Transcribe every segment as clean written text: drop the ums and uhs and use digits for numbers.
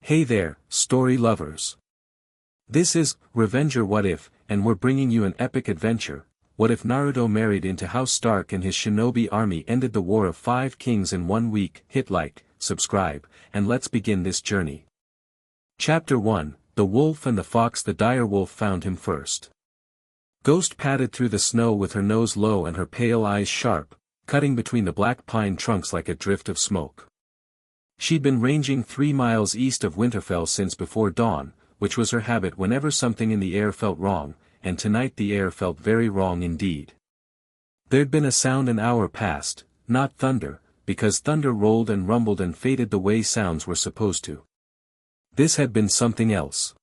Hey there, story lovers. This is Revenger What If, and we're bringing you an epic adventure. What if Naruto married into House Stark and his Shinobi army ended the War of 5 Kings in 1 week? Hit like, subscribe, and let's begin this journey. Chapter 1, The Wolf and the Fox. The dire wolf found him first. Ghost padded through the snow with her nose low and her pale eyes sharp, cutting between the black pine trunks like a drift of smoke. She'd been ranging 3 miles east of Winterfell since before dawn, which was her habit whenever something in the air felt wrong, and tonight the air felt very wrong indeed. There'd been a sound an hour past, not thunder, because thunder rolled and rumbled and faded the way sounds were supposed to. This had been something else.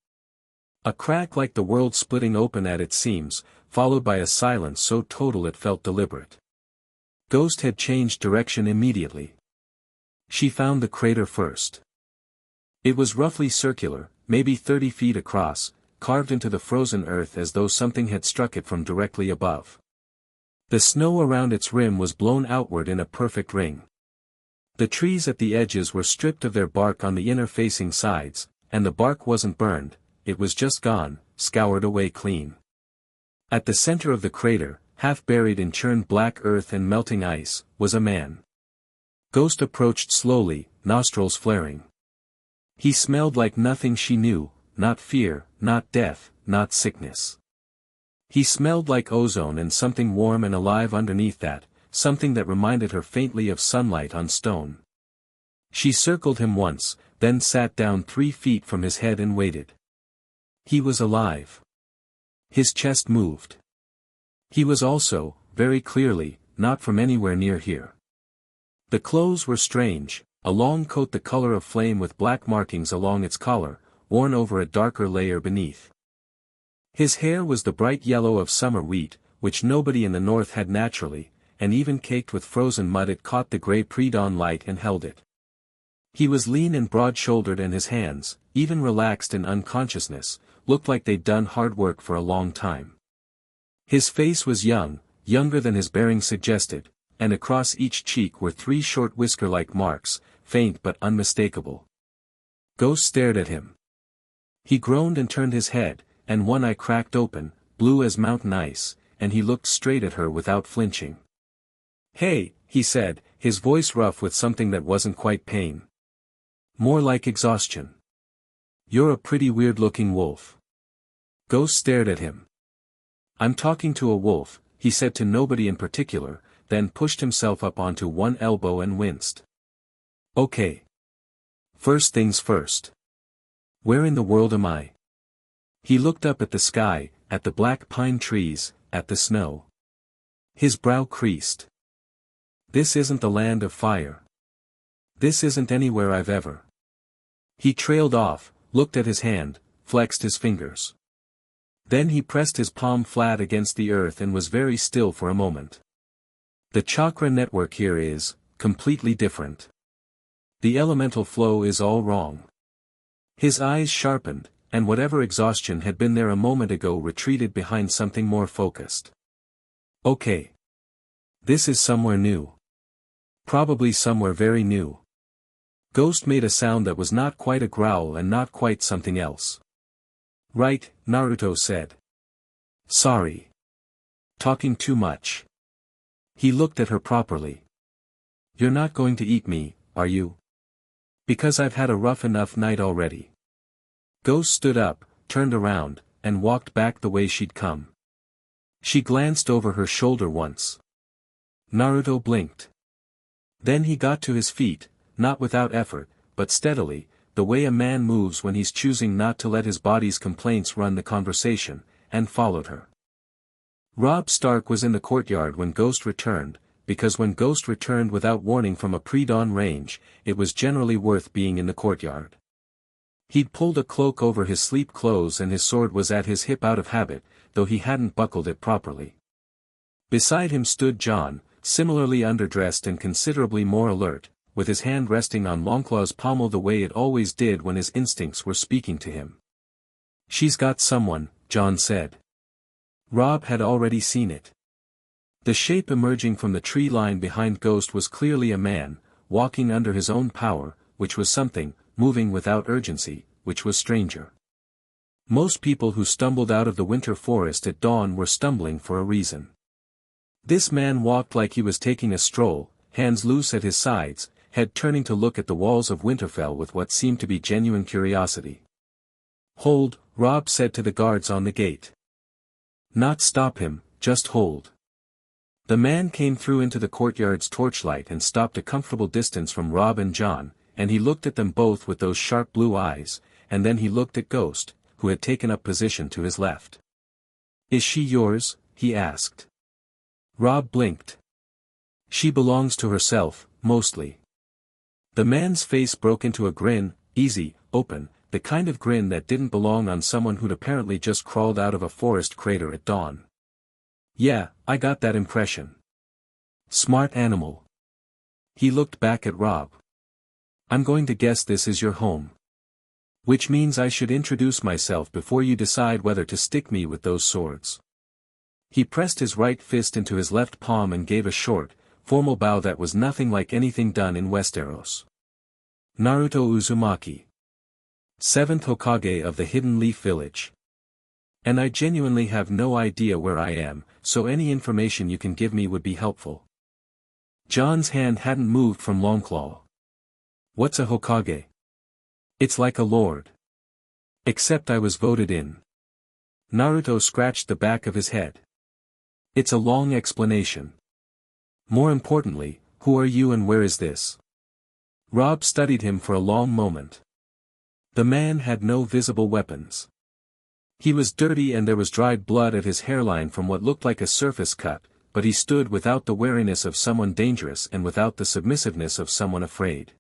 A crack like the world splitting open at its seams, followed by a silence so total it felt deliberate. Ghost had changed direction immediately. She found the crater first. It was roughly circular, maybe 30 feet across, carved into the frozen earth as though something had struck it from directly above. The snow around its rim was blown outward in a perfect ring. The trees at the edges were stripped of their bark on the inner-facing sides, and the bark wasn't burned, it was just gone, scoured away clean. At the center of the crater, half buried in churned black earth and melting ice, was a man. Ghost approached slowly, nostrils flaring. He smelled like nothing she knew, not fear, not death, not sickness. He smelled like ozone and something warm and alive underneath that, something that reminded her faintly of sunlight on stone. She circled him once, then sat down 3 feet from his head and waited. He was alive. His chest moved. He was also, very clearly, not from anywhere near here. The clothes were strange, a long coat the color of flame with black markings along its collar, worn over a darker layer beneath. His hair was the bright yellow of summer wheat, which nobody in the north had naturally, and even caked with frozen mud it caught the gray pre-dawn light and held it. He was lean and broad-shouldered and his hands, even relaxed in unconsciousness, looked like they'd done hard work for a long time. His face was young, younger than his bearing suggested, and across each cheek were 3 short whisker-like marks, faint but unmistakable. Ghost stared at him. He groaned and turned his head, and one eye cracked open, blue as mountain ice, and he looked straight at her without flinching. "Hey," he said, his voice rough with something that wasn't quite pain. More like exhaustion. "You're a pretty weird-looking wolf." Ghost stared at him. "I'm talking to a wolf," he said to nobody in particular, then pushed himself up onto one elbow and winced. "Okay. First things first. Where in the world am I?" He looked up at the sky, at the black pine trees, at the snow. His brow creased. "This isn't the land of fire. This isn't anywhere I've ever." He trailed off, looked at his hand, flexed his fingers. Then he pressed his palm flat against the earth and was very still for a moment. "The chakra network here is completely different. The elemental flow is all wrong." His eyes sharpened, and whatever exhaustion had been there a moment ago retreated behind something more focused. "Okay. This is somewhere new. Probably somewhere very new." Ghost made a sound that was not quite a growl and not quite something else. "Right," Naruto said. "Sorry. Talking too much." He looked at her properly. "You're not going to eat me, are you? Because I've had a rough enough night already." Ghost stood up, turned around, and walked back the way she'd come. She glanced over her shoulder once. Naruto blinked. Then he got to his feet, not without effort, but steadily, the way a man moves when he's choosing not to let his body's complaints run the conversation, and followed her. Robb Stark was in the courtyard when Ghost returned, because when Ghost returned without warning from a pre-dawn range, it was generally worth being in the courtyard. He'd pulled a cloak over his sleep clothes and his sword was at his hip out of habit, though he hadn't buckled it properly. Beside him stood John, similarly underdressed and considerably more alert, with his hand resting on Longclaw's pommel the way it always did when his instincts were speaking to him. "She's got someone," John said. Robb had already seen it. The shape emerging from the tree line behind Ghost was clearly a man, walking under his own power, which was something, moving without urgency, which was stranger. Most people who stumbled out of the winter forest at dawn were stumbling for a reason. This man walked like he was taking a stroll, hands loose at his sides, head turning to look at the walls of Winterfell with what seemed to be genuine curiosity. "Hold," Robb said to the guards on the gate. "Not stop him, just hold." The man came through into the courtyard's torchlight and stopped a comfortable distance from Robb and Jon, and he looked at them both with those sharp blue eyes, and then he looked at Ghost, who had taken up position to his left. "Is she yours?" he asked. Robb blinked. "She belongs to herself, mostly." The man's face broke into a grin, easy, open, the kind of grin that didn't belong on someone who'd apparently just crawled out of a forest crater at dawn. "Yeah, I got that impression. Smart animal." He looked back at Robb. "I'm going to guess this is your home. Which means I should introduce myself before you decide whether to stick me with those swords." He pressed his right fist into his left palm and gave a short, formal bow that was nothing like anything done in Westeros. "Naruto Uzumaki. Seventh Hokage of the Hidden Leaf Village. And I genuinely have no idea where I am, so any information you can give me would be helpful." Jon's hand hadn't moved from Longclaw. "What's a Hokage?" "It's like a lord. Except I was voted in." Naruto scratched the back of his head. "It's a long explanation. More importantly, who are you and where is this?" Robb studied him for a long moment. The man had no visible weapons. He was dirty and there was dried blood at his hairline from what looked like a surface cut, but he stood without the wariness of someone dangerous and without the submissiveness of someone afraid.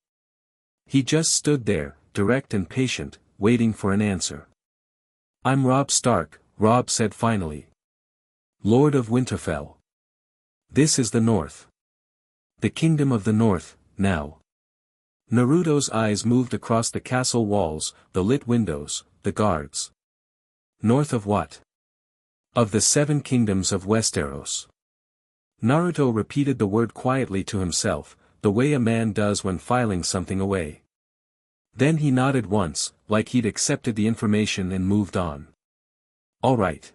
He just stood there, direct and patient, waiting for an answer. "I'm Robb Stark," Robb said finally. "Lord of Winterfell. This is the North. The Kingdom of the North, now." Naruto's eyes moved across the castle walls, the lit windows, the guards. "North of what?" "Of the 7 kingdoms of Westeros." Naruto repeated the word quietly to himself, the way a man does when filing something away. Then he nodded once, like he'd accepted the information and moved on. "All right.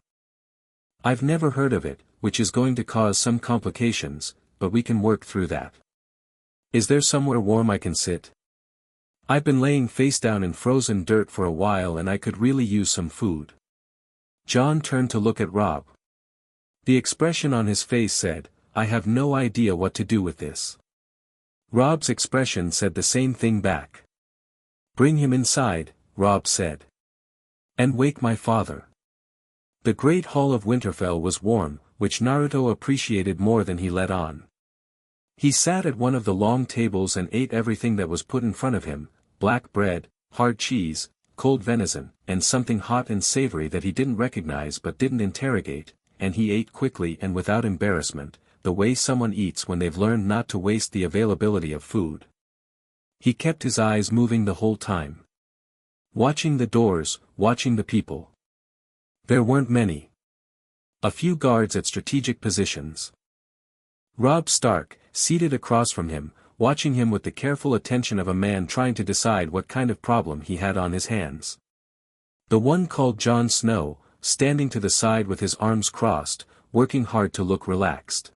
I've never heard of it, which is going to cause some complications, but we can work through that. Is there somewhere warm I can sit? I've been laying face down in frozen dirt for a while and I could really use some food." Jon turned to look at Robb. The expression on his face said, "I have no idea what to do with this." Robb's expression said the same thing back. "Bring him inside," Robb said. "And wake my father." The Great Hall of Winterfell was warm, which Naruto appreciated more than he let on. He sat at one of the long tables and ate everything that was put in front of him, black bread, hard cheese, cold venison, and something hot and savory that he didn't recognize but didn't interrogate, and he ate quickly and without embarrassment, the way someone eats when they've learned not to waste the availability of food. He kept his eyes moving the whole time. Watching the doors, watching the people. There weren't many. A few guards at strategic positions. Robb Stark, seated across from him, watching him with the careful attention of a man trying to decide what kind of problem he had on his hands. The one called Jon Snow, standing to the side with his arms crossed, working hard to look relaxed.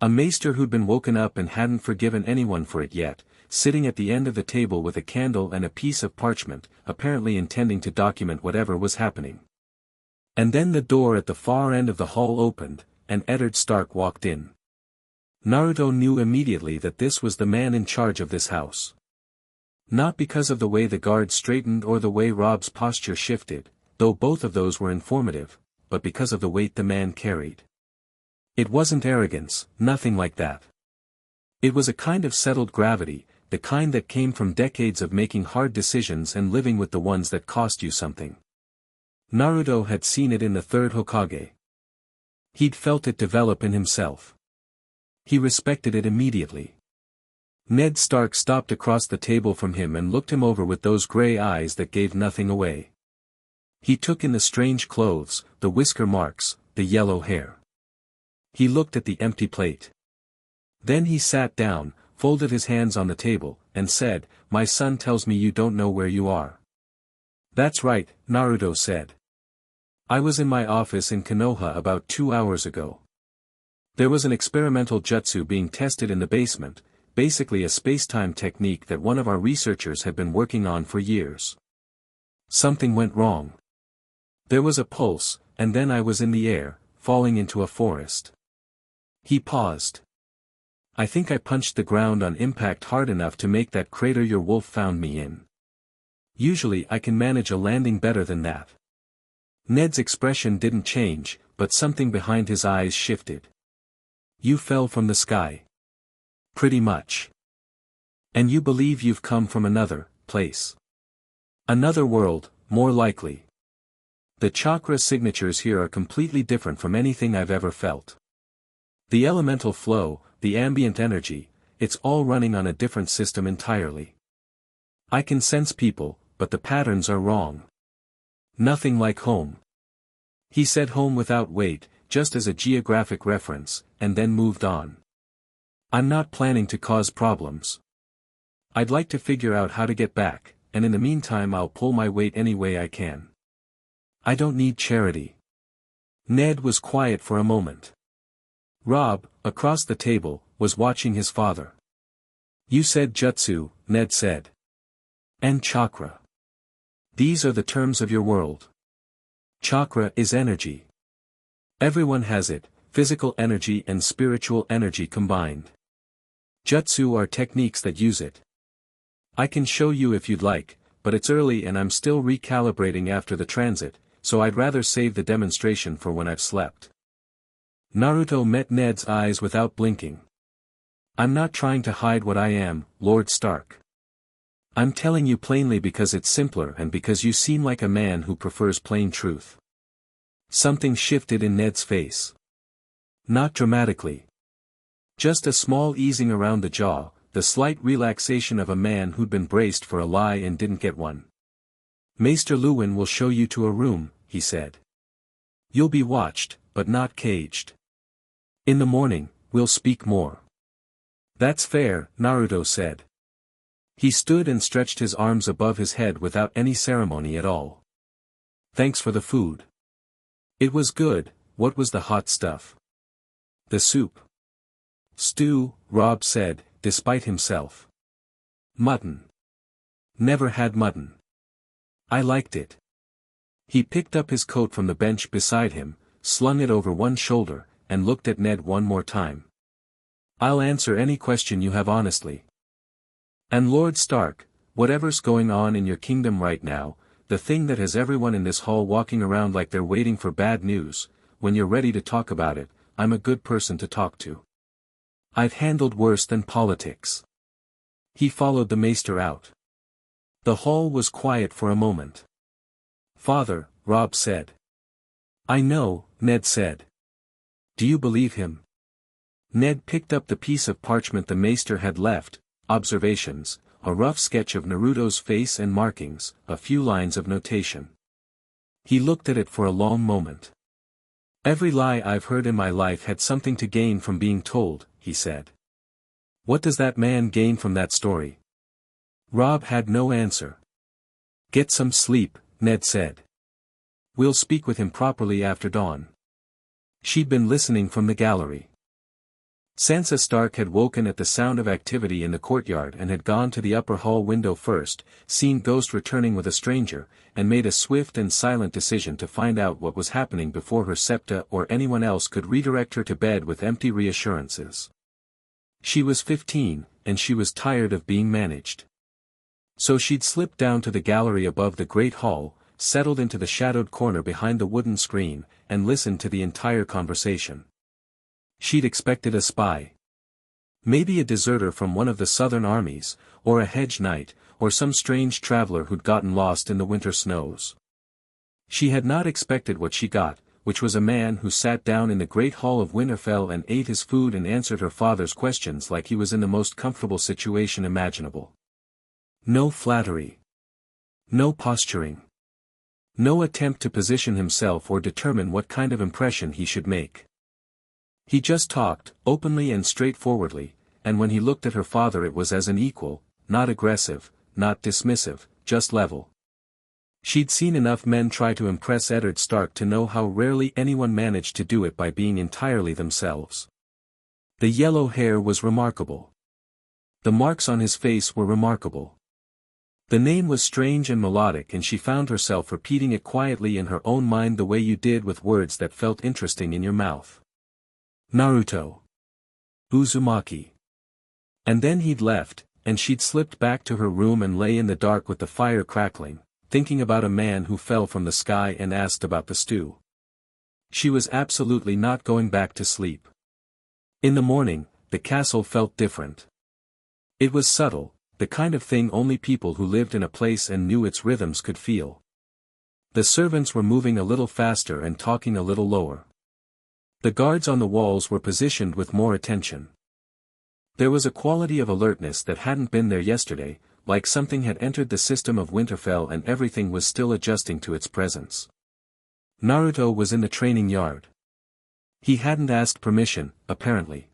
A maester who'd been woken up and hadn't forgiven anyone for it yet, sitting at the end of the table with a candle and a piece of parchment, apparently intending to document whatever was happening. And then the door at the far end of the hall opened, and Eddard Stark walked in. Naruto knew immediately that this was the man in charge of this house. Not because of the way the guard straightened or the way Robb's posture shifted, though both of those were informative, but because of the weight the man carried. It wasn't arrogance, nothing like that. It was a kind of settled gravity, the kind that came from decades of making hard decisions and living with the ones that cost you something. Naruto had seen it in the 3rd Hokage. He'd felt it develop in himself. He respected it immediately. Ned Stark stopped across the table from him and looked him over with those gray eyes that gave nothing away. He took in the strange clothes, the whisker marks, the yellow hair. He looked at the empty plate. Then he sat down, folded his hands on the table, and said, "My son tells me you don't know where you are." "That's right," Naruto said. "I was in my office in Konoha about 2 hours ago. There was an experimental jutsu being tested in the basement, basically a space-time technique that one of our researchers had been working on for years. Something went wrong. There was a pulse, and then I was in the air, falling into a forest." He paused. "I think I punched the ground on impact hard enough to make that crater your wolf found me in. Usually I can manage a landing better than that." Ned's expression didn't change, but something behind his eyes shifted. "You fell from the sky." "Pretty much. And you believe you've come from another place?" "Another world, more likely. The chakra signatures here are completely different from anything I've ever felt. The elemental flow, the ambient energy, it's all running on a different system entirely. I can sense people, but the patterns are wrong. Nothing like home." He said home without weight, just as a geographic reference, and then moved on. "I'm not planning to cause problems. I'd like to figure out how to get back, and in the meantime I'll pull my weight any way I can. I don't need charity." Ned was quiet for a moment. Rob, across the table, was watching his father. "You said jutsu," Ned said. "And chakra. These are the terms of your world. Chakra is energy. Everyone has it, physical energy and spiritual energy combined. Jutsu are techniques that use it. I can show you if you'd like, but it's early and I'm still recalibrating after the transit, so I'd rather save the demonstration for when I've slept." Naruto met Ned's eyes without blinking. "I'm not trying to hide what I am, Lord Stark. I'm telling you plainly because it's simpler and because you seem like a man who prefers plain truth." Something shifted in Ned's face. Not dramatically. Just a small easing around the jaw, the slight relaxation of a man who'd been braced for a lie and didn't get one. "Maester Lewin will show you to a room," he said. "You'll be watched, but not caged. In the morning, we'll speak more." "That's fair," Naruto said. He stood and stretched his arms above his head without any ceremony at all. "Thanks for the food." "It was good." "What was the hot stuff?" "The soup." "Stew," Rob said, despite himself. "Mutton." "Never had mutton." "I liked it." He picked up his coat from the bench beside him, slung it over one shoulder, and looked at Ned one more time. "I'll answer any question you have honestly. And Lord Stark, whatever's going on in your kingdom right now, the thing that has everyone in this hall walking around like they're waiting for bad news, when you're ready to talk about it, I'm a good person to talk to. I've handled worse than politics." He followed the maester out. The hall was quiet for a moment. "Father," Rob said. "I know," Ned said. "Do you believe him?" Ned picked up the piece of parchment the maester had left, observations, a rough sketch of Naruto's face and markings, a few lines of notation. He looked at it for a long moment. "Every lie I've heard in my life had something to gain from being told," he said. "What does that man gain from that story?" Rob had no answer. "Get some sleep," Ned said. "We'll speak with him properly after dawn." She'd been listening from the gallery. Sansa Stark had woken at the sound of activity in the courtyard and had gone to the upper hall window first, seen Ghost returning with a stranger, and made a swift and silent decision to find out what was happening before her septa or anyone else could redirect her to bed with empty reassurances. She was 15, and she was tired of being managed. So she'd slipped down to the gallery above the great hall, settled into the shadowed corner behind the wooden screen, and listened to the entire conversation. She'd expected a spy. Maybe a deserter from one of the southern armies, or a hedge knight, or some strange traveler who'd gotten lost in the winter snows. She had not expected what she got, which was a man who sat down in the great hall of Winterfell and ate his food and answered her father's questions like he was in the most comfortable situation imaginable. No flattery. No posturing. No attempt to position himself or determine what kind of impression he should make. He just talked, openly and straightforwardly, and when he looked at her father it was as an equal, not aggressive, not dismissive, just level. She'd seen enough men try to impress Ned Stark to know how rarely anyone managed to do it by being entirely themselves. The yellow hair was remarkable. The marks on his face were remarkable. The name was strange and melodic, and she found herself repeating it quietly in her own mind the way you did with words that felt interesting in your mouth. Naruto Uzumaki. And then he'd left, and she'd slipped back to her room and lay in the dark with the fire crackling, thinking about a man who fell from the sky and asked about the stew. She was absolutely not going back to sleep. In the morning, the castle felt different. It was subtle, the kind of thing only people who lived in a place and knew its rhythms could feel. The servants were moving a little faster and talking a little lower. The guards on the walls were positioned with more attention. There was a quality of alertness that hadn't been there yesterday, like something had entered the system of Winterfell and everything was still adjusting to its presence. Naruto was in the training yard. He hadn't asked permission, apparently.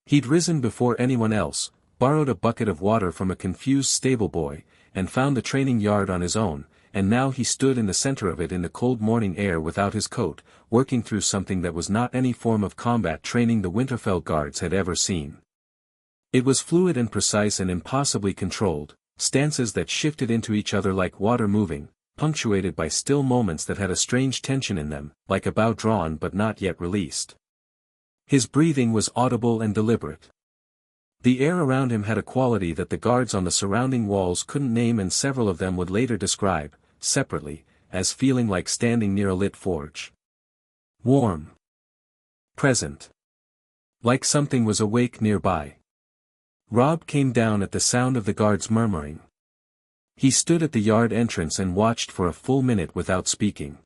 He'd risen before anyone else, borrowed a bucket of water from a confused stable boy, and found the training yard on his own, and now he stood in the center of it in the cold morning air without his coat, working through something that was not any form of combat training the Winterfell guards had ever seen. It was fluid and precise and impossibly controlled, stances that shifted into each other like water moving, punctuated by still moments that had a strange tension in them, like a bow drawn but not yet released. His breathing was audible and deliberate. The air around him had a quality that the guards on the surrounding walls couldn't name, and several of them would later describe, separately, as feeling like standing near a lit forge. Warm. Present. Like something was awake nearby. Rob came down at the sound of the guards murmuring. He stood at the yard entrance and watched for a full minute without speaking.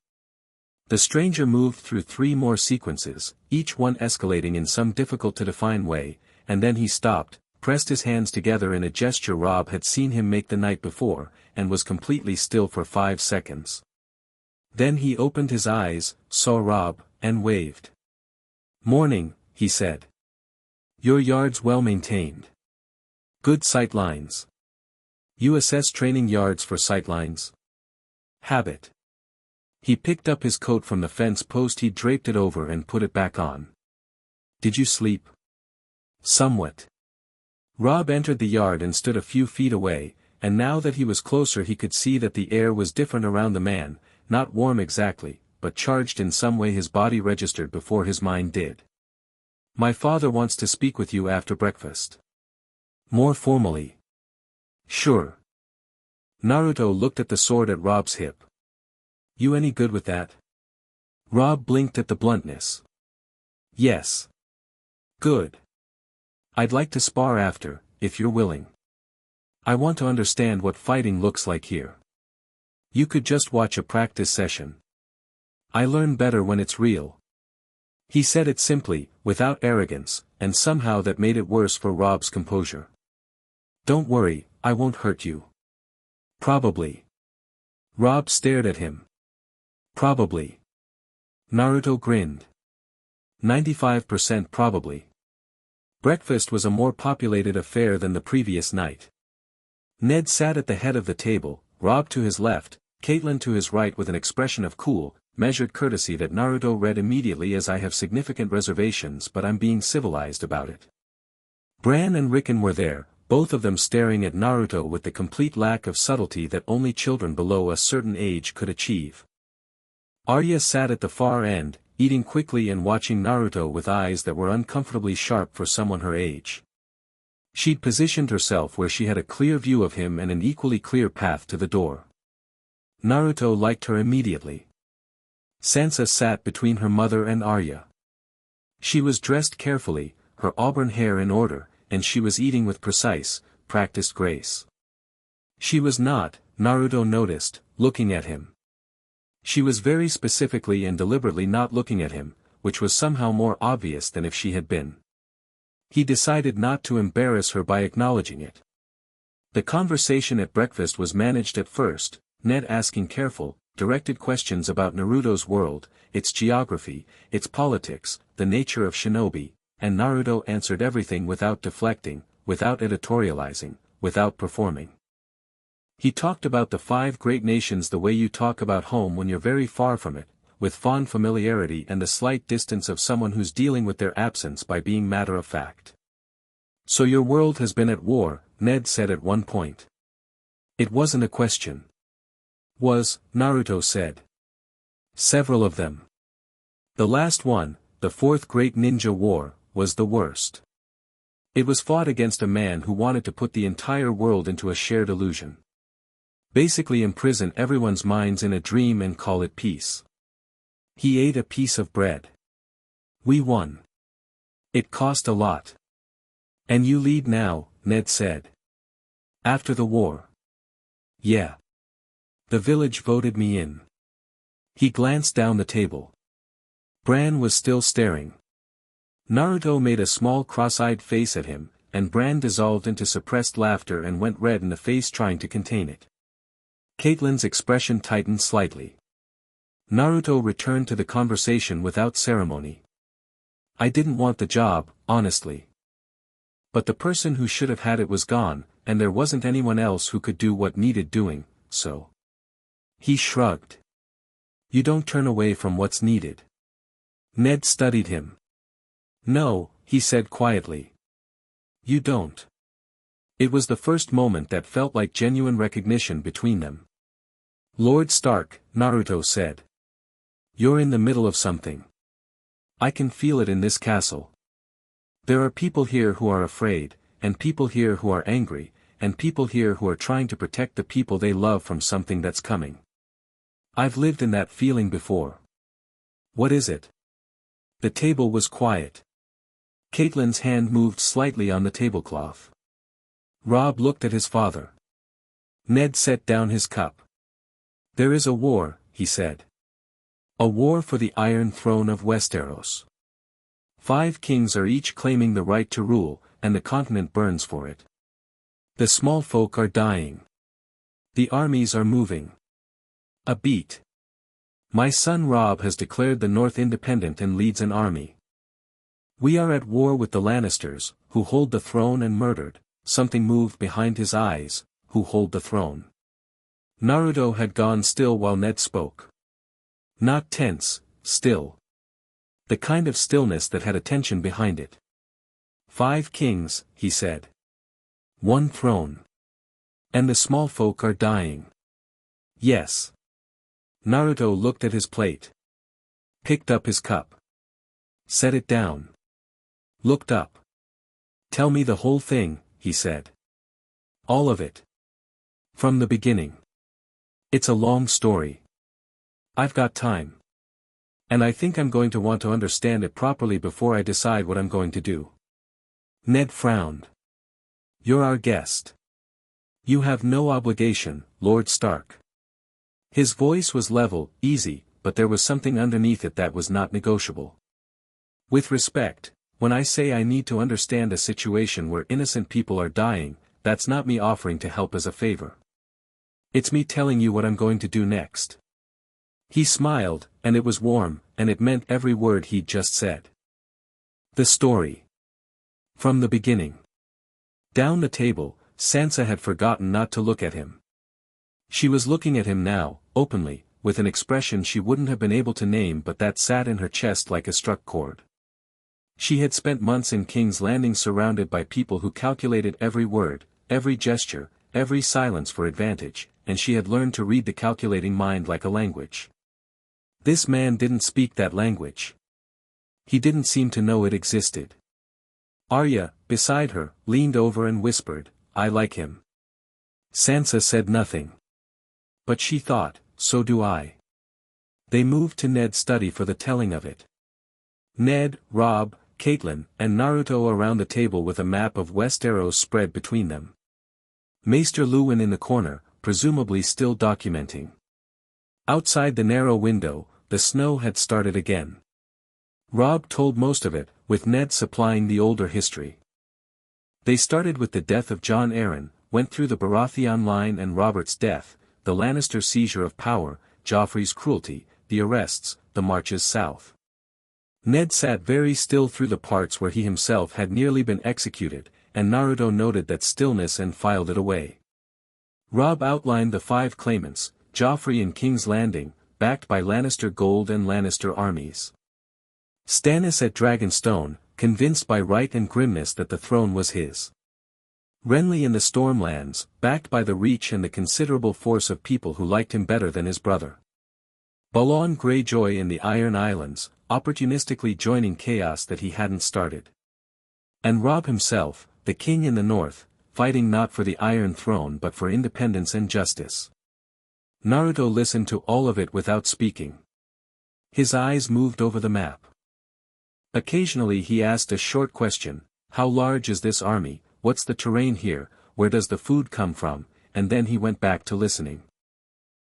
The stranger moved through 3 more sequences, each one escalating in some difficult-to-define way, and then he stopped, pressed his hands together in a gesture Rob had seen him make the night before, and was completely still for 5 seconds. Then he opened his eyes, saw Rob, and waved. "Morning," he said. "Your yard's well maintained. Good sight lines. You assess training yards for sight lines?" "Habit." He picked up his coat from the fence post he'd draped it over and put it back on. "Did you sleep?" "Somewhat." Rob entered the yard and stood a few feet away, and now that he was closer he could see that the air was different around the man, not warm exactly, but charged in some way his body registered before his mind did. "My father wants to speak with you after breakfast." More formally. "Sure." Naruto looked at the sword at Rob's hip. "You any good with that?" Rob blinked at the bluntness. "Yes." "Good. I'd like to spar after, if you're willing. I want to understand what fighting looks like here. You could just watch a practice session. I learn better when it's real." He said it simply, without arrogance, and somehow that made it worse for Rob's composure. "Don't worry, I won't hurt you." "Probably." Rob stared at him. "Probably." Naruto grinned. 95% probably. Breakfast was a more populated affair than the previous night. Ned sat at the head of the table, Rob to his left, Caitlin to his right with an expression of cool, measured courtesy that Naruto read immediately as "I have significant reservations but I'm being civilized about it." Bran and Rickon were there, both of them staring at Naruto with the complete lack of subtlety that only children below a certain age could achieve. Arya sat at the far end, eating quickly and watching Naruto with eyes that were uncomfortably sharp for someone her age. She'd positioned herself where she had a clear view of him and an equally clear path to the door. Naruto liked her immediately. Sansa sat between her mother and Arya. She was dressed carefully, her auburn hair in order, and she was eating with precise, practiced grace. She was not, Naruto noticed, looking at him. She was very specifically and deliberately not looking at him, which was somehow more obvious than if she had been. He decided not to embarrass her by acknowledging it. The conversation at breakfast was managed at first, Ned asking careful, directed questions about Naruto's world, its geography, its politics, the nature of Shinobi, and Naruto answered everything without deflecting, without editorializing, without performing. He talked about the 5 great nations the way you talk about home when you're very far from it, with fond familiarity and the slight distance of someone who's dealing with their absence by being matter-of-fact. "So your world has been at war," Ned said at one point. It wasn't a question. "Was," Naruto said. "Several of them. The last one, the 4th Great Ninja War, was the worst. It was fought against a man who wanted to put the entire world into a shared illusion. Basically imprison everyone's minds in a dream and call it peace. He ate a piece of bread. We won. It cost a lot. And you lead now," Ned said. "After the war." "Yeah. The village voted me in." He glanced down the table. Bran was still staring. Naruto made a small cross-eyed face at him, and Bran dissolved into suppressed laughter and went red in the face trying to contain it. Caitlyn's expression tightened slightly. Naruto returned to the conversation without ceremony. "I didn't want the job, honestly. But the person who should have had it was gone, and there wasn't anyone else who could do what needed doing, so." He shrugged. "You don't turn away from what's needed." Ned studied him. "No," he said quietly. "You don't." It was the first moment that felt like genuine recognition between them. "Lord Stark," Naruto said. "You're in the middle of something. I can feel it in this castle. There are people here who are afraid, and people here who are angry, and people here who are trying to protect the people they love from something that's coming. I've lived in that feeling before." "What is it?" The table was quiet. Caitlyn's hand moved slightly on the tablecloth. Robb looked at his father. Ned set down his cup. "There is a war," he said. "A war for the Iron Throne of Westeros. 5 kings are each claiming the right to rule, and the continent burns for it. The small folk are dying. The armies are moving. A beat. My son Robb has declared the North independent and leads an army. We are at war with the Lannisters, who hold the throne and murdered," something moved behind his eyes, "who hold the throne." Naruto had gone still while Ned spoke. Not tense, still. The kind of stillness that had a tension behind it. 5 kings, he said. 1 throne. And the small folk are dying. Yes. Naruto looked at his plate. Picked up his cup. Set it down. Looked up. "Tell me the whole thing," he said. "All of it. From the beginning. It's a long story. I've got time. And I think I'm going to want to understand it properly before I decide what I'm going to do." Ned frowned. "You're our guest. You have no obligation, Lord Stark." His voice was level, easy, but there was something underneath it that was not negotiable. "With respect, when I say I need to understand a situation where innocent people are dying, that's not me offering to help as a favor. It's me telling you what I'm going to do next." He smiled, and it was warm, and it meant every word he'd just said. The story. From the beginning. Down the table, Sansa had forgotten not to look at him. She was looking at him now, openly, with an expression she wouldn't have been able to name but that sat in her chest like a struck chord. She had spent months in King's Landing surrounded by people who calculated every word, every gesture, every silence for advantage, and she had learned to read the calculating mind like a language. This man didn't speak that language. He didn't seem to know it existed. Arya, beside her, leaned over and whispered, "I like him." Sansa said nothing. But she thought, "So do I." They moved to Ned's study for the telling of it. Ned, Robb, Caitlyn, and Naruto around the table with a map of Westeros spread between them. Maester Luwin in the corner, presumably still documenting. Outside the narrow window, the snow had started again. Robb told most of it, with Ned supplying the older history. They started with the death of Jon Arryn, went through the Baratheon line and Robert's death, the Lannister seizure of power, Joffrey's cruelty, the arrests, the marches south. Ned sat very still through the parts where he himself had nearly been executed, and Naruto noted that stillness and filed it away. Robb outlined the 5 claimants, Joffrey in King's Landing, backed by Lannister gold and Lannister armies. Stannis at Dragonstone, convinced by Right and Grimness that the throne was his. Renly in the Stormlands, backed by the reach and the considerable force of people who liked him better than his brother. Balon Greyjoy in the Iron Islands, opportunistically joining chaos that he hadn't started. And Robb himself, the king in the north, fighting not for the Iron Throne but for independence and justice. Naruto listened to all of it without speaking. His eyes moved over the map. Occasionally he asked a short question, how large is this army, what's the terrain here, where does the food come from, and then he went back to listening.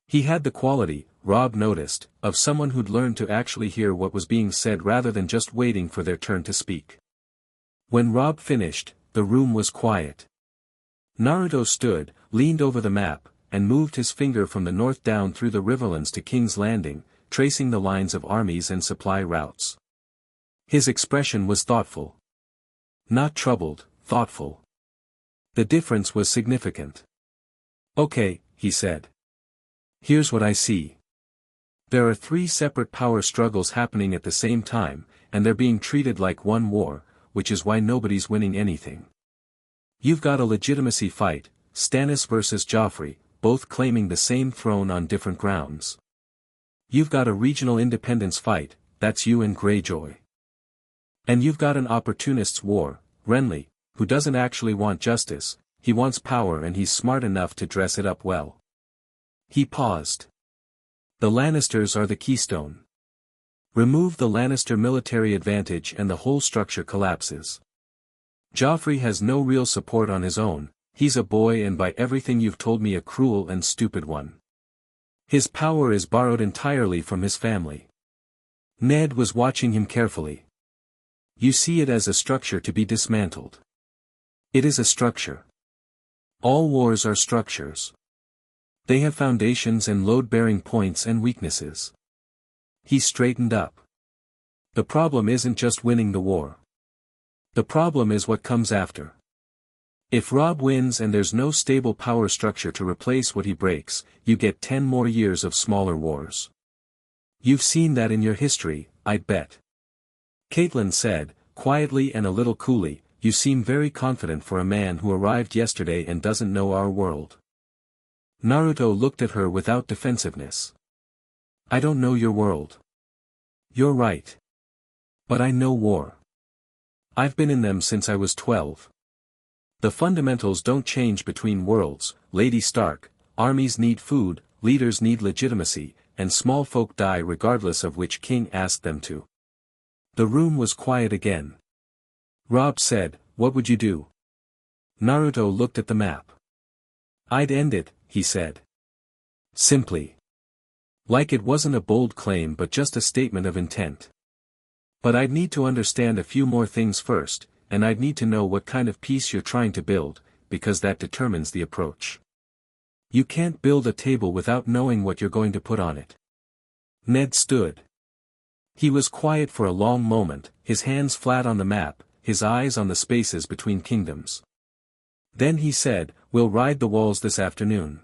He had the quality, Robb noticed, of someone who'd learned to actually hear what was being said rather than just waiting for their turn to speak. When Robb finished, the room was quiet. Naruto stood, leaned over the map, and moved his finger from the north down through the riverlands to King's Landing, tracing the lines of armies and supply routes. His expression was thoughtful. Not troubled, thoughtful. The difference was significant. Okay, he said. Here's what I see. There are 3 separate power struggles happening at the same time, and they're being treated like one war, which is why nobody's winning anything. You've got a legitimacy fight, Stannis versus Joffrey, both claiming the same throne on different grounds. You've got a regional independence fight, that's you and Greyjoy. And you've got an opportunists' war, Renly, who doesn't actually want justice, he wants power and he's smart enough to dress it up well. He paused. The Lannisters are the keystone. Remove the Lannister military advantage and the whole structure collapses. Joffrey has no real support on his own, he's a boy and by everything you've told me a cruel and stupid one. His power is borrowed entirely from his family. Ned was watching him carefully. You see it as a structure to be dismantled. It is a structure. All wars are structures. They have foundations and load-bearing points and weaknesses. He straightened up. The problem isn't just winning the war. The problem is what comes after. If Robb wins and there's no stable power structure to replace what he breaks, you get 10 more years of smaller wars. You've seen that in your history, I'd bet. Caitlin said, quietly and a little coolly, you seem very confident for a man who arrived yesterday and doesn't know our world. Naruto looked at her without defensiveness. I don't know your world. You're right. But I know war. I've been in them since I was 12. The fundamentals don't change between worlds, Lady Stark, armies need food, leaders need legitimacy, and small folk die regardless of which king asked them to. The room was quiet again. Robb said, what would you do? Naruto looked at the map. I'd end it, he said. Simply. Like it wasn't a bold claim but just a statement of intent. But I'd need to understand a few more things first, and I'd need to know what kind of peace you're trying to build, because that determines the approach. You can't build a table without knowing what you're going to put on it. Ned stood. He was quiet for a long moment, his hands flat on the map, his eyes on the spaces between kingdoms. Then he said, we'll ride the walls this afternoon.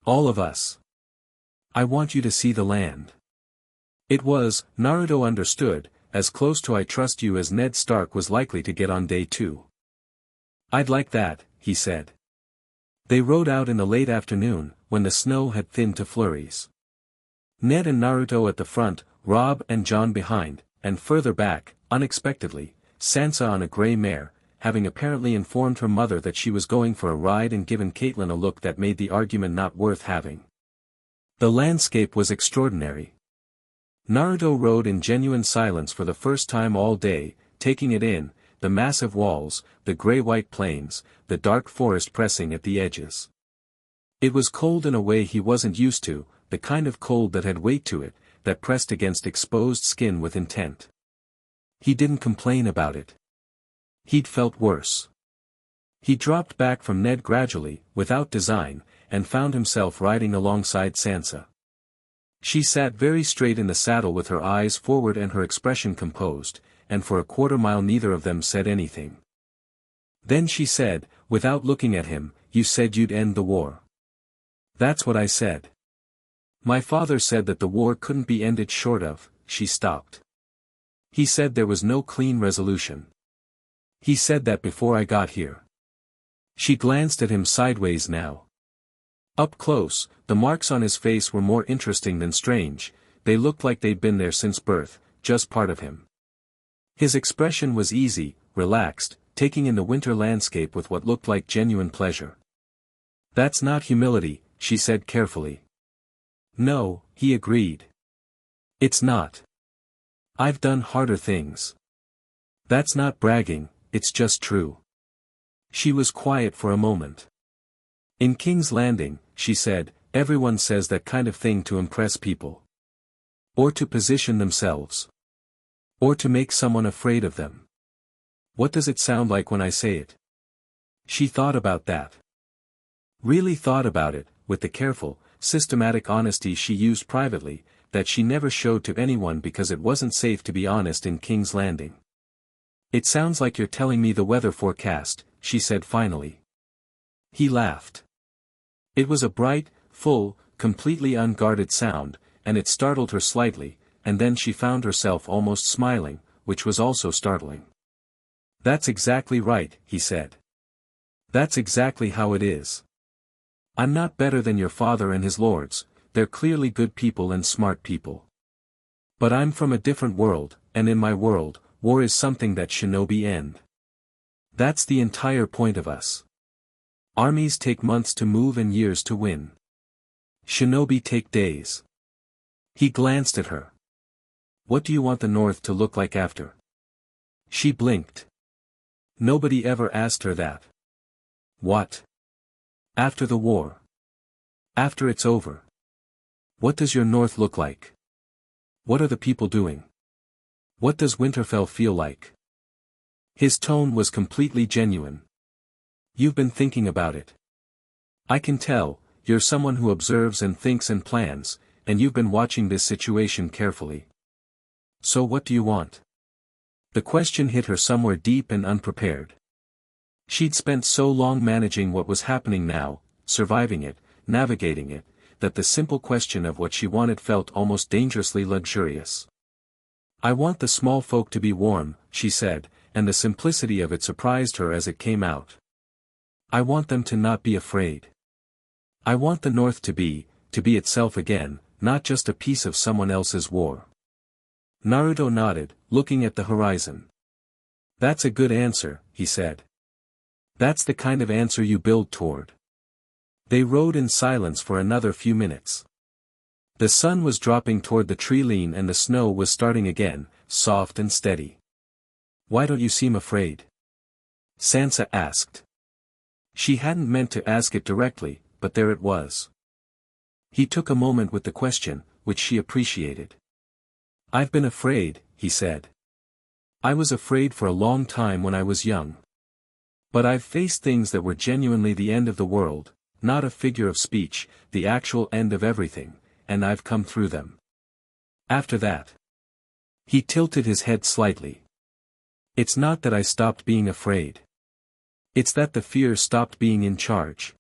All of us. I want you to see the land. It was, Naruto understood, as close to I trust you as Ned Stark was likely to get on day 2. I'd like that, he said. They rode out in the late afternoon, when the snow had thinned to flurries. Ned and Naruto at the front, Robb and Jon behind, and further back, unexpectedly, Sansa on a grey mare, having apparently informed her mother that she was going for a ride and given Caitlin a look that made the argument not worth having. The landscape was extraordinary. Naruto rode in genuine silence for the first time all day, taking it in, the massive walls, the grey-white plains, the dark forest pressing at the edges. It was cold in a way he wasn't used to, the kind of cold that had weight to it, that pressed against exposed skin with intent. He didn't complain about it. He'd felt worse. He dropped back from Ned gradually, without design, and found himself riding alongside Sansa. She sat very straight in the saddle with her eyes forward and her expression composed, and for a quarter mile neither of them said anything. Then she said, without looking at him, "You said you'd end the war." "That's what I said. My father said that the war couldn't be ended short of," she stopped. "He said there was no clean resolution. He said that before I got here." She glanced at him sideways now. Up close, the marks on his face were more interesting than strange. They looked like they'd been there since birth, just part of him. His expression was easy, relaxed, taking in the winter landscape with what looked like genuine pleasure. "That's not humility," she said carefully. "No," he agreed. "It's not. I've done harder things. That's not bragging, it's just true." She was quiet for a moment. "In King's Landing," she said, "everyone says that kind of thing to impress people. Or to position themselves. Or to make someone afraid of them. What does it sound like when I say it?" She thought about that. Really thought about it, with the careful, systematic honesty she used privately, that she never showed to anyone because it wasn't safe to be honest in King's Landing. "It sounds like you're telling me the weather forecast," she said finally. He laughed. It was a bright, full, completely unguarded sound, and it startled her slightly, and then she found herself almost smiling, which was also startling. "That's exactly right," he said. "That's exactly how it is. I'm not better than your father and his lords, they're clearly good people and smart people. But I'm from a different world, and in my world, war is something that shinobi end. That's the entire point of us. Armies take months to move and years to win. Shinobi take days." He glanced at her. "What do you want the North to look like after?" She blinked. Nobody ever asked her that. "What? After the war? After it's over? What does your North look like? What are the people doing? What does Winterfell feel like?" His tone was completely genuine. "You've been thinking about it. I can tell, you're someone who observes and thinks and plans, and you've been watching this situation carefully. So what do you want?" The question hit her somewhere deep and unprepared. She'd spent so long managing what was happening now, surviving it, navigating it, that the simple question of what she wanted felt almost dangerously luxurious. "I want the small folk to be warm," she said, and the simplicity of it surprised her as it came out. "I want them to not be afraid. I want the North to be itself again, not just a piece of someone else's war." Naruto nodded, looking at the horizon. "That's a good answer," he said. "That's the kind of answer you build toward." They rode in silence for another few minutes. The sun was dropping toward the tree line and the snow was starting again, soft and steady. "Why don't you seem afraid?" Sansa asked. She hadn't meant to ask it directly, but there it was. He took a moment with the question, which she appreciated. "I've been afraid," he said. "I was afraid for a long time when I was young. But I've faced things that were genuinely the end of the world, not a figure of speech, the actual end of everything, and I've come through them. After that." He tilted his head slightly. "It's not that I stopped being afraid. It's that the fear stopped being in charge."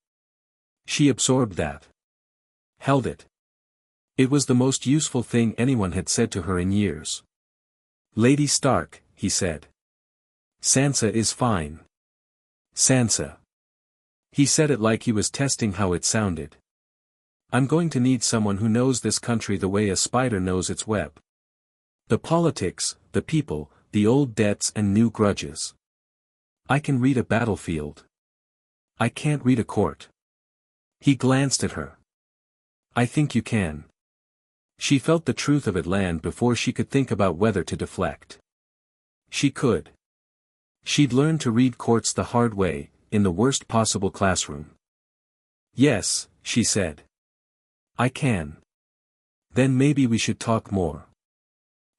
She absorbed that. Held it. It was the most useful thing anyone had said to her in years. "Lady Stark," he said. "Sansa is fine." "Sansa." He said it like he was testing how it sounded. "I'm going to need someone who knows this country the way a spider knows its web. The politics, the people, the old debts and new grudges. I can read a battlefield. I can't read a court." He glanced at her. "I think you can." She felt the truth of it land before she could think about whether to deflect. She could. She'd learned to read courts the hard way, in the worst possible classroom. "Yes," she said. "I can." "Then maybe we should talk more."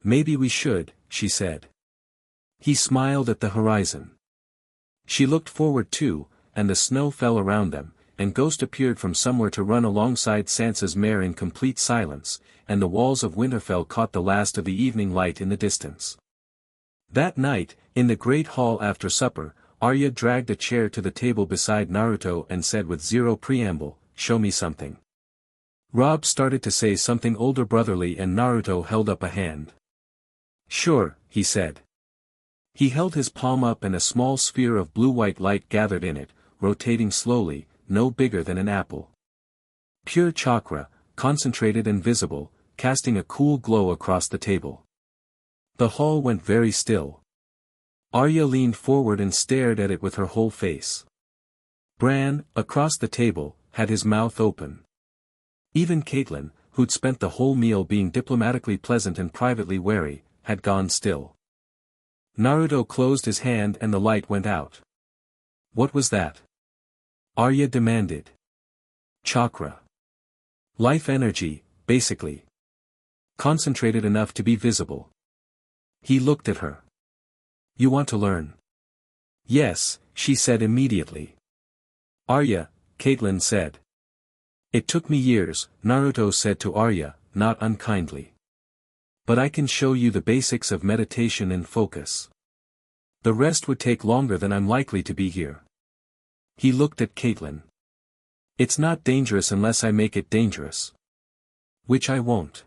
"Maybe we should," she said. He smiled at the horizon. She looked forward too, and the snow fell around them, and Ghost appeared from somewhere to run alongside Sansa's mare in complete silence, and the walls of Winterfell caught the last of the evening light in the distance. That night, in the great hall after supper, Arya dragged a chair to the table beside Naruto and said with zero preamble, "Show me something." Rob started to say something older brotherly and Naruto held up a hand. "Sure," he said. He held his palm up and a small sphere of blue-white light gathered in it, rotating slowly, no bigger than an apple. Pure chakra, concentrated and visible, casting a cool glow across the table. The hall went very still. Arya leaned forward and stared at it with her whole face. Bran, across the table, had his mouth open. Even Caitlyn, who'd spent the whole meal being diplomatically pleasant and privately wary, had gone still. Naruto closed his hand and the light went out. "What was that?" Arya demanded. "Chakra. Life energy, basically. Concentrated enough to be visible." He looked at her. "You want to learn?" "Yes," she said immediately. "Arya," Caitlyn said. "It took me years," Naruto said to Arya, not unkindly. "But I can show you the basics of meditation and focus. The rest would take longer than I'm likely to be here." He looked at Caitlyn. "It's not dangerous unless I make it dangerous. Which I won't."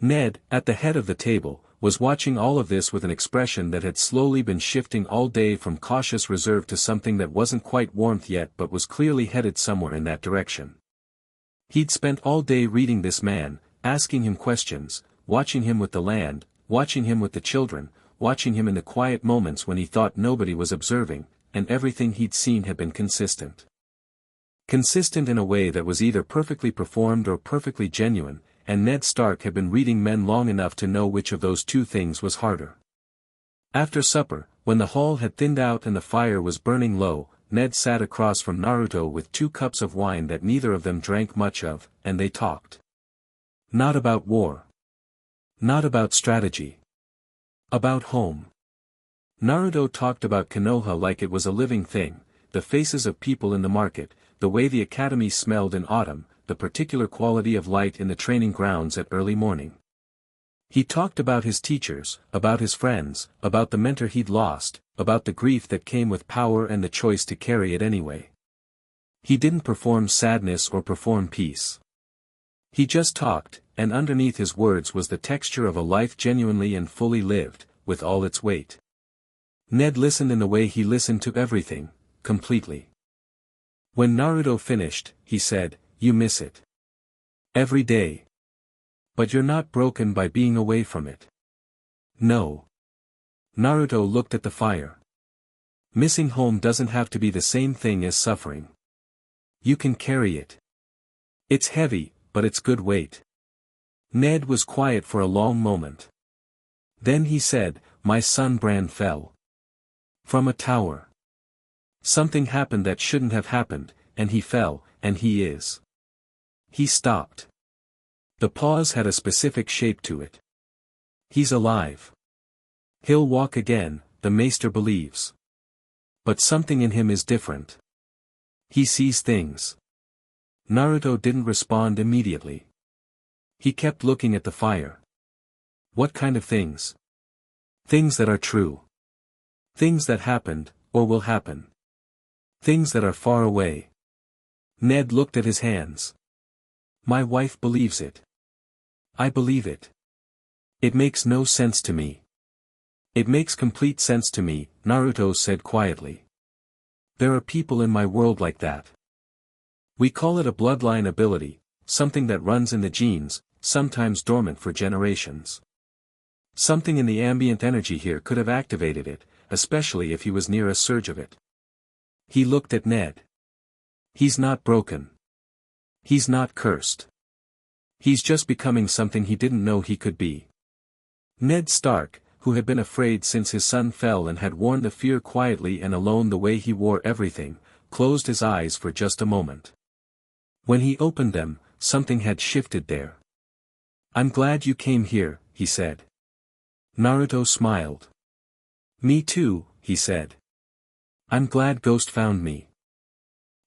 Ned, at the head of the table, was watching all of this with an expression that had slowly been shifting all day from cautious reserve to something that wasn't quite warmth yet but was clearly headed somewhere in that direction. He'd spent all day reading this man, asking him questions, watching him with the land, watching him with the children, watching him in the quiet moments when he thought nobody was observing, and everything he'd seen had been consistent. Consistent in a way that was either perfectly performed or perfectly genuine, and Ned Stark had been reading men long enough to know which of those two things was harder. After supper, when the hall had thinned out and the fire was burning low, Ned sat across from Naruto with 2 cups of wine that neither of them drank much of, and they talked. Not about war. Not about strategy. About home. Naruto talked about Konoha like it was a living thing, the faces of people in the market, the way the academy smelled in autumn, the particular quality of light in the training grounds at early morning. He talked about his teachers, about his friends, about the mentor he'd lost, about the grief that came with power and the choice to carry it anyway. He didn't perform sadness or perform peace. He just talked, and underneath his words was the texture of a life genuinely and fully lived, with all its weight. Ned listened in the way he listened to everything, completely. When Naruto finished, he said, "You miss it. Every day. But you're not broken by being away from it." "No." Naruto looked at the fire. "Missing home doesn't have to be the same thing as suffering. You can carry it. It's heavy, but it's good weight." Ned was quiet for a long moment. Then he said, "My son Bran fell. From a tower. Something happened that shouldn't have happened, and he fell, and he is." He stopped. The pause had a specific shape to it. "He's alive. He'll walk again, the Maester believes. But something in him is different. He sees things." Naruto didn't respond immediately. He kept looking at the fire. "What kind of things?" "Things that are true. Things that happened, or will happen. Things that are far away." Ned looked at his hands. "My wife believes it. I believe it. It makes no sense to me." "It makes complete sense to me," Naruto said quietly. "There are people in my world like that. We call it a bloodline ability, something that runs in the genes, sometimes dormant for generations. Something in the ambient energy here could have activated it, especially if he was near a surge of it." He looked at Ned. "He's not broken. He's not cursed. He's just becoming something he didn't know he could be." Ned Stark, who had been afraid since his son fell and had worn the fear quietly and alone the way he wore everything, closed his eyes for just a moment. When he opened them, something had shifted there. "I'm glad you came here," he said. Naruto smiled. "Me too," he said. "I'm glad Ghost found me."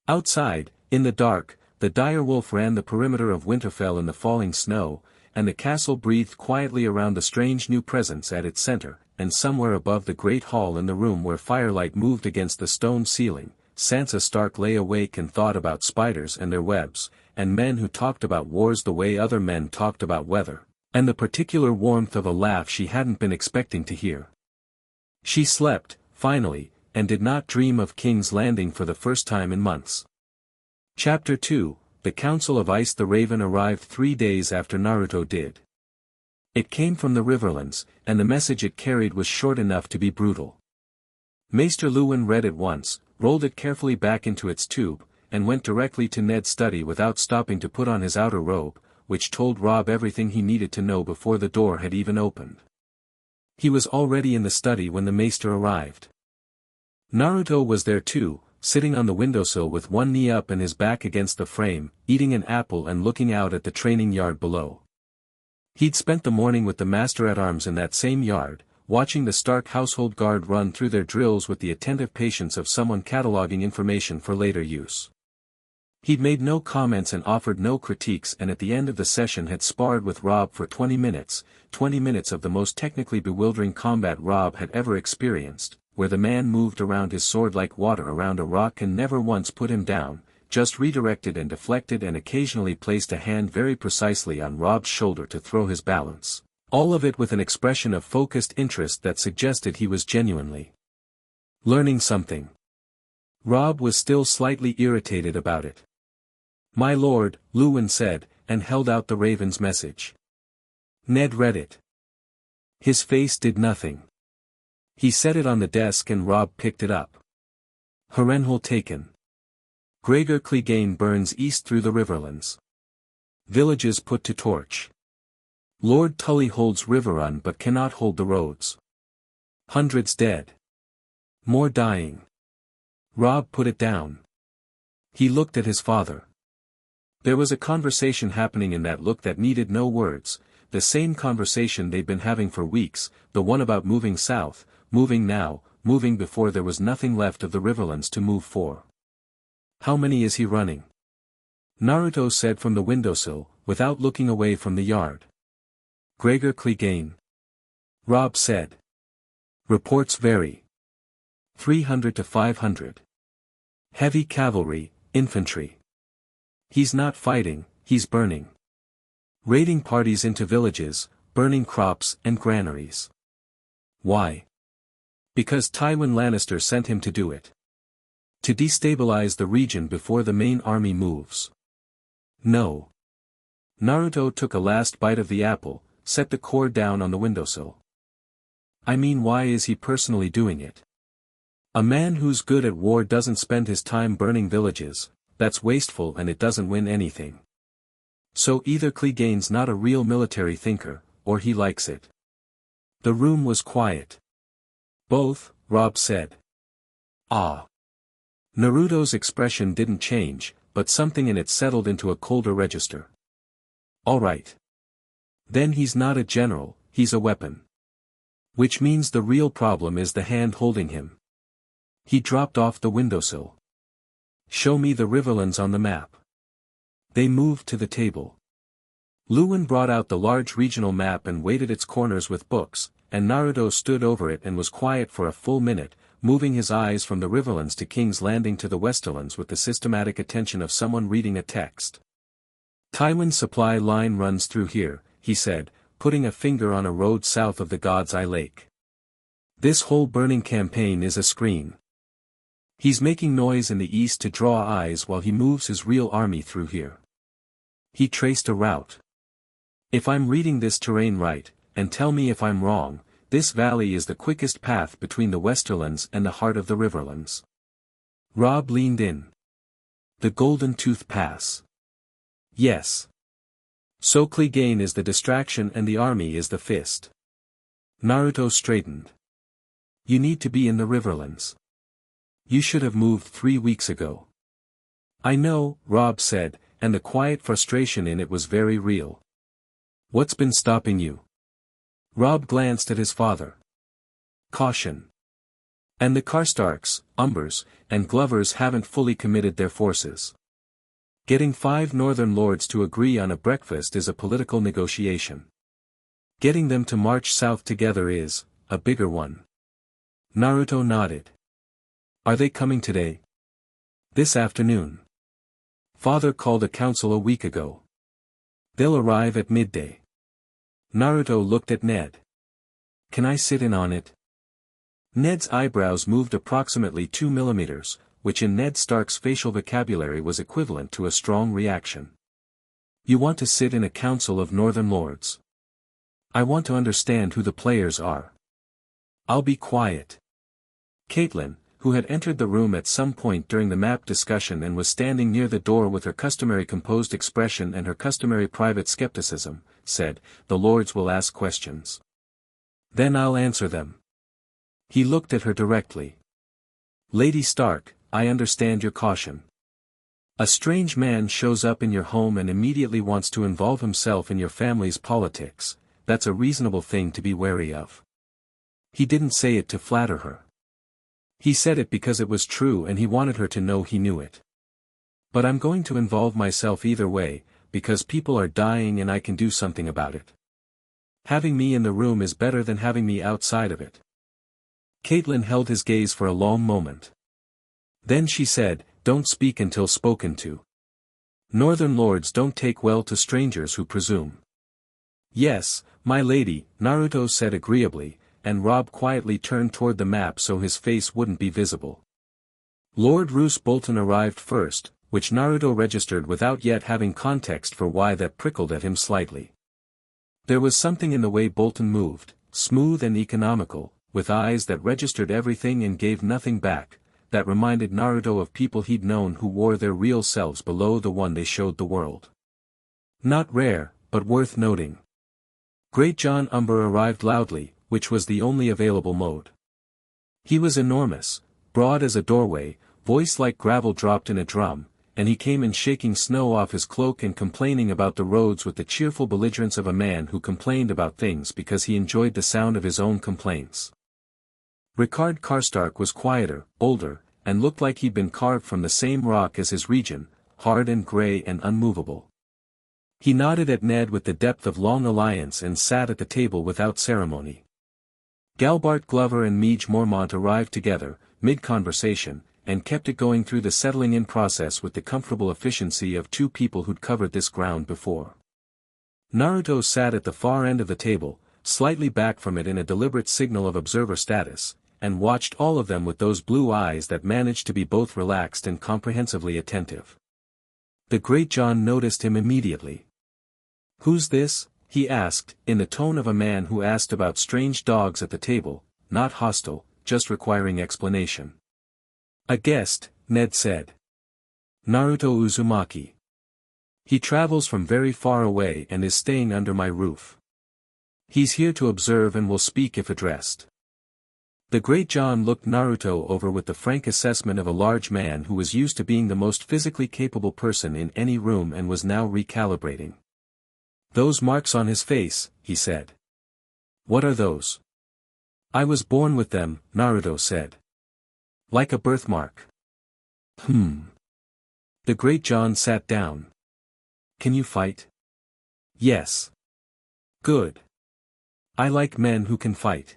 Outside, in the dark, the direwolf ran the perimeter of Winterfell in the falling snow, and the castle breathed quietly around the strange new presence at its center, and somewhere above the great hall in the room where firelight moved against the stone ceiling, Sansa Stark lay awake and thought about spiders and their webs, and men who talked about wars the way other men talked about weather, and the particular warmth of a laugh she hadn't been expecting to hear. She slept, finally, and did not dream of King's Landing for the first time in months. Chapter 2, The Council of Ice. The Raven arrived 3 days after Naruto did. It came from the Riverlands, and the message it carried was short enough to be brutal. Maester Luwin read it once, rolled it carefully back into its tube, and went directly to Ned's study without stopping to put on his outer robe, which told Robb everything he needed to know before the door had even opened. He was already in the study when the Maester arrived. Naruto was there too, sitting on the windowsill with one knee up and his back against the frame, eating an apple and looking out at the training yard below. He'd spent the morning with the Master-at-Arms in that same yard, watching the Stark household guard run through their drills with the attentive patience of someone cataloging information for later use. He'd made no comments and offered no critiques, and at the end of the session had sparred with Robb for 20 minutes of the most technically bewildering combat Robb had ever experienced, where the man moved around his sword like water around a rock and never once put him down, just redirected and deflected and occasionally placed a hand very precisely on Robb's shoulder to throw his balance, all of it with an expression of focused interest that suggested he was genuinely learning something. Robb was still slightly irritated about it. "My lord," Luwin said, and held out the Raven's message. Ned read it. His face did nothing. He set it on the desk and Robb picked it up. Harrenhal taken. Gregor Clegane burns east through the Riverlands. Villages put to torch. Lord Tully holds Riverrun but cannot hold the roads. Hundreds dead. More dying. Robb put it down. He looked at his father. There was a conversation happening in that look that needed no words, the same conversation they'd been having for weeks, the one about moving south, moving now, moving before there was nothing left of the Riverlands to move for. "How many is he running?" Naruto said from the windowsill, without looking away from the yard. "Gregor Clegane." Robb said. "Reports vary. 300 to 500. Heavy cavalry, infantry. He's not fighting, he's burning. Raiding parties into villages, burning crops and granaries." "Why?" "Because Tywin Lannister sent him to do it. To destabilize the region before the main army moves." "No." Naruto took a last bite of the apple, set the core down on the windowsill. "I mean, why is he personally doing it? A man who's good at war doesn't spend his time burning villages, that's wasteful and it doesn't win anything. So either Clegane's not a real military thinker, or he likes it." The room was quiet. "Both," Robb said. "Ah." Naruto's expression didn't change, but something in it settled into a colder register. "All right. Then he's not a general, he's a weapon. Which means the real problem is the hand holding him." He dropped off the windowsill. "Show me the Riverlands on the map." They moved to the table. Luwin brought out the large regional map and weighted its corners with books, and Naruto stood over it and was quiet for a full minute, moving his eyes from the Riverlands to King's Landing to the Westerlands with the systematic attention of someone reading a text. "Tywin's supply line runs through here," he said, putting a finger on a road south of the God's Eye Lake. "This whole burning campaign is a screen. He's making noise in the east to draw eyes while he moves his real army through here." He traced a route. "If I'm reading this terrain right, and tell me if I'm wrong, this valley is the quickest path between the Westerlands and the heart of the Riverlands." Robb leaned in. "The Golden Tooth Pass." "Yes. So Clegane is the distraction and the army is the fist." Naruto straightened. "You need to be in the Riverlands. You should have moved 3 weeks ago." "I know," Robb said, and the quiet frustration in it was very real. "What's been stopping you?" Robb glanced at his father. "Caution. And the Karstarks, Umbers, and Glovers haven't fully committed their forces. Getting 5 northern lords to agree on a breakfast is a political negotiation. Getting them to march south together is, a bigger one. Naruto nodded. Are they coming today? This afternoon. Father called a council a week ago. They'll arrive at midday. Naruto looked at Ned. Can I sit in on it? Ned's eyebrows moved approximately 2 millimeters, which in Ned Stark's facial vocabulary was equivalent to a strong reaction. You want to sit in a council of Northern Lords? I want to understand who the players are. I'll be quiet. Caitlin, who had entered the room at some point during the map discussion and was standing near the door with her customary composed expression and her customary private skepticism, said, "The Lords will ask questions. Then I'll answer them." He looked at her directly. "Lady Stark, I understand your caution. A strange man shows up in your home and immediately wants to involve himself in your family's politics. That's a reasonable thing to be wary of." He didn't say it to flatter her. He said it because it was true and he wanted her to know he knew it. "But I'm going to involve myself either way, because people are dying and I can do something about it. Having me in the room is better than having me outside of it." Caitlin held his gaze for a long moment. Then she said, "Don't speak until spoken to. Northern Lords don't take well to strangers who presume." "Yes, my lady," Naruto said agreeably, and Rob quietly turned toward the map so his face wouldn't be visible. Lord Roose Bolton arrived first, which Naruto registered without yet having context for why that prickled at him slightly. There was something in the way Bolton moved, smooth and economical, with eyes that registered everything and gave nothing back, that reminded Naruto of people he'd known who wore their real selves below the one they showed the world. Not rare, but worth noting. Great John Umber arrived loudly, which was the only available mode. He was enormous, broad as a doorway, voice like gravel dropped in a drum, and he came in shaking snow off his cloak and complaining about the roads with the cheerful belligerence of a man who complained about things because he enjoyed the sound of his own complaints. Ricard Karstark was quieter, older, and looked like he'd been carved from the same rock as his region, hard and grey and unmovable. He nodded at Ned with the depth of long alliance and sat at the table without ceremony. Galbart Glover and Meej Mormont arrived together, mid-conversation, and kept it going through the settling-in process with the comfortable efficiency of two people who'd covered this ground before. Naruto sat at the far end of the table, slightly back from it in a deliberate signal of observer status, and watched all of them with those blue eyes that managed to be both relaxed and comprehensively attentive. The Great John noticed him immediately. "Who's this?" he asked, in the tone of a man who asked about strange dogs at the table, not hostile, just requiring explanation. "A guest," Ned said. "Naruto Uzumaki. He travels from very far away and is staying under my roof. He's here to observe and will speak if addressed." The Great John looked Naruto over with the frank assessment of a large man who was used to being the most physically capable person in any room and was now recalibrating. "Those marks on his face," he said. "What are those?" "I was born with them," Naruto said. "Like a birthmark." The Great John sat down. "Can you fight?" "Yes." "Good. I like men who can fight."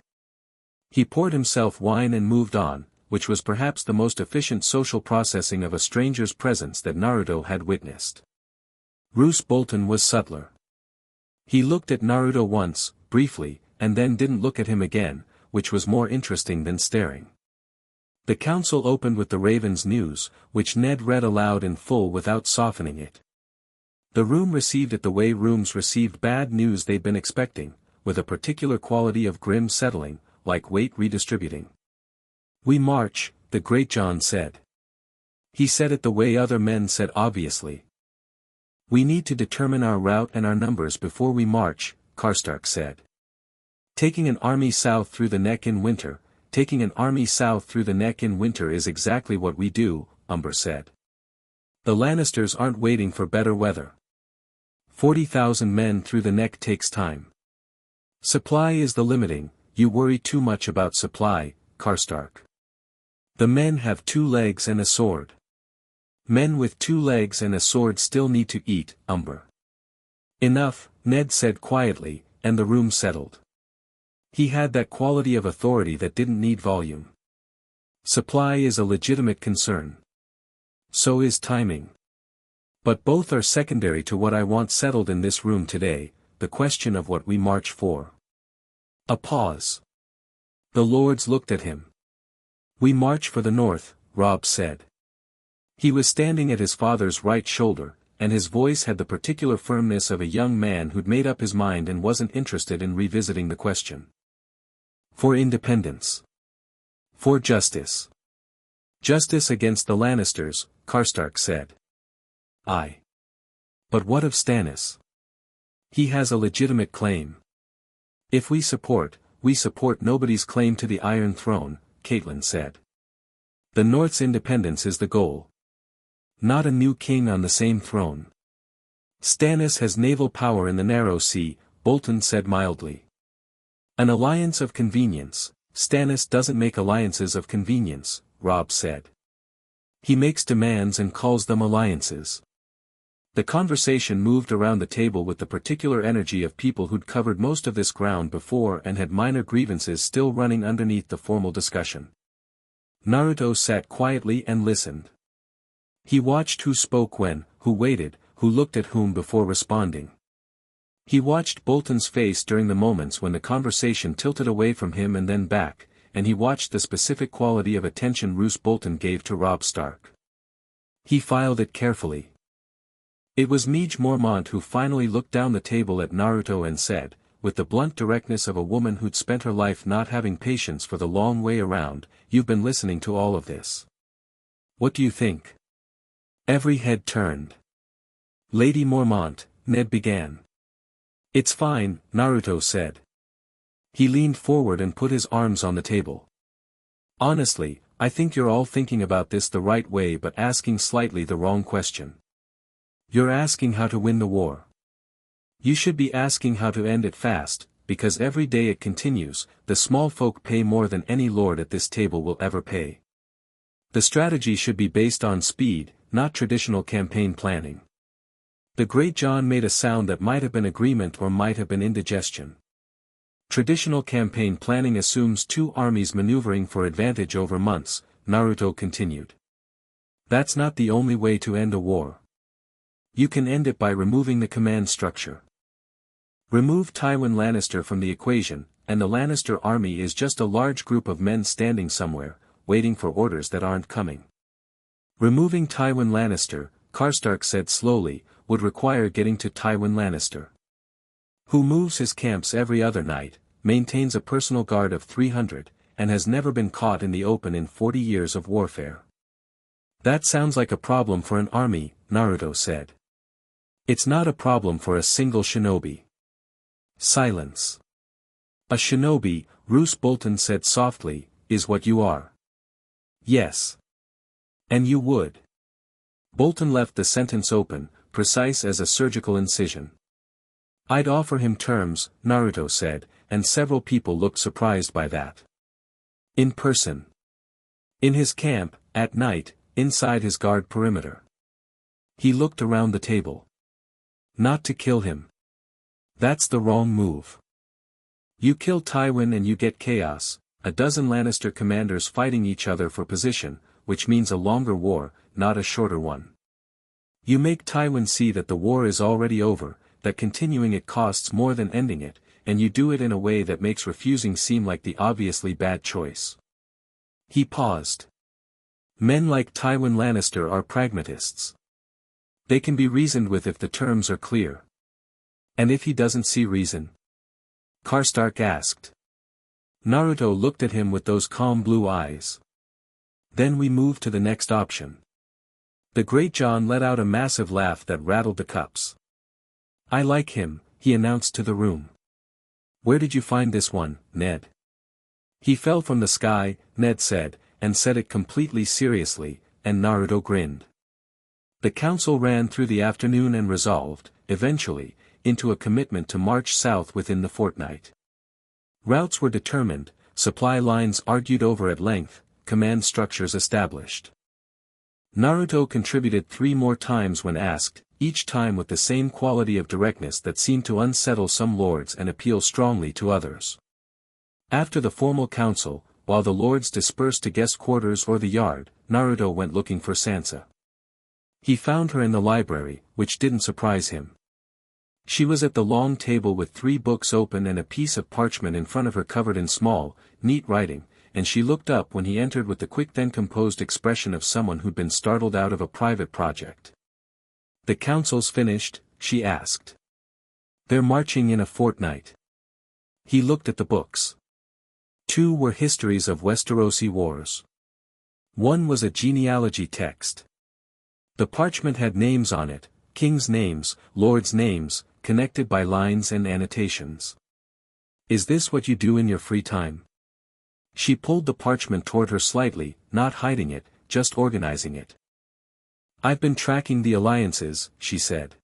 He poured himself wine and moved on, which was perhaps the most efficient social processing of a stranger's presence that Naruto had witnessed. Roose Bolton was subtler. He looked at Naruto once, briefly, and then didn't look at him again, which was more interesting than staring. The council opened with the Raven's news, which Ned read aloud in full without softening it. The room received it the way rooms received bad news they'd been expecting, with a particular quality of grim settling, like weight redistributing. "We march," the Great John said. He said it the way other men said obviously. "We need to determine our route and our numbers before we march," Karstark said. "Taking an army south through the neck in winter, taking an army south through the neck in winter is exactly what we do," Umber said. "The Lannisters aren't waiting for better weather. 40,000 men through the neck takes time. Supply is the limiting. You worry too much about supply, Karstark. The men have 2 legs and a sword. Men with 2 legs and a sword still need to eat, Umber." "Enough," Ned said quietly, and the room settled. He had that quality of authority that didn't need volume. Supply is a legitimate concern. So is timing. But both are secondary to what I want settled in this room today, the question of what we march for. A pause. The lords looked at him. We march for the north, Robb said. He was standing at his father's right shoulder, and his voice had the particular firmness of a young man who'd made up his mind and wasn't interested in revisiting the question. For independence. For justice. Justice against the Lannisters, Karstark said. Aye. But what of Stannis? He has a legitimate claim. If we support nobody's claim to the Iron Throne, Catelyn said. The North's independence is the goal. Not a new king on the same throne. Stannis has naval power in the Narrow Sea, Bolton said mildly. An alliance of convenience. Stannis doesn't make alliances of convenience, Robb said. He makes demands and calls them alliances. The conversation moved around the table with the particular energy of people who'd covered most of this ground before and had minor grievances still running underneath the formal discussion. Naruto sat quietly and listened. He watched who spoke when, who waited, who looked at whom before responding. He watched Bolton's face during the moments when the conversation tilted away from him and then back, and he watched the specific quality of attention Roose Bolton gave to Robb Stark. He filed it carefully. It was Midge Mormont who finally looked down the table at Naruto and said, with the blunt directness of a woman who'd spent her life not having patience for the long way around, "You've been listening to all of this. What do you think?" Every head turned. "Lady Mormont," Ned began. "It's fine," Naruto said. He leaned forward and put his arms on the table. "Honestly, I think you're all thinking about this the right way but asking slightly the wrong question. You're asking how to win the war. You should be asking how to end it fast, because every day it continues, the small folk pay more than any lord at this table will ever pay. The strategy should be based on speed, not traditional campaign planning." The Great John made a sound that might have been agreement or might have been indigestion. Traditional campaign planning assumes two armies maneuvering for advantage over months, Naruto continued. That's not the only way to end a war. You can end it by removing the command structure. Remove Tywin Lannister from the equation, and the Lannister army is just a large group of men standing somewhere, waiting for orders that aren't coming. Removing Tywin Lannister, Karstark said slowly, would require getting to Tywin Lannister. Who moves his camps every other night, maintains a personal guard of 300, and has never been caught in the open in 40 years of warfare. That sounds like a problem for an army, Naruto said. It's not a problem for a single shinobi. Silence. A shinobi, Roose Bolton said softly, is what you are. Yes. And you would. Bolton left the sentence open, precise as a surgical incision. I'd offer him terms, Naruto said, and several people looked surprised by that. In person. In his camp, at night, inside his guard perimeter. He looked around the table. Not to kill him. That's the wrong move. You kill Tywin and you get chaos, a dozen Lannister commanders fighting each other for position, which means a longer war, not a shorter one. You make Tywin see that the war is already over, that continuing it costs more than ending it, and you do it in a way that makes refusing seem like the obviously bad choice. He paused. Men like Tywin Lannister are pragmatists. They can be reasoned with if the terms are clear. And if he doesn't see reason? Karstark asked. Naruto looked at him with those calm blue eyes. Then we move to the next option. The Great John let out a massive laugh that rattled the cups. I like him, he announced to the room. Where did you find this one, Ned? He fell from the sky, Ned said, and said it completely seriously, and Naruto grinned. The council ran through the afternoon and resolved, eventually, into a commitment to march south within the fortnight. Routes were determined, supply lines argued over at length, command structures established. Naruto contributed 3 more times when asked, each time with the same quality of directness that seemed to unsettle some lords and appeal strongly to others. After the formal council, while the lords dispersed to guest quarters or the yard, Naruto went looking for Sansa. He found her in the library, which didn't surprise him. She was at the long table with 3 books open and a piece of parchment in front of her covered in small, neat writing, and she looked up when he entered with the quick then composed expression of someone who'd been startled out of a private project. "The council's finished?" she asked. "They're marching in a fortnight." He looked at the books. 2 were histories of Westerosi wars. 1 was a genealogy text. The parchment had names on it, kings' names, lords' names, connected by lines and annotations. "Is this what you do in your free time?" She pulled the parchment toward her slightly, not hiding it, just organizing it. "I've been tracking the alliances," she said.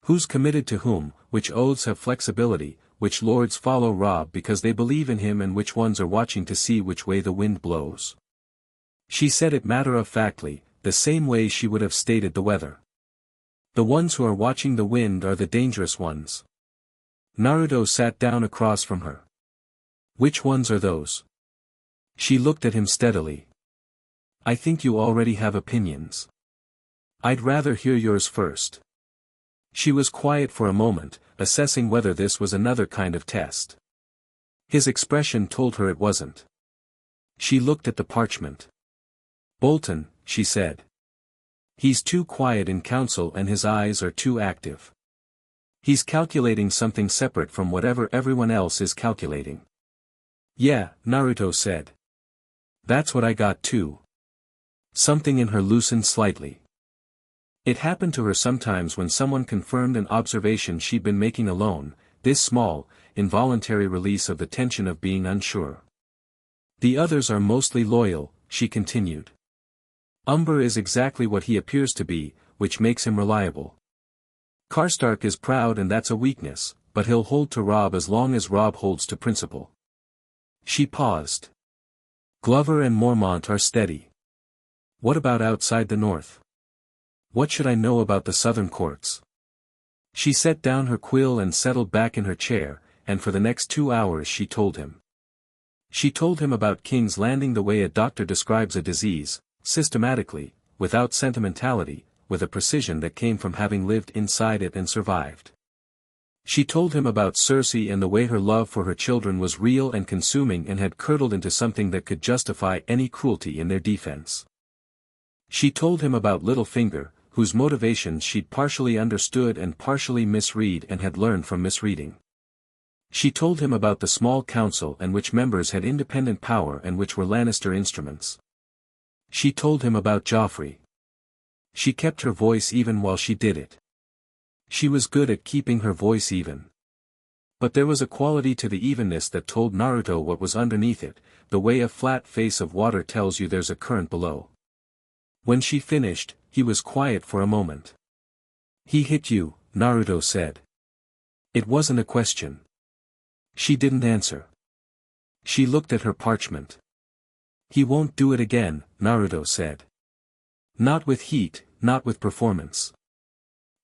"Who's committed to whom, which oaths have flexibility, which lords follow Robb because they believe in him and which ones are watching to see which way the wind blows." She said it matter-of-factly, the same way she would have stated the weather. "The ones who are watching the wind are the dangerous ones." Naruto sat down across from her. "Which ones are those?" She looked at him steadily. "I think you already have opinions. I'd rather hear yours first." She was quiet for a moment, assessing whether this was another kind of test. His expression told her it wasn't. She looked at the parchment. "Bolton," she said. "He's too quiet in council and his eyes are too active. He's calculating something separate from whatever everyone else is calculating." "Yeah," Naruto said. "That's what I got too." Something in her loosened slightly. It happened to her sometimes when someone confirmed an observation she'd been making alone, this small, involuntary release of the tension of being unsure. "The others are mostly loyal," she continued. "Umber is exactly what he appears to be, which makes him reliable. Karstark is proud and that's a weakness, but he'll hold to Robb as long as Robb holds to principle." She paused. "Glover and Mormont are steady. What about outside the north? What should I know about the southern courts?" She set down her quill and settled back in her chair, and for the next 2 hours she told him. She told him about King's Landing the way a doctor describes a disease, systematically, without sentimentality, with a precision that came from having lived inside it and survived. She told him about Cersei and the way her love for her children was real and consuming and had curdled into something that could justify any cruelty in their defense. She told him about Littlefinger, whose motivations she'd partially understood and partially misread and had learned from misreading. She told him about the small council and which members had independent power and which were Lannister instruments. She told him about Joffrey. She kept her voice even while she did it. She was good at keeping her voice even. But there was a quality to the evenness that told Naruto what was underneath it, the way a flat face of water tells you there's a current below. When she finished, he was quiet for a moment. "He hit you," Naruto said. It wasn't a question. She didn't answer. She looked at her parchment. "He won't do it again," Naruto said. "Not with heat, not with performance.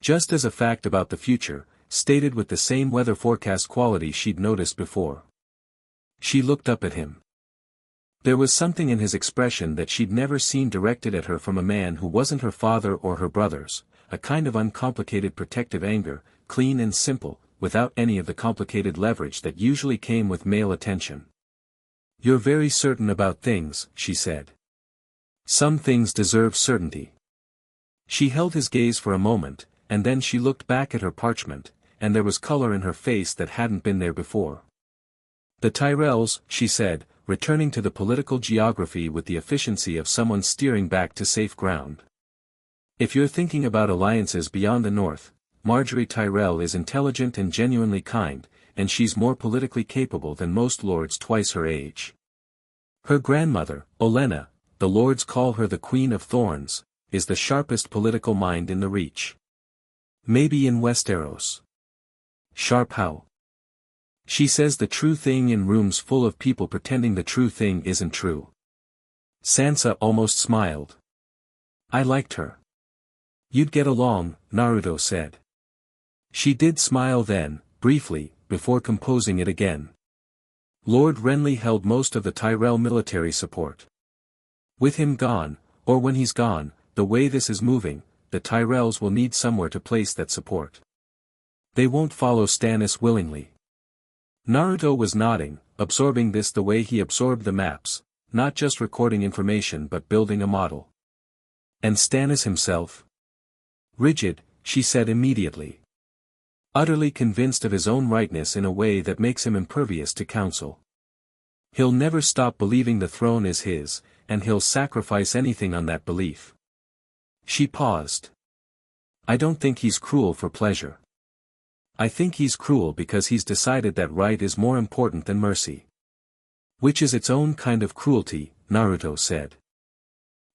Just as a fact about the future, stated with the same weather forecast quality she'd noticed before." She looked up at him. There was something in his expression that she'd never seen directed at her from a man who wasn't her father or her brothers, a kind of uncomplicated protective anger, clean and simple, without any of the complicated leverage that usually came with male attention. "You're very certain about things," she said. "Some things deserve certainty." She held his gaze for a moment, and then she looked back at her parchment, and there was color in her face that hadn't been there before. "The Tyrells," she said, returning to the political geography with the efficiency of someone steering back to safe ground. "If you're thinking about alliances beyond the north, Marjorie Tyrell is intelligent and genuinely kind, and she's more politically capable than most lords twice her age. Her grandmother, Olenna, the lords call her the Queen of Thorns, is the sharpest political mind in the Reach. Maybe in Westeros." "Sharp how?" "She says the true thing in rooms full of people pretending the true thing isn't true." Sansa almost smiled. "I liked her." "You'd get along," Naruto said. She did smile then, briefly, before composing it again. Lord Renly held most of the Tyrell military support. With him gone, or when he's gone, the way this is moving, the Tyrells will need somewhere to place that support. They won't follow Stannis willingly. Naruto was nodding, absorbing this the way he absorbed the maps, not just recording information but building a model. And Stannis himself? Rigid, she said immediately. Utterly convinced of his own rightness in a way that makes him impervious to counsel. He'll never stop believing the throne is his, and he'll sacrifice anything on that belief. She paused. I don't think he's cruel for pleasure. I think he's cruel because he's decided that right is more important than mercy. Which is its own kind of cruelty, Naruto said.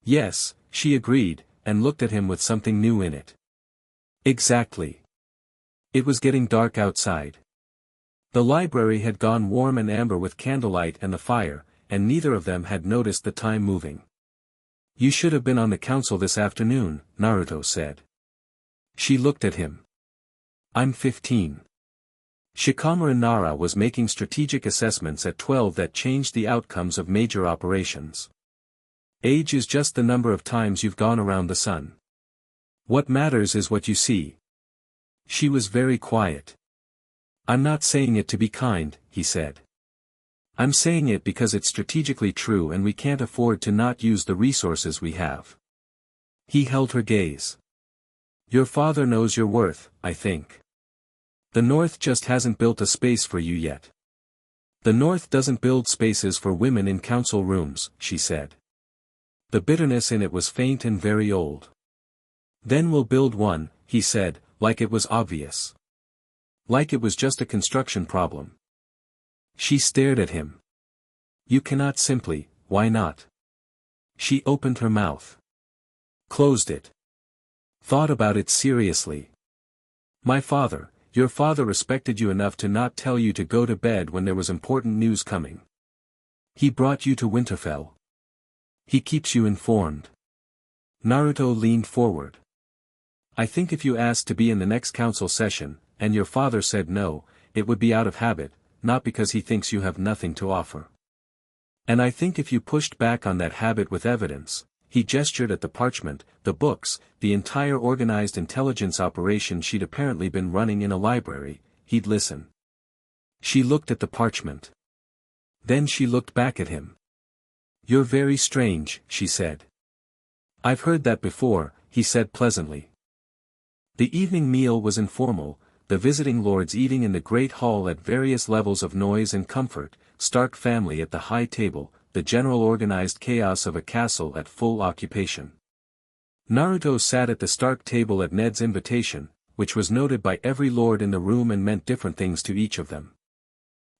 Yes, she agreed, and looked at him with something new in it. Exactly. It was getting dark outside. The library had gone warm and amber with candlelight and the fire, and neither of them had noticed the time moving. You should have been on the council this afternoon, Naruto said. She looked at him. I'm 15. Shikamaru Nara was making strategic assessments at 12 that changed the outcomes of major operations. Age is just the number of times you've gone around the sun. What matters is what you see. She was very quiet. I'm not saying it to be kind, he said. I'm saying it because it's strategically true and we can't afford to not use the resources we have. He held her gaze. Your father knows your worth, I think. The North just hasn't built a space for you yet. The North doesn't build spaces for women in council rooms, she said. The bitterness in it was faint and very old. Then we'll build one, he said, like it was obvious. Like it was just a construction problem. She stared at him. You cannot simply, why not? She opened her mouth. Closed it. Thought about it seriously. My father. Your father respected you enough to not tell you to go to bed when there was important news coming. He brought you to Winterfell. He keeps you informed. Naruto leaned forward. I think if you asked to be in the next council session, and your father said no, it would be out of habit, not because he thinks you have nothing to offer. And I think if you pushed back on that habit with evidence, he gestured at the parchment, the books, the entire organized intelligence operation she'd apparently been running in a library, he'd listen. She looked at the parchment. Then she looked back at him. You're very strange, she said. I've heard that before, he said pleasantly. The evening meal was informal, the visiting lords eating in the great hall at various levels of noise and comfort, Stark family at the high table, the general organized chaos of a castle at full occupation. Naruto sat at the Stark table at Ned's invitation, which was noted by every lord in the room and meant different things to each of them.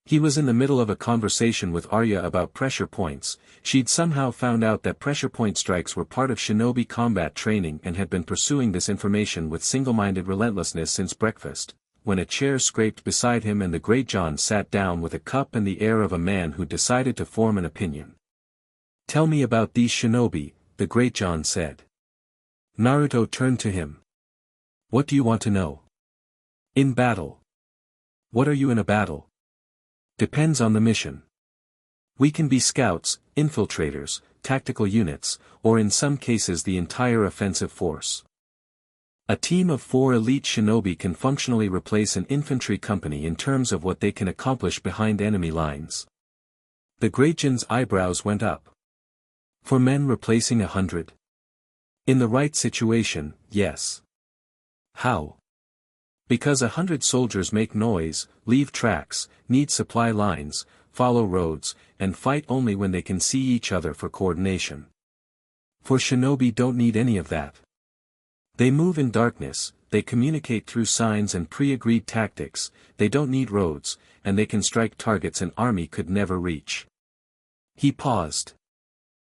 He was in the middle of a conversation with Arya about pressure points. She'd somehow found out that pressure point strikes were part of Shinobi combat training and had been pursuing this information with single-minded relentlessness since breakfast, when a chair scraped beside him and the Great John sat down with a cup and the air of a man who decided to form an opinion. Tell me about these Shinobi, the Great John said. Naruto turned to him. What do you want to know? In battle. What are you in a battle? Depends on the mission. We can be scouts, infiltrators, tactical units, or in some cases the entire offensive force. A team of 4 elite shinobi can functionally replace an infantry company in terms of what they can accomplish behind enemy lines. The Great John's eyebrows went up. For men replacing 100? In the right situation, yes. How? Because 100 soldiers make noise, leave tracks, need supply lines, follow roads, and fight only when they can see each other for coordination. For shinobi don't need any of that. They move in darkness, they communicate through signs and pre-agreed tactics, they don't need roads, and they can strike targets an army could never reach. He paused.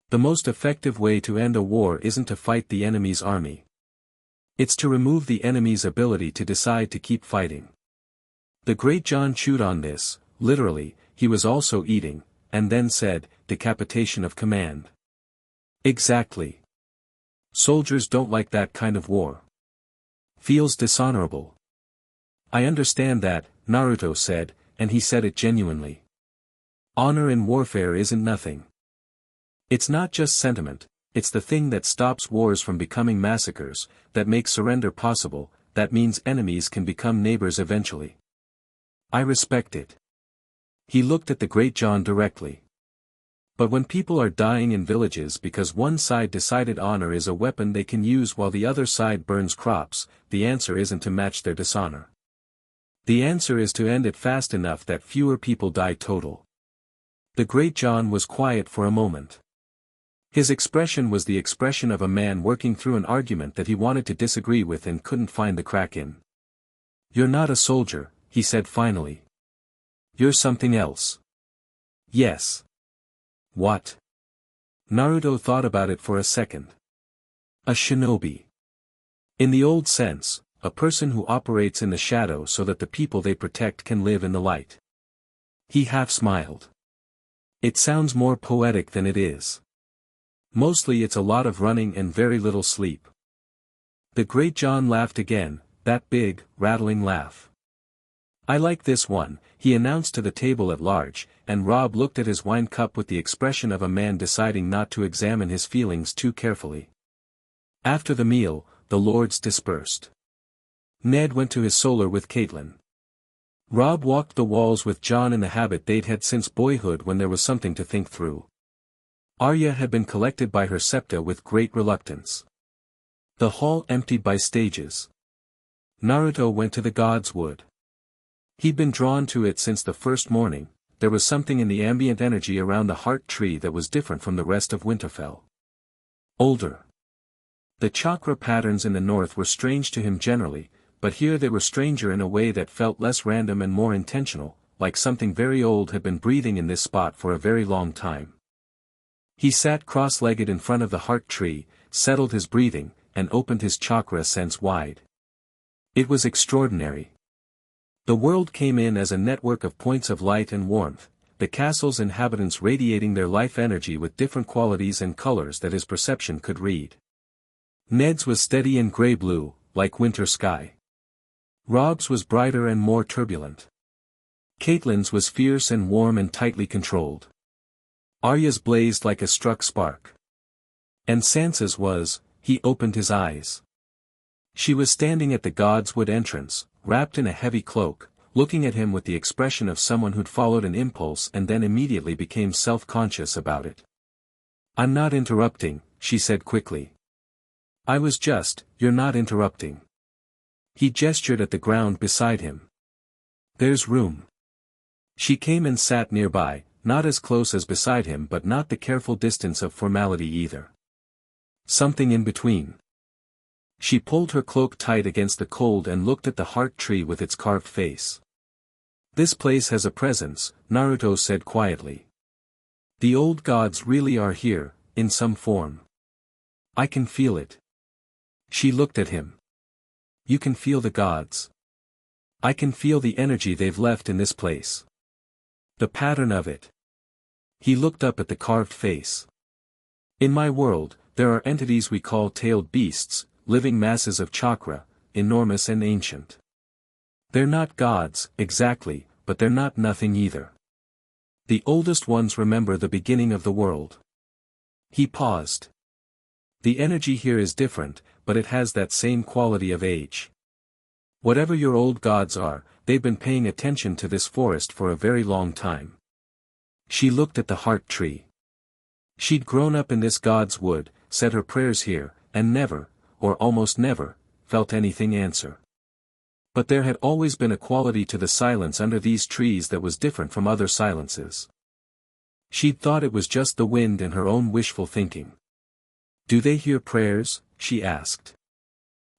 The most effective way to end a war isn't to fight the enemy's army. It's to remove the enemy's ability to decide to keep fighting. The Great John chewed on this, literally, he was also eating, and then said, decapitation of command. Exactly. Soldiers don't like that kind of war. Feels dishonorable. I understand that, Naruto said, and he said it genuinely. Honor in warfare isn't nothing. It's not just sentiment, it's the thing that stops wars from becoming massacres, that makes surrender possible, that means enemies can become neighbors eventually. I respect it. He looked at the Great John directly. But when people are dying in villages because one side decided honor is a weapon they can use while the other side burns crops, the answer isn't to match their dishonor. The answer is to end it fast enough that fewer people die total. The Great John was quiet for a moment. His expression was the expression of a man working through an argument that he wanted to disagree with and couldn't find the crack in. "You're not a soldier," he said finally. "You're something else." "Yes." "What?" Naruto thought about it for a second. "A shinobi. In the old sense, a person who operates in the shadow so that the people they protect can live in the light." He half smiled. "It sounds more poetic than it is. Mostly it's a lot of running and very little sleep." The Great John laughed again, that big, rattling laugh. "I like this one," he announced to the table at large, and Rob looked at his wine cup with the expression of a man deciding not to examine his feelings too carefully. After the meal, the lords dispersed. Ned went to his solar with Caitlin. Rob walked the walls with John in the habit they'd had since boyhood when there was something to think through. Arya had been collected by her septa with great reluctance. The hall emptied by stages. Naruto went to the God's Wood. He'd been drawn to it since the first morning. There was something in the ambient energy around the heart tree that was different from the rest of Winterfell. Older. The chakra patterns in the north were strange to him generally, but here they were stranger in a way that felt less random and more intentional, like something very old had been breathing in this spot for a very long time. He sat cross-legged in front of the heart tree, settled his breathing, and opened his chakra sense wide. It was extraordinary. The world came in as a network of points of light and warmth, the castle's inhabitants radiating their life energy with different qualities and colors that his perception could read. Ned's was steady and gray-blue, like winter sky. Rob's was brighter and more turbulent. Caitlin's was fierce and warm and tightly controlled. Arya's blazed like a struck spark. And Sansa's was, he opened his eyes. She was standing at the God's Wood entrance, wrapped in a heavy cloak, looking at him with the expression of someone who'd followed an impulse and then immediately became self-conscious about it. "I'm not interrupting," she said quickly. You're not interrupting." He gestured at the ground beside him. "There's room." She came and sat nearby, not as close as beside him but not the careful distance of formality either. Something in between. She pulled her cloak tight against the cold and looked at the heart tree with its carved face. "This place has a presence," Naruto said quietly. "The old gods really are here, in some form. I can feel it." She looked at him. "You can feel the gods?" "I can feel the energy they've left in this place. The pattern of it." He looked up at the carved face. "In my world, there are entities we call tailed beasts, living masses of chakra, enormous and ancient. They're not gods, exactly, but they're not nothing either. The oldest ones remember the beginning of the world." He paused. "The energy here is different, but it has that same quality of age. Whatever your old gods are, they've been paying attention to this forest for a very long time." She looked at the heart tree. She'd grown up in this God's Wood, said her prayers here, and never, or almost never, felt anything answer. But there had always been a quality to the silence under these trees that was different from other silences. She'd thought it was just the wind and her own wishful thinking. "Do they hear prayers?" she asked.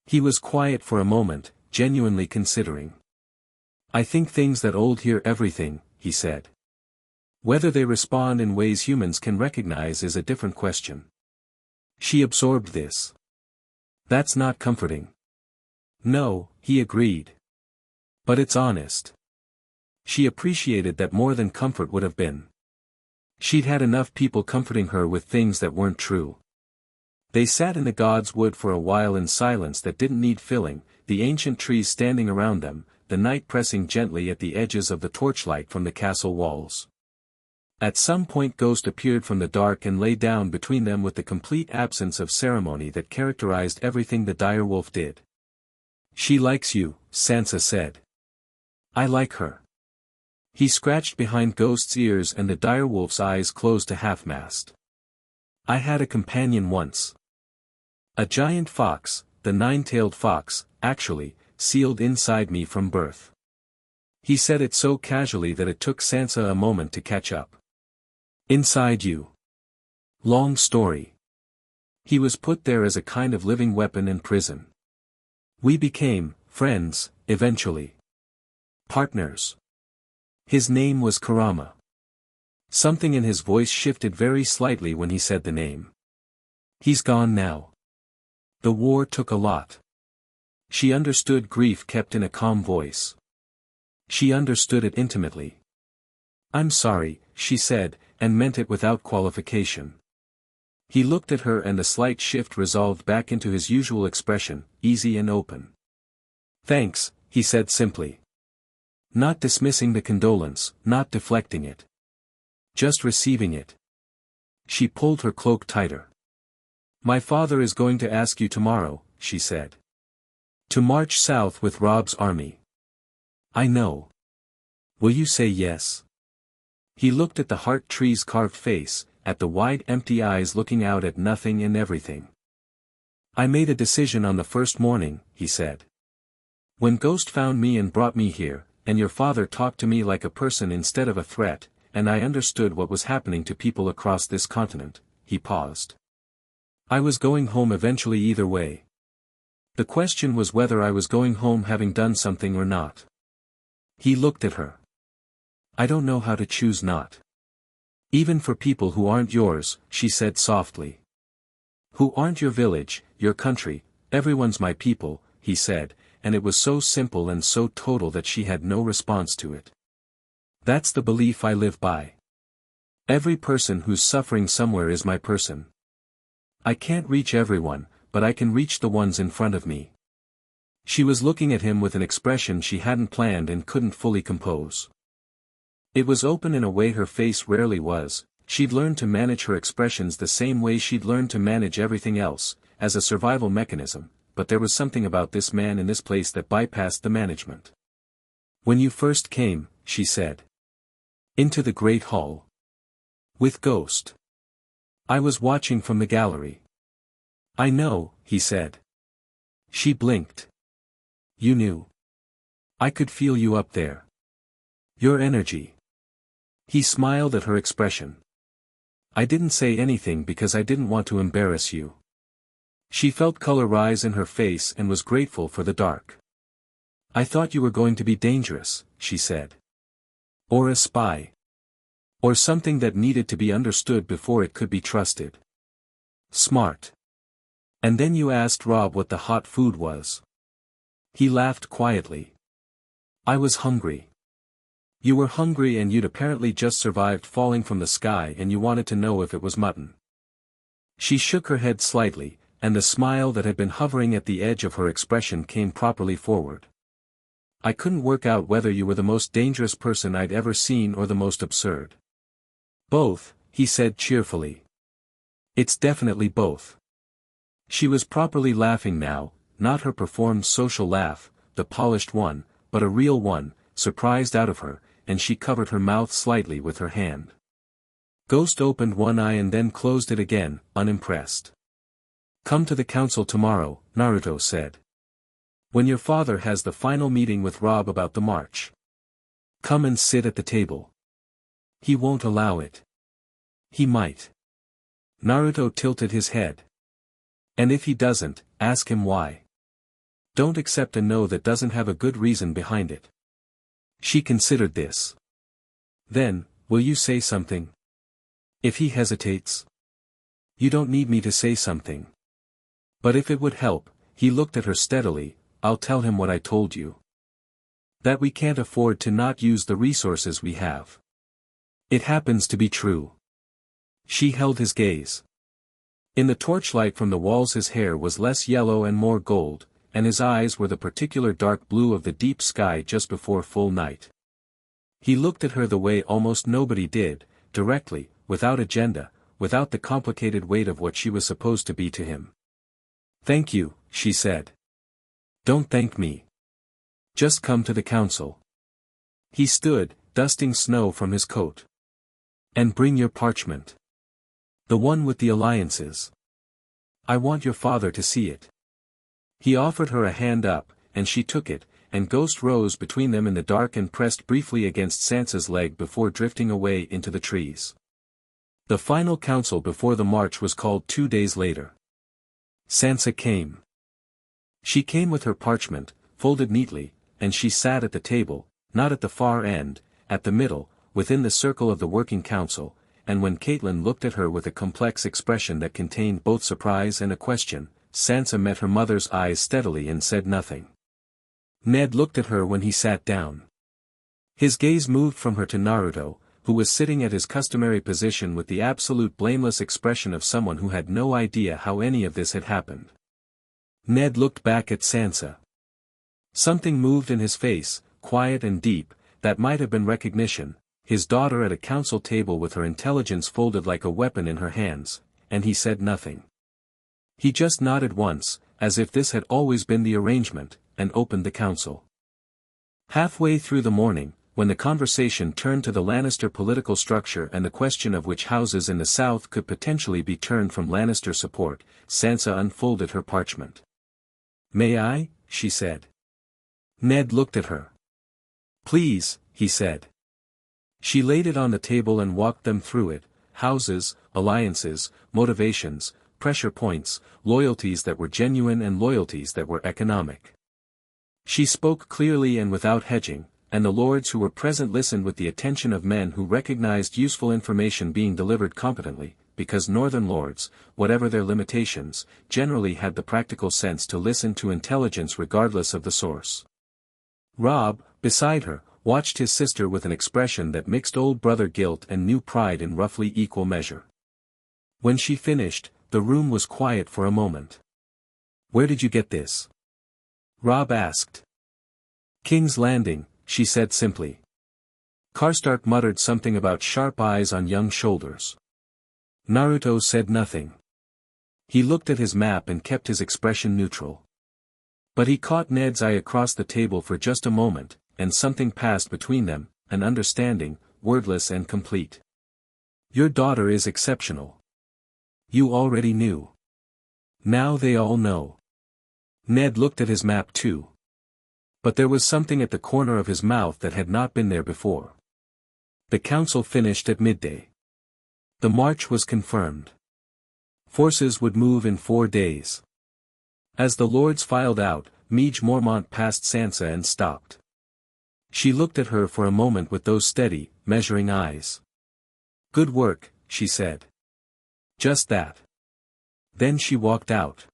He was quiet for a moment, genuinely considering. "I think things that old hear everything," he said. "Whether they respond in ways humans can recognize is a different question." She absorbed this. "That's not comforting." "No," he agreed. "But it's honest." She appreciated that more than comfort would have been. She'd had enough people comforting her with things that weren't true. They sat in the God's Wood for a while in silence that didn't need filling, the ancient trees standing around them, the night pressing gently at the edges of the torchlight from the castle walls. At some point Ghost appeared from the dark and lay down between them with the complete absence of ceremony that characterized everything the direwolf did. "She likes you," Sansa said. "I like her." He scratched behind Ghost's ears and the direwolf's eyes closed to half-mast. "I had a companion once. A giant fox, the nine-tailed fox, actually, sealed inside me from birth." He said it so casually that it took Sansa a moment to catch up. "Inside you? Long story. He was put there as a kind of living weapon in prison. We became friends, eventually. Partners. His name was Kurama." Something in his voice shifted very slightly when he said the name. "He's gone now. The war took a lot." She understood grief kept in a calm voice. She understood it intimately. "I'm sorry," she said, and meant it without qualification. He looked at her and a slight shift resolved back into his usual expression, easy and open. "Thanks," he said simply. Not dismissing the condolence, not deflecting it. Just receiving it. She pulled her cloak tighter. "My father is going to ask you tomorrow," she said. "To march south with Rob's army." "I know. Will you say yes?" He looked at the heart tree's carved face, at the wide empty eyes looking out at nothing and everything. "I made a decision on the first morning," he said. "When Ghost found me and brought me here, and your father talked to me like a person instead of a threat, and I understood what was happening to people across this continent," he paused. "I was going home eventually either way. The question was whether I was going home having done something or not." He looked at her. "I don't know how to choose not. Even for people who aren't yours," she said softly. "Who aren't your village, your country, everyone's my people," he said, and it was so simple and so total that she had no response to it. "That's the belief I live by. Every person who's suffering somewhere is my person. I can't reach everyone, but I can reach the ones in front of me." She was looking at him with an expression she hadn't planned and couldn't fully compose. It was open in a way her face rarely was. She'd learned to manage her expressions the same way she'd learned to manage everything else, as a survival mechanism, but there was something about this man in this place that bypassed the management. "When you first came," she said. "Into the Great Hall. With Ghost. I was watching from the gallery." "I know," he said. She blinked. "You knew. I could feel you up there. Your energy." He smiled at her expression. "I didn't say anything because I didn't want to embarrass you." She felt color rise in her face and was grateful for the dark. "I thought you were going to be dangerous," she said. "Or a spy. Or something that needed to be understood before it could be trusted. Smart. And then you asked Rob what the hot food was." He laughed quietly. "I was hungry. You were hungry and you'd apparently just survived falling from the sky and you wanted to know if it was mutton." She shook her head slightly, and the smile that had been hovering at the edge of her expression came properly forward. "I couldn't work out whether you were the most dangerous person I'd ever seen or the most absurd." "Both," he said cheerfully. "It's definitely both." She was properly laughing now, not her performed social laugh, the polished one, but a real one, surprised out of her, and she covered her mouth slightly with her hand. Ghost opened one eye and then closed it again, unimpressed. "Come to the council tomorrow," Naruto said. "When your father has the final meeting with Rob about the march. Come and sit at the table." "He won't allow it." "He might." Naruto tilted his head. "And if he doesn't, ask him why. Don't accept a no that doesn't have a good reason behind it." She considered this. "Then, will you say something? If he hesitates?" "You don't need me to say something. But if it would help," he looked at her steadily, "I'll tell him what I told you. That we can't afford to not use the resources we have. It happens to be true." She held his gaze. In the torchlight from the walls his hair was less yellow and more gold, and his eyes were the particular dark blue of the deep sky just before full night. He looked at her the way almost nobody did, directly, without agenda, without the complicated weight of what she was supposed to be to him. "Thank you," she said. "Don't thank me. Just come to the council." He stood, dusting snow from his coat. "And bring your parchment. The one with the alliances. I want your father to see it." He offered her a hand up, and she took it, and Ghost rose between them in the dark and pressed briefly against Sansa's leg before drifting away into the trees. The final council before the march was called 2 days later. Sansa came. She came with her parchment, folded neatly, and she sat at the table, not at the far end, at the middle, within the circle of the working council, and when Catelyn looked at her with a complex expression that contained both surprise and a question, Sansa met her mother's eyes steadily and said nothing. Ned looked at her when he sat down. His gaze moved from her to Naruto, who was sitting at his customary position with the absolute blameless expression of someone who had no idea how any of this had happened. Ned looked back at Sansa. Something moved in his face, quiet and deep, that might have been recognition, his daughter at a council table with her intelligence folded like a weapon in her hands, and he said nothing. He just nodded once, as if this had always been the arrangement, and opened the council. Halfway through the morning, when the conversation turned to the Lannister political structure and the question of which houses in the south could potentially be turned from Lannister support, Sansa unfolded her parchment. "May I?" she said. Ned looked at her. "Please," he said. She laid it on the table and walked them through it: houses, alliances, motivations, pressure points, loyalties that were genuine and loyalties that were economic. She spoke clearly and without hedging, and the lords who were present listened with the attention of men who recognized useful information being delivered competently, because northern lords, whatever their limitations, generally had the practical sense to listen to intelligence regardless of the source. Robb, beside her, watched his sister with an expression that mixed old brother guilt and new pride in roughly equal measure. When she finished, the room was quiet for a moment. "Where did you get this?" Robb asked. "King's Landing," she said simply. Karstark muttered something about sharp eyes on young shoulders. Naruto said nothing. He looked at his map and kept his expression neutral. But he caught Ned's eye across the table for just a moment, and something passed between them, an understanding, wordless and complete. "Your daughter is exceptional. You already knew. Now they all know." Ned looked at his map too. But there was something at the corner of his mouth that had not been there before. The council finished at midday. The march was confirmed. Forces would move in 4 days. As the lords filed out, Midge Mormont passed Sansa and stopped. She looked at her for a moment with those steady, measuring eyes. "Good work," she said. "Just that." Then she walked out.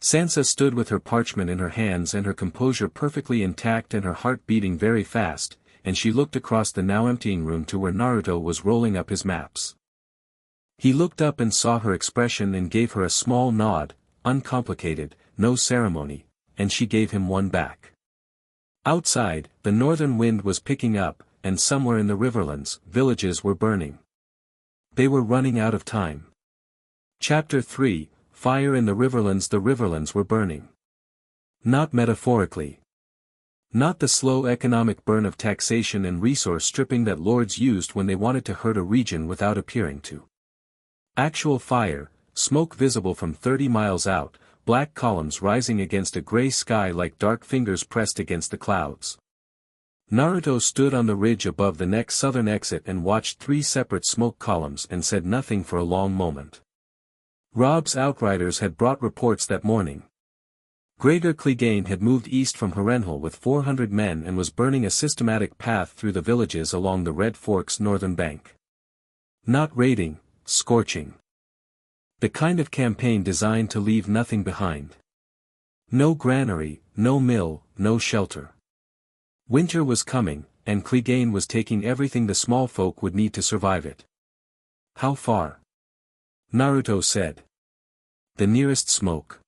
Sansa stood with her parchment in her hands and her composure perfectly intact and her heart beating very fast, and she looked across the now emptying room to where Naruto was rolling up his maps. He looked up and saw her expression and gave her a small nod, uncomplicated, no ceremony, and she gave him one back. Outside, the northern wind was picking up, and somewhere in the Riverlands, villages were burning. They were running out of time. Chapter 3, Fire in the Riverlands. The Riverlands were burning. Not metaphorically. Not the slow economic burn of taxation and resource stripping that lords used when they wanted to hurt a region without appearing to. Actual fire, smoke visible from 30 miles out, black columns rising against a gray sky like dark fingers pressed against the clouds. Naruto stood on the ridge above the next southern exit and watched 3 separate smoke columns and said nothing for a long moment. Robb's outriders had brought reports that morning. Gregor Clegane had moved east from Harrenhal with 400 men and was burning a systematic path through the villages along the Red Fork's northern bank. Not raiding, scorching. The kind of campaign designed to leave nothing behind. No granary, no mill, no shelter. Winter was coming, and Clegane was taking everything the small folk would need to survive it. "How far?" Naruto said. "The nearest smoke."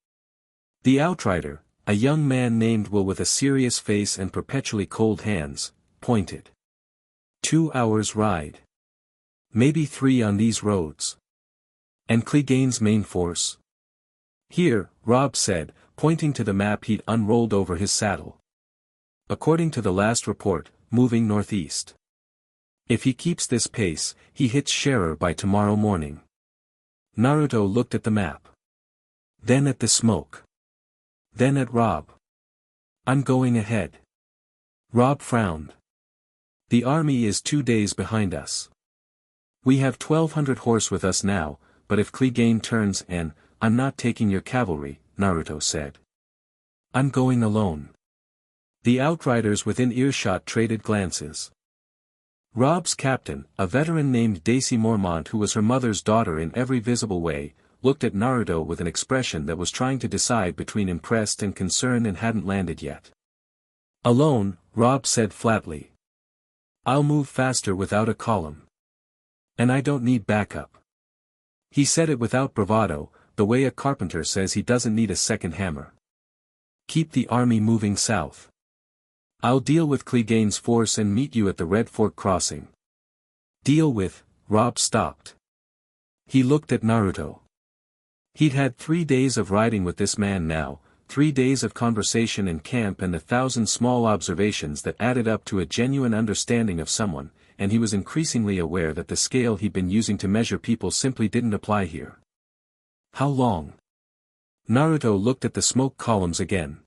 The outrider, a young man named Will with a serious face and perpetually cold hands, pointed. 2 hours' ride. Maybe 3 on these roads. And Clegane's main force? Here, Robb said, pointing to the map he'd unrolled over his saddle. According to the last report, moving northeast. If he keeps this pace, he hits Sharer by tomorrow morning. Naruto looked at the map. Then at the smoke. Then at Robb. I'm going ahead. Robb frowned. The army is 2 days behind us. We have 1,200 horse with us now, but if Clegane turns and, I'm not taking your cavalry, Naruto said. I'm going alone. The outriders within earshot traded glances. Robb's captain, a veteran named Daisy Mormont who was her mother's daughter in every visible way, looked at Naruto with an expression that was trying to decide between impressed and concerned and hadn't landed yet. Alone, Robb said flatly. I'll move faster without a column. And I don't need backup. He said it without bravado, the way a carpenter says he doesn't need a second hammer. Keep the army moving south. I'll deal with Clegane's force and meet you at the Red Fork crossing. Deal with, Robb stopped. He looked at Naruto. He'd had 3 days of riding with this man now, 3 days of conversation in camp and 1,000 small observations that added up to a genuine understanding of someone, and he was increasingly aware that the scale he'd been using to measure people simply didn't apply here. How long? Naruto looked at the smoke columns again.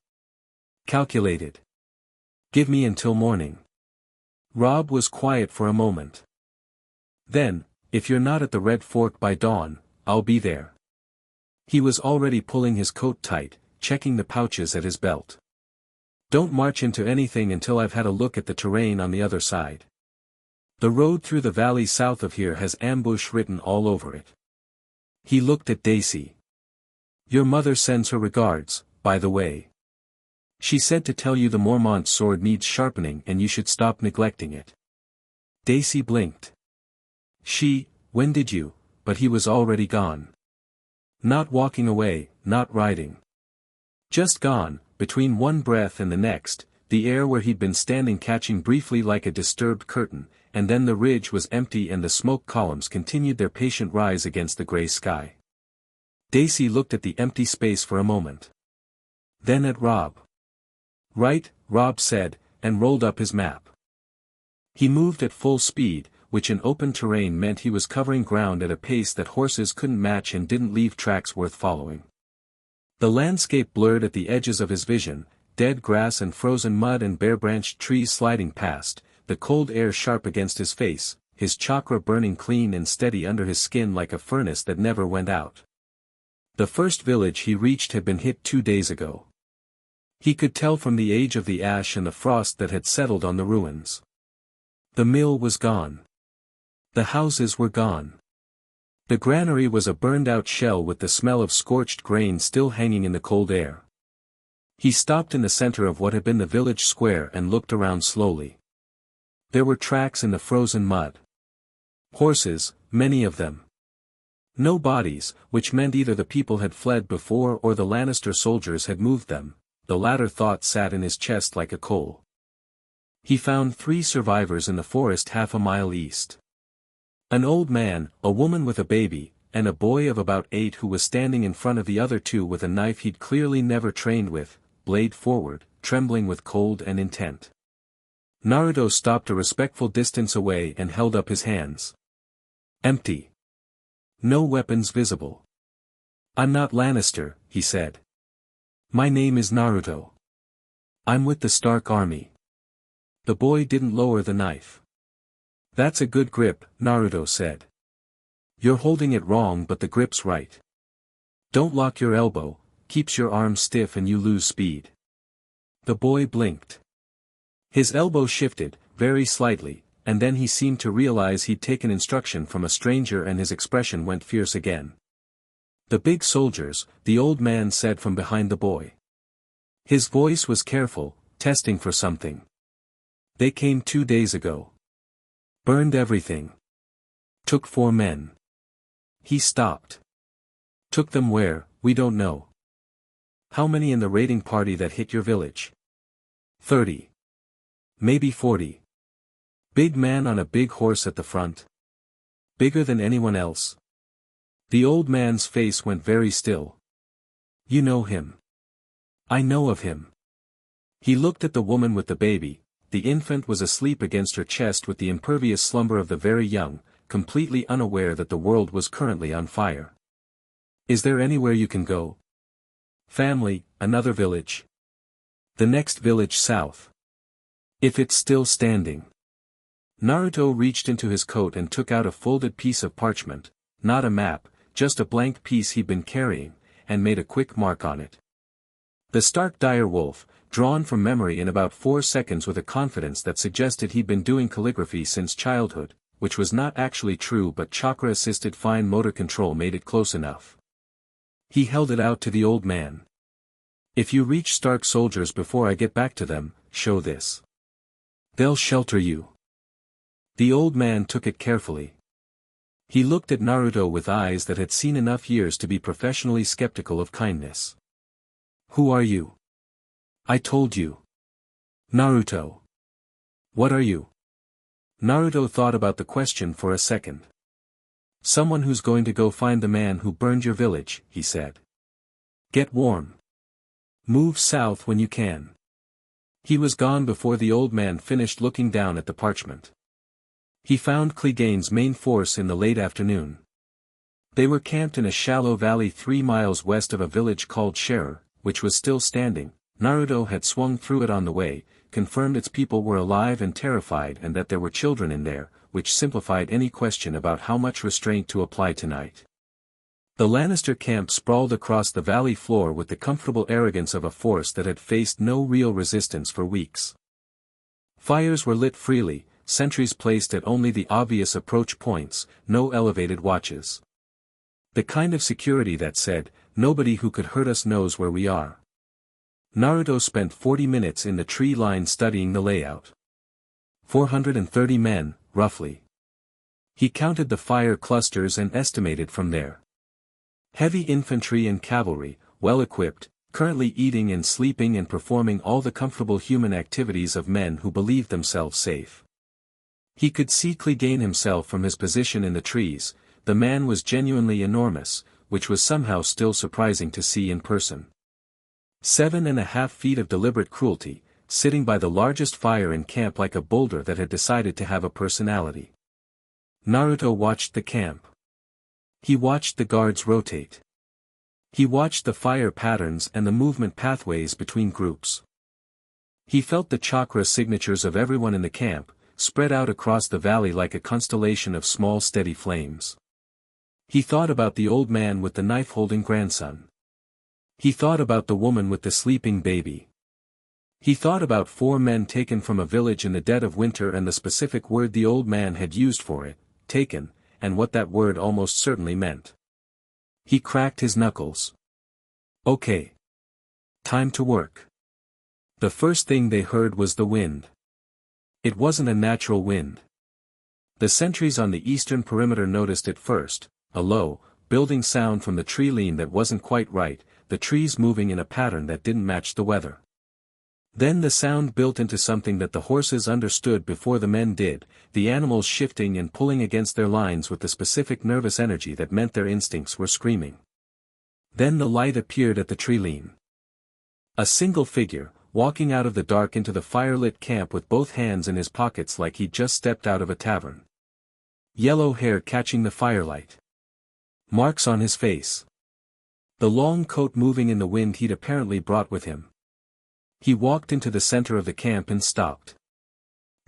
Calculated. Give me until morning. Robb was quiet for a moment. Then, if you're not at the Red Fork by dawn, I'll be there. He was already pulling his coat tight, checking the pouches at his belt. Don't march into anything until I've had a look at the terrain on the other side. The road through the valley south of here has ambush written all over it. He looked at Daisy. Your mother sends her regards, by the way. She said to tell you the Mormont sword needs sharpening and you should stop neglecting it. Daisy blinked. When did you? But he was already gone. Not walking away, not riding. Just gone, between one breath and the next, the air where he'd been standing catching briefly like a disturbed curtain, and then the ridge was empty and the smoke columns continued their patient rise against the gray sky. Daisy looked at the empty space for a moment. Then at Robb. Right, Robb said, and rolled up his map. He moved at full speed, which in open terrain meant he was covering ground at a pace that horses couldn't match and didn't leave tracks worth following. The landscape blurred at the edges of his vision, dead grass and frozen mud and bare-branched trees sliding past, the cold air sharp against his face, his chakra burning clean and steady under his skin like a furnace that never went out. The first village he reached had been hit 2 days ago. He could tell from the age of the ash and the frost that had settled on the ruins. The mill was gone. The houses were gone. The granary was a burned-out shell with the smell of scorched grain still hanging in the cold air. He stopped in the center of what had been the village square and looked around slowly. There were tracks in the frozen mud. Horses, many of them. No bodies, which meant either the people had fled before or the Lannister soldiers had moved them. The latter thought sat in his chest like a coal. He found 3 survivors in the forest half a mile east. An old man, a woman with a baby, and a boy of about 8 who was standing in front of the other 2 with a knife he'd clearly never trained with, blade forward, trembling with cold and intent. Naruto stopped a respectful distance away and held up his hands. Empty. No weapons visible. I'm not Lannister, he said. My name is Naruto. I'm with the Stark army. The boy didn't lower the knife. That's a good grip, Naruto said. You're holding it wrong but the grip's right. Don't lock your elbow, keeps your arm stiff and you lose speed. The boy blinked. His elbow shifted, very slightly, and then he seemed to realize he'd taken instruction from a stranger and his expression went fierce again. The big soldiers, the old man said from behind the boy. His voice was careful, testing for something. They came 2 days ago. Burned everything. Took 4 men. He stopped. Took them where, we don't know. How many in the raiding party that hit your village? 30. Maybe 40. Big man on a big horse at the front. Bigger than anyone else? The old man's face went very still. You know him. I know of him. He looked at the woman with the baby. The infant was asleep against her chest with the impervious slumber of the very young, completely unaware that the world was currently on fire. Is there anywhere you can go? Family, another village. The next village south. If it's still standing. Naruto reached into his coat and took out a folded piece of parchment, not a map, just a blank piece he'd been carrying, and made a quick mark on it. The Stark dire wolf, drawn from memory in about 4 seconds with a confidence that suggested he'd been doing calligraphy since childhood, which was not actually true but chakra-assisted fine motor control made it close enough. He held it out to the old man. If you reach Stark soldiers before I get back to them, show this. They'll shelter you. The old man took it carefully. He looked at Naruto with eyes that had seen enough years to be professionally skeptical of kindness. Who are you? I told you. Naruto. What are you? Naruto thought about the question for a second. Someone who's going to go find the man who burned your village, he said. Get warm. Move south when you can. He was gone before the old man finished looking down at the parchment. He found Clegane's main force in the late afternoon. They were camped in a shallow valley 3 miles west of a village called Sharer, which was still standing. Naruto had swung through it on the way, confirmed its people were alive and terrified and that there were children in there, which simplified any question about how much restraint to apply tonight. The Lannister camp sprawled across the valley floor with the comfortable arrogance of a force that had faced no real resistance for weeks. Fires were lit freely, sentries placed at only the obvious approach points, no elevated watches. The kind of security that said, nobody who could hurt us knows where we are. Naruto spent 40 minutes in the tree line studying the layout. 430 men, roughly. He counted the fire clusters and estimated from there. Heavy infantry and cavalry, well equipped, currently eating and sleeping and performing all the comfortable human activities of men who believed themselves safe. He could see Clegane himself from his position in the trees. The man was genuinely enormous, which was somehow still surprising to see in person. 7.5 feet of deliberate cruelty, sitting by the largest fire in camp like a boulder that had decided to have a personality. Naruto watched the camp. He watched the guards rotate. He watched the fire patterns and the movement pathways between groups. He felt the chakra signatures of everyone in the camp, spread out across the valley like a constellation of small steady flames. He thought about the old man with the knife-holding grandson. He thought about the woman with the sleeping baby. He thought about 4 men taken from a village in the dead of winter and the specific word the old man had used for it, taken, and what that word almost certainly meant. He cracked his knuckles. Okay. Time to work. The first thing they heard was the wind. It wasn't a natural wind. The sentries on the eastern perimeter noticed it first, a low, building sound from the tree line that wasn't quite right, the trees moving in a pattern that didn't match the weather. Then the sound built into something that the horses understood before the men did, the animals shifting and pulling against their lines with the specific nervous energy that meant their instincts were screaming. Then the light appeared at the tree line. A single figure, walking out of the dark into the fire-lit camp with both hands in his pockets like he'd just stepped out of a tavern. Yellow hair catching the firelight. Marks on his face. The long coat moving in the wind he'd apparently brought with him. He walked into the center of the camp and stopped.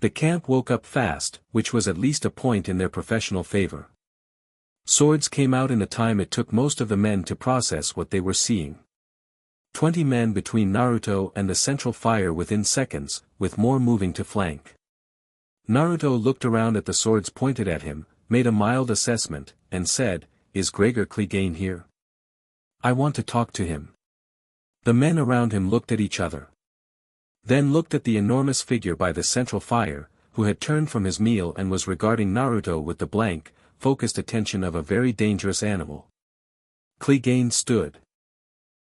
The camp woke up fast, which was at least a point in their professional favor. Swords came out in the time it took most of the men to process what they were seeing. 20 men between Naruto and the central fire within seconds, with more moving to flank. Naruto looked around at the swords pointed at him, made a mild assessment, and said, "Is Gregor Clegane here? I want to talk to him." The men around him looked at each other. Then looked at the enormous figure by the central fire, who had turned from his meal and was regarding Naruto with the blank, focused attention of a very dangerous animal. Clegane stood.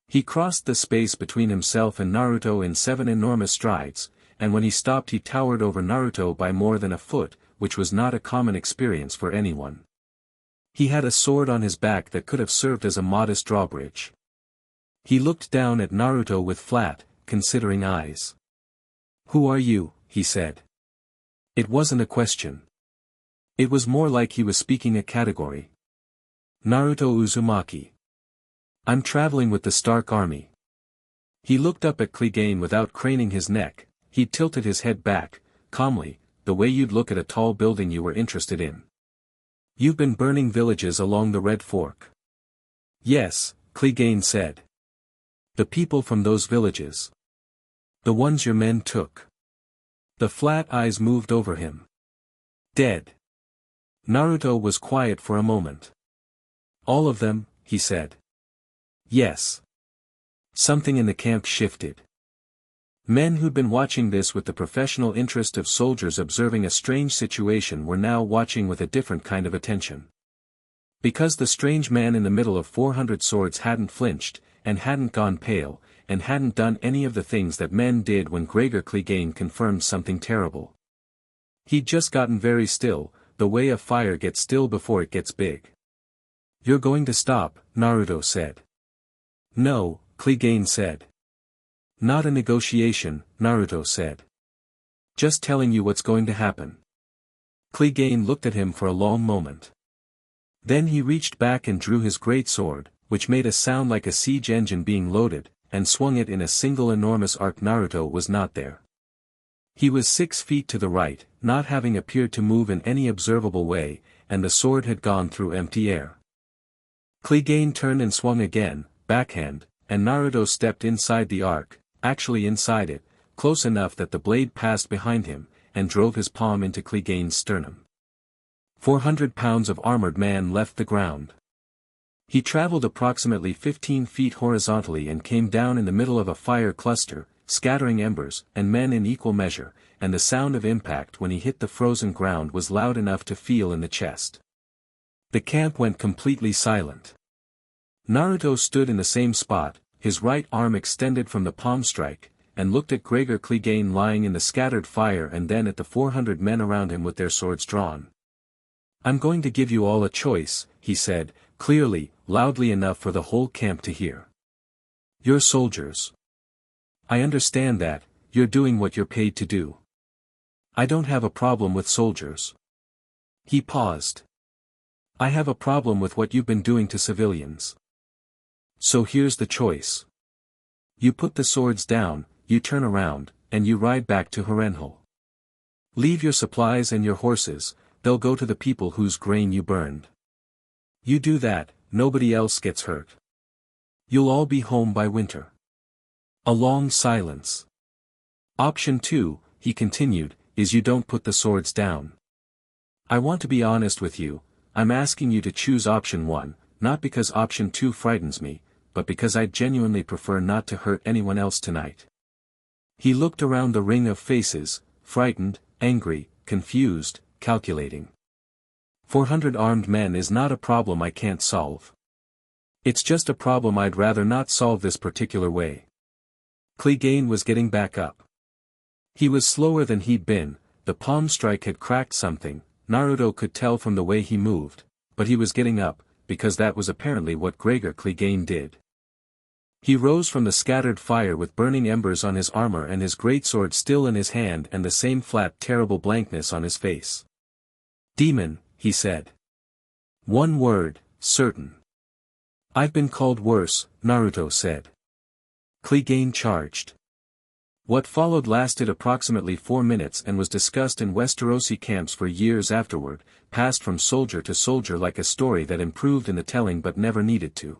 He crossed the space between himself and Naruto in 7 enormous strides, and when he stopped he towered over Naruto by more than a foot, which was not a common experience for anyone. He had a sword on his back that could have served as a modest drawbridge. He looked down at Naruto with flat, considering eyes. "Who are you?" he said. It wasn't a question. It was more like he was speaking a category. "Naruto Uzumaki. I'm traveling with the Stark army." He looked up at Clegane without craning his neck. He tilted his head back, calmly, the way you'd look at a tall building you were interested in. "You've been burning villages along the Red Fork." "Yes," Clegane said. "The people from those villages. The ones your men took." The flat eyes moved over him. "Dead." Naruto was quiet for a moment. "All of them," he said. "Yes." Something in the camp shifted. Men who'd been watching this with the professional interest of soldiers observing a strange situation were now watching with a different kind of attention. Because the strange man in the middle of 400 swords hadn't flinched, and hadn't gone pale, and hadn't done any of the things that men did when Gregor Clegane confirmed something terrible. He'd just gotten very still, the way a fire gets still before it gets big. "You're going to stop," Naruto said. "No," Clegane said. "Not a negotiation," Naruto said. "Just telling you what's going to happen." Clegane looked at him for a long moment. Then he reached back and drew his great sword, which made a sound like a siege engine being loaded, and swung it in a single enormous arc. Naruto was not there. He was 6 feet to the right, not having appeared to move in any observable way, and the sword had gone through empty air. Clegane turned and swung again, backhand, and Naruto stepped inside the arc, actually inside it, close enough that the blade passed behind him, and drove his palm into Clegane's sternum. 400 pounds of armored man left the ground. He traveled approximately 15 feet horizontally and came down in the middle of a fire cluster, scattering embers and men in equal measure, and the sound of impact when he hit the frozen ground was loud enough to feel in the chest. The camp went completely silent. Naruto stood in the same spot, his right arm extended from the palm strike, and looked at Gregor Clegane lying in the scattered fire and then at the 400 men around him with their swords drawn. "I'm going to give you all a choice," he said, clearly, loudly enough for the whole camp to hear. "You're soldiers. I understand that, you're doing what you're paid to do. I don't have a problem with soldiers." He paused. "I have a problem with what you've been doing to civilians. So here's the choice. You put the swords down, you turn around, and you ride back to Harrenhal. Leave your supplies and your horses, they'll go to the people whose grain you burned. You do that, nobody else gets hurt. You'll all be home by winter." A long silence. "Option 2, he continued, "is you don't put the swords down. I want to be honest with you, I'm asking you to choose option 1, not because option 2 frightens me, but because I genuinely prefer not to hurt anyone else tonight." He looked around the ring of faces, frightened, angry, confused, calculating. 400 armed men is not a problem I can't solve. It's just a problem I'd rather not solve this particular way. Clegane was getting back up. He was slower than he'd been, the palm strike had cracked something, Naruto could tell from the way he moved, but he was getting up, because that was apparently what Gregor Clegane did. He rose from the scattered fire with burning embers on his armor and his greatsword still in his hand and the same flat terrible blankness on his face. "Demon," he said. "One word, certain." "I've been called worse," Naruto said. Clegane charged. What followed lasted approximately 4 minutes and was discussed in Westerosi camps for years afterward, passed from soldier to soldier like a story that improved in the telling but never needed to.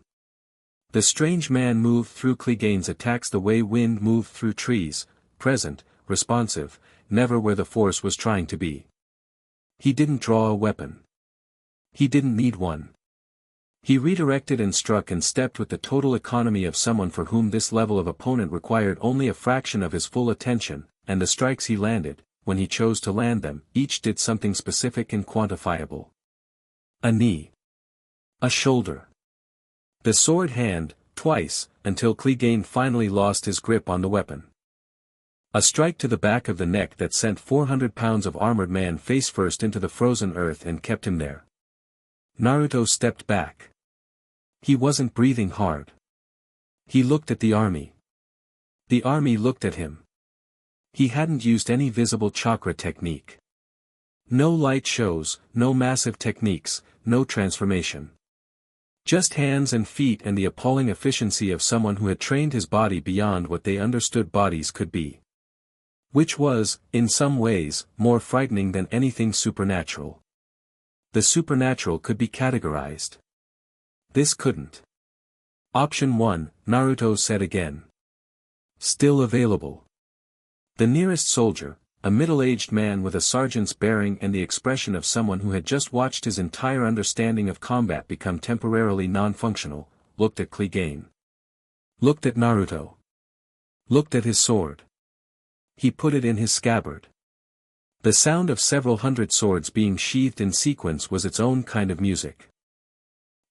The strange man moved through Clegane's attacks the way wind moved through trees, present, responsive, never where the force was trying to be. He didn't draw a weapon. He didn't need one. He redirected and struck and stepped with the total economy of someone for whom this level of opponent required only a fraction of his full attention, and the strikes he landed, when he chose to land them, each did something specific and quantifiable. A knee. A shoulder. The sword hand, twice, until Clegane finally lost his grip on the weapon. A strike to the back of the neck that sent 400 pounds of armored man face first into the frozen earth and kept him there. Naruto stepped back. He wasn't breathing hard. He looked at the army. The army looked at him. He hadn't used any visible chakra technique. No light shows, no massive techniques, no transformation. Just hands and feet and the appalling efficiency of someone who had trained his body beyond what they understood bodies could be. Which was, in some ways, more frightening than anything supernatural. The supernatural could be categorized. This couldn't. Option 1, Naruto said again. Still available. The nearest soldier, a middle-aged man with a sergeant's bearing and the expression of someone who had just watched his entire understanding of combat become temporarily non-functional, looked at Clegane. Looked at Naruto. Looked at his sword. He put it in his scabbard. The sound of several hundred swords being sheathed in sequence was its own kind of music.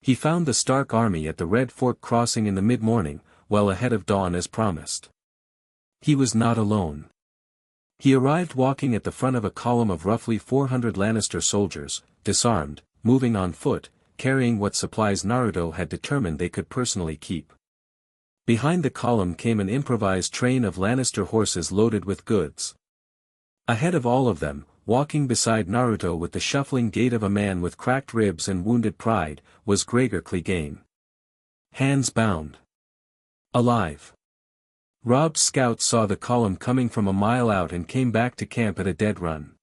He found the Stark army at the Red Fork crossing in the mid-morning, well ahead of dawn as promised. He was not alone. He arrived walking at the front of a column of roughly 400 Lannister soldiers, disarmed, moving on foot, carrying what supplies Naruto had determined they could personally keep. Behind the column came an improvised train of Lannister horses loaded with goods. Ahead of all of them, walking beside Naruto with the shuffling gait of a man with cracked ribs and wounded pride, was Gregor Clegane. Hands bound. Alive. Rob's scouts saw the column coming from a mile out and came back to camp at a dead run.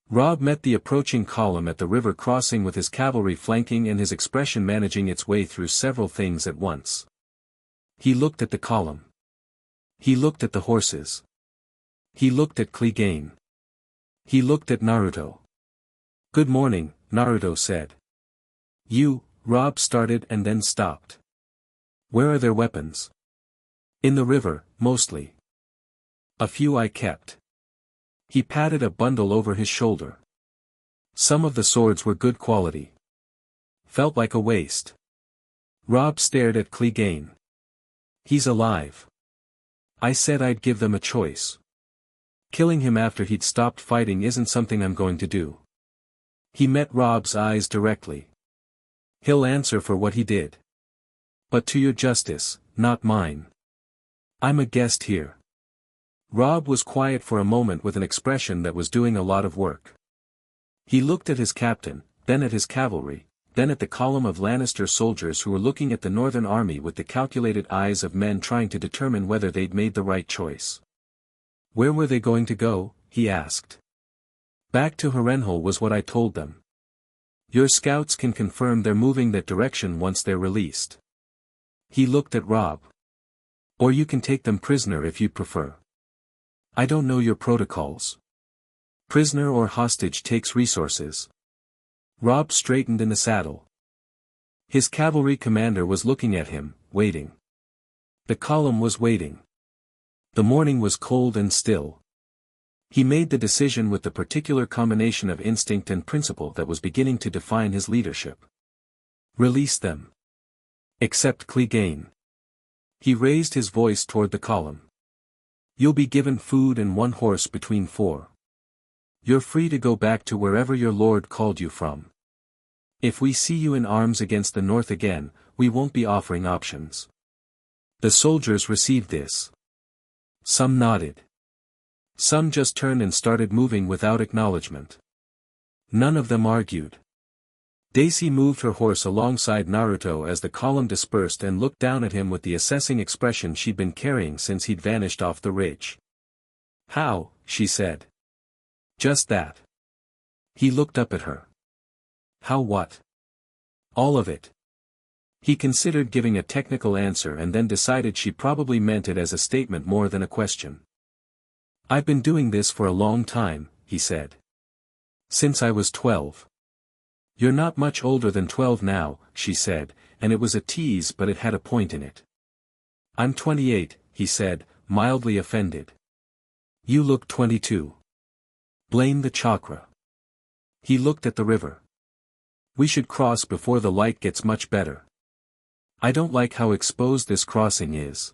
Rob met the approaching column at the river crossing with his cavalry flanking and his expression managing its way through several things at once. He looked at the column. He looked at the horses. He looked at Clegane. He looked at Naruto. "Good morning," Naruto said. Rob started and then stopped. "Where are their weapons?" "In the river, mostly. A few I kept." He patted a bundle over his shoulder. Some of the swords were good quality. Felt like a waste. Rob stared at Clegane. "He's alive. I said I'd give them a choice. Killing him after he'd stopped fighting isn't something I'm going to do." He met Rob's eyes directly. "He'll answer for what he did. But to your justice, not mine. I'm a guest here." Rob was quiet for a moment with an expression that was doing a lot of work. He looked at his captain, then at his cavalry, then at the column of Lannister soldiers who were looking at the northern army with the calculated eyes of men trying to determine whether they'd made the right choice. "Where were they going to go?" he asked. "Back to Harrenhal was what I told them. Your scouts can confirm they're moving that direction once they're released." He looked at Rob. "Or you can take them prisoner if you'd prefer. I don't know your protocols. Prisoner or hostage takes resources." Rob straightened in the saddle. His cavalry commander was looking at him, waiting. The column was waiting. The morning was cold and still. He made the decision with the particular combination of instinct and principle that was beginning to define his leadership. Release them. Except Clegane. He raised his voice toward the column. "You'll be given food and one horse between 4. You're free to go back to wherever your lord called you from. If we see you in arms against the north again, we won't be offering options." The soldiers received this. Some nodded. Some just turned and started moving without acknowledgement. None of them argued. Daisy moved her horse alongside Naruto as the column dispersed and looked down at him with the assessing expression she'd been carrying since he'd vanished off the ridge. "How?" she said. "Just that." He looked up at her. "How what?" "All of it." He considered giving a technical answer and then decided she probably meant it as a statement more than a question. "I've been doing this for a long time," he said. "Since I was 12. "You're not much older than 12 now," she said, and it was a tease but it had a point in it. "I'm 28, he said, mildly offended. "You look 22. "Blame the chakra." He looked at the river. "We should cross before the light gets much better. I don't like how exposed this crossing is."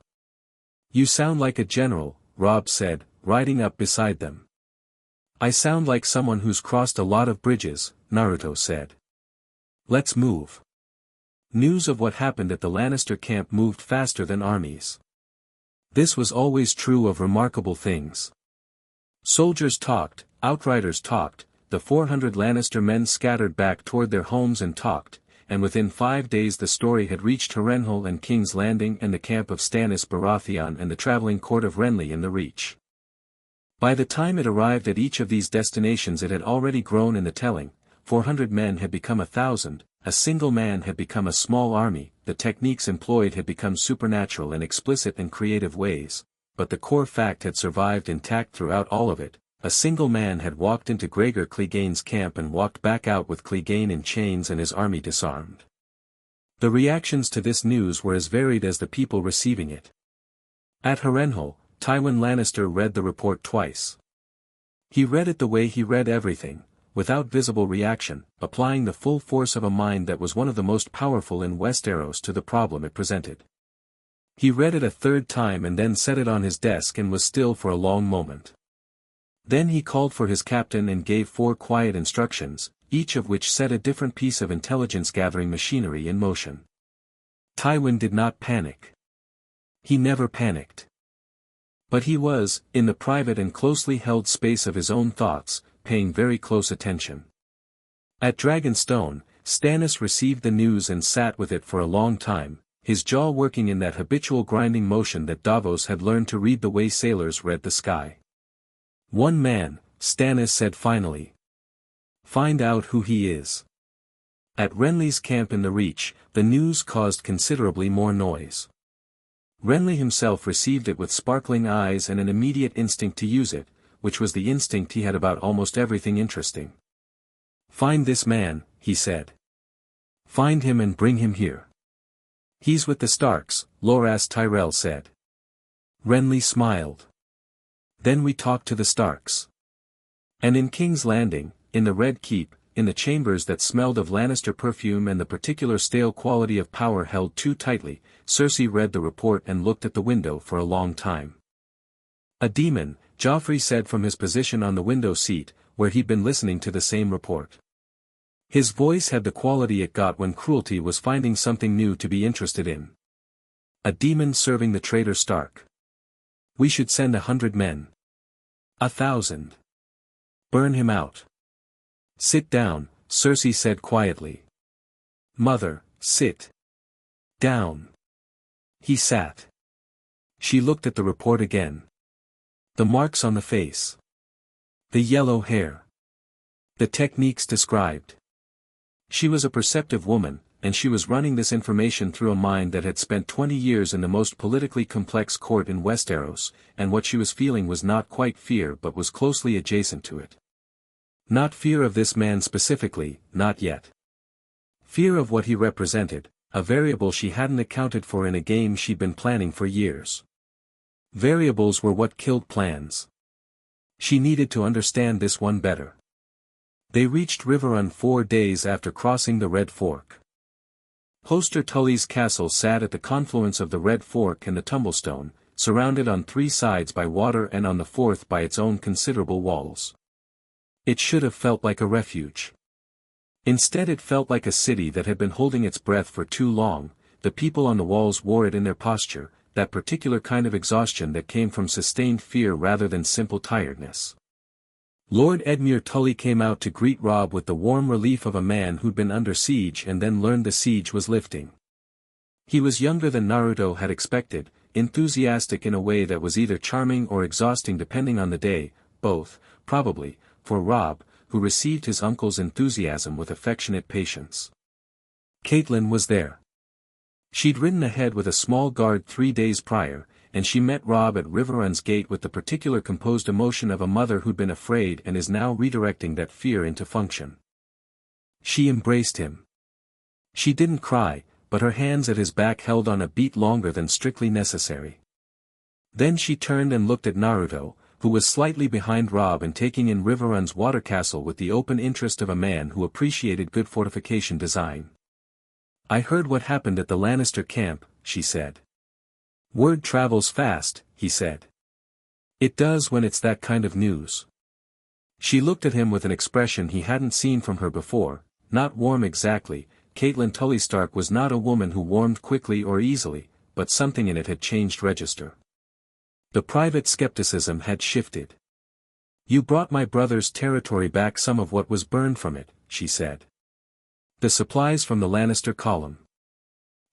"You sound like a general," Rob said, riding up beside them. "I sound like someone who's crossed a lot of bridges," Naruto said. Let's move. News of what happened at the Lannister camp moved faster than armies. This was always true of remarkable things. Soldiers talked, outriders talked, the 400 Lannister men scattered back toward their homes and talked, and within 5 days the story had reached Harrenhal and King's Landing and the camp of Stannis Baratheon and the traveling court of Renly in the Reach. By the time it arrived at each of these destinations it had already grown in the telling. 400 men had become 1,000, a single man had become a small army, the techniques employed had become supernatural in explicit and creative ways, but the core fact had survived intact throughout all of it. A single man had walked into Gregor Clegane's camp and walked back out with Clegane in chains and his army disarmed. The reactions to this news were as varied as the people receiving it. At Harrenhal, Tywin Lannister read the report twice. He read it the way he read everything, without visible reaction, applying the full force of a mind that was one of the most powerful in Westeros to the problem it presented. He read it a third time and then set it on his desk and was still for a long moment. Then he called for his captain and gave 4 quiet instructions, each of which set a different piece of intelligence-gathering machinery in motion. Tywin did not panic. He never panicked. But he was, in the private and closely held space of his own thoughts, paying very close attention. At Dragonstone, Stannis received the news and sat with it for a long time, his jaw working in that habitual grinding motion that Davos had learned to read the way sailors read the sky. "One man," Stannis said finally. "Find out who he is." At Renly's camp in the Reach, the news caused considerably more noise. Renly himself received it with sparkling eyes and an immediate instinct to use it, which was the instinct he had about almost everything interesting. "Find this man," he said. "Find him and bring him here." "He's with the Starks," Loras Tyrell said. Renly smiled. "Then we talk to the Starks." And in King's Landing, in the Red Keep, in the chambers that smelled of Lannister perfume and the particular stale quality of power held too tightly, Cersei read the report and looked at the window for a long time. "A demon," Joffrey said from his position on the window seat, where he'd been listening to the same report. His voice had the quality it got when cruelty was finding something new to be interested in. "A demon serving the traitor Stark. We should send 100 men. 1,000. Burn him out." "Sit down," Cersei said quietly. "Mother, sit down." He sat. She looked at the report again. The marks on the face. The yellow hair. The techniques described. She was a perceptive woman, and she was running this information through a mind that had spent 20 years in the most politically complex court in Westeros, and what she was feeling was not quite fear but was closely adjacent to it. Not fear of this man specifically, not yet. Fear of what he represented, a variable she hadn't accounted for in a game she'd been planning for years. Variables were what killed plans. She needed to understand this one better. They reached Riverrun 4 days after crossing the Red Fork. Hoster Tully's castle sat at the confluence of the Red Fork and the Tumblestone, surrounded on 3 sides by water and on the 4th by its own considerable walls. It should have felt like a refuge. Instead it felt like a city that had been holding its breath for too long. The people on the walls wore it in their posture, that particular kind of exhaustion that came from sustained fear rather than simple tiredness. Lord Edmure Tully came out to greet Robb with the warm relief of a man who'd been under siege and then learned the siege was lifting. He was younger than Naruto had expected, enthusiastic in a way that was either charming or exhausting depending on the day, both, probably, for Robb, who received his uncle's enthusiasm with affectionate patience. Catelyn was there. She'd ridden ahead with a small guard 3 days prior, and she met Robb at Riverrun's gate with the particular composed emotion of a mother who'd been afraid and is now redirecting that fear into function. She embraced him. She didn't cry, but her hands at his back held on a beat longer than strictly necessary. Then she turned and looked at Naruto, who was slightly behind Robb and taking in Riverrun's water castle with the open interest of a man who appreciated good fortification design. "I heard what happened at the Lannister camp," she said. "Word travels fast," he said. "It does when it's that kind of news." She looked at him with an expression he hadn't seen from her before, not warm exactly, Catelyn Tully Stark was not a woman who warmed quickly or easily, but something in it had changed register. The private skepticism had shifted. "You brought my brother's territory back, some of what was burned from it," she said. "The supplies from the Lannister column.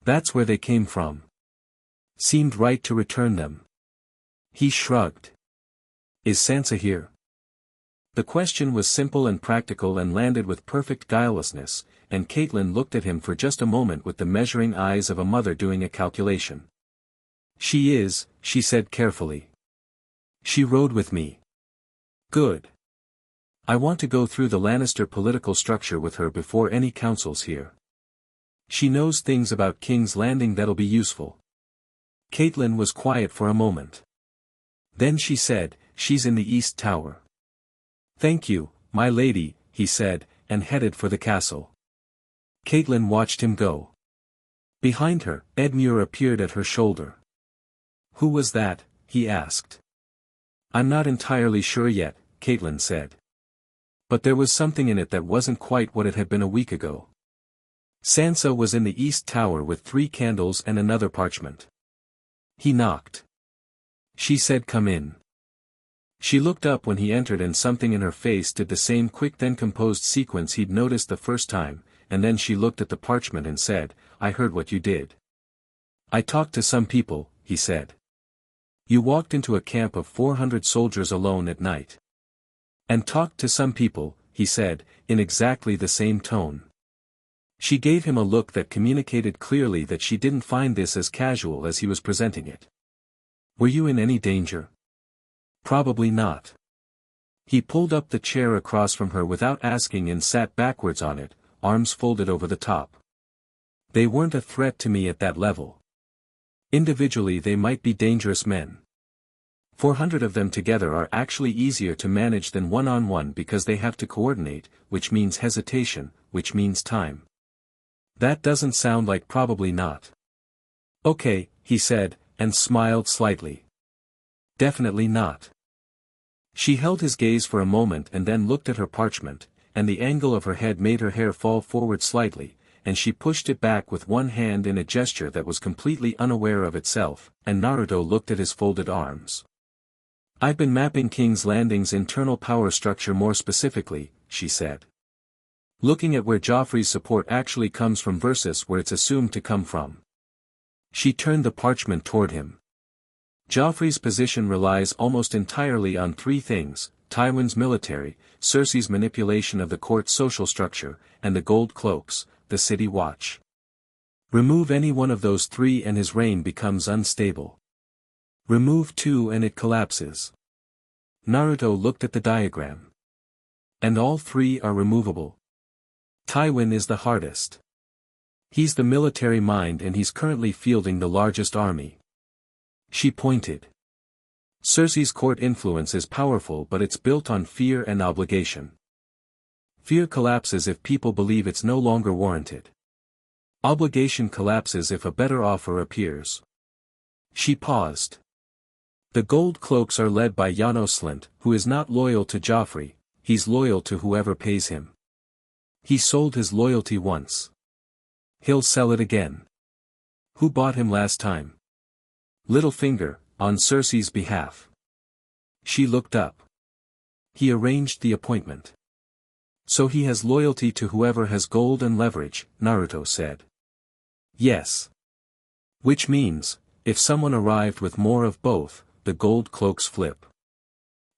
That's where they came from. Seemed right to return them." He shrugged. "Is Sansa here?" The question was simple and practical and landed with perfect guilelessness, and Catelyn looked at him for just a moment with the measuring eyes of a mother doing a calculation. "She is," she said carefully. "She rode with me." "Good. I want to go through the Lannister political structure with her before any councils here. She knows things about King's Landing that'll be useful." Catelyn was quiet for a moment. Then she said, "She's in the East Tower." "Thank you, my lady," he said, and headed for the castle. Catelyn watched him go. Behind her, Edmure appeared at her shoulder. "Who was that?" he asked. "I'm not entirely sure yet," Catelyn said. But there was something in it that wasn't quite what it had been a week ago. Sansa was in the East Tower with 3 candles and another parchment. He knocked. She said, "Come in." She looked up when he entered and something in her face did the same quick then composed sequence he'd noticed the first time, and then she looked at the parchment and said, "I heard what you did." "I talked to some people," he said. "You walked into a camp of 400 soldiers alone at night." "And talked to some people," he said, in exactly the same tone. She gave him a look that communicated clearly that she didn't find this as casual as he was presenting it. "Were you in any danger?" "Probably not." He pulled up the chair across from her without asking and sat backwards on it, arms folded over the top. "They weren't a threat to me at that level. Individually they might be dangerous men. 400 of them together are actually easier to manage than one-on-one because they have to coordinate, which means hesitation, which means time." "That doesn't sound like probably not." "Okay," he said, and smiled slightly. "Definitely not." She held his gaze for a moment and then looked at her parchment, and the angle of her head made her hair fall forward slightly, and she pushed it back with one hand in a gesture that was completely unaware of itself, and Naruto looked at his folded arms. "I've been mapping King's Landing's internal power structure more specifically," she said. "Looking at where Joffrey's support actually comes from versus where it's assumed to come from." She turned the parchment toward him. "Joffrey's position relies almost entirely on 3 things, Tywin's military, Cersei's manipulation of the court's social structure, and the gold cloaks, the city watch. Remove any one of those 3 and his reign becomes unstable. Remove 2 and it collapses." Naruto looked at the diagram. "And all 3 are removable?" "Tywin is the hardest. He's the military mind and he's currently fielding the largest army." She pointed. "Cersei's court influence is powerful but it's built on fear and obligation. Fear collapses if people believe it's no longer warranted. Obligation collapses if a better offer appears." She paused. "The gold cloaks are led by Janos Slynt, who is not loyal to Joffrey, he's loyal to whoever pays him. He sold his loyalty once. He'll sell it again. Who bought him last time? Littlefinger, on Cersei's behalf." She looked up. "He arranged the appointment. So he has loyalty to whoever has gold and leverage," Naruto said. "Yes. Which means, if someone arrived with more of both, the gold cloaks flip."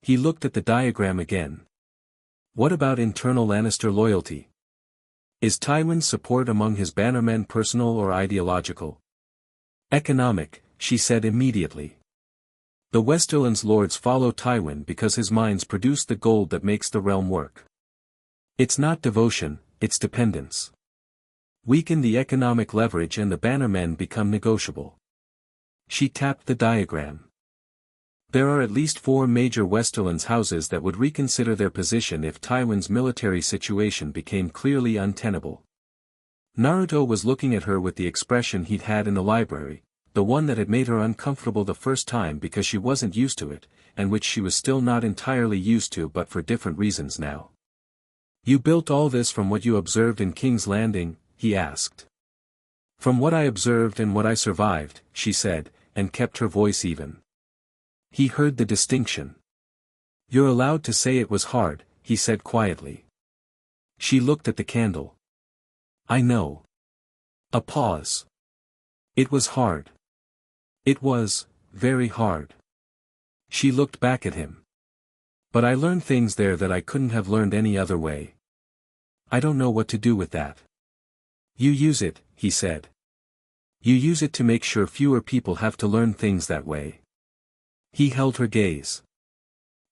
He looked at the diagram again. "What about internal Lannister loyalty? Is Tywin's support among his bannermen personal or ideological?" "Economic," she said immediately. "The Westerland's lords follow Tywin because his mines produce the gold that makes the realm work. It's not devotion, it's dependence. Weaken the economic leverage and the bannermen become negotiable." She tapped the diagram. "There are at least 4 major Westerland's houses that would reconsider their position if Tywin's military situation became clearly untenable." Naruto was looking at her with the expression he'd had in the library, the one that had made her uncomfortable the first time because she wasn't used to it, and which she was still not entirely used to but for different reasons now. "You built all this from what you observed in King's Landing," he asked. From what I observed and what I survived, she said, and kept her voice even. He heard the distinction. You're allowed to say it was hard, he said quietly. She looked at the candle. I know. A pause. It was hard. It was, very hard. She looked back at him. But I learned things there that I couldn't have learned any other way. I don't know what to do with that. You use it, he said. You use it to make sure fewer people have to learn things that way. He held her gaze.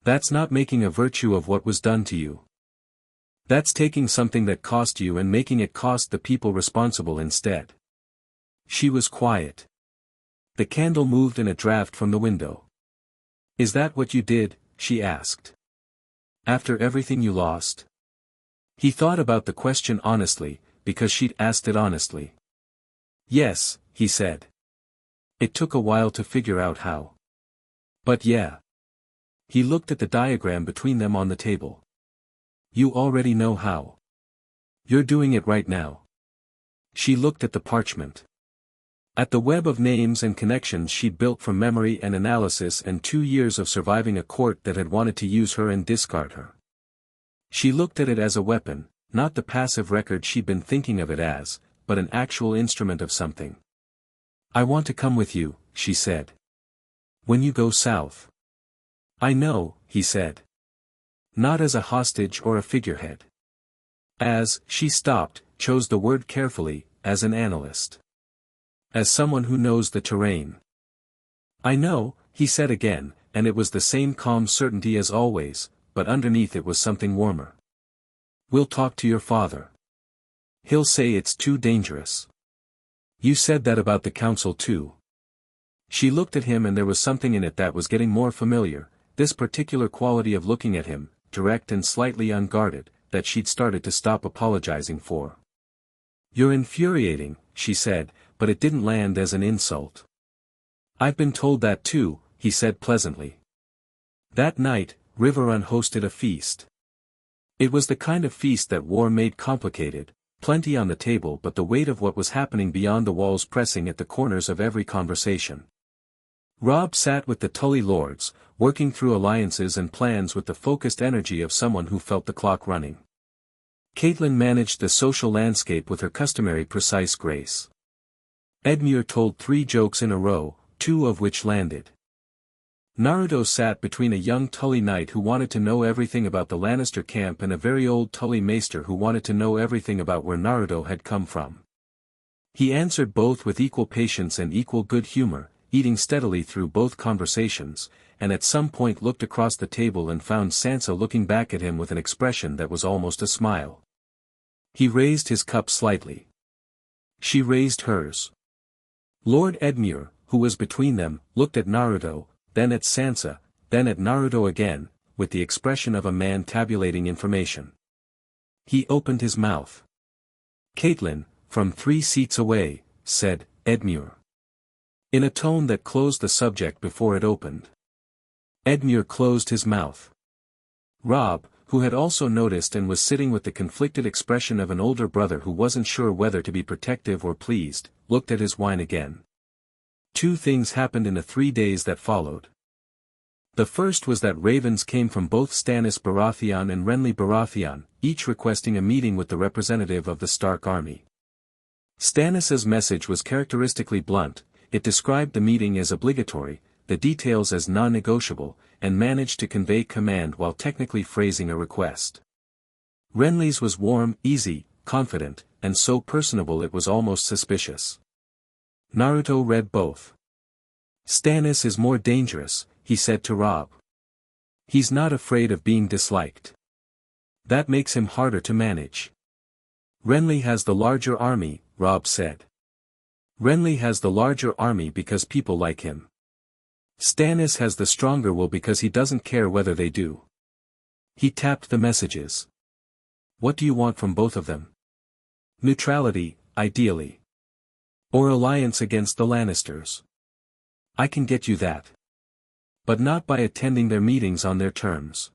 That's not making a virtue of what was done to you. That's taking something that cost you and making it cost the people responsible instead. She was quiet. The candle moved in a draft from the window. Is that what you did? She asked. After everything you lost? He thought about the question honestly, because she'd asked it honestly. Yes, he said. It took a while to figure out how. But yeah. He looked at the diagram between them on the table. You already know how. You're doing it right now. She looked at the parchment. At the web of names and connections she'd built from memory and analysis and 2 years of surviving a court that had wanted to use her and discard her. She looked at it as a weapon, not the passive record she'd been thinking of it as, but an actual instrument of something. I want to come with you, she said. When you go south. I know, he said. Not as a hostage or a figurehead. As, she stopped, chose the word carefully, as an analyst. As someone who knows the terrain. I know, he said again, and it was the same calm certainty as always, but underneath it was something warmer. We'll talk to your father. He'll say it's too dangerous. You said that about the council too. She looked at him and there was something in it that was getting more familiar, this particular quality of looking at him, direct and slightly unguarded, that she'd started to stop apologizing for. You're infuriating, she said, but it didn't land as an insult. I've been told that too, he said pleasantly. That night, Riverrun hosted a feast. It was the kind of feast that war made complicated, plenty on the table but the weight of what was happening beyond the walls pressing at the corners of every conversation. Robb sat with the Tully Lords, working through alliances and plans with the focused energy of someone who felt the clock running. Caitlin managed the social landscape with her customary precise grace. Edmure told 3 jokes in a row, 2 of which landed. Naruto sat between a young Tully knight who wanted to know everything about the Lannister camp and a very old Tully maester who wanted to know everything about where Naruto had come from. He answered both with equal patience and equal good humor, eating steadily through both conversations, and at some point looked across the table and found Sansa looking back at him with an expression that was almost a smile. He raised his cup slightly. She raised hers. Lord Edmure, who was between them, looked at Naruto, then at Sansa, then at Naruto again, with the expression of a man tabulating information. He opened his mouth. Caitlin, from 3 seats away, said, Edmure. In a tone that closed the subject before it opened. Edmure closed his mouth. Robb, who had also noticed and was sitting with the conflicted expression of an older brother who wasn't sure whether to be protective or pleased, looked at his wine again. 2 things happened in the 3 days that followed. The first was that ravens came from both Stannis Baratheon and Renly Baratheon, each requesting a meeting with the representative of the Stark army. Stannis's message was characteristically blunt, it described the meeting as obligatory, the details as non-negotiable, and managed to convey command while technically phrasing a request. Renly's was warm, easy, confident, and so personable it was almost suspicious. Naruto read both. Stannis is more dangerous, he said to Robb. He's not afraid of being disliked. That makes him harder to manage. Renly has the larger army, Robb said. Renly has the larger army because people like him. Stannis has the stronger will because he doesn't care whether they do. He tapped the messages. What do you want from both of them? Neutrality, ideally. Or alliance against the Lannisters. I can get you that. But not by attending their meetings on their terms.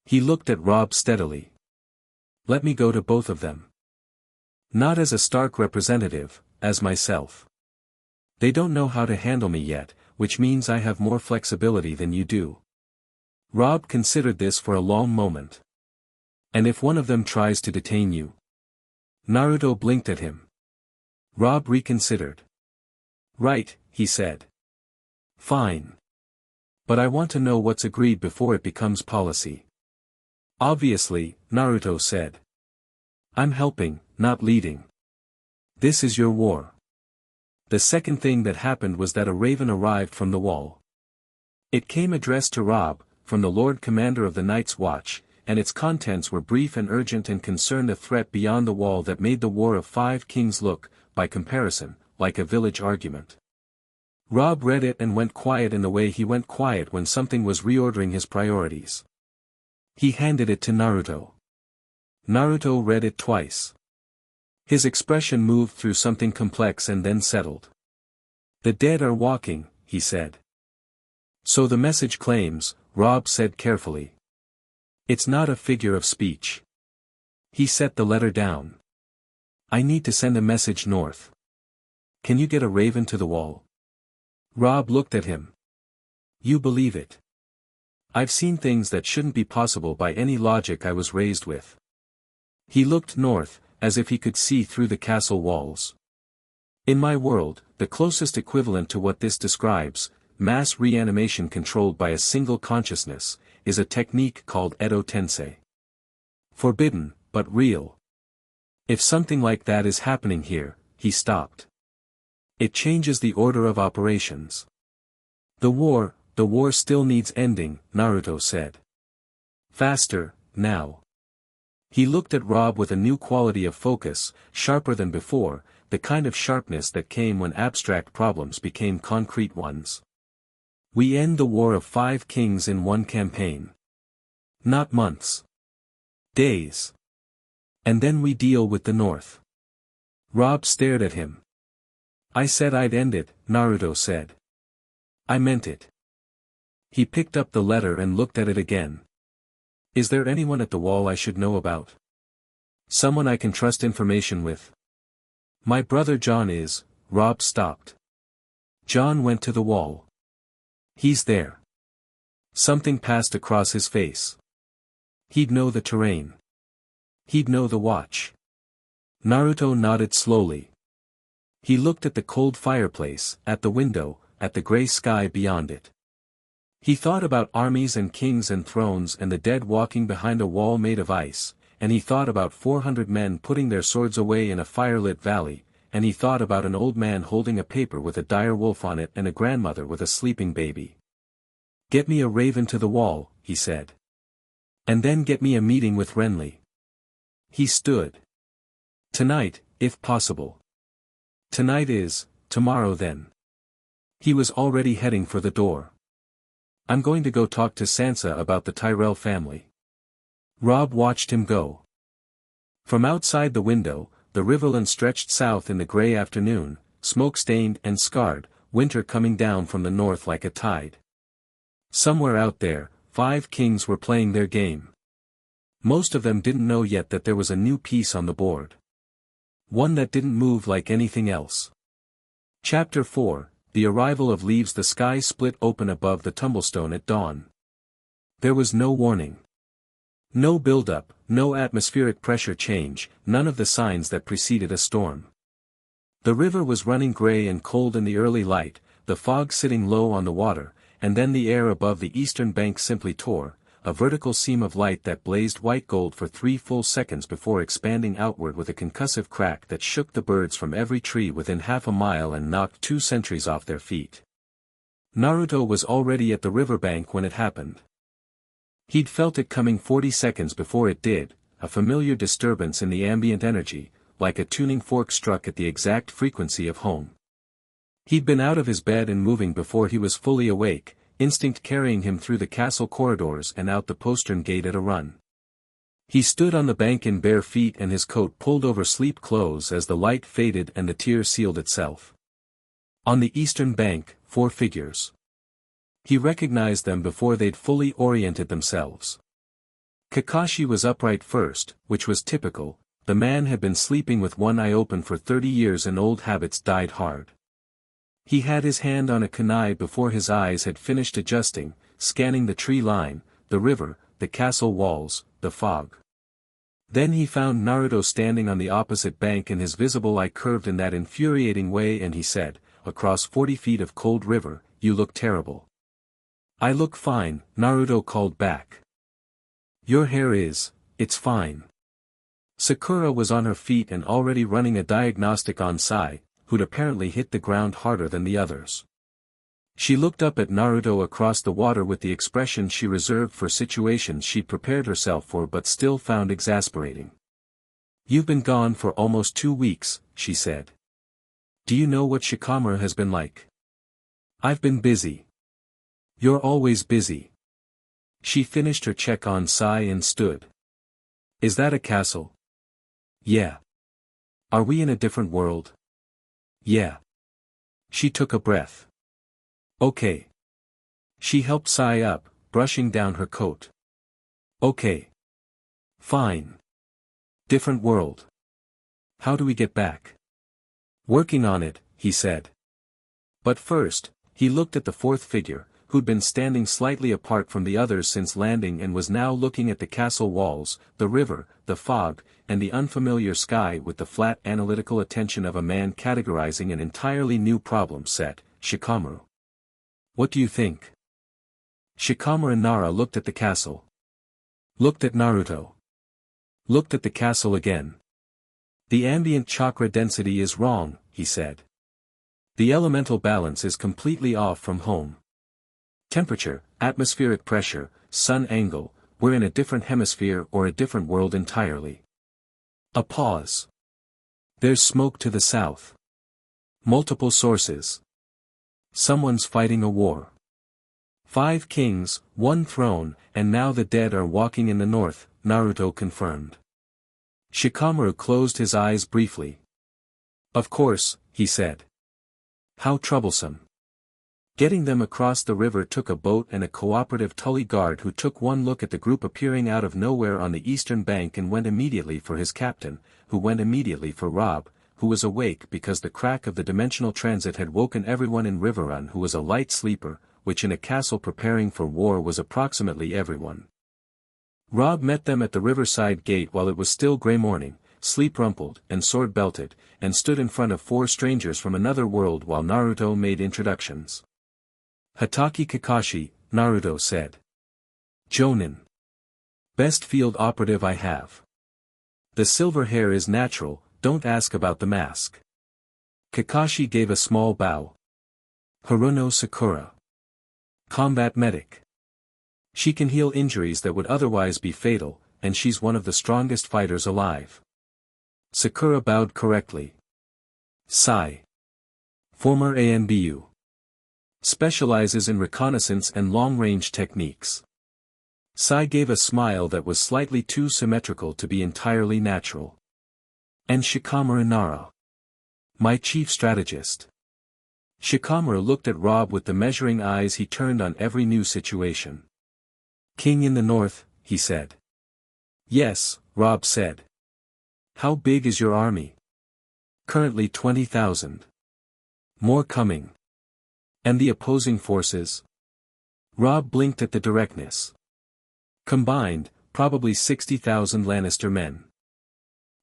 He looked at Robb steadily. Let me go to both of them. Not as a Stark representative, as myself. They don't know how to handle me yet, which means I have more flexibility than you do. Robb considered this for a long moment. And if one of them tries to detain you? Naruto blinked at him. Robb reconsidered. Right, he said. Fine. But I want to know what's agreed before it becomes policy. Obviously, Naruto said. I'm helping, not leading. This is your war. The second thing that happened was that a raven arrived from the wall. It came addressed to Robb, from the Lord Commander of the Night's Watch, and its contents were brief and urgent and concerned a threat beyond the wall that made the War of Five Kings look, by comparison, like a village argument. Robb read it and went quiet in the way he went quiet when something was reordering his priorities. He handed it to Naruto. Naruto read it twice. His expression moved through something complex and then settled. The dead are walking, he said. So the message claims, Robb said carefully. It's not a figure of speech. He set the letter down. I need to send a message north. Can you get a raven to the wall? Robb looked at him. You believe it. I've seen things that shouldn't be possible by any logic I was raised with. He looked north, as if he could see through the castle walls. In my world, the closest equivalent to what this describes, mass reanimation controlled by a single consciousness, is a technique called Edo Tensei. Forbidden, but real. If something like that is happening here, he stopped. It changes the order of operations. The war still needs ending, Naruto said. Faster, now. He looked at Robb with a new quality of focus, sharper than before, the kind of sharpness that came when abstract problems became concrete ones. We end the War of Five Kings in one campaign. Not months. Days. And then we deal with the North. Robb stared at him. I said I'd end it, Naruto said. I meant it. He picked up the letter and looked at it again. Is there anyone at the wall I should know about? Someone I can trust information with? My brother John is. Robb stopped. John went to the wall. He's there. Something passed across his face. He'd know the terrain. He'd know the watch. Naruto nodded slowly. He looked at the cold fireplace, at the window, at the gray sky beyond it. He thought about armies and kings and thrones and the dead walking behind a wall made of ice, and he thought about 400 men putting their swords away in a firelit valley, and he thought about an old man holding a paper with a dire wolf on it and a grandmother with a sleeping baby. Get me a raven to the wall, he said. And then get me a meeting with Renly. He stood. Tonight, if possible. Tonight is, tomorrow then. He was already heading for the door. I'm going to go talk to Sansa about the Tyrell family. Robb watched him go. From outside the window, the riverland stretched south in the gray afternoon, smoke-stained and scarred, winter coming down from the north like a tide. Somewhere out there, 5 kings were playing their game. Most of them didn't know yet that there was a new piece on the board. One that didn't move like anything else. Chapter 4, The Arrival of Leaves. The sky split open above the tumblestone at dawn. There was no warning. No build-up, no atmospheric pressure change, none of the signs that preceded a storm. The river was running gray and cold in the early light, the fog sitting low on the water, and then the air above the eastern bank simply tore, a vertical seam of light that blazed white gold for 3 full seconds before expanding outward with a concussive crack that shook the birds from every tree within half a mile and knocked 2 sentries off their feet. Naruto was already at the riverbank when it happened. He'd felt it coming 40 seconds before it did, a familiar disturbance in the ambient energy, like a tuning fork struck at the exact frequency of home. He'd been out of his bed and moving before he was fully awake, instinct carrying him through the castle corridors and out the postern gate at a run. He stood on the bank in bare feet and his coat pulled over sleep clothes as the light faded and the tear sealed itself. On the eastern bank, 4 figures. He recognized them before they'd fully oriented themselves. Kakashi was upright first, which was typical, the man had been sleeping with one eye open for 30 years and old habits died hard. He had his hand on a kunai before his eyes had finished adjusting, scanning the tree line, the river, the castle walls, the fog. Then he found Naruto standing on the opposite bank and his visible eye curved in that infuriating way and he said, "Across 40 feet of cold river, you look terrible." "I look fine," Naruto called back. "Your hair it's fine." Sakura was on her feet and already running a diagnostic on Sai, who'd apparently hit the ground harder than the others. She looked up at Naruto across the water with the expression she reserved for situations she'd prepared herself for but still found exasperating. "You've been gone for almost 2 weeks," she said. "Do you know what Shikamaru has been like?" "I've been busy." "You're always busy." She finished her check on Sai and stood. "Is that a castle?" "Yeah." "Are we in a different world?" "Yeah." She took a breath. "Okay." She helped Sai up, brushing down her coat. "Okay. Fine. Different world. How do we get back?" "Working on it," he said. But first, he looked at the fourth figure, who'd been standing slightly apart from the others since landing and was now looking at the castle walls, the river, the fog, and the unfamiliar sky with the flat analytical attention of a man categorizing an entirely new problem set. "Shikamaru. What do you think?" Shikamaru and Nara looked at the castle. Looked at Naruto. Looked at the castle again. "The ambient chakra density is wrong," he said. "The elemental balance is completely off from home. Temperature, atmospheric pressure, sun angle, we're in a different hemisphere or a different world entirely." A pause. "There's smoke to the south. Multiple sources. Someone's fighting a war. 5 kings, 1 throne, and now the dead are walking in the north," Naruto confirmed. Shikamaru closed his eyes briefly. "Of course," he said. "How troublesome." Getting them across the river took a boat and a cooperative Tully guard who took one look at the group appearing out of nowhere on the eastern bank and went immediately for his captain, who went immediately for Rob, who was awake because the crack of the dimensional transit had woken everyone in Riverrun who was a light sleeper, which in a castle preparing for war was approximately everyone. Rob met them at the riverside gate while it was still grey morning, sleep-rumpled and sword-belted, and stood in front of 4 strangers from another world while Naruto made introductions. "Hatake Kakashi," Naruto said. "Jonin. Best field operative I have. The silver hair is natural, don't ask about the mask." Kakashi gave a small bow. "Haruno Sakura. Combat medic. She can heal injuries that would otherwise be fatal, and she's one of the strongest fighters alive." Sakura bowed correctly. "Sai. Former ANBU. Specializes in reconnaissance and long-range techniques." Sai gave a smile that was slightly too symmetrical to be entirely natural. "And Shikamaru Nara. My chief strategist." Shikamaru looked at Rob with the measuring eyes he turned on every new situation. "King in the north," he said. "Yes," Rob said. "How big is your army?" "Currently 20,000. More coming." "And the opposing forces?" Rob blinked at the directness. "Combined, probably 60,000 Lannister men.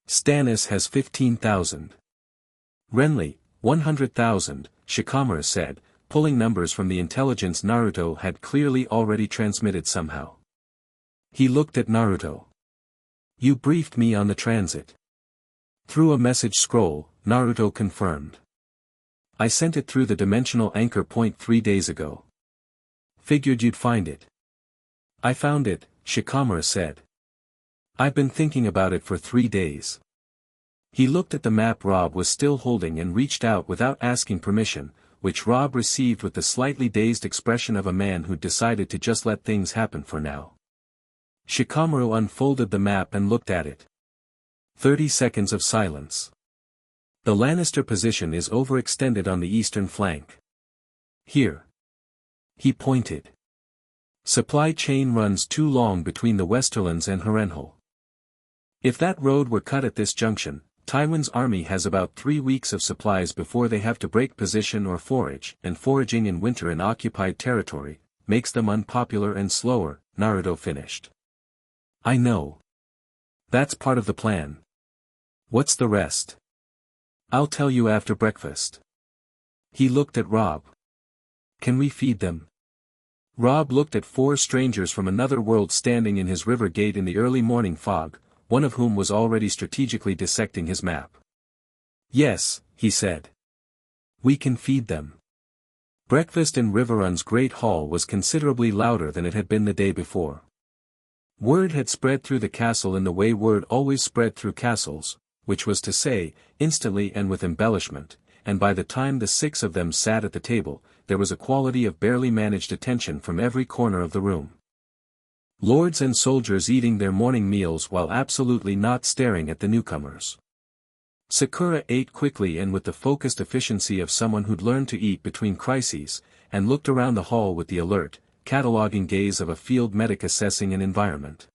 Stannis has 15,000. Renly, 100,000, Shikamaru said, pulling numbers from the intelligence Naruto had clearly already transmitted somehow. He looked at Naruto. "You briefed me on the transit." Through a message scroll, Naruto confirmed. "I sent it through the dimensional anchor point 3 days ago. Figured you'd find it." "I found it," Shikamaru said. "I've been thinking about it for 3 days." He looked at the map Rob was still holding and reached out without asking permission, which Rob received with the slightly dazed expression of a man who'd decided to just let things happen for now. Shikamaru unfolded the map and looked at it. 30 seconds of silence. "The Lannister position is overextended on the eastern flank. Here." He pointed. "Supply chain runs too long between the Westerlands and Harrenhal. If that road were cut at this junction, Tywin's army has about 3 weeks of supplies before they have to break position or forage, and foraging in winter in occupied territory makes them unpopular and slower, Naruto finished. I know. That's part of the plan. What's the rest? I'll tell you after breakfast. He looked at Rob. Can we feed them? Rob looked at 4 strangers from another world standing in his river gate in the early morning fog, one of whom was already strategically dissecting his map. Yes, he said. We can feed them. Breakfast in Riverrun's great hall was considerably louder than it had been the day before. Word had spread through the castle in the way word always spread through castles, which was to say, instantly and with embellishment, and by the time the 6 of them sat at the table, there was a quality of barely managed attention from every corner of the room. Lords and soldiers eating their morning meals while absolutely not staring at the newcomers. Sakura ate quickly and with the focused efficiency of someone who'd learned to eat between crises, and looked around the hall with the alert, cataloging gaze of a field medic assessing an environment.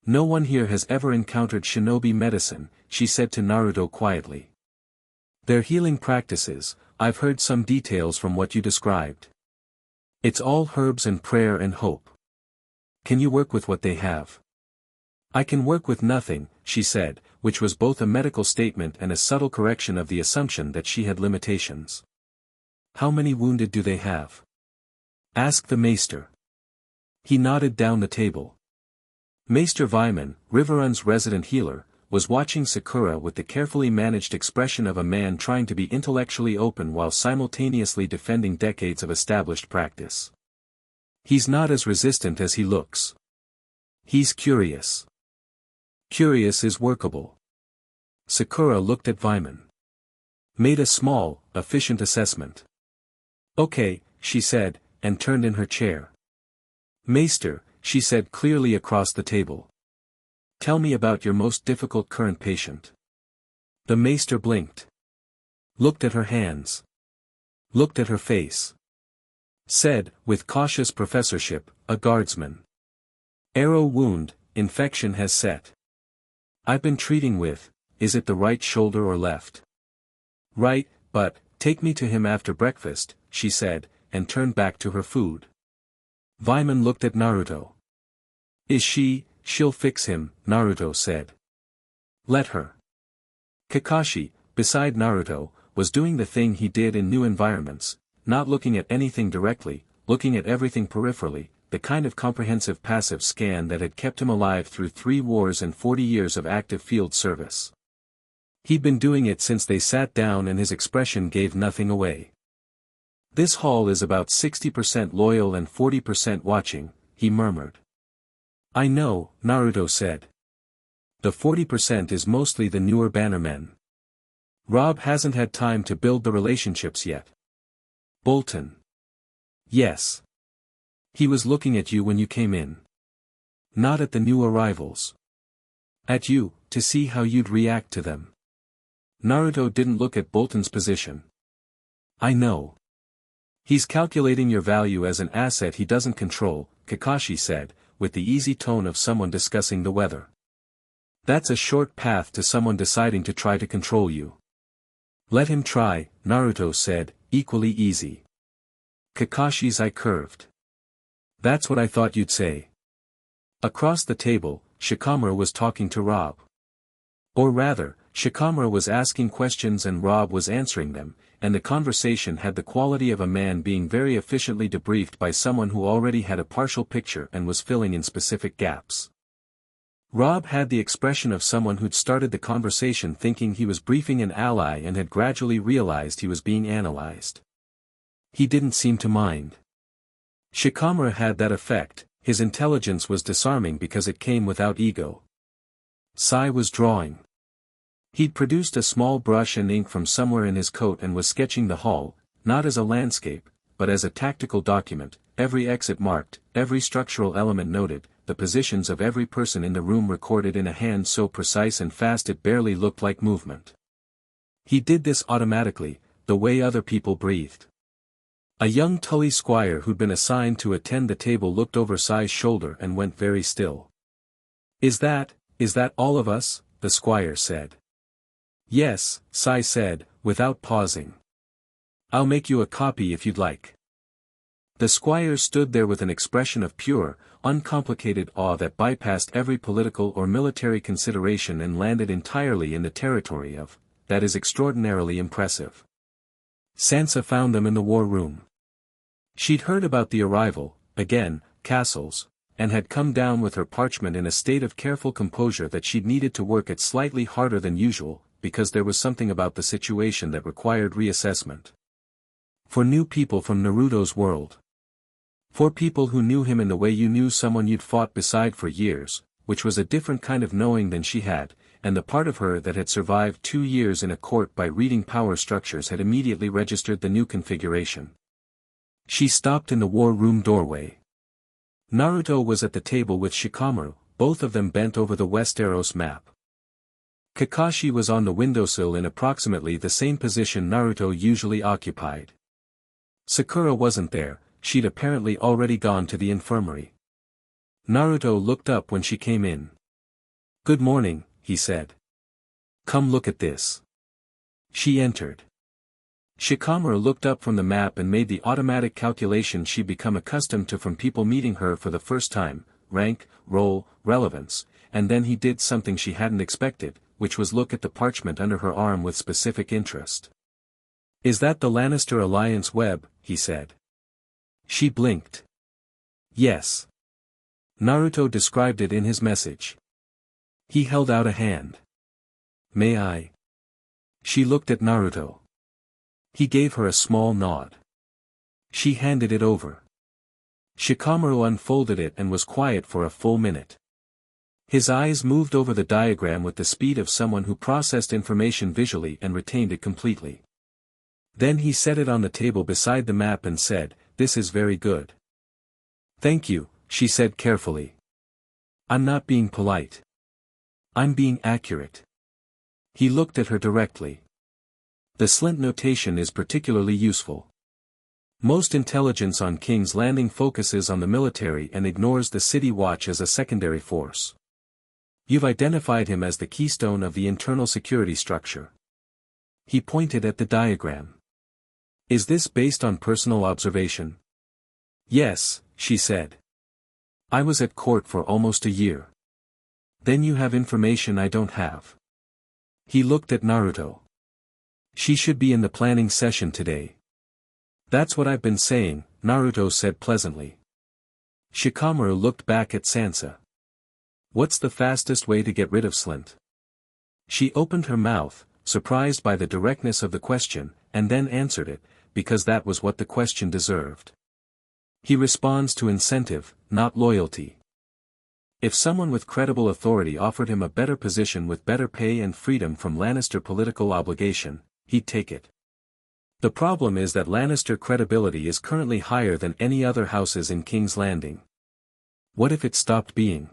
No one here has ever encountered shinobi medicine, she said to Naruto quietly. Their healing practices, I've heard some details from what you described. It's all herbs and prayer and hope. Can you work with what they have? I can work with nothing, she said, which was both a medical statement and a subtle correction of the assumption that she had limitations. How many wounded do they have? Asked the maester. He nodded down the table. Maester Vyman, Riverrun's resident healer, was watching Sakura with the carefully managed expression of a man trying to be intellectually open while simultaneously defending decades of established practice. He's not as resistant as he looks. He's curious. Curious is workable. Sakura looked at Vyman. Made a small, efficient assessment. Okay, she said, and turned in her chair. Maester, she said clearly across the table. Tell me about your most difficult current patient. The maester blinked. Looked at her hands. Looked at her face. Said, with cautious professorship, a guardsman. Arrow wound, infection has set. I've been treating with, is it the right shoulder or left? Right, but, take me to him after breakfast, she said, and turned back to her food. Vyman looked at Naruto. She'll fix him, Naruto said. Let her. Kakashi, beside Naruto, was doing the thing he did in new environments, not looking at anything directly, looking at everything peripherally, the kind of comprehensive passive scan that had kept him alive through 3 wars and 40 years of active field service. He'd been doing it since they sat down and his expression gave nothing away. This hall is about 60% loyal and 40% watching, he murmured. I know, Naruto said. The 40% is mostly the newer bannermen. Rob hasn't had time to build the relationships yet. Bolton. Yes. He was looking at you when you came in. Not at the new arrivals. At you, to see how you'd react to them. Naruto didn't look at Bolton's position. I know. He's calculating your value as an asset he doesn't control, Kakashi said, with the easy tone of someone discussing the weather. That's a short path to someone deciding to try to control you. Let him try, Naruto said, equally easy. Kakashi's eye curved. That's what I thought you'd say. Across the table, Shikamaru was talking to Rob. Or rather, Shikamaru was asking questions and Rob was answering them, and the conversation had the quality of a man being very efficiently debriefed by someone who already had a partial picture and was filling in specific gaps. Rob had the expression of someone who'd started the conversation thinking he was briefing an ally and had gradually realized he was being analyzed. He didn't seem to mind. Shikamaru had that effect, his intelligence was disarming because it came without ego. Sai was drawing. He'd produced a small brush and ink from somewhere in his coat and was sketching the hall, not as a landscape, but as a tactical document, every exit marked, every structural element noted, the positions of every person in the room recorded in a hand so precise and fast it barely looked like movement. He did this automatically, the way other people breathed. A young Tully squire who'd been assigned to attend the table looked over Sai's shoulder and went very still. Is Is that all of us? The squire said. Yes, Sai said, without pausing. I'll make you a copy if you'd like. The squire stood there with an expression of pure, uncomplicated awe that bypassed every political or military consideration and landed entirely in the territory of, that is extraordinarily impressive. Sansa found them in the war room. She'd heard about the arrival, again, castles, and had come down with her parchment in a state of careful composure that she'd needed to work at slightly harder than usual, because there was something about the situation that required reassessment. For new people from Naruto's world. For people who knew him in the way you knew someone you'd fought beside for years, which was a different kind of knowing than she had, and the part of her that had survived 2 years in a court by reading power structures had immediately registered the new configuration. She stopped in the war room doorway. Naruto was at the table with Shikamaru, both of them bent over the Westeros map. Kakashi was on the windowsill in approximately the same position Naruto usually occupied. Sakura wasn't there, she'd apparently already gone to the infirmary. Naruto looked up when she came in. "Good morning," he said. "Come look at this." She entered. Shikamaru looked up from the map and made the automatic calculation she'd become accustomed to from people meeting her for the first time, rank, role, relevance, and then he did something she hadn't expected, which was look at the parchment under her arm with specific interest. "Is that the Lannister Alliance web?" he said. She blinked. "Yes." Naruto described it in his message. He held out a hand. "May I?" She looked at Naruto. He gave her a small nod. She handed it over. Shikamaru unfolded it and was quiet for a full minute. His eyes moved over the diagram with the speed of someone who processed information visually and retained it completely. Then he set it on the table beside the map and said, "This is very good." "Thank you," she said carefully. "I'm not being polite. I'm being accurate." He looked at her directly. The Slint notation is particularly useful. Most intelligence on King's Landing focuses on the military and ignores the city watch as a secondary force. You've identified him as the keystone of the internal security structure. He pointed at the diagram. "Is this based on personal observation?" "Yes," she said. "I was at court for almost a year." "Then you have information I don't have." He looked at Naruto. "She should be in the planning session today." "That's what I've been saying," Naruto said pleasantly. Shikamaru looked back at Sansa. "What's the fastest way to get rid of Slint?" She opened her mouth, surprised by the directness of the question, and then answered it, because that was what the question deserved. "He responds to incentive, not loyalty. If someone with credible authority offered him a better position with better pay and freedom from Lannister political obligation, he'd take it. The problem is that Lannister credibility is currently higher than any other houses in King's Landing. What if it stopped being?"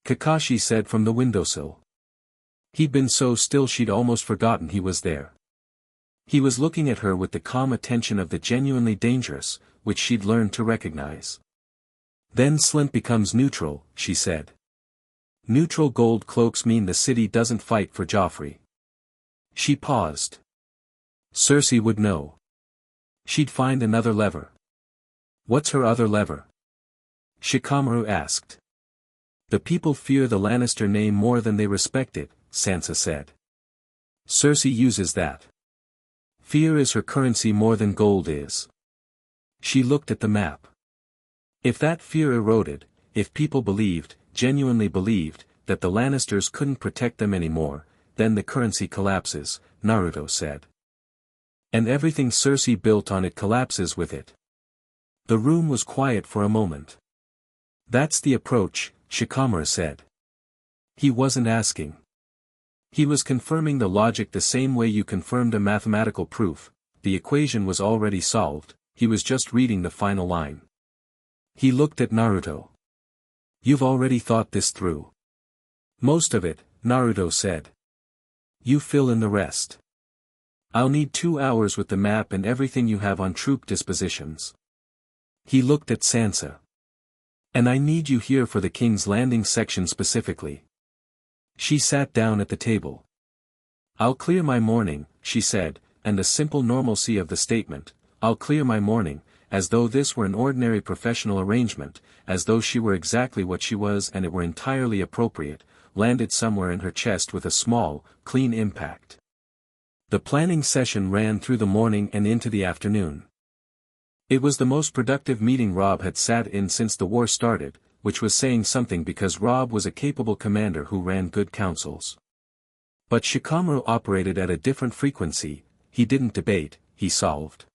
Kakashi said from the windowsill. He'd been so still she'd almost forgotten he was there. He was looking at her with the calm attention of the genuinely dangerous, which she'd learned to recognize. "Then Slint becomes neutral," she said. "Neutral gold cloaks mean the city doesn't fight for Joffrey." She paused. Cersei would know. She'd find another lever. "What's her other lever?" Shikamaru asked. "The people fear the Lannister name more than they respect it," Sansa said. "Cersei uses that. Fear is her currency more than gold is." She looked at the map. If that fear eroded, if people believed, genuinely believed, that the Lannisters couldn't protect them anymore, then the currency collapses, Naruto said. And everything Cersei built on it collapses with it. The room was quiet for a moment. "That's the approach," Shikamaru said. He wasn't asking. He was confirming the logic the same way you confirmed a mathematical proof. The equation was already solved, he was just reading the final line. He looked at Naruto. "You've already thought this through." "Most of it," Naruto said. "You fill in the rest. I'll need 2 hours with the map and everything you have on troop dispositions." He looked at Sansa. "And I need you here for the King's Landing section specifically." She sat down at the table. "I'll clear my morning," she said, and the simple normalcy of the statement, "I'll clear my morning," as though this were an ordinary professional arrangement, as though she were exactly what she was and it were entirely appropriate, landed somewhere in her chest with a small, clean impact. The planning session ran through the morning and into the afternoon. It was the most productive meeting Rob had sat in since the war started, which was saying something because Rob was a capable commander who ran good councils. But Shikamaru operated at a different frequency. He didn't debate, he solved.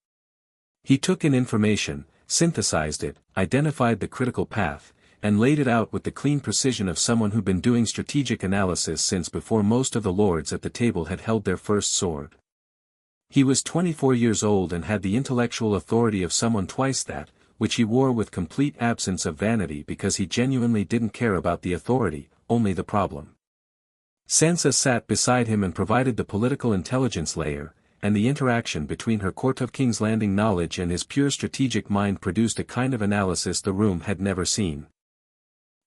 He took in information, synthesized it, identified the critical path, and laid it out with the clean precision of someone who'd been doing strategic analysis since before most of the lords at the table had held their first sword. He was 24 years old and had the intellectual authority of someone twice that, which he wore with complete absence of vanity because he genuinely didn't care about the authority, only the problem. Sansa sat beside him and provided the political intelligence layer, and the interaction between her Court of King's Landing knowledge and his pure strategic mind produced a kind of analysis the room had never seen.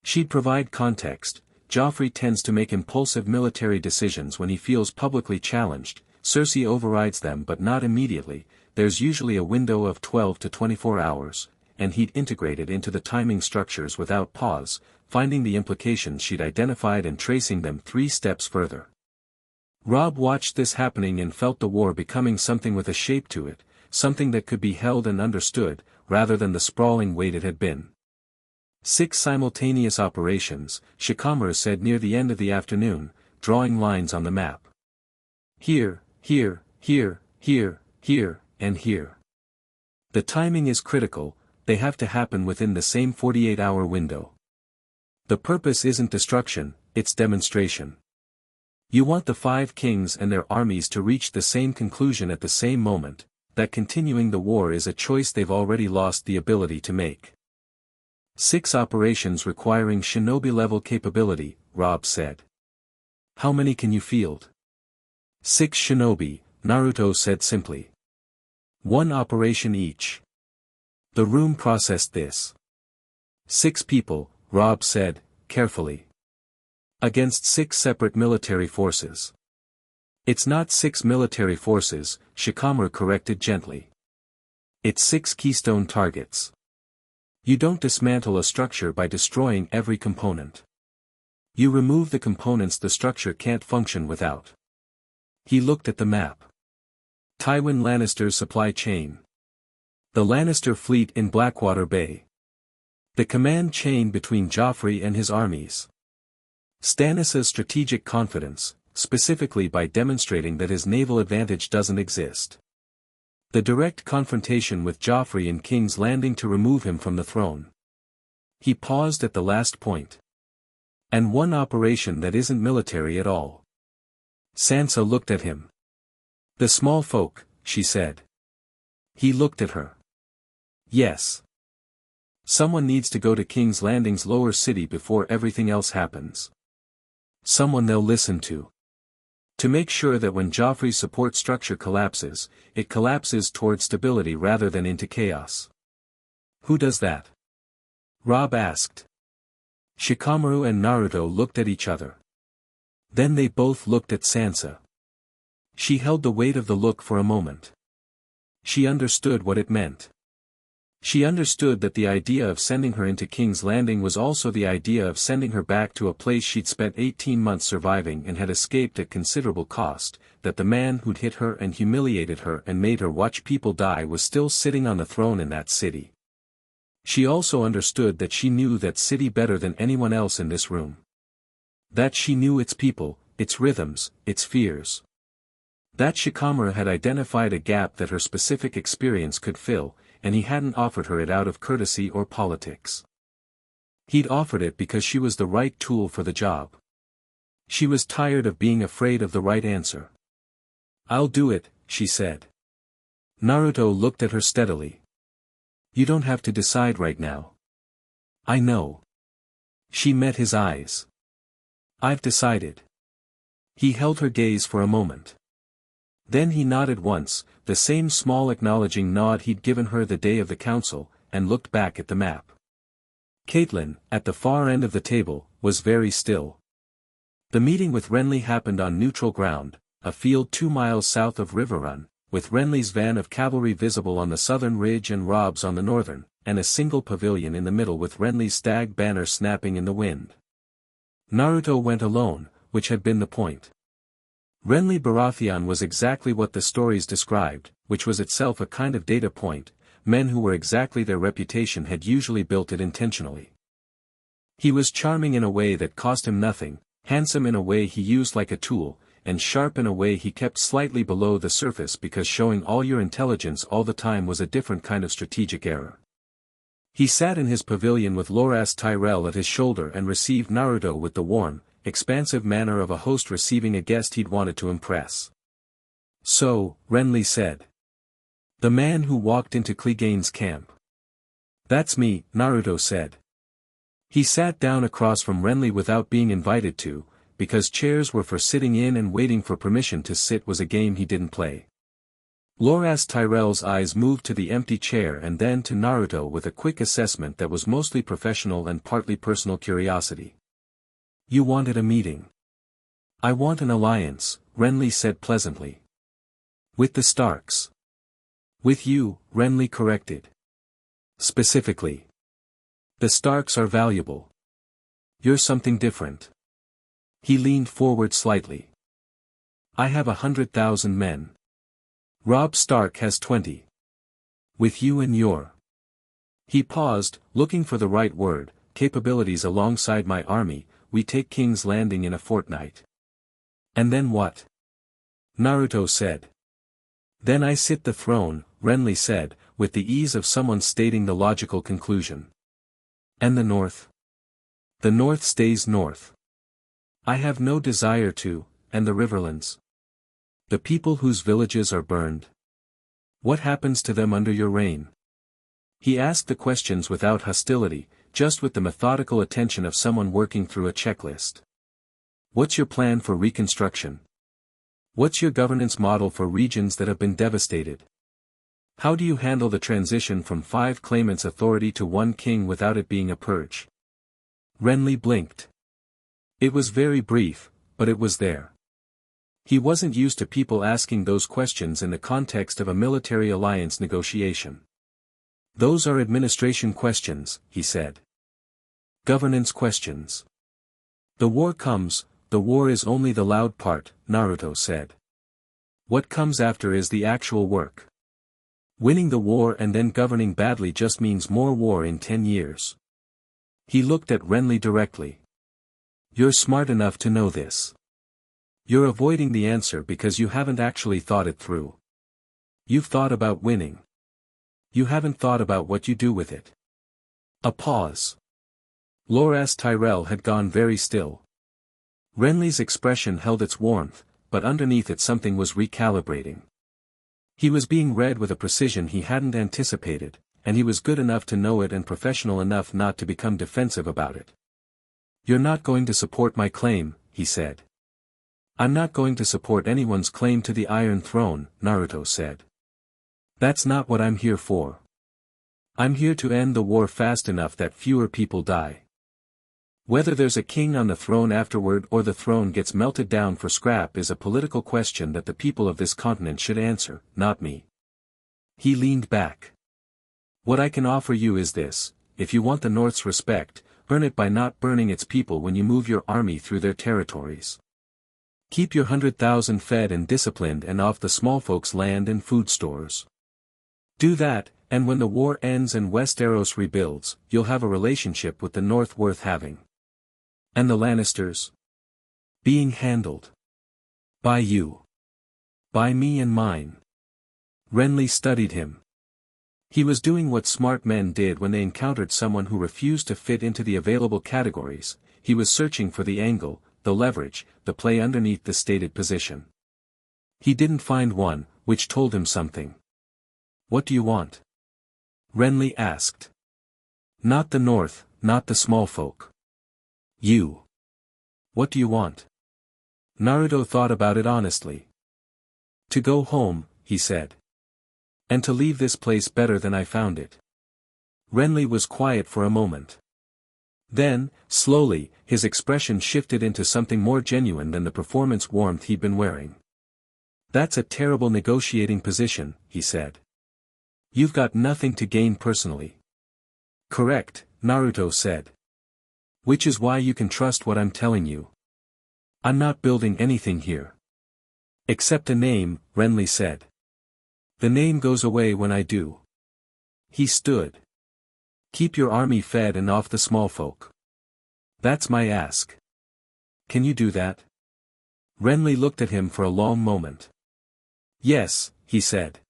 She'd provide context. Joffrey tends to make impulsive military decisions when he feels publicly challenged. Cersei overrides them but not immediately. There's usually a window of 12 to 24 hours, and he'd integrate it into the timing structures without pause, finding the implications she'd identified and tracing them 3 steps further. Rob watched this happening and felt the war becoming something with a shape to it, something that could be held and understood, rather than the sprawling weight it had been. 6 simultaneous operations, Shikamaru said near the end of the afternoon, drawing lines on the map. Here, here, here, here, here, and here. The timing is critical, they have to happen within the same 48-hour window. The purpose isn't destruction, it's demonstration. You want the 5 kings and their armies to reach the same conclusion at the same moment, that continuing the war is a choice they've already lost the ability to make. 6 operations requiring shinobi-level capability, Rob said. How many can you field? 6 shinobi, Naruto said simply. 1 operation each. The room processed this. 6 people, Rob said, carefully. Against 6 separate military forces. It's not 6 military forces, Shikamaru corrected gently. It's 6 keystone targets. You don't dismantle a structure by destroying every component. You remove the components the structure can't function without. He looked at the map. Tywin Lannister's supply chain. The Lannister fleet in Blackwater Bay. The command chain between Joffrey and his armies. Stannis' strategic confidence, specifically by demonstrating that his naval advantage doesn't exist. The direct confrontation with Joffrey in King's Landing to remove him from the throne. He paused at the last point. And 1 operation that isn't military at all. Sansa looked at him. The small folk, she said. He looked at her. Yes. Someone needs to go to King's Landing's lower city before everything else happens. Someone they'll listen to. To make sure that when Joffrey's support structure collapses, it collapses toward stability rather than into chaos. Who does that? Rob asked. Shikamaru and Naruto looked at each other. Then they both looked at Sansa. She held the weight of the look for a moment. She understood what it meant. She understood that the idea of sending her into King's Landing was also the idea of sending her back to a place she'd spent 18 months surviving and had escaped at considerable cost, that the man who'd hit her and humiliated her and made her watch people die was still sitting on the throne in that city. She also understood that she knew that city better than anyone else in this room. That she knew its people, its rhythms, its fears. That Shikamaru had identified a gap that her specific experience could fill, and he hadn't offered her it out of courtesy or politics. He'd offered it because she was the right tool for the job. She was tired of being afraid of the right answer. I'll do it, she said. Naruto looked at her steadily. You don't have to decide right now. I know. She met his eyes. I've decided. He held her gaze for a moment. Then he nodded once, the same small acknowledging nod he'd given her the day of the council, and looked back at the map. Caitlin, at the far end of the table, was very still. The meeting with Renly happened on neutral ground, a field 2 miles south of River Run, with Renly's van of cavalry visible on the southern ridge and Rob's on the northern, and a single pavilion in the middle with Renly's stag banner snapping in the wind. Naruto went alone, which had been the point. Renly Baratheon was exactly what the stories described, which was itself a kind of data point. Men who were exactly their reputation had usually built it intentionally. He was charming in a way that cost him nothing, handsome in a way he used like a tool, and sharp in a way he kept slightly below the surface because showing all your intelligence all the time was a different kind of strategic error. He sat in his pavilion with Loras Tyrell at his shoulder and received Naruto with the warm, expansive manner of a host receiving a guest he'd wanted to impress. "So," Renly said. "The man who walked into Clegane's camp." "That's me," Naruto said. He sat down across from Renly without being invited to, because chairs were for sitting in and waiting for permission to sit was a game he didn't play. Loras Tyrell's eyes moved to the empty chair and then to Naruto with a quick assessment that was mostly professional and partly personal curiosity. "You wanted a meeting." "I want an alliance," Renly said pleasantly. "With the Starks." "With you," Renly corrected. "Specifically. The Starks are valuable. You're something different." He leaned forward slightly. "I have 100,000 men. Robb Stark has 20. With you and your—" He paused, looking for the right word, "capabilities alongside my army, we take King's Landing in a fortnight." "And then what?" Naruto said. "Then I sit the throne," Renly said, with the ease of someone stating the logical conclusion. "And the North?" "The North stays North. I have no desire to, and the Riverlands? The people whose villages are burned? What happens to them under your reign?" He asked the questions without hostility, just with the methodical attention of someone working through a checklist. "What's your plan for reconstruction? What's your governance model for regions that have been devastated? How do you handle the transition from 5 claimants' authority to 1 king without it being a purge?" Renly blinked. It was very brief, but it was there. He wasn't used to people asking those questions in the context of a military alliance negotiation. "Those are administration questions," he said. "Governance questions. The war comes, the war is only the loud part," Naruto said. "What comes after is the actual work. Winning the war and then governing badly just means more war in 10 years. He looked at Renly directly. "You're smart enough to know this. You're avoiding the answer because you haven't actually thought it through. You've thought about winning. You haven't thought about what you do with it." A pause. Loras Tyrell had gone very still. Renly's expression held its warmth, but underneath it something was recalibrating. He was being read with a precision he hadn't anticipated, and he was good enough to know it and professional enough not to become defensive about it. "You're not going to support my claim," he said. "I'm not going to support anyone's claim to the Iron Throne," Naruto said. "That's not what I'm here for. I'm here to end the war fast enough that fewer people die. Whether there's a king on the throne afterward or the throne gets melted down for scrap is a political question that the people of this continent should answer, not me." He leaned back. "What I can offer you is this: if you want the North's respect, earn it by not burning its people when you move your army through their territories. Keep your 100,000 fed and disciplined and off the small folks' land and food stores. Do that, and when the war ends and Westeros rebuilds, you'll have a relationship with the North worth having. And the Lannisters? Being handled. By you. By me and mine." Renly studied him. He was doing what smart men did when they encountered someone who refused to fit into the available categories. He was searching for the angle, the leverage, the play underneath the stated position. He didn't find one, which told him something. "What do you want?" Renly asked. "Not the North, not the small folk. You. What do you want?" Naruto thought about it honestly. "To go home," he said. "And to leave this place better than I found it." Renly was quiet for a moment. Then, slowly, his expression shifted into something more genuine than the performance warmth he'd been wearing. "That's a terrible negotiating position," he said. "You've got nothing to gain personally." "Correct," Naruto said. "Which is why you can trust what I'm telling you. I'm not building anything here. Except a name," Renly said. "The name goes away when I do." He stood. "Keep your army fed and off the small folk. That's my ask. Can you do that?" Renly looked at him for a long moment. "Yes," he said.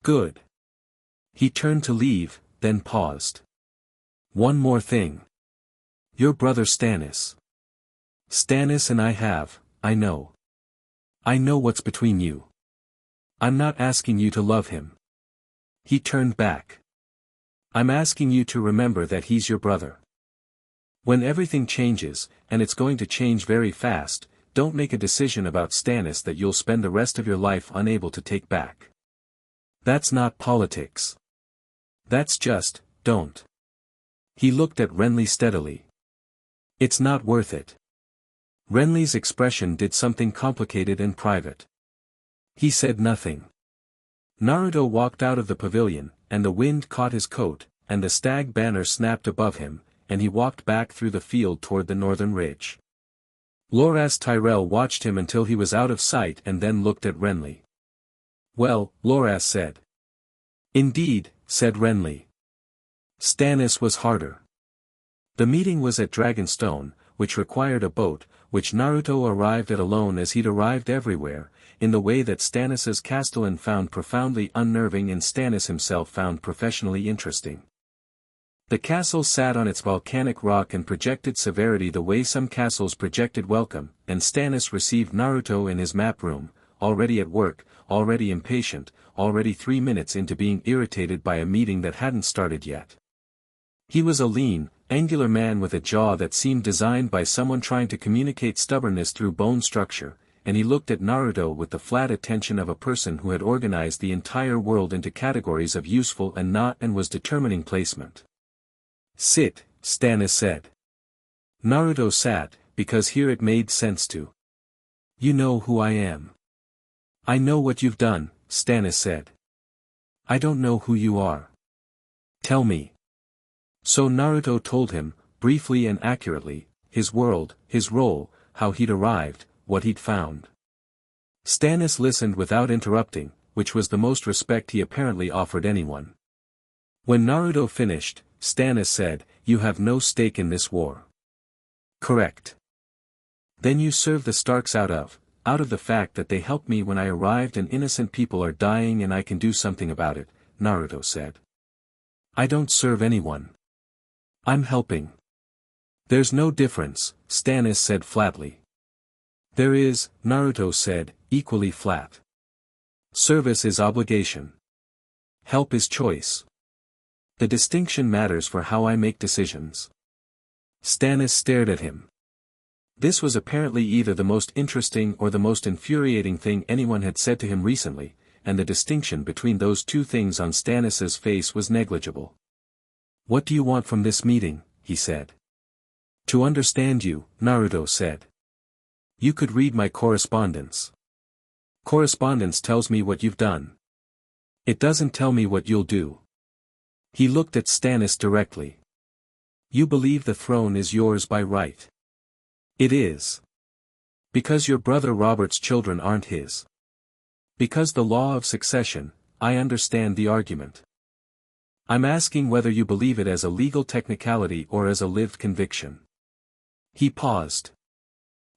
"Good." He turned to leave, then paused. "One more thing. Your brother Stannis. Stannis and I know. I know what's between you. I'm not asking you to love him." He turned back. "I'm asking you to remember that he's your brother. When everything changes, and it's going to change very fast, don't make a decision about Stannis that you'll spend the rest of your life unable to take back. That's not politics. That's just, don't." He looked at Renly steadily. "It's not worth it." Renly's expression did something complicated and private. He said nothing. Naruto walked out of the pavilion, and the wind caught his coat, and the stag banner snapped above him, and he walked back through the field toward the northern ridge. Loras Tyrell watched him until he was out of sight and then looked at Renly. "Well," Loras said. "Indeed," said Renly. Stannis was harder. The meeting was at Dragonstone, which required a boat, which Naruto arrived at alone as he'd arrived everywhere, in the way that Stannis's castellan found profoundly unnerving and Stannis himself found professionally interesting. The castle sat on its volcanic rock and projected severity the way some castles projected welcome, and Stannis received Naruto in his map room, already at work, already impatient, already 3 minutes into being irritated by a meeting that hadn't started yet. He was a lean, angular man with a jaw that seemed designed by someone trying to communicate stubbornness through bone structure, and he looked at Naruto with the flat attention of a person who had organized the entire world into categories of useful and not and was determining placement. "Sit," Stannis said. Naruto sat, because here it made sense to. "You know who I am." "I know what you've done," Stannis said. "I don't know who you are." "Tell me." So Naruto told him, briefly and accurately, his world, his role, how he'd arrived, what he'd found. Stannis listened without interrupting, which was the most respect he apparently offered anyone. When Naruto finished, Stannis said, "You have no stake in this war." "Correct." "Then you serve the Starks out of the fact that they helped me when I arrived and innocent people are dying and I can do something about it," Naruto said. "I don't serve anyone. I'm helping." "There's no difference," Stannis said flatly. "There is," Naruto said, equally flat. "Service is obligation. Help is choice. The distinction matters for how I make decisions." Stannis stared at him. This was apparently either the most interesting or the most infuriating thing anyone had said to him recently, and the distinction between those two things on Stannis's face was negligible. "What do you want from this meeting?" he said. "To understand you," Naruto said. "You could read my correspondence. Correspondence tells me what you've done. It doesn't tell me what you'll do." He looked at Stannis directly. "You believe the throne is yours by right." "It is. Because your brother Robert's children aren't his. Because the law of succession, I understand the argument. I'm asking whether you believe it as a legal technicality or as a lived conviction." He paused.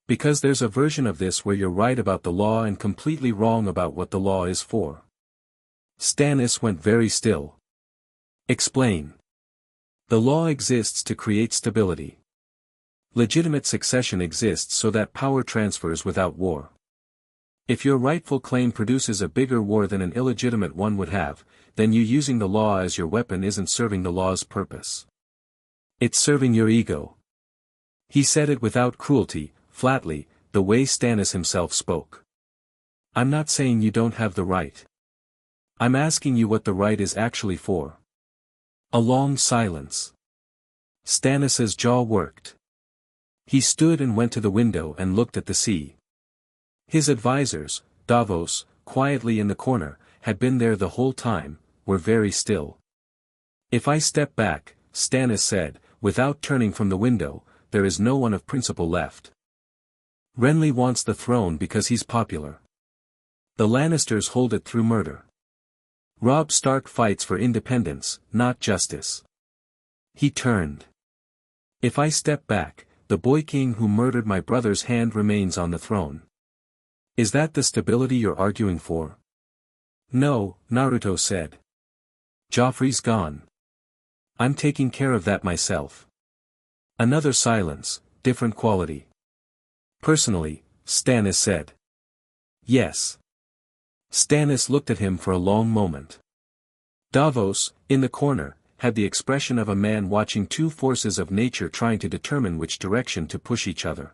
"Because there's a version of this where you're right about the law and completely wrong about what the law is for." Stannis went very still. "Explain." "The law exists to create stability. Legitimate succession exists so that power transfers without war. If your rightful claim produces a bigger war than an illegitimate one would have, then you using the law as your weapon isn't serving the law's purpose. It's serving your ego." He said it without cruelty, flatly, the way Stannis himself spoke. "I'm not saying you don't have the right. I'm asking you what the right is actually for." A long silence. Stannis's jaw worked. He stood and went to the window and looked at the sea. His advisors, Davos, quietly in the corner, had been there the whole time, were very still. If I step back, Stannis said, without turning from the window, there is no one of principle left. Renly wants the throne because he's popular. The Lannisters hold it through murder. Robb Stark fights for independence, not justice. He turned. If I step back, the boy king who murdered my brother's hand remains on the throne. Is that the stability you're arguing for? No, Naruto said. Joffrey's gone. I'm taking care of that myself. Another silence, different quality. Personally, Stannis said. Yes. Stannis looked at him for a long moment. Davos, in the corner, had the expression of a man watching two forces of nature trying to determine which direction to push each other.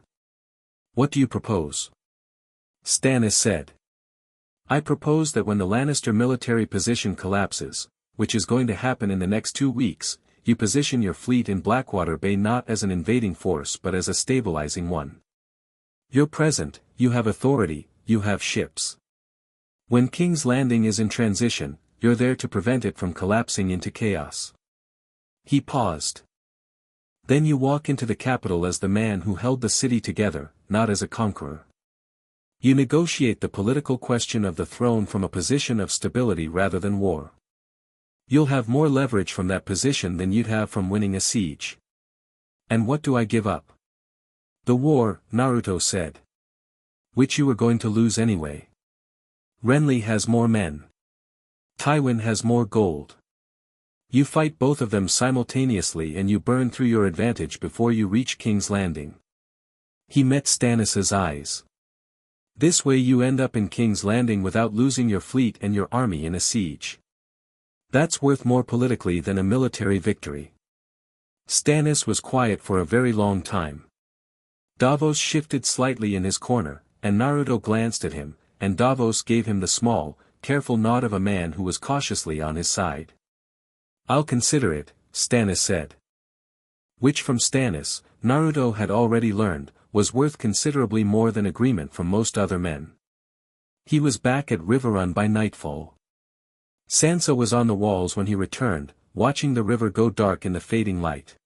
What do you propose? Stannis said. I propose that when the Lannister military position collapses, which is going to happen in the next 2 weeks, you position your fleet in Blackwater Bay not as an invading force but as a stabilizing one. You're present, you have authority, you have ships. When King's Landing is in transition, you're there to prevent it from collapsing into chaos. He paused. Then you walk into the capital as the man who held the city together, not as a conqueror. You negotiate the political question of the throne from a position of stability rather than war. You'll have more leverage from that position than you'd have from winning a siege. And what do I give up? The war, Naruto said. Which you were going to lose anyway. Renly has more men. Tywin has more gold. You fight both of them simultaneously and you burn through your advantage before you reach King's Landing. He met Stannis's eyes. This way you end up in King's Landing without losing your fleet and your army in a siege. That's worth more politically than a military victory. Stannis was quiet for a very long time. Davos shifted slightly in his corner, and Naruto glanced at him, and Davos gave him the small, careful nod of a man who was cautiously on his side. I'll consider it, Stannis said. Which from Stannis, Naruto had already learned, was worth considerably more than agreement from most other men. He was back at Riverrun by nightfall. Sansa was on the walls when he returned, watching the river go dark in the fading light.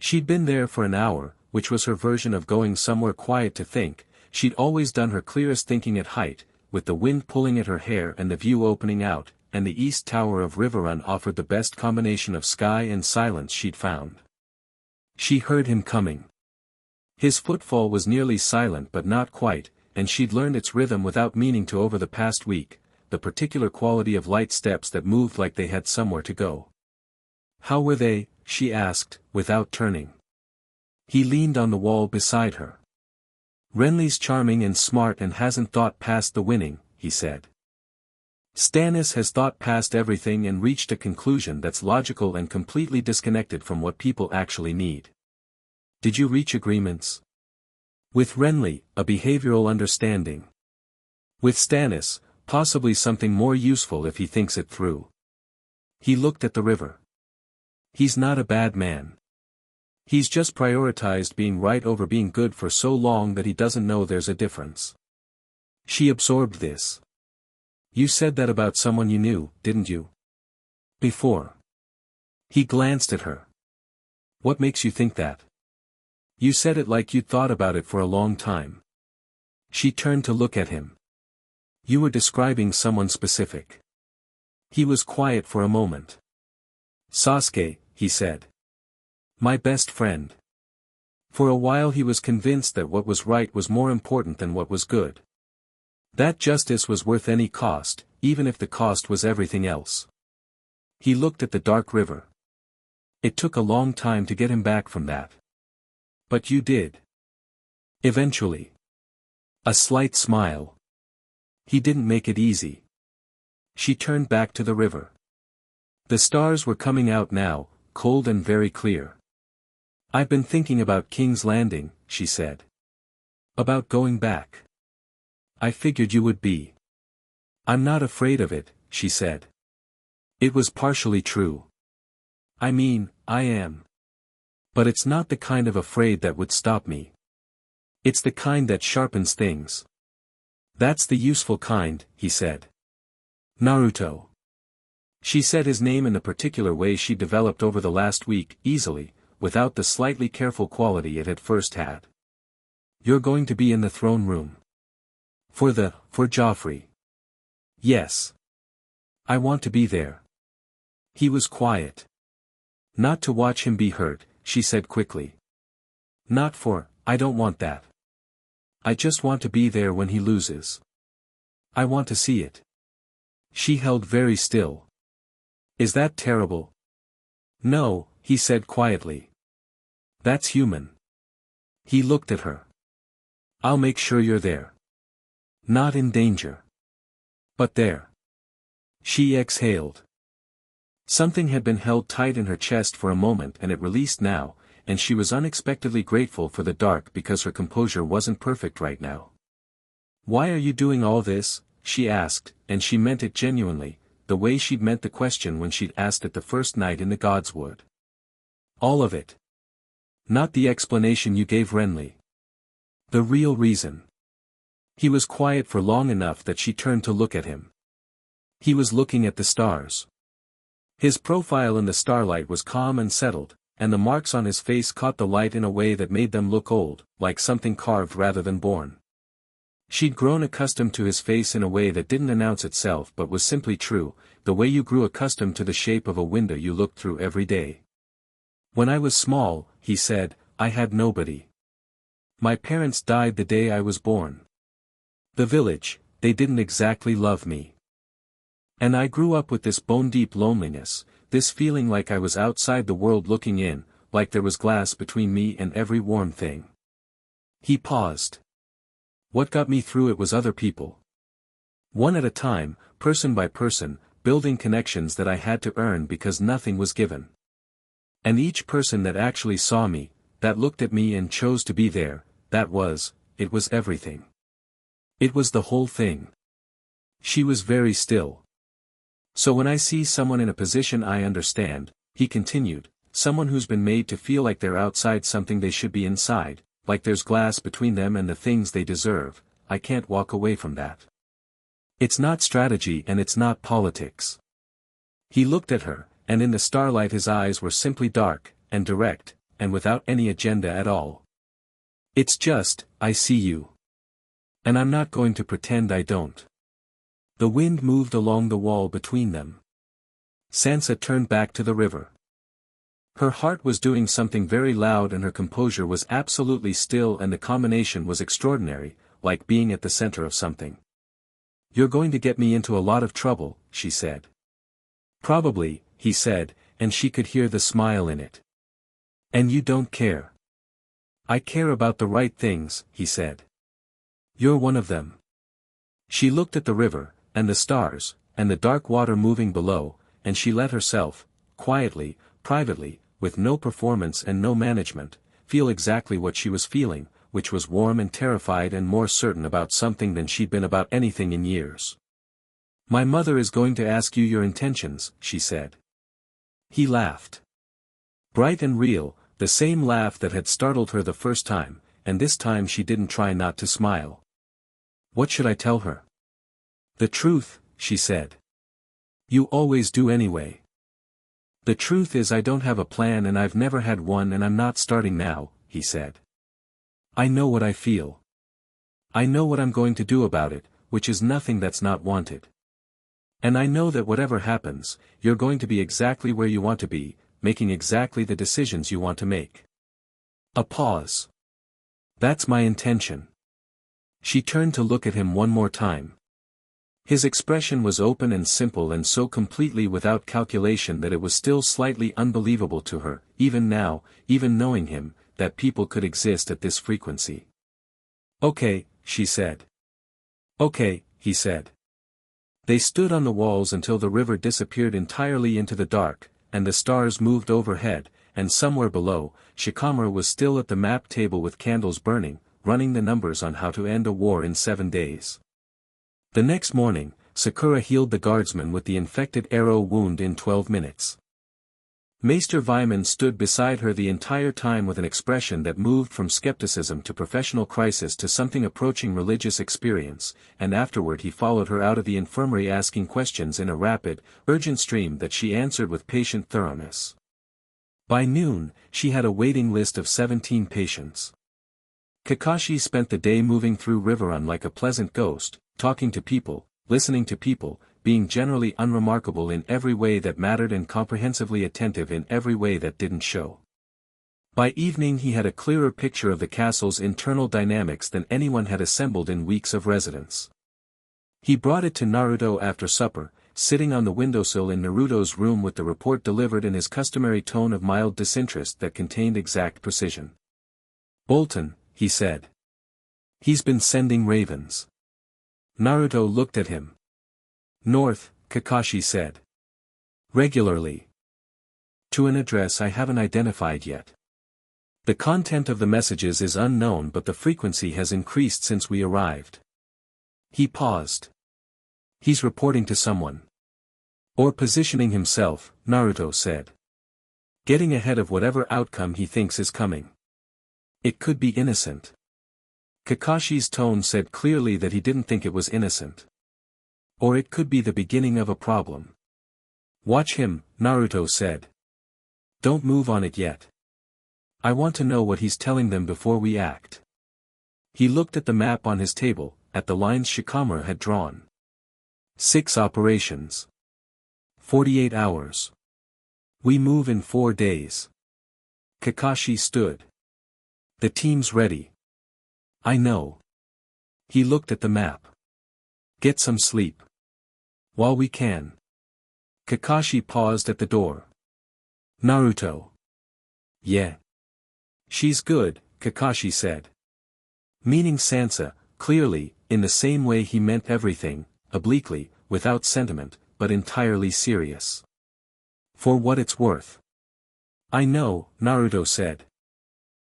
She'd been there for an hour, which was her version of going somewhere quiet to think. She'd always done her clearest thinking at height, with the wind pulling at her hair and the view opening out, and the east tower of Riverrun offered the best combination of sky and silence she'd found. She heard him coming. His footfall was nearly silent but not quite, and she'd learned its rhythm without meaning to over the past week, the particular quality of light steps that moved like they had somewhere to go. How were they? She asked, without turning. He leaned on the wall beside her. Renly's charming and smart and hasn't thought past the winning, he said. Stannis has thought past everything and reached a conclusion that's logical and completely disconnected from what people actually need. Did you reach agreements? With Renly, a behavioral understanding. With Stannis, possibly something more useful if he thinks it through. He looked at the river. He's not a bad man. He's just prioritized being right over being good for so long that he doesn't know there's a difference. She absorbed this. You said that about someone you knew, didn't you? Before. He glanced at her. What makes you think that? You said it like you'd thought about it for a long time. She turned to look at him. You were describing someone specific. He was quiet for a moment. Sasuke, he said. My best friend. For a while he was convinced that what was right was more important than what was good. That justice was worth any cost, even if the cost was everything else. He looked at the dark river. It took a long time to get him back from that. But you did. Eventually. A slight smile. He didn't make it easy. She turned back to the river. The stars were coming out now, cold and very clear. I've been thinking about King's Landing, she said. About going back. I figured you would be. I'm not afraid of it, she said. It was partially true. I mean, I am. But it's not the kind of afraid that would stop me. It's the kind that sharpens things. That's the useful kind, he said. Naruto. She said his name in the particular way she developed over the last week, easily, without the slightly careful quality it had first had. You're going to be in the throne room. For Joffrey. Yes. I want to be there. He was quiet. Not to watch him be hurt, she said quickly. I don't want that. I just want to be there when he loses. I want to see it. She held very still. Is that terrible? No, he said quietly. That's human. He looked at her. I'll make sure you're there. Not in danger. But there. She exhaled. Something had been held tight in her chest for a moment and it released now, and she was unexpectedly grateful for the dark because her composure wasn't perfect right now. Why are you doing all this? She asked, and she meant it genuinely, the way she'd meant the question when she'd asked it the first night in the Godswood. All of it. Not the explanation you gave Renly. The real reason. He was quiet for long enough that she turned to look at him. He was looking at the stars. His profile in the starlight was calm and settled, and the marks on his face caught the light in a way that made them look old, like something carved rather than born. She'd grown accustomed to his face in a way that didn't announce itself but was simply true, the way you grew accustomed to the shape of a window you looked through every day. When I was small, he said, I had nobody. My parents died the day I was born. The village, they didn't exactly love me. And I grew up with this bone-deep loneliness, this feeling like I was outside the world looking in, like there was glass between me and every warm thing. He paused. What got me through it was other people. One at a time, person by person, building connections that I had to earn because nothing was given. And each person that actually saw me, that looked at me and chose to be there, it was everything. It was the whole thing. She was very still. So when I see someone in a position I understand, he continued, someone who's been made to feel like they're outside something they should be inside, like there's glass between them and the things they deserve, I can't walk away from that. It's not strategy and it's not politics. He looked at her, and in the starlight his eyes were simply dark, and direct, and without any agenda at all. It's just, I see you. And I'm not going to pretend I don't. The wind moved along the wall between them. Sansa turned back to the river. Her heart was doing something very loud and her composure was absolutely still and the combination was extraordinary, like being at the center of something. You're going to get me into a lot of trouble, she said. Probably, he said, and she could hear the smile in it. And you don't care. I care about the right things, he said. You're one of them. She looked at the river, and the stars, and the dark water moving below, and she let herself, quietly, privately, with no performance and no management, feel exactly what she was feeling, which was warm and terrified and more certain about something than she'd been about anything in years. My mother is going to ask you your intentions, she said. He laughed. Bright and real, the same laugh that had startled her the first time, and this time she didn't try not to smile. What should I tell her? The truth, she said. You always do anyway. The truth is I don't have a plan and I've never had one and I'm not starting now, he said. I know what I feel. I know what I'm going to do about it, which is nothing that's not wanted. And I know that whatever happens, you're going to be exactly where you want to be, making exactly the decisions you want to make. A pause. That's my intention. She turned to look at him one more time. His expression was open and simple and so completely without calculation that it was still slightly unbelievable to her, even now, even knowing him, that people could exist at this frequency. Okay, she said. Okay, he said. They stood on the walls until the river disappeared entirely into the dark, and the stars moved overhead, and somewhere below, Shikamaru was still at the map table with candles burning, running the numbers on how to end a war in 7 days. The next morning, Sakura healed the guardsman with the infected arrow wound in 12 minutes. Maester Vyman stood beside her the entire time with an expression that moved from skepticism to professional crisis to something approaching religious experience, and afterward he followed her out of the infirmary asking questions in a rapid, urgent stream that she answered with patient thoroughness. By noon, she had a waiting list of 17 patients. Kakashi spent the day moving through Riverrun like a pleasant ghost, talking to people, listening to people, being generally unremarkable in every way that mattered and comprehensively attentive in every way that didn't show. By evening he had a clearer picture of the castle's internal dynamics than anyone had assembled in weeks of residence. He brought it to Naruto after supper, sitting on the windowsill in Naruto's room with the report delivered in his customary tone of mild disinterest that contained exact precision. "Bolton," he said. "He's been sending ravens." Naruto looked at him. "North," Kakashi said. "Regularly. To an address I haven't identified yet. The content of the messages is unknown but the frequency has increased since we arrived." He paused. "He's reporting to someone. Or positioning himself," Naruto said. "Getting ahead of whatever outcome he thinks is coming. It could be innocent." Kakashi's tone said clearly that he didn't think it was innocent. Or it could be the beginning of a problem. "Watch him," Naruto said. "Don't move on it yet. I want to know what he's telling them before we act." He looked at the map on his table, at the lines Shikamaru had drawn. 6 operations. 48 hours. We move in 4 days. Kakashi stood. "The team's ready." "I know." He looked at the map. "Get some sleep. While we can." Kakashi paused at the door. "Naruto." "Yeah. She's good," Kakashi said. Meaning Sansa, clearly, in the same way he meant everything, obliquely, without sentiment, but entirely serious. "For what it's worth." "I know," Naruto said.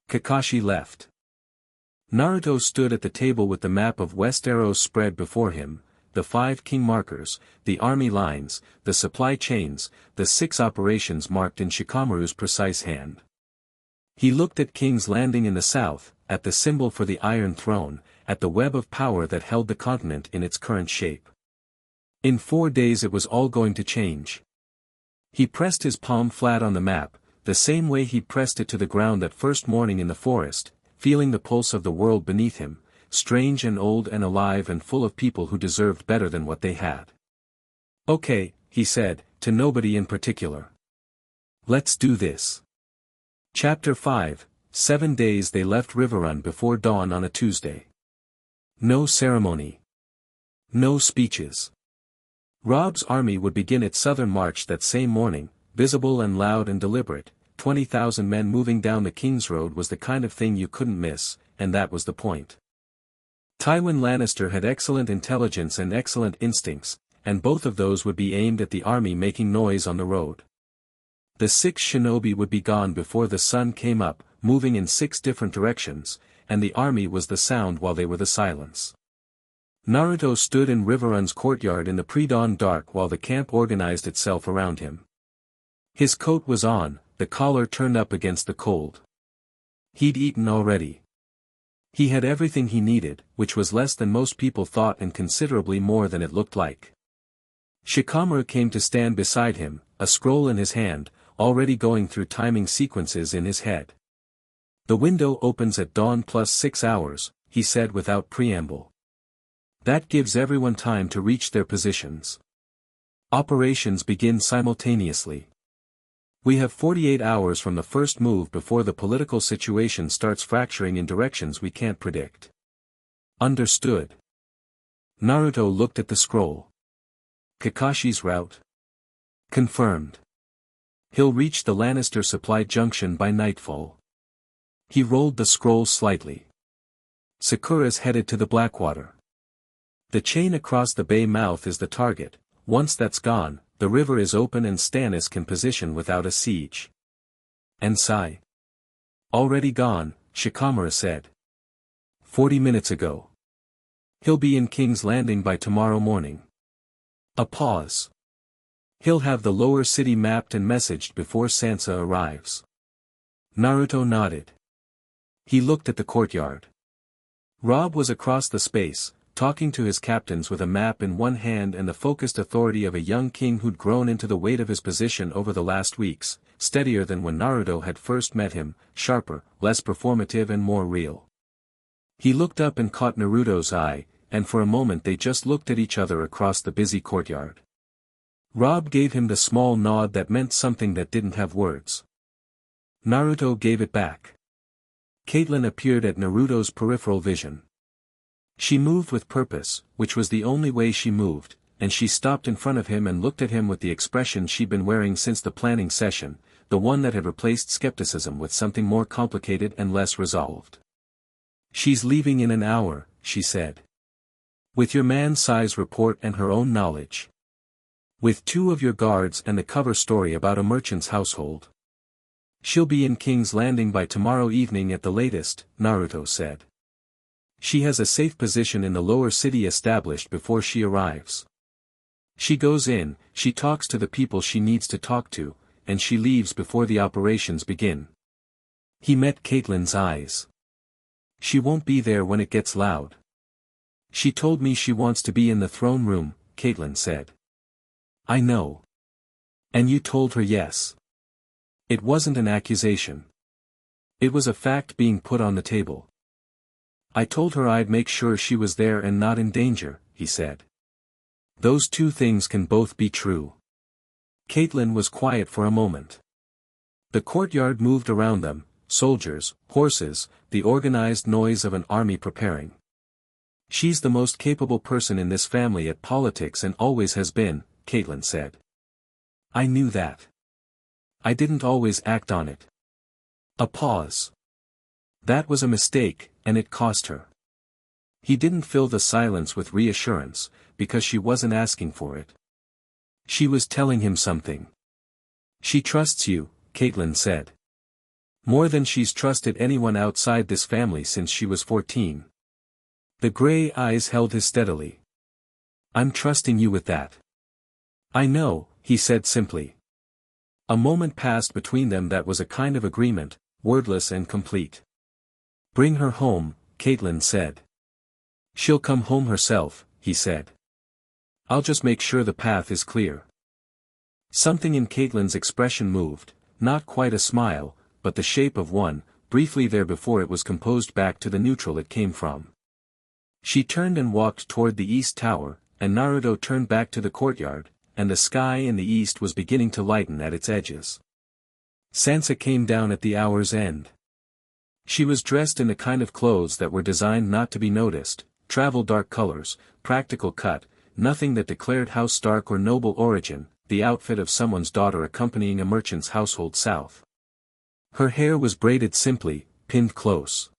Kakashi left. Naruto stood at the table with the map of Westeros spread before him, the 5 king markers, the army lines, the supply chains, the 6 operations marked in Shikamaru's precise hand. He looked at King's Landing in the south, at the symbol for the Iron Throne, at the web of power that held the continent in its current shape. In 4 days it was all going to change. He pressed his palm flat on the map, the same way he pressed it to the ground that first morning in the forest, feeling the pulse of the world beneath him, strange and old and alive and full of people who deserved better than what they had. "Okay," he said, to nobody in particular. "Let's do this." Chapter 5, 7 days they left Riverrun before dawn on a Tuesday. No ceremony. No speeches. Rob's army would begin its southern march that same morning, visible and loud and deliberate. 20,000 men moving down the King's Road was the kind of thing you couldn't miss, and that was the point. Tywin Lannister had excellent intelligence and excellent instincts, and both of those would be aimed at the army making noise on the road. The 6 Shinobi would be gone before the sun came up, moving in 6 different directions, and the army was the sound while they were the silence. Naruto stood in Riverrun's courtyard in the pre-dawn dark while the camp organized itself around him. His coat was on, the collar turned up against the cold. He'd eaten already. He had everything he needed, which was less than most people thought and considerably more than it looked like. Shikamaru came to stand beside him, a scroll in his hand, already going through timing sequences in his head. "The window opens at dawn plus 6 hours, he said without preamble. "That gives everyone time to reach their positions. Operations begin simultaneously. We have 48 hours from the first move before the political situation starts fracturing in directions we can't predict." "Understood." Naruto looked at the scroll. "Kakashi's route?" "Confirmed. He'll reach the Lannister supply junction by nightfall." He rolled the scroll slightly. "Sakura's headed to the Blackwater. The chain across the bay mouth is the target. Once that's gone, the river is open and Stannis can position without a siege." "And Sai?" "Already gone," Shikamaru said. 40 minutes ago. He'll be in King's Landing by tomorrow morning." A pause. He'll have the lower city mapped and messaged before Sansa arrives. Naruto nodded. He looked at the courtyard. Robb was across the space, talking to his captains with a map in one hand and the focused authority of a young king who'd grown into the weight of his position over the last weeks, steadier than when Naruto had first met him, sharper, less performative and more real. He looked up and caught Naruto's eye, and for a moment they just looked at each other across the busy courtyard. Robb gave him the small nod that meant something that didn't have words. Naruto gave it back. Caitlyn appeared at Naruto's peripheral vision. She moved with purpose, which was the only way she moved, and she stopped in front of him and looked at him with the expression she'd been wearing since the planning session, the one that had replaced skepticism with something more complicated and less resolved. "She's leaving in an hour," she said. "With your man-size report and her own knowledge. With 2 of your guards and the cover story about a merchant's household. She'll be in King's Landing by tomorrow evening at the latest," Naruto said. "She has a safe position in the lower city established before she arrives. She goes in, she talks to the people she needs to talk to, and she leaves before the operations begin." He met Caitlyn's eyes. "She won't be there when it gets loud. She told me she wants to be in the throne room," Caitlyn said. "I know. And you told her yes." It wasn't an accusation. It was a fact being put on the table. "I told her I'd make sure she was there and not in danger," he said. "Those 2 things can both be true." Caitlyn was quiet for a moment. The courtyard moved around them, soldiers, horses, the organized noise of an army preparing. "She's the most capable person in this family at politics and always has been," Caitlyn said. "I knew that. I didn't always act on it." A pause. "That was a mistake, and it cost her." He didn't fill the silence with reassurance, because she wasn't asking for it. She was telling him something. "She trusts you," Caitlyn said. "More than she's trusted anyone outside this family since she was 14. The gray eyes held his steadily. "I'm trusting you with that." "I know," he said simply. A moment passed between them that was a kind of agreement, wordless and complete. "Bring her home," Caitlyn said. "She'll come home herself," he said. "I'll just make sure the path is clear." Something in Caitlyn's expression moved, not quite a smile, but the shape of one, briefly there before it was composed back to the neutral it came from. She turned and walked toward the east tower, and Naruto turned back to the courtyard, and the sky in the east was beginning to lighten at its edges. Sansa came down at the hour's end. She was dressed in the kind of clothes that were designed not to be noticed, travel dark colors, practical cut, nothing that declared House Stark or noble origin, the outfit of someone's daughter accompanying a merchant's household south. Her hair was braided simply, pinned close.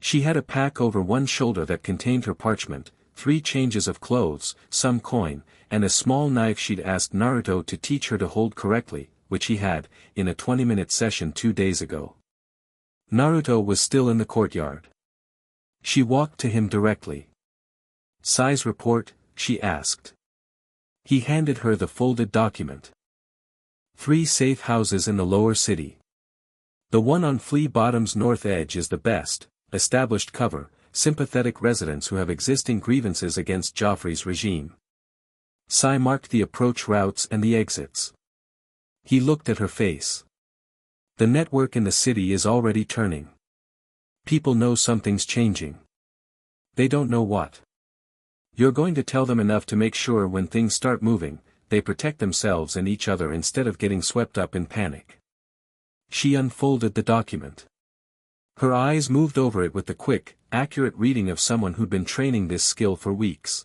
She had a pack over one shoulder that contained her parchment, 3 changes of clothes, some coin, and a small knife she'd asked Naruto to teach her to hold correctly, which he had, in a 20-minute session 2 days ago. Naruto was still in the courtyard. She walked to him directly. "Size report?" she asked. He handed her the folded document. 3 safe houses in the lower city. The one on Flea Bottom's north edge is the best, established cover, sympathetic residents who have existing grievances against Joffrey's regime. Sai marked the approach routes and the exits. He looked at her face. "The network in the city is already turning. People know something's changing. They don't know what. You're going to tell them enough to make sure when things start moving, they protect themselves and each other instead of getting swept up in panic." She unfolded the document. Her eyes moved over it with the quick, accurate reading of someone who'd been training this skill for weeks.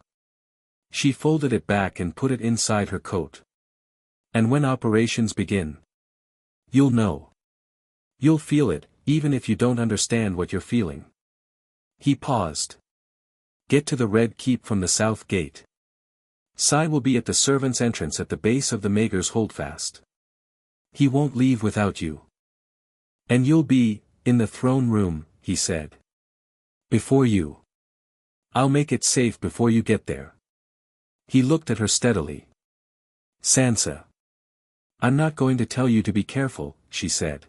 She folded it back and put it inside her coat. "And when operations begin, you'll know. You'll feel it, even if you don't understand what you're feeling." He paused. "Get to the Red Keep from the south gate. Sai will be at the servants' entrance at the base of the Mager's holdfast. He won't leave without you. And you'll be, in the throne room," he said. "Before you. I'll make it safe before you get there." He looked at her steadily. Sansa. I'm not going to tell you to be careful, she said.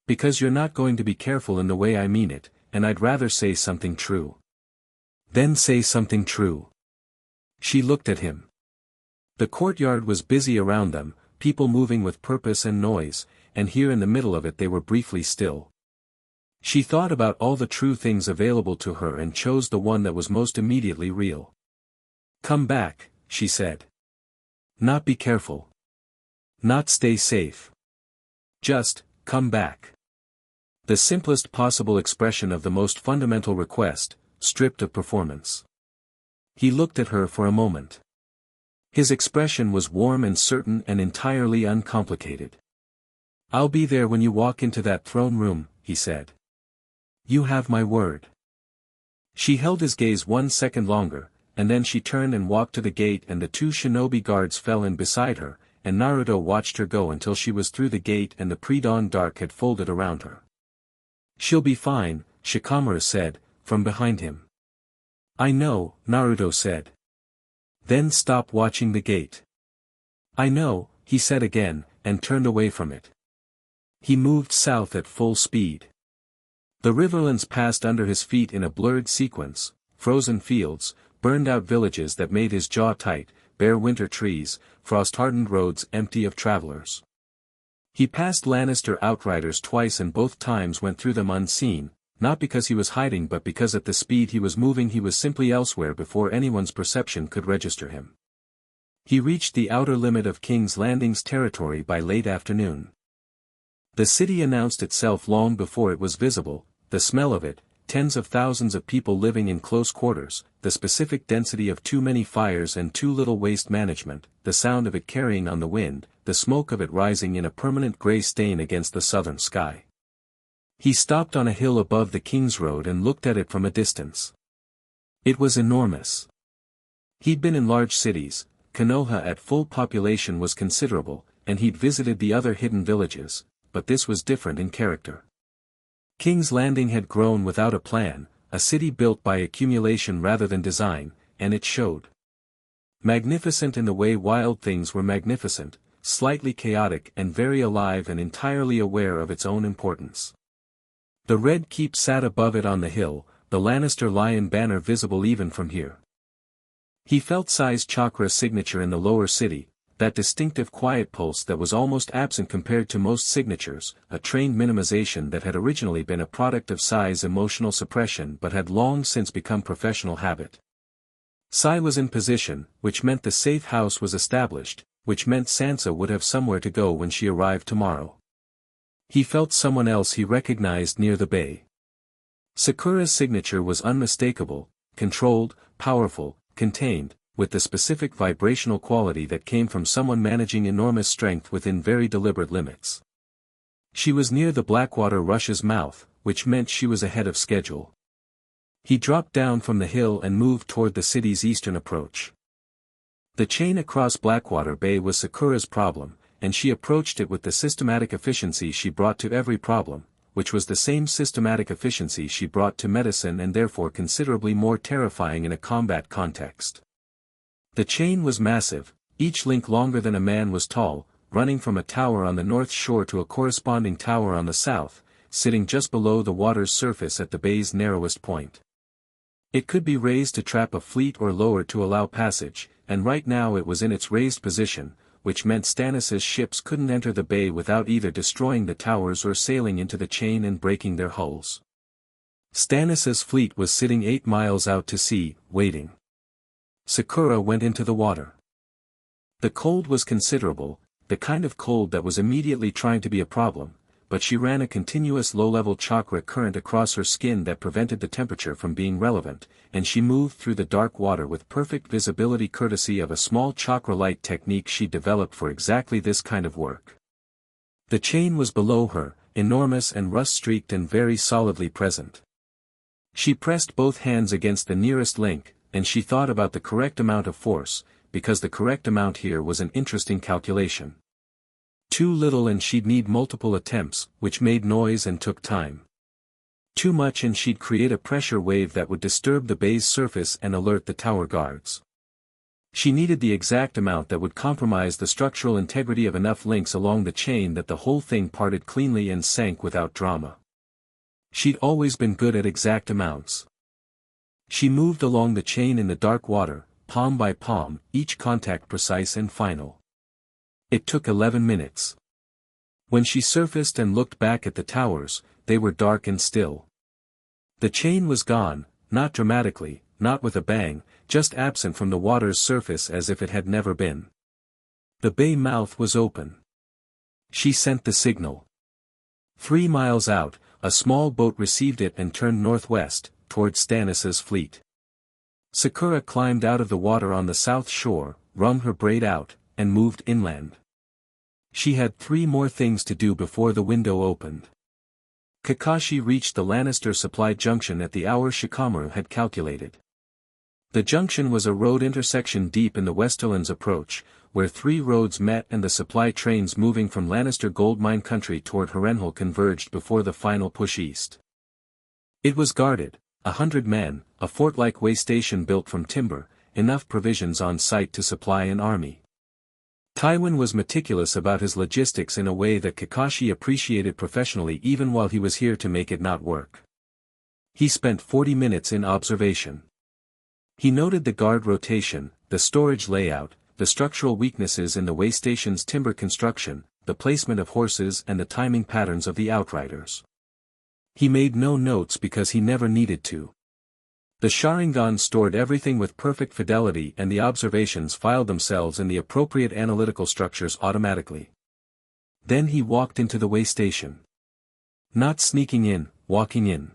Because you're not going to be careful in the way I mean it, and I'd rather say something true. Then say something true. She looked at him. The courtyard was busy around them, people moving with purpose and noise, and here in the middle of it they were briefly still. She thought about all the true things available to her and chose the one that was most immediately real. Come back, she said. Not be careful. Not stay safe. Just, come back. The simplest possible expression of the most fundamental request, stripped of performance. He looked at her for a moment. His expression was warm and certain and entirely uncomplicated. I'll be there when you walk into that throne room, he said. You have my word. She held his gaze 1 second longer, and then she turned and walked to the gate and the 2 shinobi guards fell in beside her, and Naruto watched her go until she was through the gate and the pre-dawn dark had folded around her. She'll be fine, Shikamaru said, from behind him. I know, Naruto said. Then stop watching the gate. I know, he said again, and turned away from it. He moved south at full speed. The riverlands passed under his feet in a blurred sequence, frozen fields, burned-out villages that made his jaw tight, bare winter trees, frost-hardened roads empty of travelers. He passed Lannister outriders twice and both times went through them unseen, not because he was hiding but because at the speed he was moving he was simply elsewhere before anyone's perception could register him. He reached the outer limit of King's Landing's territory by late afternoon. The city announced itself long before it was visible, the smell of it, tens of thousands of people living in close quarters, the specific density of too many fires and too little waste management, the sound of it carrying on the wind, the smoke of it rising in a permanent gray stain against the southern sky. He stopped on a hill above the King's Road and looked at it from a distance. It was enormous. He'd been in large cities, Konoha at full population was considerable, and he'd visited the other hidden villages, but this was different in character. King's Landing had grown without a plan, a city built by accumulation rather than design, and it showed. Magnificent in the way wild things were magnificent, slightly chaotic and very alive and entirely aware of its own importance. The Red Keep sat above it on the hill, the Lannister lion banner visible even from here. He felt Sai's chakra signature in the lower city, that distinctive quiet pulse that was almost absent compared to most signatures, a trained minimization that had originally been a product of Sai's emotional suppression but had long since become professional habit. Sai was in position, which meant the safe house was established, which meant Sansa would have somewhere to go when she arrived tomorrow. He felt someone else he recognized near the bay. Sakura's signature was unmistakable, controlled, powerful, contained, with the specific vibrational quality that came from someone managing enormous strength within very deliberate limits. She was near the Blackwater Rush's mouth, which meant she was ahead of schedule. He dropped down from the hill and moved toward the city's eastern approach. The chain across Blackwater Bay was Sakura's problem, and she approached it with the systematic efficiency she brought to every problem, which was the same systematic efficiency she brought to medicine and therefore considerably more terrifying in a combat context. The chain was massive, each link longer than a man was tall, running from a tower on the north shore to a corresponding tower on the south, sitting just below the water's surface at the bay's narrowest point. It could be raised to trap a fleet or lowered to allow passage, and right now it was in its raised position, which meant Stannis's ships couldn't enter the bay without either destroying the towers or sailing into the chain and breaking their hulls. Stannis's fleet was sitting 8 miles out to sea, waiting. Sakura went into the water. The cold was considerable, the kind of cold that was immediately trying to be a problem, but she ran a continuous low-level chakra current across her skin that prevented the temperature from being relevant, and she moved through the dark water with perfect visibility courtesy of a small chakra light technique she developed for exactly this kind of work. The chain was below her, enormous and rust-streaked and very solidly present. She pressed both hands against the nearest link, and she thought about the correct amount of force, because the correct amount here was an interesting calculation. Too little and she'd need multiple attempts, which made noise and took time. Too much and she'd create a pressure wave that would disturb the bay's surface and alert the tower guards. She needed the exact amount that would compromise the structural integrity of enough links along the chain that the whole thing parted cleanly and sank without drama. She'd always been good at exact amounts. She moved along the chain in the dark water, palm by palm, each contact precise and final. It took 11 minutes. When she surfaced and looked back at the towers, they were dark and still. The chain was gone, not dramatically, not with a bang, just absent from the water's surface as if it had never been. The bay mouth was open. She sent the signal. 3 miles out, a small boat received it and turned northwest, toward Stannis's fleet. Sakura climbed out of the water on the south shore, wrung her braid out, and moved inland. She had 3 more things to do before the window opened. Kakashi reached the Lannister supply junction at the hour Shikamaru had calculated. The junction was a road intersection deep in the Westerlands approach, where 3 roads met and the supply trains moving from Lannister gold mine country toward Harrenhal converged before the final push east. It was guarded, 100 men, a fort-like way station built from timber, enough provisions on site to supply an army. Tywin was meticulous about his logistics in a way that Kakashi appreciated professionally even while he was here to make it not work. He spent 40 minutes in observation. He noted the guard rotation, the storage layout, the structural weaknesses in the way station's timber construction, the placement of horses and the timing patterns of the outriders. He made no notes because he never needed to. The Sharingan stored everything with perfect fidelity and the observations filed themselves in the appropriate analytical structures automatically. Then he walked into the way station. Not sneaking in, walking in.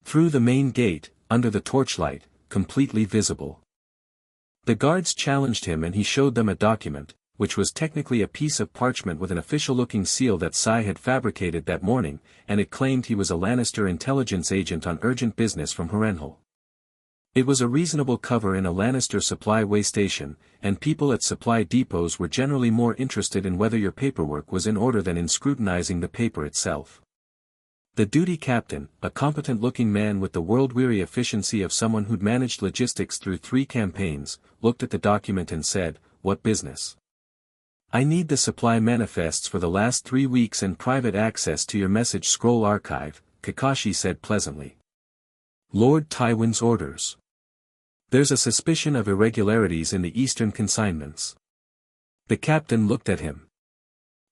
Through the main gate, under the torchlight, completely visible. The guards challenged him and he showed them a document, which was technically a piece of parchment with an official-looking seal that Sai had fabricated that morning, and it claimed he was a Lannister intelligence agent on urgent business from Harrenhal. It was a reasonable cover in a Lannister supply way station, and people at supply depots were generally more interested in whether your paperwork was in order than in scrutinizing the paper itself. The duty captain, a competent-looking man with the world-weary efficiency of someone who'd managed logistics through 3 campaigns, looked at the document and said, "What business?" "I need the supply manifests for the last 3 weeks and private access to your message scroll archive," Kakashi said pleasantly. "Lord Tywin's orders. There's a suspicion of irregularities in the eastern consignments." The captain looked at him.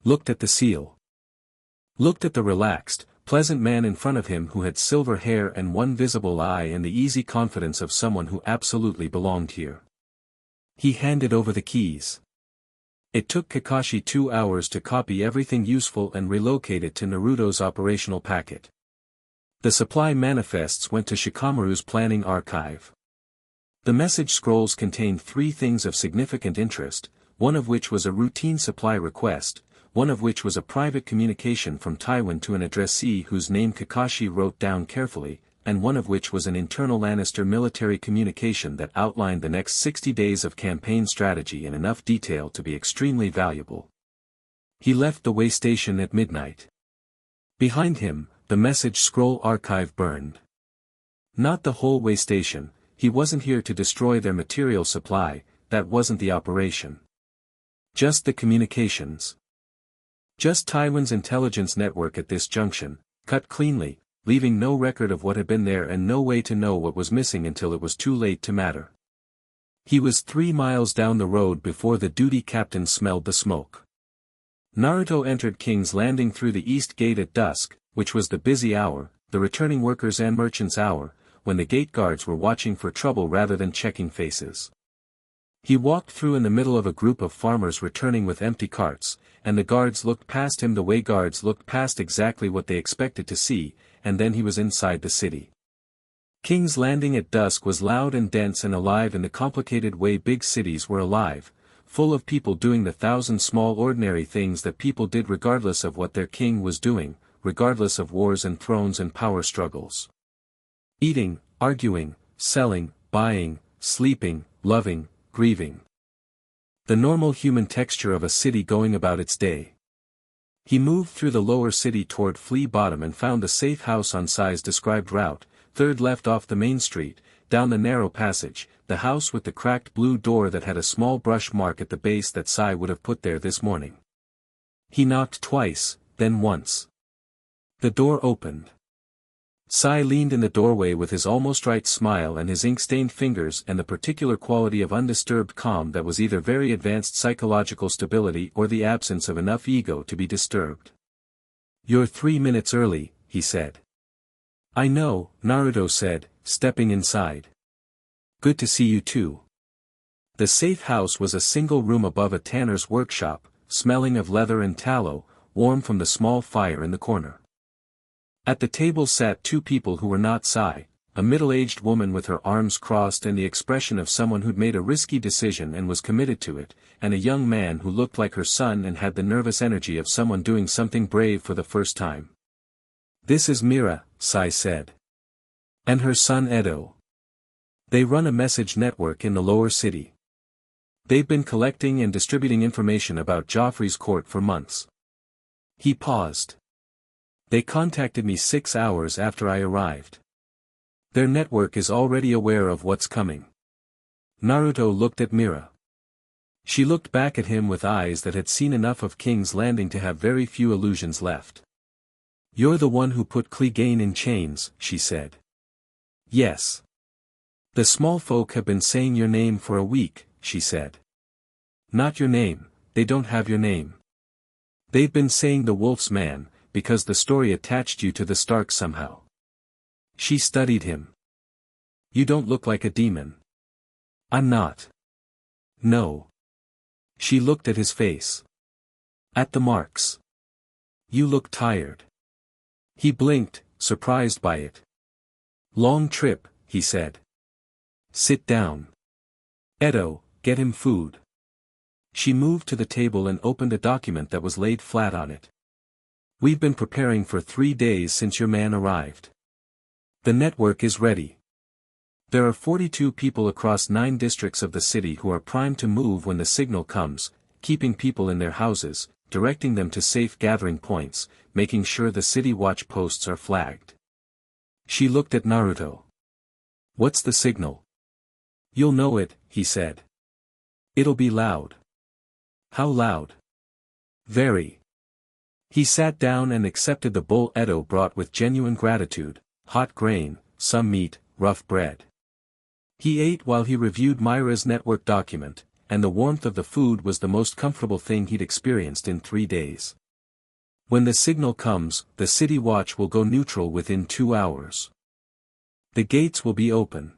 Looked at the seal. Looked at the relaxed, pleasant man in front of him who had silver hair and one visible eye and the easy confidence of someone who absolutely belonged here. He handed over the keys. It took Kakashi 2 hours to copy everything useful and relocate it to Naruto's operational packet. The supply manifests went to Shikamaru's planning archive. The message scrolls contained 3 things of significant interest, one of which was a routine supply request, one of which was a private communication from Tywin to an addressee whose name Kakashi wrote down carefully, and one of which was an internal Lannister military communication that outlined the next 60 days of campaign strategy in enough detail to be extremely valuable. He left the way station at midnight. Behind him, the message scroll archive burned. Not the whole way station, he wasn't here to destroy their material supply, that wasn't the operation. Just the communications. Just Tywin's intelligence network at this junction, cut cleanly, leaving no record of what had been there and no way to know what was missing until it was too late to matter. He was 3 miles down the road before the duty captain smelled the smoke. Naruto entered King's Landing through the east gate at dusk, which was the busy hour, the returning workers and merchants' hour, when the gate guards were watching for trouble rather than checking faces. He walked through in the middle of a group of farmers returning with empty carts, and the guards looked past him the way guards looked past exactly what they expected to see, and then he was inside the city. King's Landing at dusk was loud and dense and alive in the complicated way big cities were alive, full of people doing the 1,000 small ordinary things that people did regardless of what their king was doing, regardless of wars and thrones and power struggles. Eating, arguing, selling, buying, sleeping, loving, grieving. The normal human texture of a city going about its day. He moved through the lower city toward Flea Bottom and found the safe house on Sai's described route, 3rd left off the main street, down the narrow passage, the house with the cracked blue door that had a small brush mark at the base that Sai would have put there this morning. He knocked twice, then once. The door opened. Sai leaned in the doorway with his almost right smile and his ink-stained fingers and the particular quality of undisturbed calm that was either very advanced psychological stability or the absence of enough ego to be disturbed. "You're 3 minutes early," he said. "I know," Naruto said, stepping inside. "Good to see you too." The safe house was a single room above a tanner's workshop, smelling of leather and tallow, warm from the small fire in the corner. At the table sat two people who were not Sai, a middle-aged woman with her arms crossed and the expression of someone who'd made a risky decision and was committed to it, and a young man who looked like her son and had the nervous energy of someone doing something brave for the first time. "This is Mira," Sai said. "And her son Edo. They run a message network in the lower city. They've been collecting and distributing information about Joffrey's court for months." He paused. "They contacted me 6 hours after I arrived. Their network is already aware of what's coming." Naruto looked at Mira. She looked back at him with eyes that had seen enough of King's Landing to have very few illusions left. "You're the one who put Clegane in chains," she said. "Yes. The small folk have been saying your name for a week," she said. "Not your name, they don't have your name. They've been saying the Wolf's Man, because the story attached you to the Starks somehow." She studied him. "You don't look like a demon." "I'm not." "No." She looked at his face. "At the marks. You look tired." He blinked, surprised by it. "Long trip," he said. "Sit down. Edo, get him food." She moved to the table and opened a document that was laid flat on it. "We've been preparing for 3 days since your man arrived. The network is ready. There are 42 people across 9 districts of the city who are primed to move when the signal comes, keeping people in their houses, directing them to safe gathering points, making sure the city watch posts are flagged." She looked at Naruto. "What's the signal?" "You'll know it," he said. "It'll be loud." "How loud?" "Very." He sat down and accepted the bowl Edo brought with genuine gratitude: hot grain, some meat, rough bread. He ate while he reviewed Myra's network document, and the warmth of the food was the most comfortable thing he'd experienced in 3 days. "When the signal comes, the city watch will go neutral within 2 hours. The gates will be open.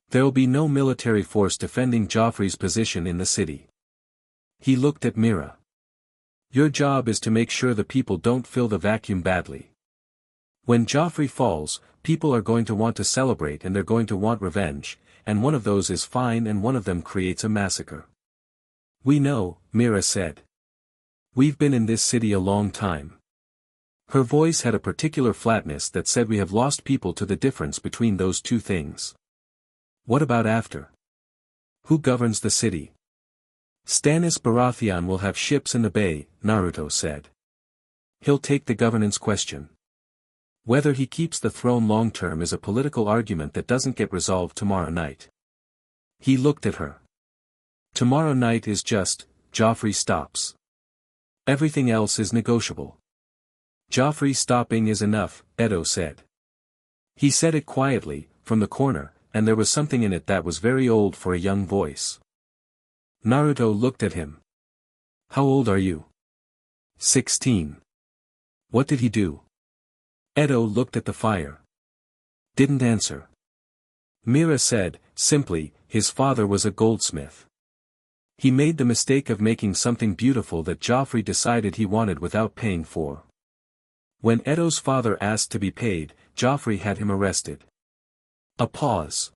There'll be no military force defending Joffrey's position in the city." He looked at Mira. "Your job is to make sure the people don't fill the vacuum badly. When Joffrey falls, people are going to want to celebrate and they're going to want revenge, and one of those is fine and one of them creates a massacre." "We know," Mira said. "We've been in this city a long time." Her voice had a particular flatness that said we have lost people to the difference between those two things. "What about after? Who governs the city?" "Stannis Baratheon will have ships in the bay," Naruto said. "He'll take the governance question. Whether he keeps the throne long-term is a political argument that doesn't get resolved tomorrow night." He looked at her. "Tomorrow night is just, Joffrey stops. Everything else is negotiable." "Joffrey stopping is enough," Edo said. He said it quietly, from the corner, and there was something in it that was very old for a young voice. Naruto looked at him. "How old are you?" 16. "What did he do?" Edo looked at the fire. Didn't answer. Mira said, simply, his father was a goldsmith. He made the mistake of making something beautiful that Joffrey decided he wanted without paying for. When Edo's father asked to be paid, Joffrey had him arrested. A pause.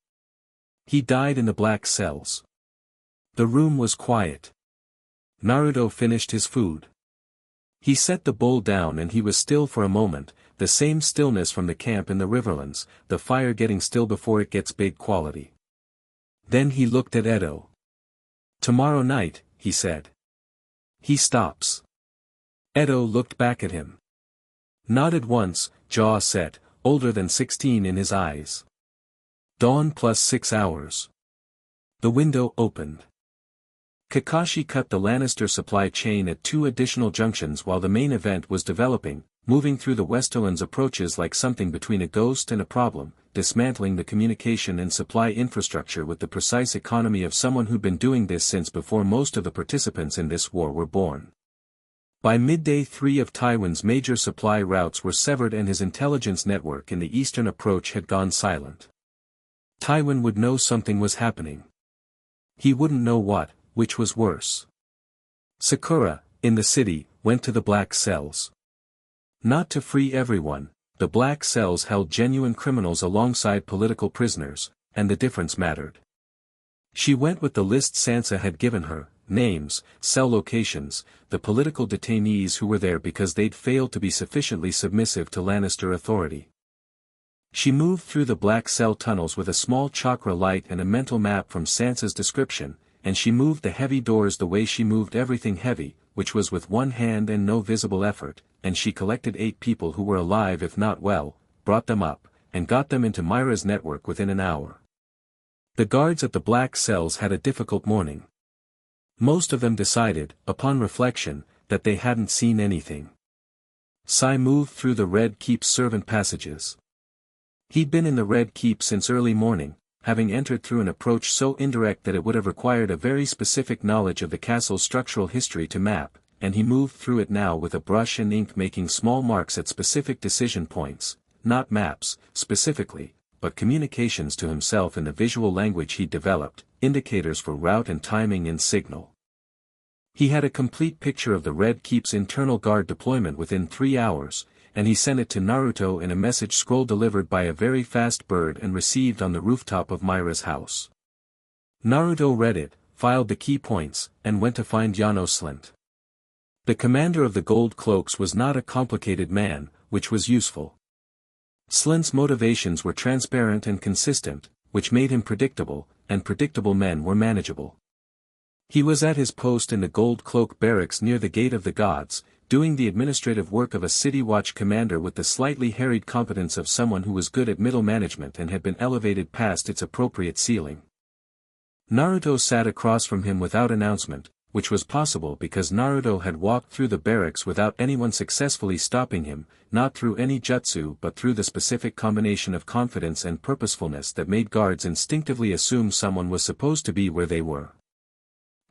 He died in the black cells. The room was quiet. Naruto finished his food. He set the bowl down and he was still for a moment, the same stillness from the camp in the Riverlands, the fire getting still before it gets big quality. Then he looked at Edo. "Tomorrow night," he said. "He stops." Edo looked back at him. Nodded once, jaw set, older than 16 in his eyes. Dawn plus 6 hours. The window opened. Kakashi cut the Lannister supply chain at 2 additional junctions while the main event was developing, moving through the Westerlands approaches like something between a ghost and a problem, dismantling the communication and supply infrastructure with the precise economy of someone who'd been doing this since before most of the participants in this war were born. By midday 3 of Tywin's major supply routes were severed and his intelligence network in the eastern approach had gone silent. Tywin would know something was happening. He wouldn't know what, which was worse. Sakura, in the city, went to the black cells. Not to free everyone, the black cells held genuine criminals alongside political prisoners, and the difference mattered. She went with the list Sansa had given her, names, cell locations, the political detainees who were there because they'd failed to be sufficiently submissive to Lannister authority. She moved through the black cell tunnels with a small chakra light and a mental map from Sansa's description, and she moved the heavy doors the way she moved everything heavy, which was with one hand and no visible effort, and she collected 8 people who were alive if not well, brought them up, and got them into Myra's network within an hour. The guards at the black cells had a difficult morning. Most of them decided, upon reflection, that they hadn't seen anything. Sai moved through the Red Keep's servant passages. He'd been in the Red Keep since early morning, having entered through an approach so indirect that it would have required a very specific knowledge of the castle's structural history to map, and he moved through it now with a brush and ink making small marks at specific decision points, not maps, specifically, but communications to himself in the visual language he'd developed, indicators for route and timing and signal. He had a complete picture of the Red Keep's internal guard deployment within 3 hours, and he sent it to Naruto in a message scroll delivered by a very fast bird and received on the rooftop of Myra's house. Naruto read it, filed the key points, and went to find Yano Slint. The commander of the Gold Cloaks was not a complicated man, which was useful. Slint's motivations were transparent and consistent, which made him predictable, and predictable men were manageable. He was at his post in the Gold Cloak barracks near the Gate of the Gods, doing the administrative work of a city watch commander with the slightly harried competence of someone who was good at middle management and had been elevated past its appropriate ceiling. Naruto sat across from him without announcement, which was possible because Naruto had walked through the barracks without anyone successfully stopping him, not through any jutsu but through the specific combination of confidence and purposefulness that made guards instinctively assume someone was supposed to be where they were.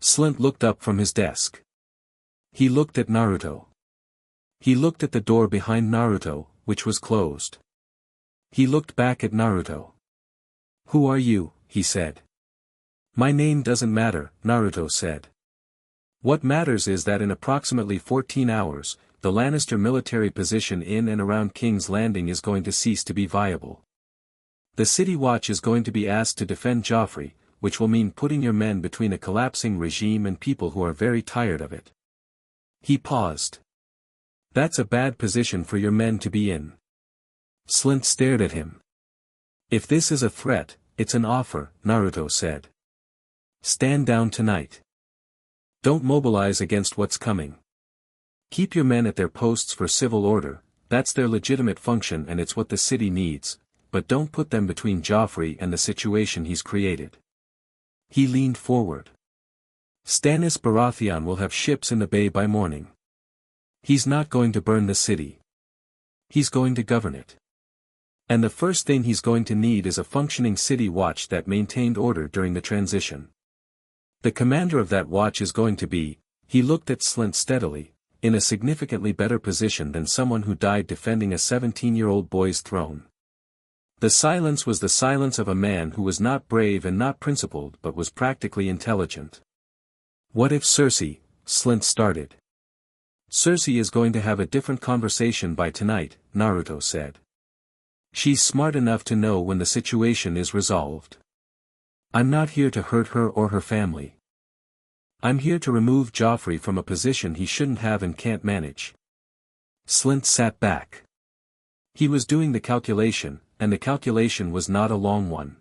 Slint looked up from his desk. He looked at Naruto. He looked at the door behind Naruto, which was closed. He looked back at Naruto. "Who are you?" he said. "My name doesn't matter," Naruto said. "What matters is that in approximately 14 hours, the Lannister military position in and around King's Landing is going to cease to be viable. The City Watch is going to be asked to defend Joffrey, which will mean putting your men between a collapsing regime and people who are very tired of it." He paused. "That's a bad position for your men to be in." Slint stared at him. "If this is a threat, it's an offer," Naruto said. "Stand down tonight. Don't mobilize against what's coming. Keep your men at their posts for civil order, that's their legitimate function and it's what the city needs, but don't put them between Joffrey and the situation he's created." He leaned forward. "Stannis Baratheon will have ships in the bay by morning. He's not going to burn the city. He's going to govern it. And the first thing he's going to need is a functioning city watch that maintained order during the transition. The commander of that watch is going to be," he looked at Slint steadily, "in a significantly better position than someone who died defending a 17-year-old boy's throne." The silence was the silence of a man who was not brave and not principled but was practically intelligent. "What if Cersei," Slint started. "Cersei is going to have a different conversation by tonight," Naruto said. "She's smart enough to know when the situation is resolved. I'm not here to hurt her or her family. I'm here to remove Joffrey from a position he shouldn't have and can't manage." Slint sat back. He was doing the calculation, and the calculation was not a long one.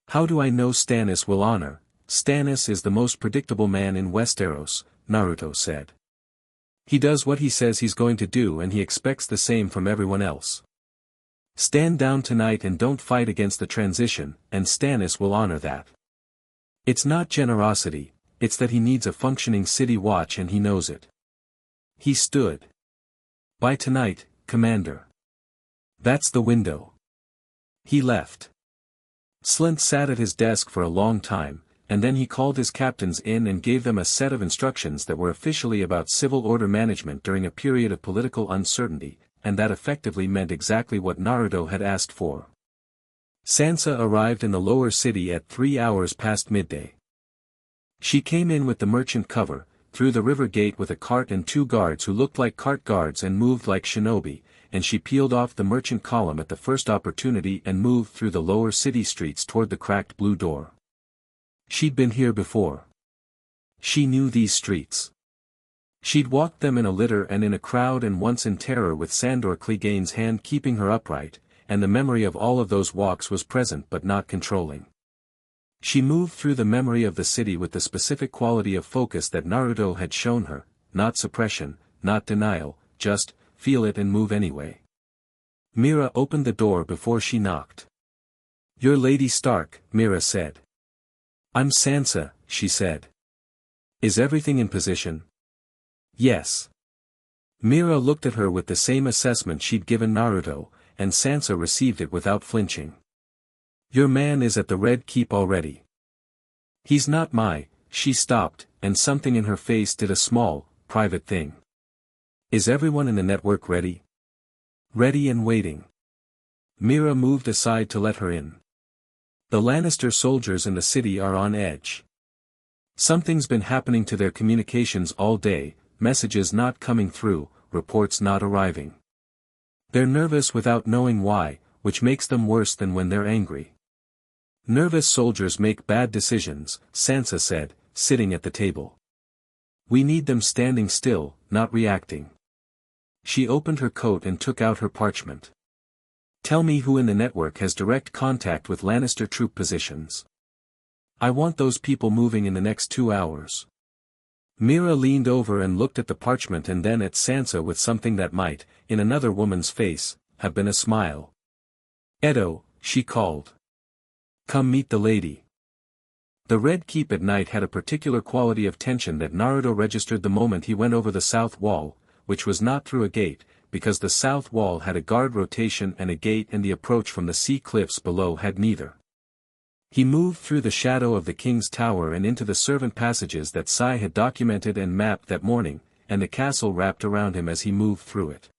"How do I know Stannis will honor? Stannis is the most predictable man in Westeros," Naruto said. "He does what he says he's going to do and he expects the same from everyone else. Stand down tonight and don't fight against the transition, and Stannis will honor that. It's not generosity, it's that he needs a functioning city watch and he knows it. He stood. By tonight, Commander. That's the window. He left. Slint sat at his desk for a long time, and then he called his captains in and gave them a set of instructions that were officially about civil order management during a period of political uncertainty, and that effectively meant exactly what Naruto had asked for. Sansa arrived in the lower city at 3 hours past midday. She came in with the merchant cover, through the river gate with a cart and 2 guards who looked like cart guards and moved like shinobi, and she peeled off the merchant column at the first opportunity and moved through the lower city streets toward the cracked blue door. She'd been here before. She knew these streets. She'd walked them in a litter and in a crowd and once in terror with Sandor Clegane's hand keeping her upright, and the memory of all of those walks was present but not controlling. She moved through the memory of the city with the specific quality of focus that Naruto had shown her, not suppression, not denial, just, feel it and move anyway. Mira opened the door before she knocked. "You're Lady Stark," Mira said. "I'm Sansa," she said. "Is everything in position?" "Yes." Mira looked at her with the same assessment she'd given Naruto, and Sansa received it without flinching. "Your man is at the Red Keep already." "He's not She stopped, and something in her face did a small, private thing. "Is everyone in the network ready?" "Ready and waiting." Mira moved aside to let her in. "The Lannister soldiers in the city are on edge. Something's been happening to their communications all day, messages not coming through, reports not arriving. They're nervous without knowing why, which makes them worse than when they're angry. Nervous soldiers make bad decisions," Sansa said, sitting at the table. "We need them standing still, not reacting." She opened her coat and took out her parchment. "Tell me who in the network has direct contact with Lannister troop positions. I want those people moving in the next 2 hours." Mira leaned over and looked at the parchment and then at Sansa with something that might, in another woman's face, have been a smile. "Edo," she called. "Come meet the lady." The Red Keep at night had a particular quality of tension that Naruto registered the moment he went over the south wall, which was not through a gate, because the south wall had a guard rotation and a gate and the approach from the sea cliffs below had neither. He moved through the shadow of the King's Tower and into the servant passages that Sai had documented and mapped that morning, and the castle wrapped around him as he moved through it.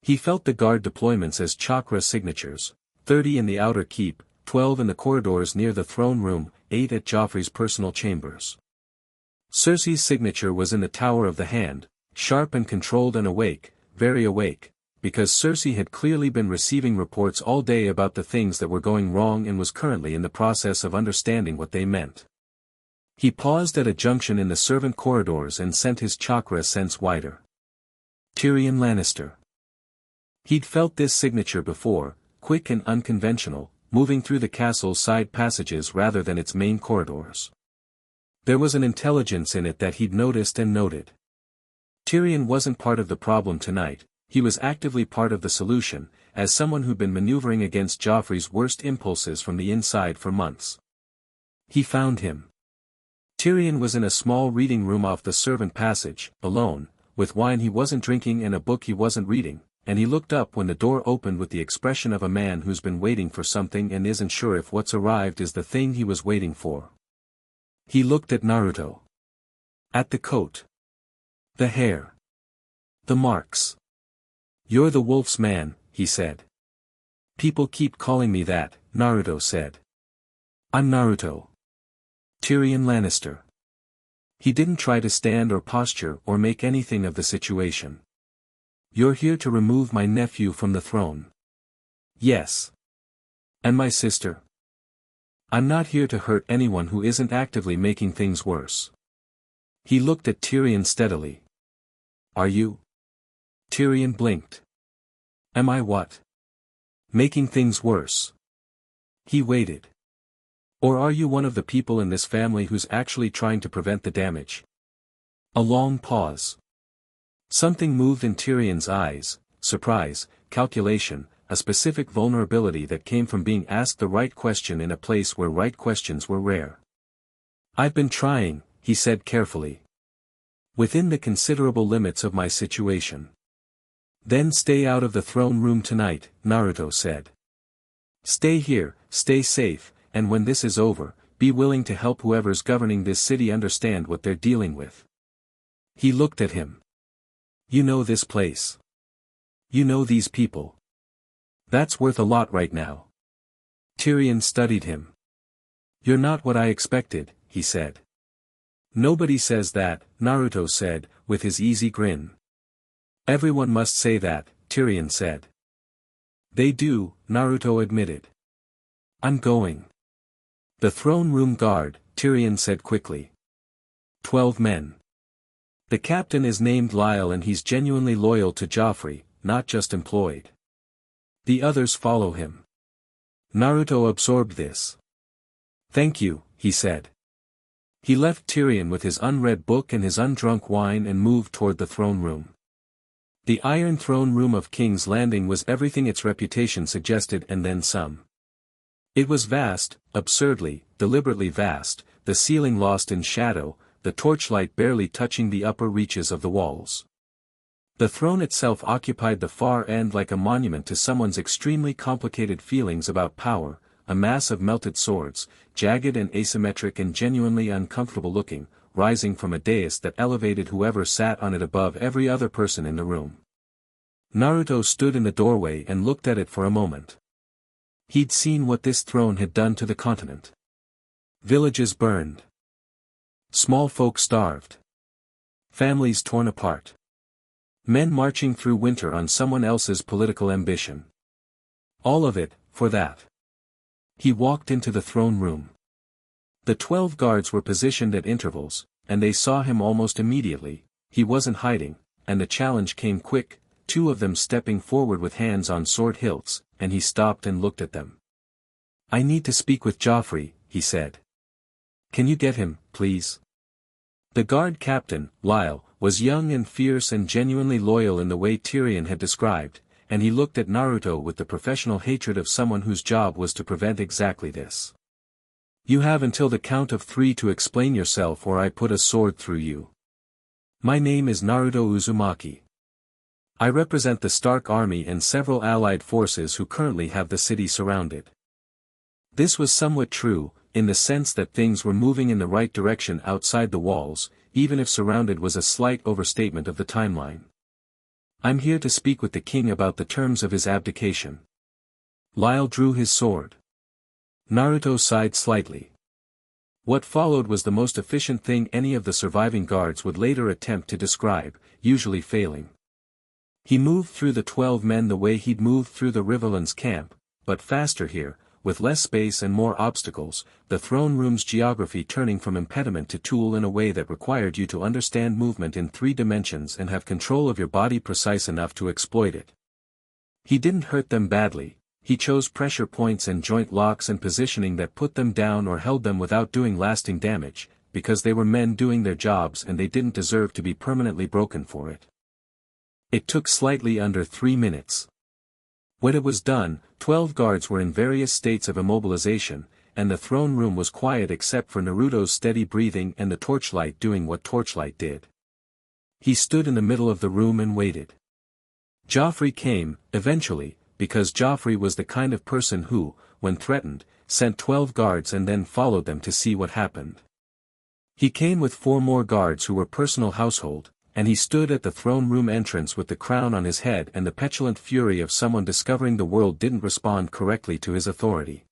He felt the guard deployments as chakra signatures, 30 in the outer keep, 12 in the corridors near the throne room, 8 at Joffrey's personal chambers. Cersei's signature was in the Tower of the Hand, sharp and controlled and awake, very awake, because Cersei had clearly been receiving reports all day about the things that were going wrong and was currently in the process of understanding what they meant. He paused at a junction in the servant corridors and sent his chakra sense wider. Tyrion Lannister. He'd felt this signature before, quick and unconventional, moving through the castle's side passages rather than its main corridors. There was an intelligence in it that he'd noticed and noted. Tyrion wasn't part of the problem tonight. He was actively part of the solution, as someone who'd been maneuvering against Joffrey's worst impulses from the inside for months. He found him. Tyrion was in a small reading room off the servant passage, alone, with wine he wasn't drinking and a book he wasn't reading, and he looked up when the door opened with the expression of a man who's been waiting for something and isn't sure if what's arrived is the thing he was waiting for. He looked at Naruto. At the coat. The hair. The marks. "You're the wolf's man," he said. "People keep calling me that," Naruto said. "I'm Naruto. Tyrion Lannister." He didn't try to stand or posture or make anything of the situation. "You're here to remove my nephew from the throne." "Yes. And my sister." "I'm not here to hurt anyone who isn't actively making things worse." He looked at Tyrion steadily. "Are you?" Tyrion blinked. "Am I what?" "Making things worse." He waited. "Or are you one of the people in this family who's actually trying to prevent the damage?" A long pause. Something moved in Tyrion's eyes, surprise, calculation, a specific vulnerability that came from being asked the right question in a place where right questions were rare. "I've been trying," he said carefully. "Within the considerable limits of my situation." "Then stay out of the throne room tonight," Naruto said. "Stay here, stay safe, and when this is over, be willing to help whoever's governing this city understand what they're dealing with." He looked at him. "You know this place. You know these people. That's worth a lot right now." Tyrion studied him. "You're not what I expected," he said. "Nobody says that," Naruto said, with his easy grin. "Everyone must say that," Tyrion said. "They do," Naruto admitted. "I'm going." "The throne room guard," Tyrion said quickly. 12 men. "The captain is named Lyle and he's genuinely loyal to Joffrey, not just employed. The others follow him." Naruto absorbed this. "Thank you," he said. He left Tyrion with his unread book and his undrunk wine and moved toward the throne room. The Iron Throne Room of King's Landing was everything its reputation suggested and then some. It was vast, absurdly, deliberately vast, the ceiling lost in shadow, the torchlight barely touching the upper reaches of the walls. The throne itself occupied the far end like a monument to someone's extremely complicated feelings about power, a mass of melted swords, jagged and asymmetric and genuinely uncomfortable looking, rising from a dais that elevated whoever sat on it above every other person in the room. Naruto stood in the doorway and looked at it for a moment. He'd seen what this throne had done to the continent. Villages burned. Small folk starved. Families torn apart. Men marching through winter on someone else's political ambition. All of it, for that. He walked into the throne room. The 12 guards were positioned at intervals, and they saw him almost immediately. He wasn't hiding, and the challenge came quick, 2 of them stepping forward with hands on sword hilts, and he stopped and looked at them. "I need to speak with Joffrey," he said. "Can you get him, please?" The guard captain, Lyle, was young and fierce and genuinely loyal in the way Tyrion had described, and he looked at Naruto with the professional hatred of someone whose job was to prevent exactly this. "You have until the count of 3 to explain yourself or I put a sword through you. My name is Naruto Uzumaki. I represent the Stark army and several allied forces who currently have the city surrounded." This was somewhat true, in the sense that things were moving in the right direction outside the walls, even if surrounded was a slight overstatement of the timeline. "I'm here to speak with the king about the terms of his abdication." Lyle drew his sword. Naruto sighed slightly. What followed was the most efficient thing any of the surviving guards would later attempt to describe, usually failing. He moved through the 12 men the way he'd moved through the Riverlands camp, but faster here, with less space and more obstacles, the throne room's geography turning from impediment to tool in a way that required you to understand movement in 3 dimensions and have control of your body precise enough to exploit it. He didn't hurt them badly, he chose pressure points and joint locks and positioning that put them down or held them without doing lasting damage, because they were men doing their jobs and they didn't deserve to be permanently broken for it. It took slightly under 3 minutes. When it was done, 12 guards were in various states of immobilization, and the throne room was quiet except for Naruto's steady breathing and the torchlight doing what torchlight did. He stood in the middle of the room and waited. Joffrey came, eventually, because Joffrey was the kind of person who, when threatened, sent 12 guards and then followed them to see what happened. He came with 4 more guards who were personal household, and he stood at the throne room entrance with the crown on his head and the petulant fury of someone discovering the world didn't respond correctly to his authority.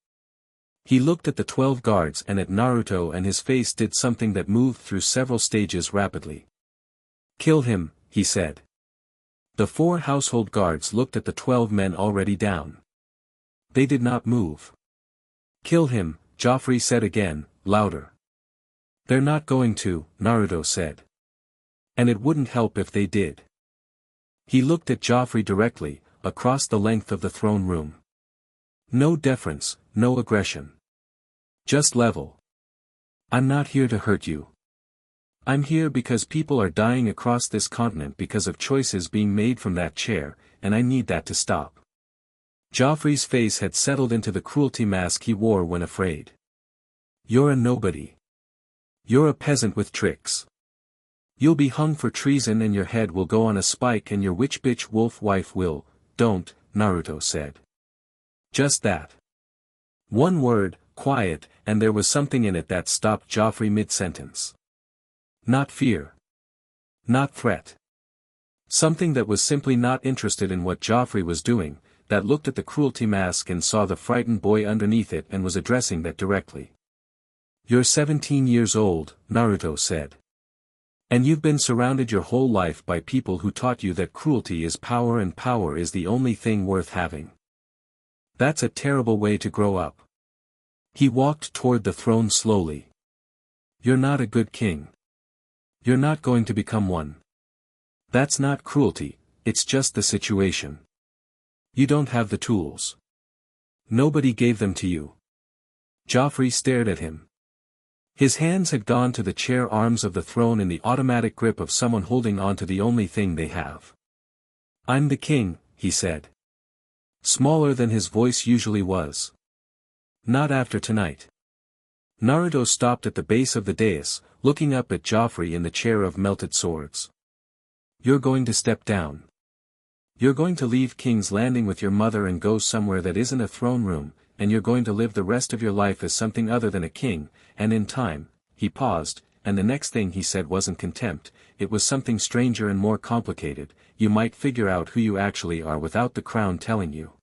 He looked at the 12 guards and at Naruto and his face did something that moved through several stages rapidly. "Kill him," he said. The 4 household guards looked at the 12 men already down. They did not move. "Kill him," Joffrey said again, louder. "They're not going to," Naruto said. "And it wouldn't help if they did." He looked at Joffrey directly, across the length of the throne room. "No deference, no aggression. Just level. I'm not here to hurt you. I'm here because people are dying across this continent because of choices being made from that chair, and I need that to stop. Joffrey's face had settled into the cruelty mask he wore when afraid. You're a nobody. You're a peasant with tricks. You'll be hung for treason and your head will go on a spike and your witch bitch wolf wife will, don't, Naruto said. Just that. One word, quiet, and there was something in it that stopped Joffrey mid-sentence. Not fear. Not threat. Something that was simply not interested in what Joffrey was doing, that looked at the cruelty mask and saw the frightened boy underneath it and was addressing that directly. You're 17 years old, Naruto said. And you've been surrounded your whole life by people who taught you that cruelty is power and power is the only thing worth having. That's a terrible way to grow up. He walked toward the throne slowly. You're not a good king. You're not going to become one. That's not cruelty, it's just the situation. You don't have the tools. Nobody gave them to you. Joffrey stared at him. His hands had gone to the chair arms of the throne in the automatic grip of someone holding on to the only thing they have. I'm the king, he said. Smaller than his voice usually was. Not after tonight. Naruto stopped at the base of the dais, looking up at Joffrey in the chair of melted swords. You're going to step down. You're going to leave King's Landing with your mother and go somewhere that isn't a throne room, and you're going to live the rest of your life as something other than a king, and in time, he paused, and the next thing he said wasn't contempt, it was something stranger and more complicated, you might figure out who you actually are without the crown telling you.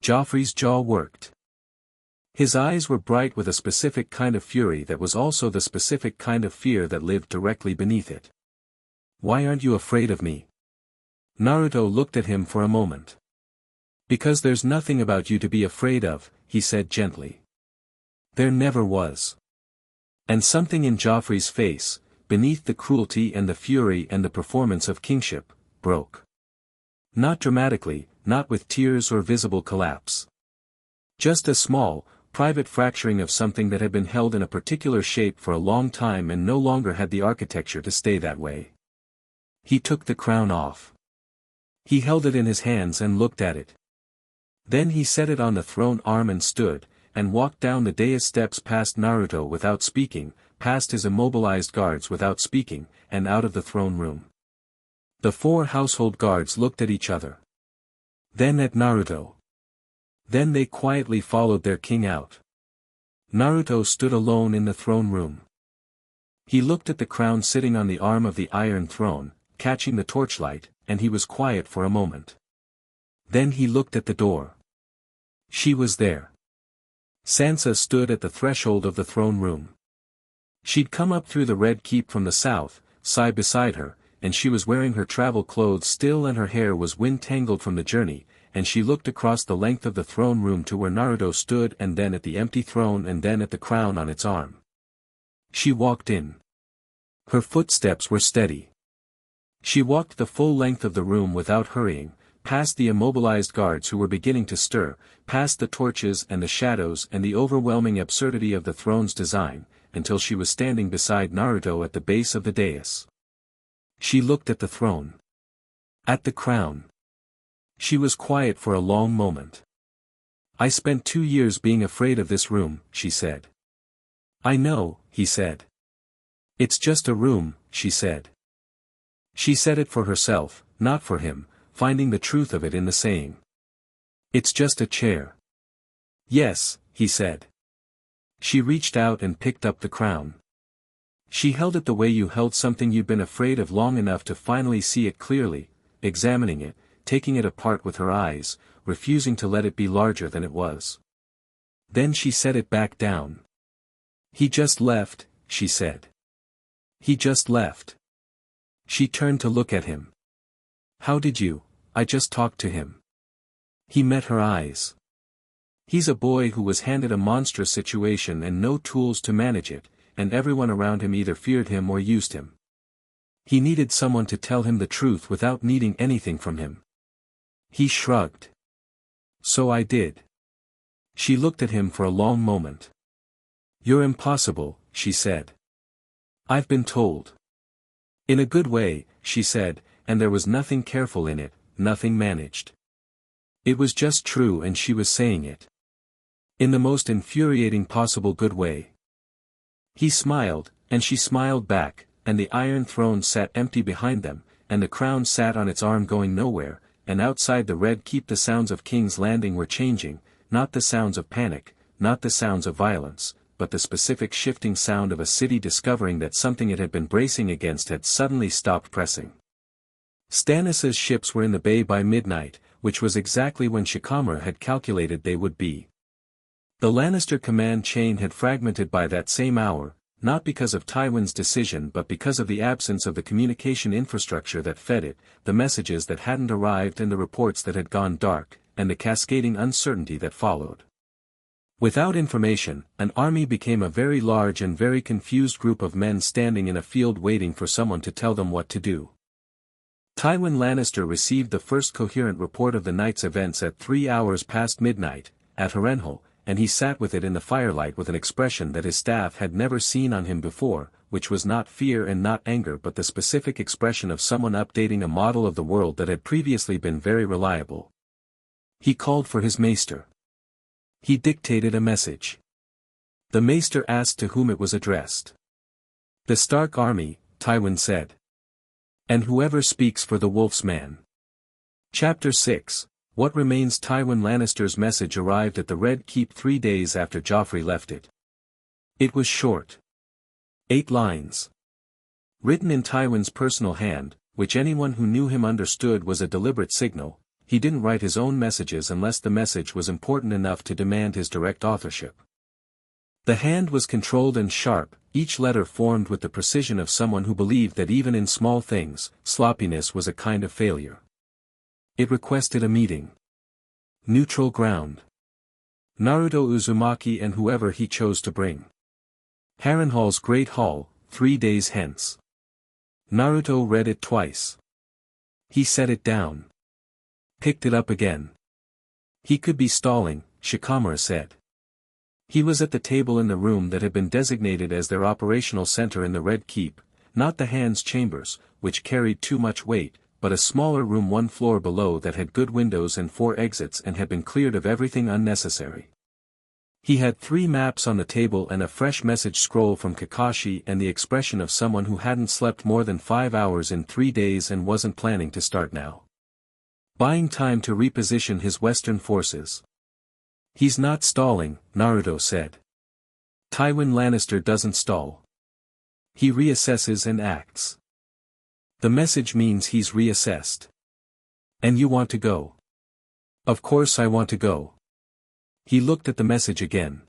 Joffrey's jaw worked. His eyes were bright with a specific kind of fury that was also the specific kind of fear that lived directly beneath it. Why aren't you afraid of me? Naruto looked at him for a moment. Because there's nothing about you to be afraid of, he said gently. There never was. And something in Joffrey's face, beneath the cruelty and the fury and the performance of kingship, broke. Not dramatically, not with tears or visible collapse. Just a small, private fracturing of something that had been held in a particular shape for a long time and no longer had the architecture to stay that way. He took the crown off. He held it in his hands and looked at it. Then he set it on the throne arm and stood, and walked down the dais steps past Naruto without speaking, past his immobilized guards without speaking, and out of the throne room. The 4 household guards looked at each other. Then at Naruto. Then they quietly followed their king out. Naruto stood alone in the throne room. He looked at the crown sitting on the arm of the iron throne, catching the torchlight, and he was quiet for a moment. Then he looked at the door. She was there. Sansa stood at the threshold of the throne room. She'd come up through the Red Keep from the south, side beside her, and she was wearing her travel clothes still and her hair was wind-tangled from the journey, and she looked across the length of the throne room to where Naruto stood and then at the empty throne and then at the crown on its arm. She walked in. Her footsteps were steady. She walked the full length of the room without hurrying, past the immobilized guards who were beginning to stir, past the torches and the shadows and the overwhelming absurdity of the throne's design, until she was standing beside Naruto at the base of the dais. She looked at the throne. At the crown. She was quiet for a long moment. I spent 2 years being afraid of this room, she said. I know, he said. It's just a room, she said. She said it for herself, not for him, finding the truth of it in the saying. It's just a chair. Yes, he said. She reached out and picked up the crown. She held it the way you held something you'd been afraid of long enough to finally see it clearly, examining it, taking it apart with her eyes, refusing to let it be larger than it was. Then she set it back down. He just left, she said. He just left. She turned to look at him. How did you? I just talked to him. He met her eyes. He's a boy who was handed a monstrous situation and no tools to manage it, and everyone around him either feared him or used him. He needed someone to tell him the truth without needing anything from him. He shrugged. So I did. She looked at him for a long moment. You're impossible, she said. I've been told. In a good way, she said, and there was nothing careful in it, nothing managed. It was just true and she was saying it in the most infuriating possible good way. He smiled, and she smiled back, and the Iron Throne sat empty behind them, and the crown sat on its arm going nowhere, and outside the Red Keep the sounds of King's Landing were changing, not the sounds of panic, not the sounds of violence, but the specific shifting sound of a city discovering that something it had been bracing against had suddenly stopped pressing. Stannis' ships were in the bay by midnight, which was exactly when Shikamaru had calculated they would be. The Lannister command chain had fragmented by that same hour, not because of Tywin's decision but because of the absence of the communication infrastructure that fed it, the messages that hadn't arrived and the reports that had gone dark, and the cascading uncertainty that followed. Without information, an army became a very large and very confused group of men standing in a field waiting for someone to tell them what to do. Tywin Lannister received the first coherent report of the night's events at 3 hours past midnight, at Harrenhal, and he sat with it in the firelight with an expression that his staff had never seen on him before, which was not fear and not anger but the specific expression of someone updating a model of the world that had previously been very reliable. He called for his maester. He dictated a message. The maester asked to whom it was addressed. "The Stark army," Tywin said. "And whoever speaks for the Wolf's Man." Chapter 6. What remains. Tywin Lannister's message arrived at the Red Keep 3 days after Joffrey left it. It was short. 8 lines. Written in Tywin's personal hand, which anyone who knew him understood was a deliberate signal. He didn't write his own messages unless the message was important enough to demand his direct authorship. The hand was controlled and sharp, each letter formed with the precision of someone who believed that even in small things, sloppiness was a kind of failure. It requested a meeting. Neutral ground. Naruto Uzumaki and whoever he chose to bring. Harrenhal's Great Hall, 3 days hence. Naruto read it twice. He set it down. Picked it up again. He could be stalling, Shikamaru said. He was at the table in the room that had been designated as their operational center in the Red Keep, not the Hand's chambers, which carried too much weight, but a smaller room 1 floor below that had good windows and 4 exits and had been cleared of everything unnecessary. He had 3 maps on the table and a fresh message scroll from Kakashi and the expression of someone who hadn't slept more than 5 hours in 3 days and wasn't planning to start now. Buying time to reposition his Western forces. He's not stalling, Naruto said. Tywin Lannister doesn't stall. He reassesses and acts. The message means he's reassessed. And you want to go? Of course I want to go. He looked at the message again.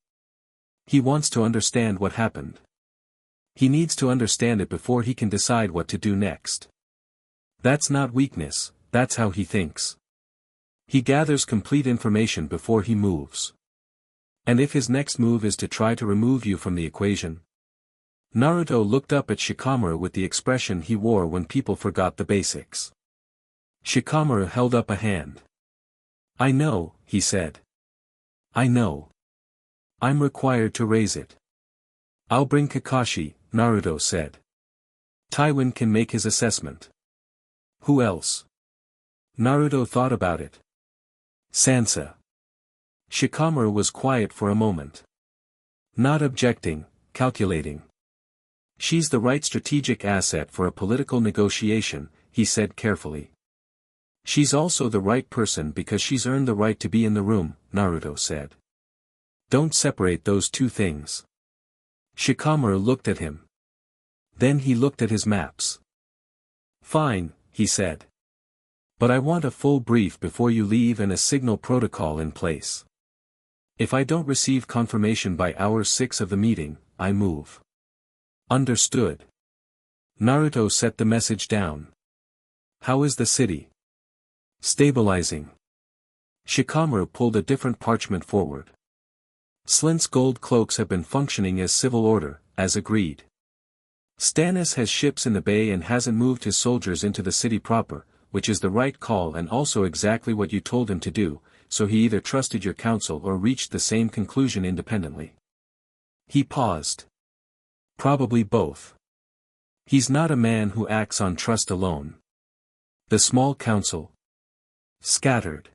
He wants to understand what happened. He needs to understand it before he can decide what to do next. That's not weakness, that's how he thinks. He gathers complete information before he moves. And if his next move is to try to remove you from the equation? Naruto looked up at Shikamaru with the expression he wore when people forgot the basics. Shikamaru held up a hand. I know, he said. I know. I'm required to raise it. I'll bring Kakashi, Naruto said. Tywin can make his assessment. Who else? Naruto thought about it. Sansa. Shikamaru was quiet for a moment. Not objecting, calculating. She's the right strategic asset for a political negotiation, he said carefully. She's also the right person because she's earned the right to be in the room, Naruto said. Don't separate those two things. Shikamaru looked at him. Then he looked at his maps. Fine, he said. But I want a full brief before you leave and a signal protocol in place. If I don't receive confirmation by hour 6 of the meeting, I move. Understood. Naruto set the message down. How is the city? Stabilizing. Shikamaru pulled a different parchment forward. Slint's gold cloaks have been functioning as civil order, as agreed. Stannis has ships in the bay and hasn't moved his soldiers into the city proper, which is the right call and also exactly what you told him to do, so he either trusted your counsel or reached the same conclusion independently. He paused. Probably both. He's not a man who acts on trust alone. The small council. Scattered.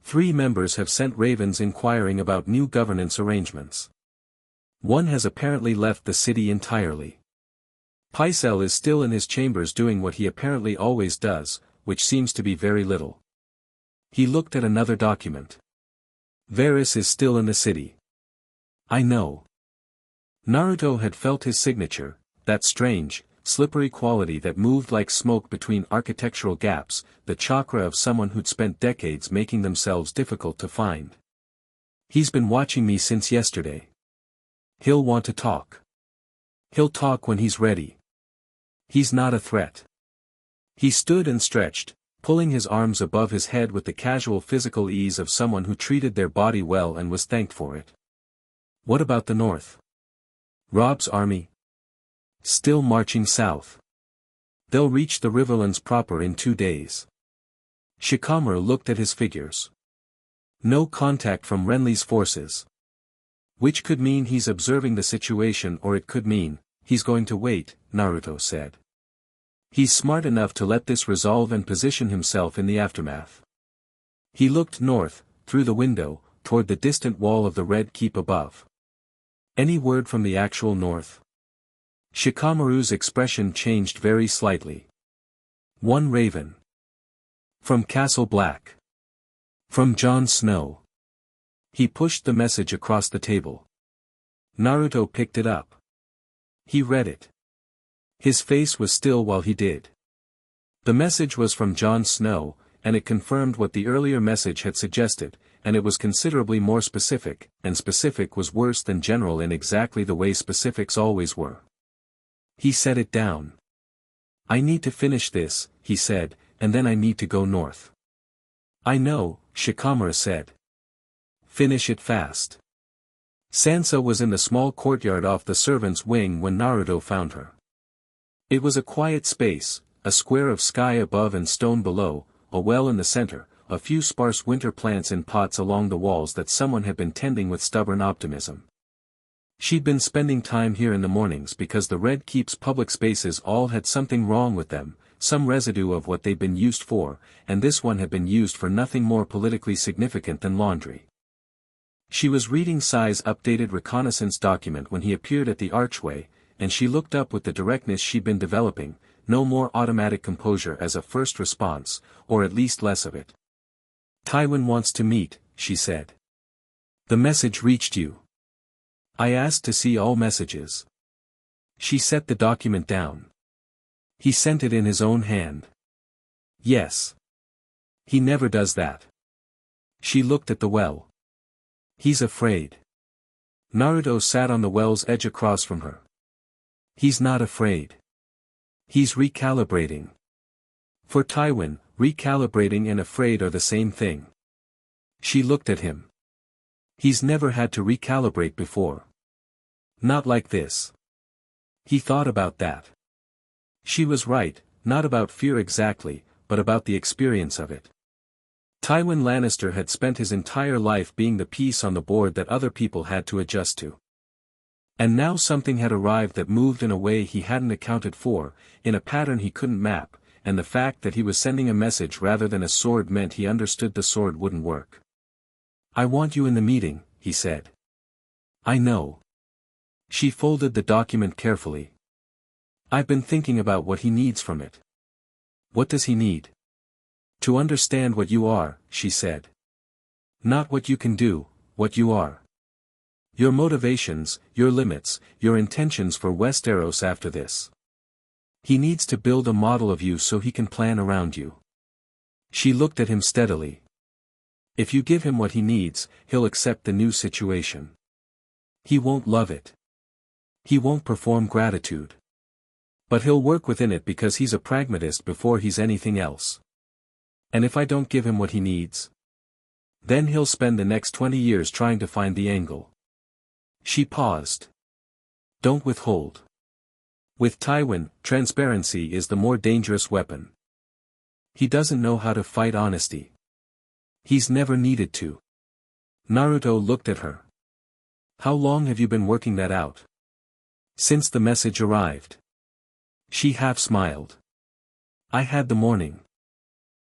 3 members have sent ravens inquiring about new governance arrangements. One has apparently left the city entirely. Pycelle is still in his chambers doing what he apparently always does, which seems to be very little. He looked at another document. Varys is still in the city. I know. Naruto had felt his signature, that strange, slippery quality that moved like smoke between architectural gaps, the chakra of someone who'd spent decades making themselves difficult to find. He's been watching me since yesterday. He'll want to talk. He'll talk when he's ready. He's not a threat. He stood and stretched, pulling his arms above his head with the casual physical ease of someone who treated their body well and was thanked for it. What about the north? Rob's army? Still marching south. They'll reach the Riverlands proper in 2 days. Shikamaru looked at his figures. No contact from Renly's forces. Which could mean he's observing the situation, or it could mean, he's going to wait, Naruto said. He's smart enough to let this resolve and position himself in the aftermath. He looked north, through the window, toward the distant wall of the Red Keep above. Any word from the actual north? Shikamaru's expression changed very slightly. One raven. From Castle Black. From Jon Snow. He pushed the message across the table. Naruto picked it up. He read it. His face was still while he did. The message was from Jon Snow, and it confirmed what the earlier message had suggested, and it was considerably more specific, and specific was worse than general in exactly the way specifics always were. He set it down. I need to finish this, he said, and then I need to go north. I know, Shikamaru said. Finish it fast. Sansa was in the small courtyard off the servants' wing when Naruto found her. It was a quiet space, a square of sky above and stone below, a well in the center, a few sparse winter plants in pots along the walls that someone had been tending with stubborn optimism. She'd been spending time here in the mornings because the Red Keep's public spaces all had something wrong with them, some residue of what they'd been used for, and this one had been used for nothing more politically significant than laundry. She was reading Sai's updated reconnaissance document when he appeared at the archway, and she looked up with the directness she'd been developing, no more automatic composure as a first response, or at least less of it. Tywin wants to meet, she said. The message reached you. I asked to see all messages. She set the document down. He sent it in his own hand. Yes. He never does that. She looked at the well. He's afraid. Naruto sat on the well's edge across from her. He's not afraid. He's recalibrating. For Tywin, recalibrating and afraid are the same thing. She looked at him. He's never had to recalibrate before. Not like this. He thought about that. She was right, not about fear exactly, but about the experience of it. Tywin Lannister had spent his entire life being the piece on the board that other people had to adjust to. And now something had arrived that moved in a way he hadn't accounted for, in a pattern he couldn't map, and the fact that he was sending a message rather than a sword meant he understood the sword wouldn't work. I want you in the meeting, he said. I know. She folded the document carefully. I've been thinking about what he needs from it. What does he need? To understand what you are, she said. Not what you can do, what you are. Your motivations, your limits, your intentions for Westeros after this. He needs to build a model of you so he can plan around you. She looked at him steadily. If you give him what he needs, he'll accept the new situation. He won't love it. He won't perform gratitude. But he'll work within it because he's a pragmatist before he's anything else. And if I don't give him what he needs? Then he'll spend the next 20 years trying to find the angle. She paused. Don't withhold. With Tywin, transparency is the more dangerous weapon. He doesn't know how to fight honesty. He's never needed to. Naruto looked at her. How long have you been working that out? Since the message arrived. She half smiled. I had the morning.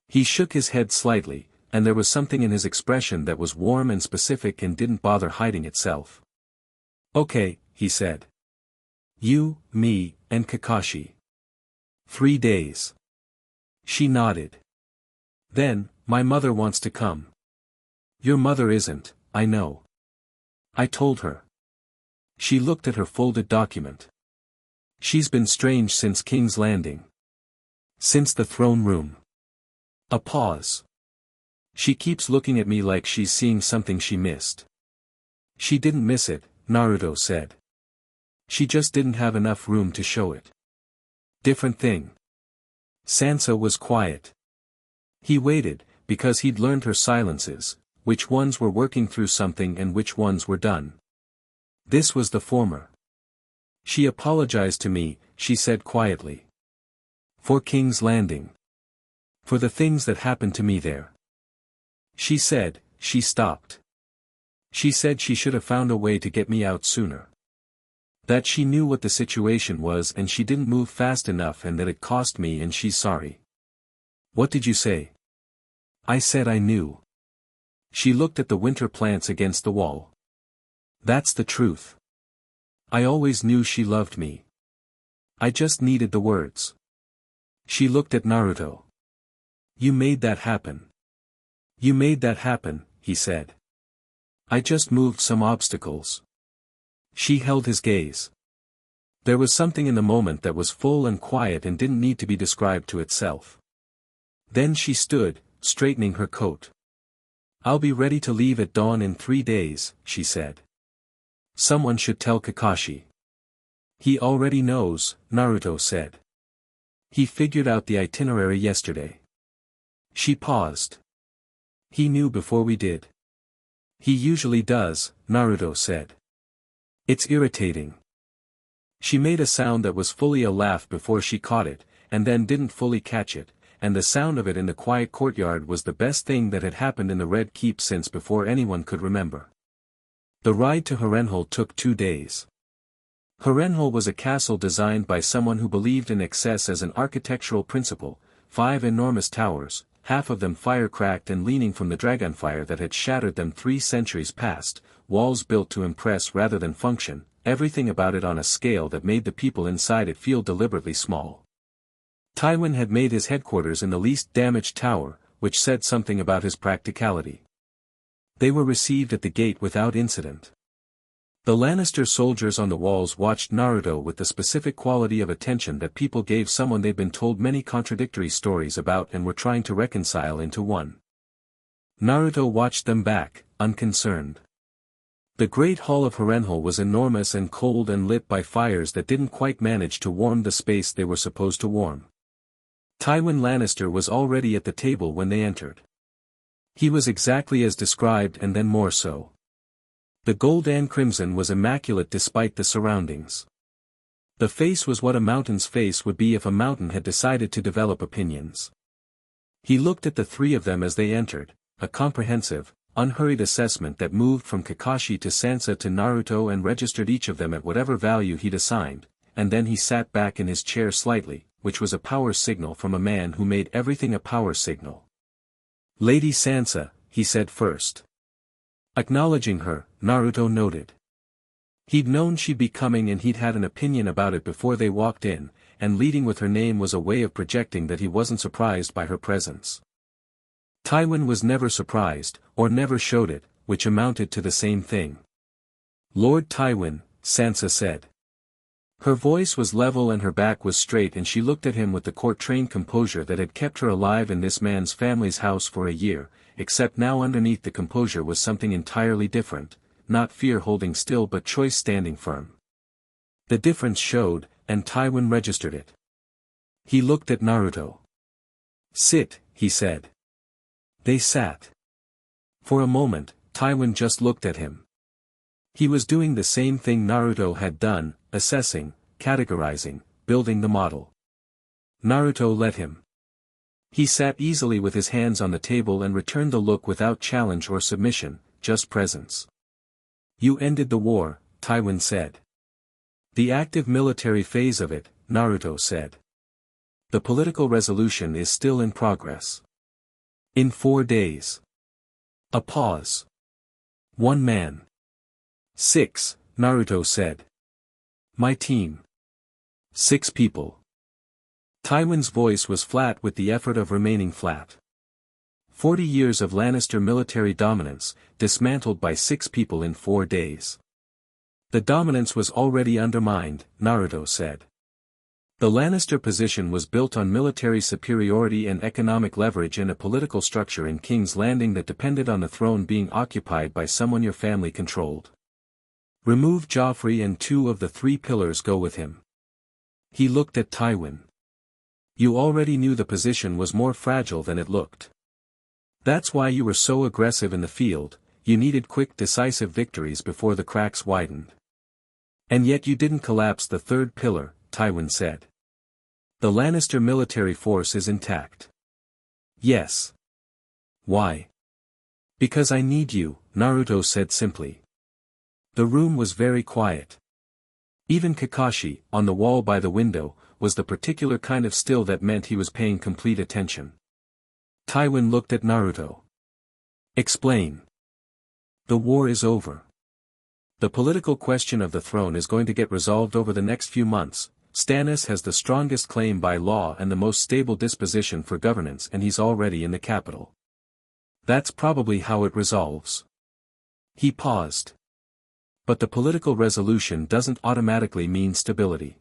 He shook his head slightly, and there was something in his expression that was warm and specific and didn't bother hiding itself. "Okay," he said. "You, me, and Kakashi. 3 days." She nodded. "Then, my mother wants to come." "Your mother isn't, I know." I told her. She looked at her folded document. "She's been strange since King's Landing. Since the throne room." A pause. "She keeps looking at me like she's seeing something she missed." "She didn't miss it," Naruto said. "She just didn't have enough room to show it." "Different thing." Sansa was quiet. He waited, because he'd learned her silences, which ones were working through something and which ones were done. This was the former. "She apologized to me," she said quietly. "For King's Landing. For the things that happened to me there." She said, she stopped. She said she should have found a way to get me out sooner. That she knew what the situation was and she didn't move fast enough and that it cost me and she's sorry. "What did you say?" "I said I knew." She looked at the winter plants against the wall. "That's the truth. I always knew she loved me. I just needed the words." She looked at Naruto. "You made that happen." "You made that happen," he said. "I just moved some obstacles." She held his gaze. There was something in the moment that was full and quiet and didn't need to be described to itself. Then she stood, straightening her coat. "I'll be ready to leave at dawn in 3 days, she said. "Someone should tell Kakashi." "He already knows," Naruto said. "He figured out the itinerary yesterday." She paused. "He knew before we did." "He usually does," Naruto said. "It's irritating." She made a sound that was fully a laugh before she caught it, and then didn't fully catch it, and the sound of it in the quiet courtyard was the best thing that had happened in the Red Keep since before anyone could remember. The ride to Harrenhal took 2 days. Harrenhal was a castle designed by someone who believed in excess as an architectural principle, 5 enormous towers, half of them fire-cracked and leaning from the dragonfire that had shattered them 3 centuries past, walls built to impress rather than function, everything about it on a scale that made the people inside it feel deliberately small. Tywin had made his headquarters in the least damaged tower, which said something about his practicality. They were received at the gate without incident. The Lannister soldiers on the walls watched Naruto with the specific quality of attention that people gave someone they'd been told many contradictory stories about and were trying to reconcile into one. Naruto watched them back, unconcerned. The Great Hall of Harrenhal was enormous and cold and lit by fires that didn't quite manage to warm the space they were supposed to warm. Tywin Lannister was already at the table when they entered. He was exactly as described and then more so. The gold and crimson was immaculate despite the surroundings. The face was what a mountain's face would be if a mountain had decided to develop opinions. He looked at the 3 of them as they entered, a comprehensive, unhurried assessment that moved from Kakashi to Sansa to Naruto and registered each of them at whatever value he'd assigned, and then he sat back in his chair slightly, which was a power signal from a man who made everything a power signal. "Lady Sansa," he said first. Acknowledging her, Naruto noted. He'd known she'd be coming and he'd had an opinion about it before they walked in, and leading with her name was a way of projecting that he wasn't surprised by her presence. Tywin was never surprised, or never showed it, which amounted to the same thing. "Lord Tywin," Sansa said. Her voice was level and her back was straight and she looked at him with the court-trained composure that had kept her alive in this man's family's house for a year, except now underneath the composure was something entirely different, not fear holding still but choice standing firm. The difference showed, and Tywin registered it. He looked at Naruto. "Sit," he said. They sat. For a moment, Tywin just looked at him. He was doing the same thing Naruto had done, assessing, categorizing, building the model. Naruto let him. He sat easily with his hands on the table and returned the look without challenge or submission, just presence. "You ended the war," Tywin said. "The active military phase of it," Naruto said. "The political resolution is still in progress. In 4 days. A pause. One man. 6, Naruto said. My team. 6 people. Tywin's voice was flat with the effort of remaining flat. 40 years of Lannister military dominance, dismantled by 6 people in 4 days. The dominance was already undermined, Naruto said. The Lannister position was built on military superiority and economic leverage and a political structure in King's Landing that depended on the throne being occupied by someone your family controlled. Remove Joffrey and 2 of the 3 pillars go with him. He looked at Tywin. You already knew the position was more fragile than it looked. That's why you were so aggressive in the field, you needed quick decisive victories before the cracks widened. And yet you didn't collapse the 3rd pillar, Tywin said. The Lannister military force is intact. Yes. Why? Because I need you, Naruto said simply. The room was very quiet. Even Kakashi, on the wall by the window, was the particular kind of still that meant he was paying complete attention. Tywin looked at Naruto. Explain. The war is over. The political question of the throne is going to get resolved over the next few months. Stannis has the strongest claim by law and the most stable disposition for governance, and he's already in the capital. That's probably how it resolves. He paused. But the political resolution doesn't automatically mean stability.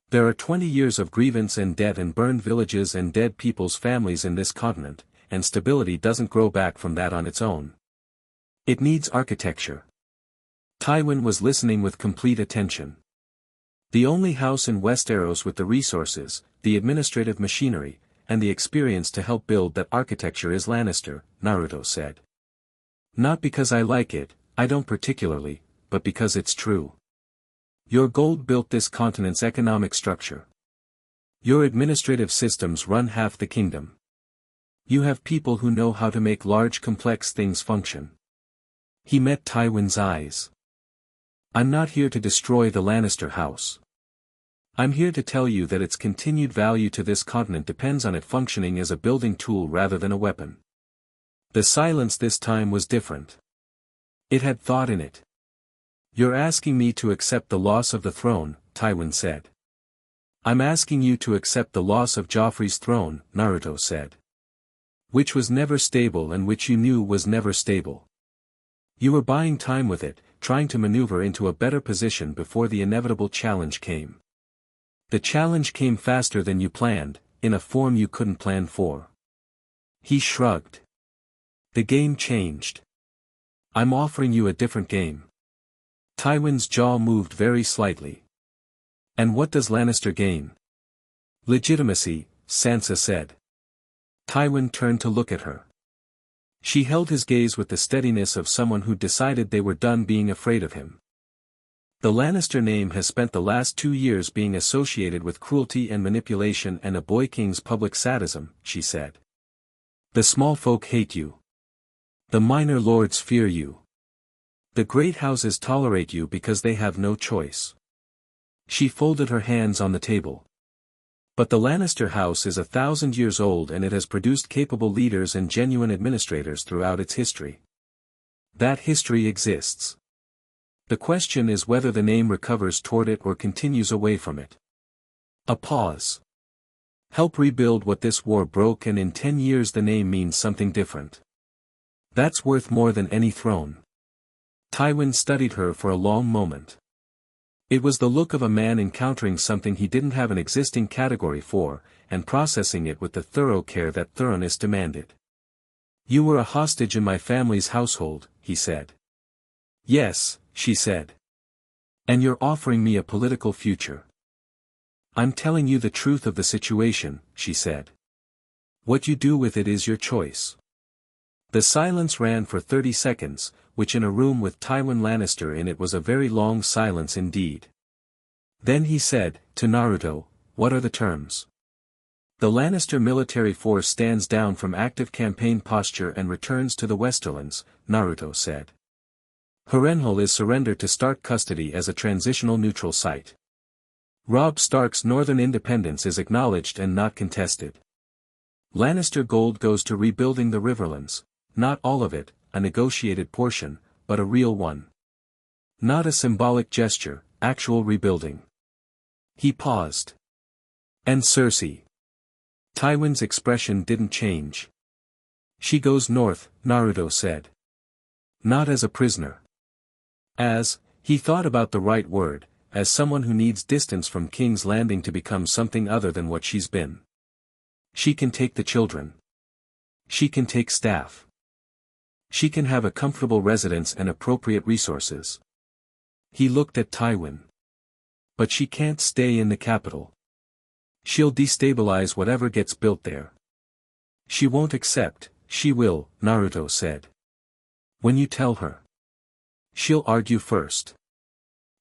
There are 20 years of grievance and debt and burned villages and dead people's families in this continent, and stability doesn't grow back from that on its own. It needs architecture. Tywin was listening with complete attention. The only house in Westeros with the resources, the administrative machinery, and the experience to help build that architecture is Lannister, Naruto said. Not because I like it, I don't particularly, but because it's true. Your gold built this continent's economic structure. Your administrative systems run half the kingdom. You have people who know how to make large complex things function. He met Tywin's eyes. I'm not here to destroy the Lannister house. I'm here to tell you that its continued value to this continent depends on it functioning as a building tool rather than a weapon. The silence this time was different. It had thought in it. You're asking me to accept the loss of the throne, Tywin said. I'm asking you to accept the loss of Joffrey's throne, Naruto said. Which was never stable and which you knew was never stable. You were buying time with it, trying to maneuver into a better position before the inevitable challenge came. The challenge came faster than you planned, in a form you couldn't plan for. He shrugged. The game changed. I'm offering you a different game. Tywin's jaw moved very slightly. And what does Lannister gain? Legitimacy, Sansa said. Tywin turned to look at her. She held his gaze with the steadiness of someone who decided they were done being afraid of him. The Lannister name has spent the last 2 years being associated with cruelty and manipulation and a boy king's public sadism, she said. The small folk hate you. The minor lords fear you. The great houses tolerate you because they have no choice. She folded her hands on the table. But the Lannister house is 1,000 years old and it has produced capable leaders and genuine administrators throughout its history. That history exists. The question is whether the name recovers toward it or continues away from it. A pause. Help rebuild what this war broke, and in 10 years the name means something different. That's worth more than any throne. Tywin studied her for a long moment. It was the look of a man encountering something he didn't have an existing category for, and processing it with the thorough care that thoroughness demanded. You were a hostage in my family's household, he said. Yes, she said. And you're offering me a political future. I'm telling you the truth of the situation, she said. What you do with it is your choice. The silence ran for 30 seconds, which in a room with Tywin Lannister in it was a very long silence indeed. Then he said, to Naruto, what are the terms? The Lannister military force stands down from active campaign posture and returns to the Westerlands, Naruto said. Harrenhal is surrendered to Stark custody as a transitional neutral site. Robb Stark's northern independence is acknowledged and not contested. Lannister gold goes to rebuilding the Riverlands, not all of it, a negotiated portion, but a real one. Not a symbolic gesture, actual rebuilding. He paused. And Cersei? Tywin's expression didn't change. She goes north, Naruto said. Not as a prisoner. He thought about the right word, as someone who needs distance from King's Landing to become something other than what she's been. She can take the children. She can take staff. She can have a comfortable residence and appropriate resources. He looked at Tywin. But she can't stay in the capital. She'll destabilize whatever gets built there. She won't accept, she will, Naruto said. When you tell her. She'll argue first.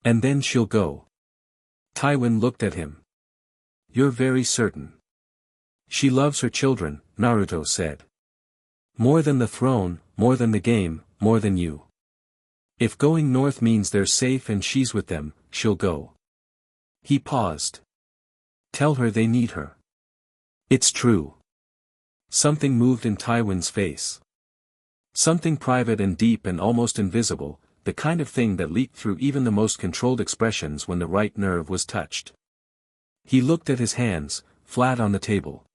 And then she'll go. Tywin looked at him. You're very certain. She loves her children, Naruto said. More than the throne, more than the game, more than you. If going north means they're safe and she's with them, she'll go. He paused. Tell her they need her. It's true. Something moved in Tywin's face. Something private and deep and almost invisible, the kind of thing that leaked through even the most controlled expressions when the right nerve was touched. He looked at his hands, flat on the table.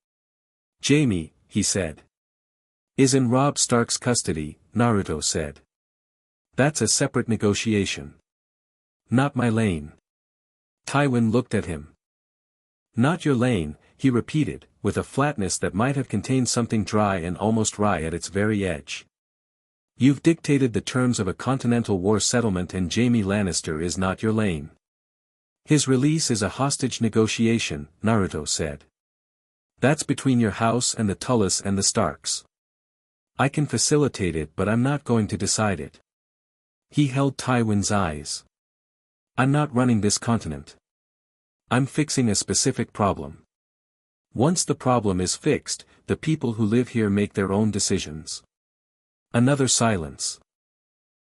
Jaime, he said. Is in Robb Stark's custody, Naruto said. That's a separate negotiation. Not my lane. Tywin looked at him. Not your lane, he repeated, with a flatness that might have contained something dry and almost wry at its very edge. You've dictated the terms of a continental war settlement and Jaime Lannister is not your lane. His release is a hostage negotiation, Naruto said. That's between your house and the Tullus and the Starks. I can facilitate it but I'm not going to decide it. He held Tywin's eyes. I'm not running this continent. I'm fixing a specific problem. Once the problem is fixed, the people who live here make their own decisions. Another silence.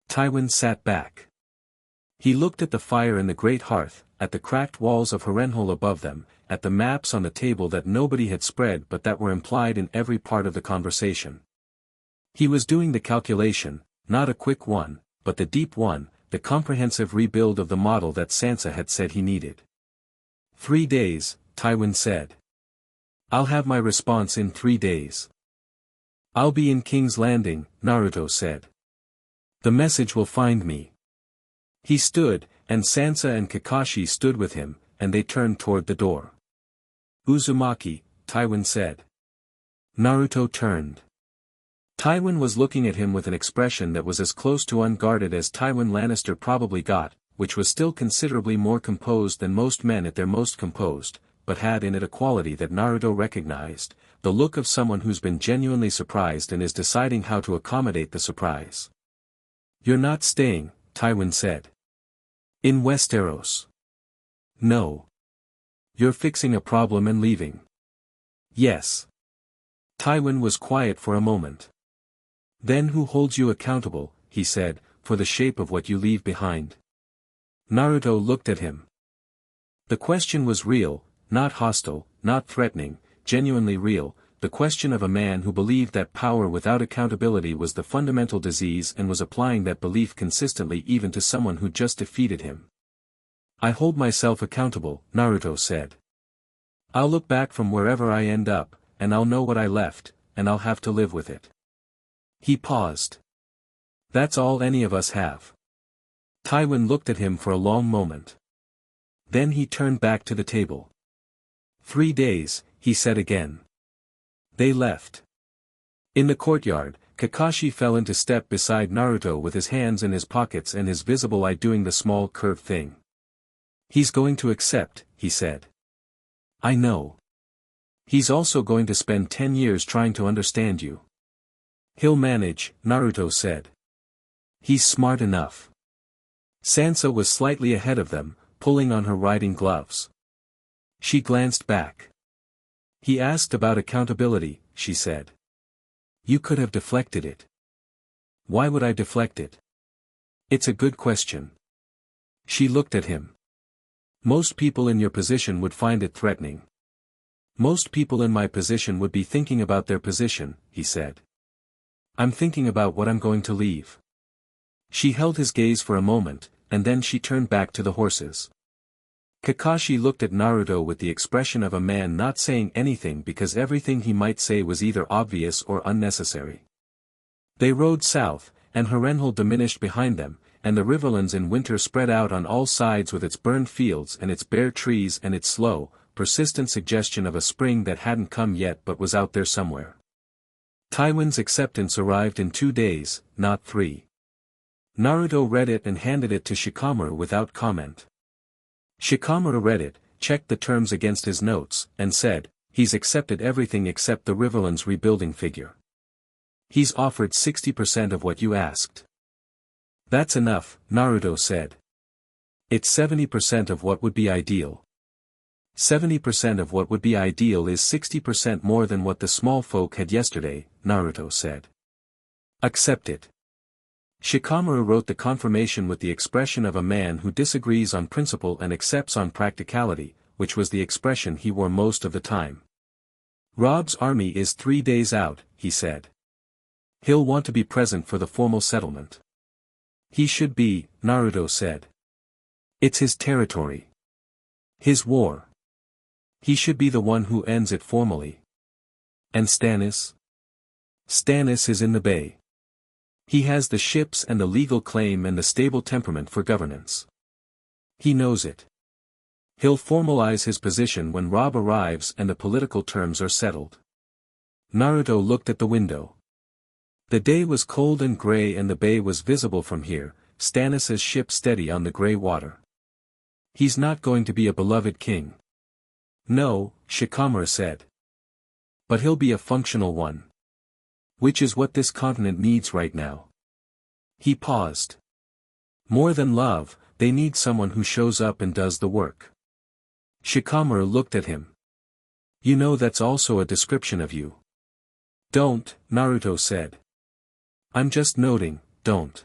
Tywin sat back. He looked at the fire in the great hearth, at the cracked walls of Harrenhal above them, at the maps on the table that nobody had spread but that were implied in every part of the conversation. He was doing the calculation, not a quick one, but the deep one, the comprehensive rebuild of the model that Sansa had said he needed. 3 days, Tywin said. I'll have my response in 3 days. I'll be in King's Landing, Naruto said. The message will find me. He stood, and Sansa and Kakashi stood with him, and they turned toward the door. Uzumaki, Tywin said. Naruto turned. Tywin was looking at him with an expression that was as close to unguarded as Tywin Lannister probably got, which was still considerably more composed than most men at their most composed, but had in it a quality that Naruto recognized, the look of someone who's been genuinely surprised and is deciding how to accommodate the surprise. You're not staying, Tywin said. In Westeros. No. You're fixing a problem and leaving. Yes. Tywin was quiet for a moment. Then who holds you accountable, he said, for the shape of what you leave behind? Naruto looked at him. The question was real, not hostile, not threatening, genuinely real, the question of a man who believed that power without accountability was the fundamental disease and was applying that belief consistently even to someone who just defeated him. I hold myself accountable, Naruto said. I'll look back from wherever I end up, and I'll know what I left, and I'll have to live with it. He paused. That's all any of us have. Tywin looked at him for a long moment. Then he turned back to the table. 3 days, he said again. They left. In the courtyard, Kakashi fell into step beside Naruto with his hands in his pockets and his visible eye doing the small curve thing. He's going to accept, he said. I know. He's also going to spend 10 years trying to understand you. He'll manage, Naruto said. He's smart enough. Sansa was slightly ahead of them, pulling on her riding gloves. She glanced back. He asked about accountability, she said. You could have deflected it. Why would I deflect it? It's a good question. She looked at him. Most people in your position would find it threatening. Most people in my position would be thinking about their position, he said. I'm thinking about what I'm going to leave. She held his gaze for a moment, and then she turned back to the horses. Kakashi looked at Naruto with the expression of a man not saying anything because everything he might say was either obvious or unnecessary. They rode south, and Harrenhal diminished behind them, and the riverlands in winter spread out on all sides with its burned fields and its bare trees and its slow, persistent suggestion of a spring that hadn't come yet but was out there somewhere. Tywin's acceptance arrived in 2 days, not 3. Naruto read it and handed it to Shikamaru without comment. Shikamaru read it, checked the terms against his notes, and said, "He's accepted everything except the Riverlands rebuilding figure. He's offered 60% of what you asked." "That's enough," Naruto said. "It's 70% of what would be ideal." 70% of what would be ideal is 60% more than what the small folk had yesterday, Naruto said. "Accept it." Shikamaru wrote the confirmation with the expression of a man who disagrees on principle and accepts on practicality, which was the expression he wore most of the time. "Rob's army is 3 days out," he said. "He'll want to be present for the formal settlement." "He should be," Naruto said. "It's his territory. His war. He should be the one who ends it formally." "And Stannis?" "Stannis is in the bay. He has the ships and the legal claim and the stable temperament for governance. He knows it. He'll formalize his position when Rob arrives and the political terms are settled." Naruto looked at the window. The day was cold and gray and the bay was visible from here, Stannis' ship steady on the gray water. "He's not going to be a beloved king." "No," Shikamaru said. "But he'll be a functional one. Which is what this continent needs right now." He paused. "More than love, they need someone who shows up and does the work." Shikamaru looked at him. "You know that's also a description of you." "Don't," Naruto said. "I'm just noting, don't."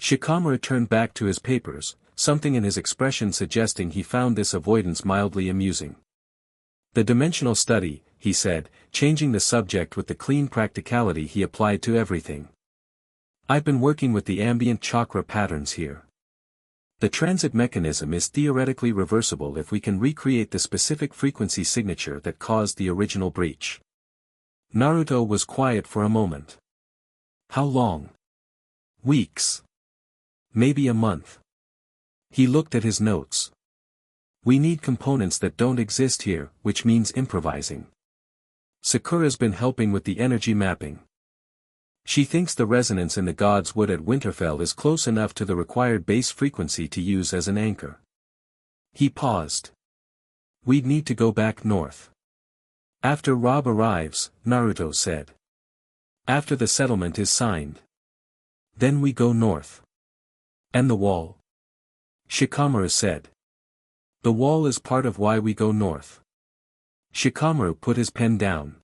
Shikamaru turned back to his papers, something in his expression suggesting he found this avoidance mildly amusing. "The dimensional study," he said, changing the subject with the clean practicality he applied to everything. "I've been working with the ambient chakra patterns here. The transit mechanism is theoretically reversible if we can recreate the specific frequency signature that caused the original breach." Naruto was quiet for a moment. "How long?" "Weeks. Maybe a month." He looked at his notes. "We need components that don't exist here, which means improvising. Sakura's been helping with the energy mapping. She thinks the resonance in the God's Wood at Winterfell is close enough to the required base frequency to use as an anchor." He paused. "We'd need to go back north." "After Rob arrives," Naruto said. "After the settlement is signed. Then we go north." "And the wall?" Shikamaru said. "The wall is part of why we go north." Shikamaru put his pen down.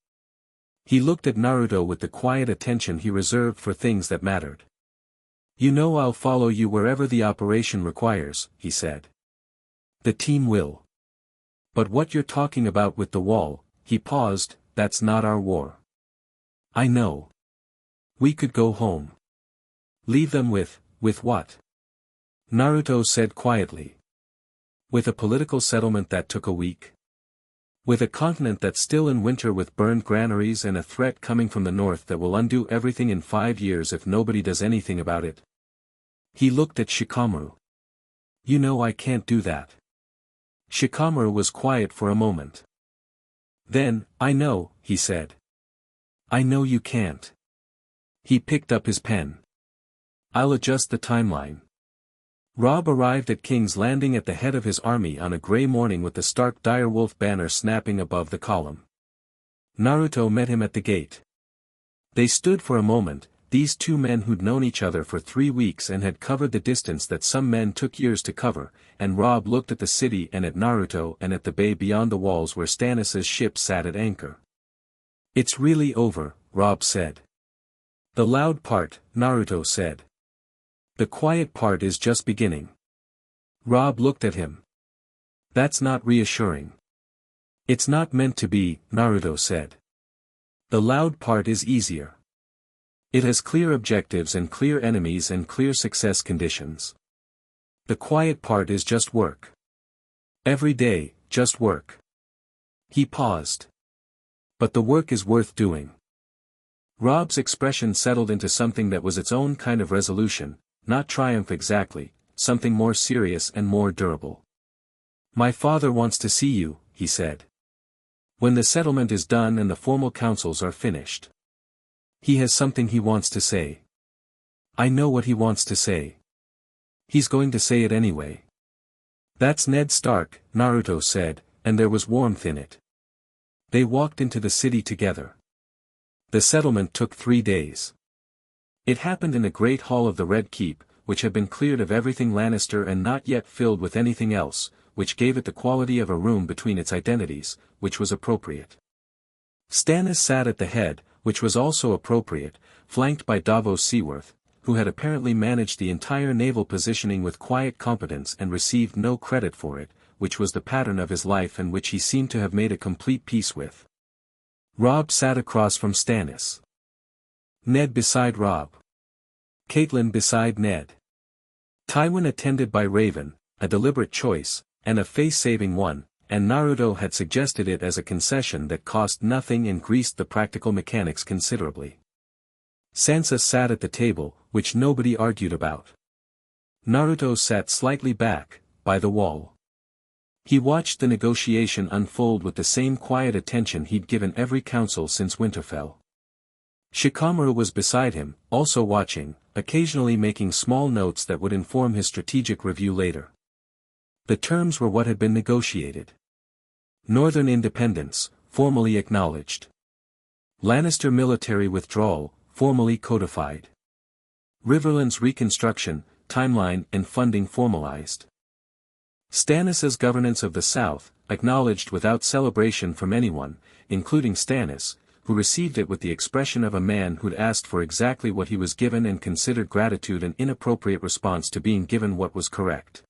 He looked at Naruto with the quiet attention he reserved for things that mattered. "You know I'll follow you wherever the operation requires," he said. "The team will. But what you're talking about with the wall," he paused, "that's not our war." "I know. We could go home." "Leave them with what?" Naruto said quietly. "With a political settlement that took a week? With a continent that's still in winter with burned granaries and a threat coming from the north that will undo everything in 5 years if nobody does anything about it?" He looked at Shikamaru. "You know I can't do that." Shikamaru was quiet for a moment. Then, "I know," he said. "I know you can't." He picked up his pen. "I'll adjust the timeline." Rob arrived at King's Landing at the head of his army on a gray morning with the Stark direwolf banner snapping above the column. Naruto met him at the gate. They stood for a moment, these two men who'd known each other for 3 weeks and had covered the distance that some men took years to cover, and Rob looked at the city and at Naruto and at the bay beyond the walls where Stannis' ship sat at anchor. "It's really over," Rob said. "The loud part," Naruto said. "The quiet part is just beginning." Rob looked at him. "That's not reassuring." "It's not meant to be," Naruto said. "The loud part is easier. It has clear objectives and clear enemies and clear success conditions. The quiet part is just work. Every day, just work. He paused. But the work is worth doing. Rob's expression settled into something that was its own kind of resolution, not triumph exactly, something more serious and more durable. My father wants to see you, he said. When the settlement is done and the formal councils are finished. He has something he wants to say. I know what he wants to say. He's going to say it anyway. That's Ned Stark, Naruto said, and there was warmth in it. They walked into the city together. The settlement took 3 days. It happened in a great hall of the Red Keep, which had been cleared of everything Lannister and not yet filled with anything else, which gave it the quality of a room between its identities, which was appropriate. Stannis sat at the head, which was also appropriate, flanked by Davos Seaworth, who had apparently managed the entire naval positioning with quiet competence and received no credit for it, which was the pattern of his life and which he seemed to have made a complete peace with. Robb sat across from Stannis. Ned beside Robb. Catelyn beside Ned. Tywin attended by Raven, a deliberate choice, and a face-saving one, and Naruto had suggested it as a concession that cost nothing and greased the practical mechanics considerably. Sansa sat at the table, which nobody argued about. Naruto sat slightly back, by the wall. He watched the negotiation unfold with the same quiet attention he'd given every council since Winterfell. Shikamaru was beside him, also watching, occasionally making small notes that would inform his strategic review later. The terms were what had been negotiated. Northern independence, formally acknowledged. Lannister military withdrawal, formally codified. Riverland's reconstruction, timeline and funding formalized. Stannis's governance of the South, acknowledged without celebration from anyone, including Stannis, who received it with the expression of a man who'd asked for exactly what he was given and considered gratitude an inappropriate response to being given what was correct.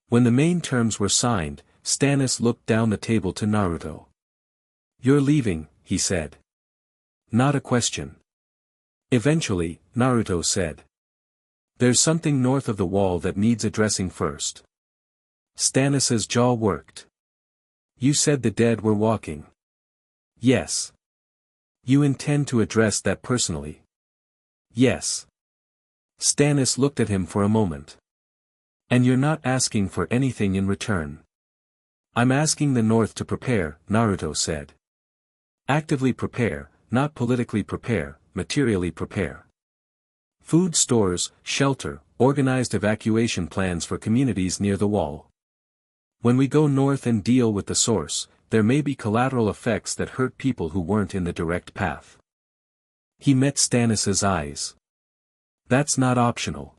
When the main terms were signed, Stannis looked down the table to Naruto. You're leaving, he said. Not a question. Eventually, Naruto said. There's something north of the wall that needs addressing first. Stannis's jaw worked. You said the dead were walking. Yes. You intend to address that personally? Yes. Stannis looked at him for a moment. And you're not asking for anything in return. I'm asking the North to prepare, Naruto said. Actively prepare, not politically prepare, materially prepare. Food stores, shelter, organized evacuation plans for communities near the wall. When we go north and deal with the source, there may be collateral effects that hurt people who weren't in the direct path. He met Stannis's eyes. That's not optional.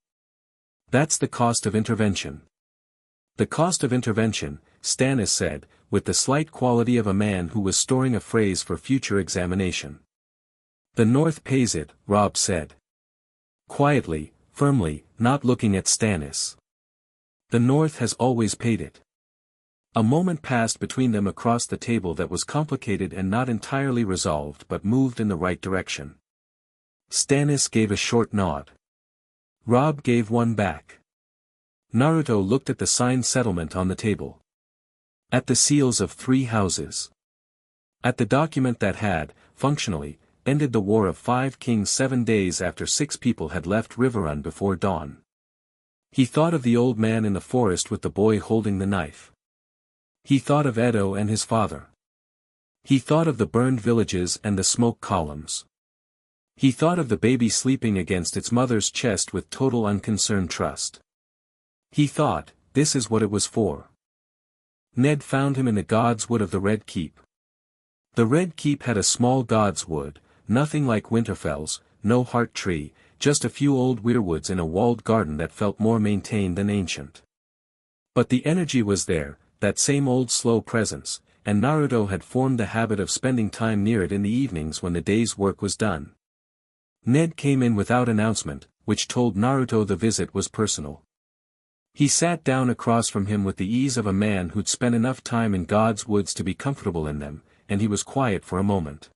That's the cost of intervention. The cost of intervention, Stannis said, with the slight quality of a man who was storing a phrase for future examination. The North pays it, Robb said. Quietly, firmly, not looking at Stannis. The North has always paid it. A moment passed between them across the table that was complicated and not entirely resolved but moved in the right direction. Stannis gave a short nod. Robb gave one back. Naruto looked at the signed settlement on the table. At the seals of 3 houses. At the document that had, functionally, ended the War of 5 Kings 7 days after 6 people had left Riverrun before dawn. He thought of the old man in the forest with the boy holding the knife. He thought of Edo and his father. He thought of the burned villages and the smoke columns. He thought of the baby sleeping against its mother's chest with total unconcerned trust. He thought, this is what it was for. Ned found him in the God's Wood of the Red Keep. The Red Keep had a small God's Wood, nothing like Winterfell's, no heart tree, just a few old weirwoods in a walled garden that felt more maintained than ancient. But the energy was there, that same old slow presence, and Naruto had formed the habit of spending time near it in the evenings when the day's work was done. Ned came in without announcement, which told Naruto the visit was personal. He sat down across from him with the ease of a man who'd spent enough time in God's woods to be comfortable in them, and he was quiet for a moment.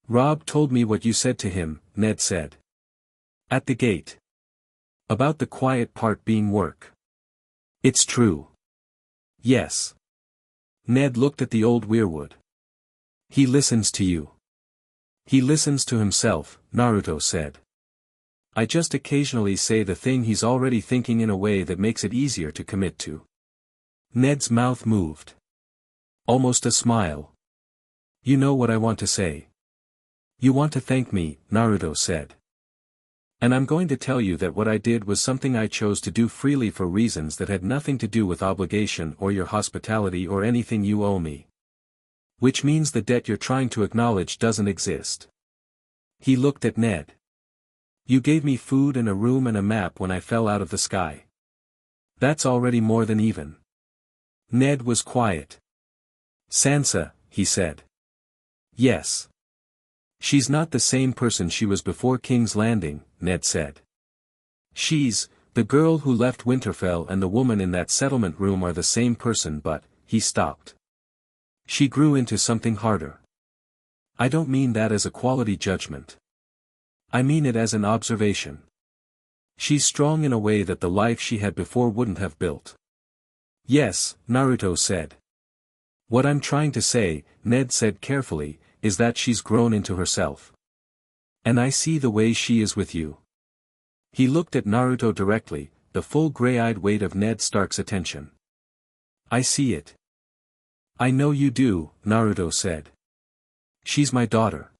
Robb told me what you said to him, Ned said. At the gate. About the quiet part being work. It's true. Yes. Ned looked at the old weirwood. He listens to you. He listens to himself, Naruto said. I just occasionally say the thing he's already thinking in a way that makes it easier to commit to. Ned's mouth moved. Almost a smile. You know what I want to say. You want to thank me, Naruto said. And I'm going to tell you that what I did was something I chose to do freely for reasons that had nothing to do with obligation or your hospitality or anything you owe me. Which means the debt you're trying to acknowledge doesn't exist. He looked at Ned. You gave me food and a room and a map when I fell out of the sky. That's already more than even. Ned was quiet. Sansa, he said. Yes. She's not the same person she was before King's Landing, Ned said. She's, the girl who left Winterfell and the woman in that settlement room are the same person but, he stopped. She grew into something harder. I don't mean that as a quality judgment. I mean it as an observation. She's strong in a way that the life she had before wouldn't have built. Yes, Naruto said. What I'm trying to say, Ned said carefully, is that she's grown into herself. And I see the way she is with you. He looked at Naruto directly, the full gray-eyed weight of Ned Stark's attention. I see it. I know you do, Naruto said. She's my daughter.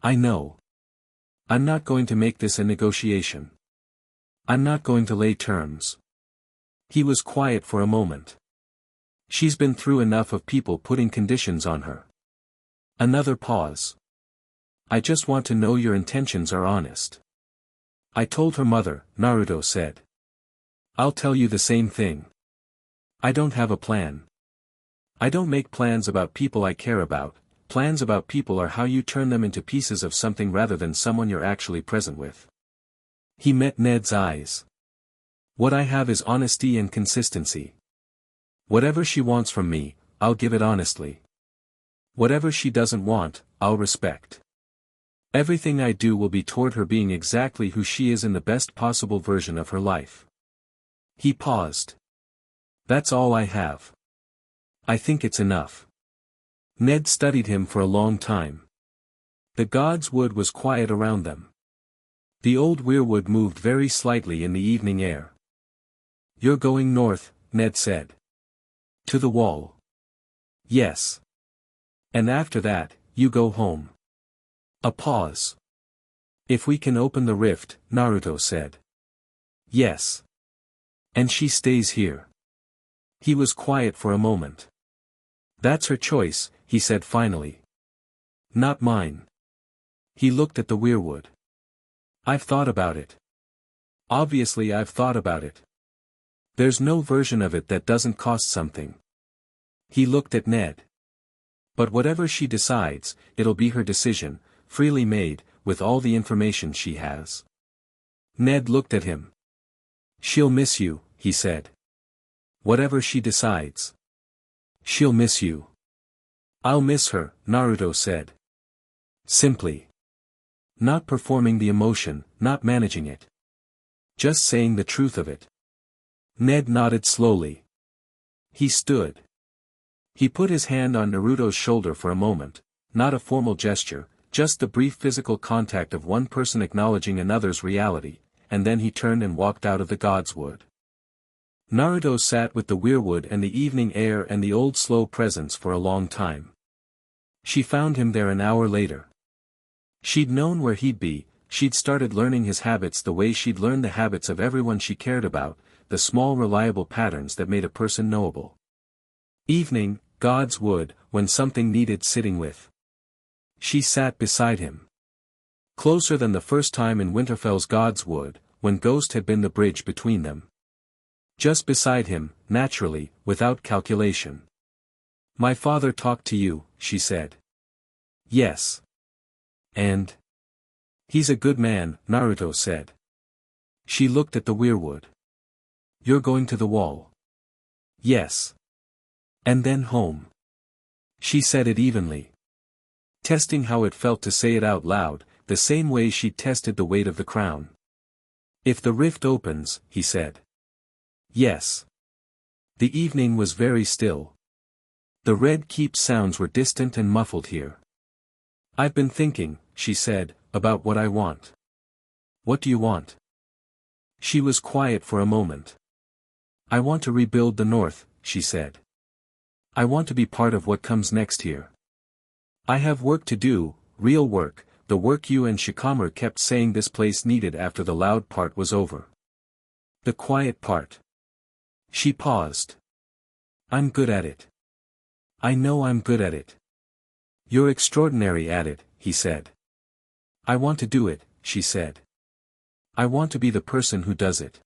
I know. I'm not going to make this a negotiation. I'm not going to lay terms. He was quiet for a moment. She's been through enough of people putting conditions on her. Another pause. I just want to know your intentions are honest. I told her mother, Naruto said. I'll tell you the same thing. I don't have a plan. I don't make plans about people I care about. Plans about people are how you turn them into pieces of something rather than someone you're actually present with. He met Ned's eyes. What I have is honesty and consistency. Whatever she wants from me, I'll give it honestly. Whatever she doesn't want, I'll respect. Everything I do will be toward her being exactly who she is in the best possible version of her life. He paused. That's all I have. I think it's enough. Ned studied him for a long time. The god's wood was quiet around them. The old weirwood moved very slightly in the evening air. You're going north, Ned said. To the wall. Yes. And after that, you go home. A pause. If we can open the rift, Naruto said. Yes. And she stays here. He was quiet for a moment. That's her choice, he said finally. Not mine. He looked at the weirwood. I've thought about it. Obviously I've thought about it. There's no version of it that doesn't cost something. He looked at Ned. But whatever she decides, it'll be her decision, freely made, with all the information she has. Ned looked at him. She'll miss you, he said. Whatever she decides. She'll miss you. I'll miss her, Naruto said. Simply. Not performing the emotion, not managing it. Just saying the truth of it. Ned nodded slowly. He stood. He put his hand on Naruto's shoulder for a moment, not a formal gesture, just the brief physical contact of one person acknowledging another's reality, and then he turned and walked out of the god's wood. Naruto sat with the weirwood and the evening air and the old slow presence for a long time. She found him there an hour later. She'd known where he'd be, she'd started learning his habits the way she'd learned the habits of everyone she cared about, the small reliable patterns that made a person knowable. Evening, God's wood, when something needed sitting with. She sat beside him. Closer than the first time in Winterfell's God's wood, when Ghost had been the bridge between them. Just beside him, naturally, without calculation. My father talked to you, she said. Yes. And? He's a good man, Naruto said. She looked at the weirwood. You're going to the wall. Yes. And then home. She said it evenly. Testing how it felt to say it out loud, the same way she'd tested the weight of the crown. "If the rift opens," he said. "Yes." The evening was very still. The Red Keep sounds were distant and muffled here. "I've been thinking," she said, "about what I want." "What do you want?" She was quiet for a moment. "I want to rebuild the North," she said. "I want to be part of what comes next here. I have work to do, real work, the work you and Shikamaru kept saying this place needed after the loud part was over. The quiet part." She paused. "I'm good at it. I know I'm good at it." "You're extraordinary at it," he said. "I want to do it," she said. "I want to be the person who does it.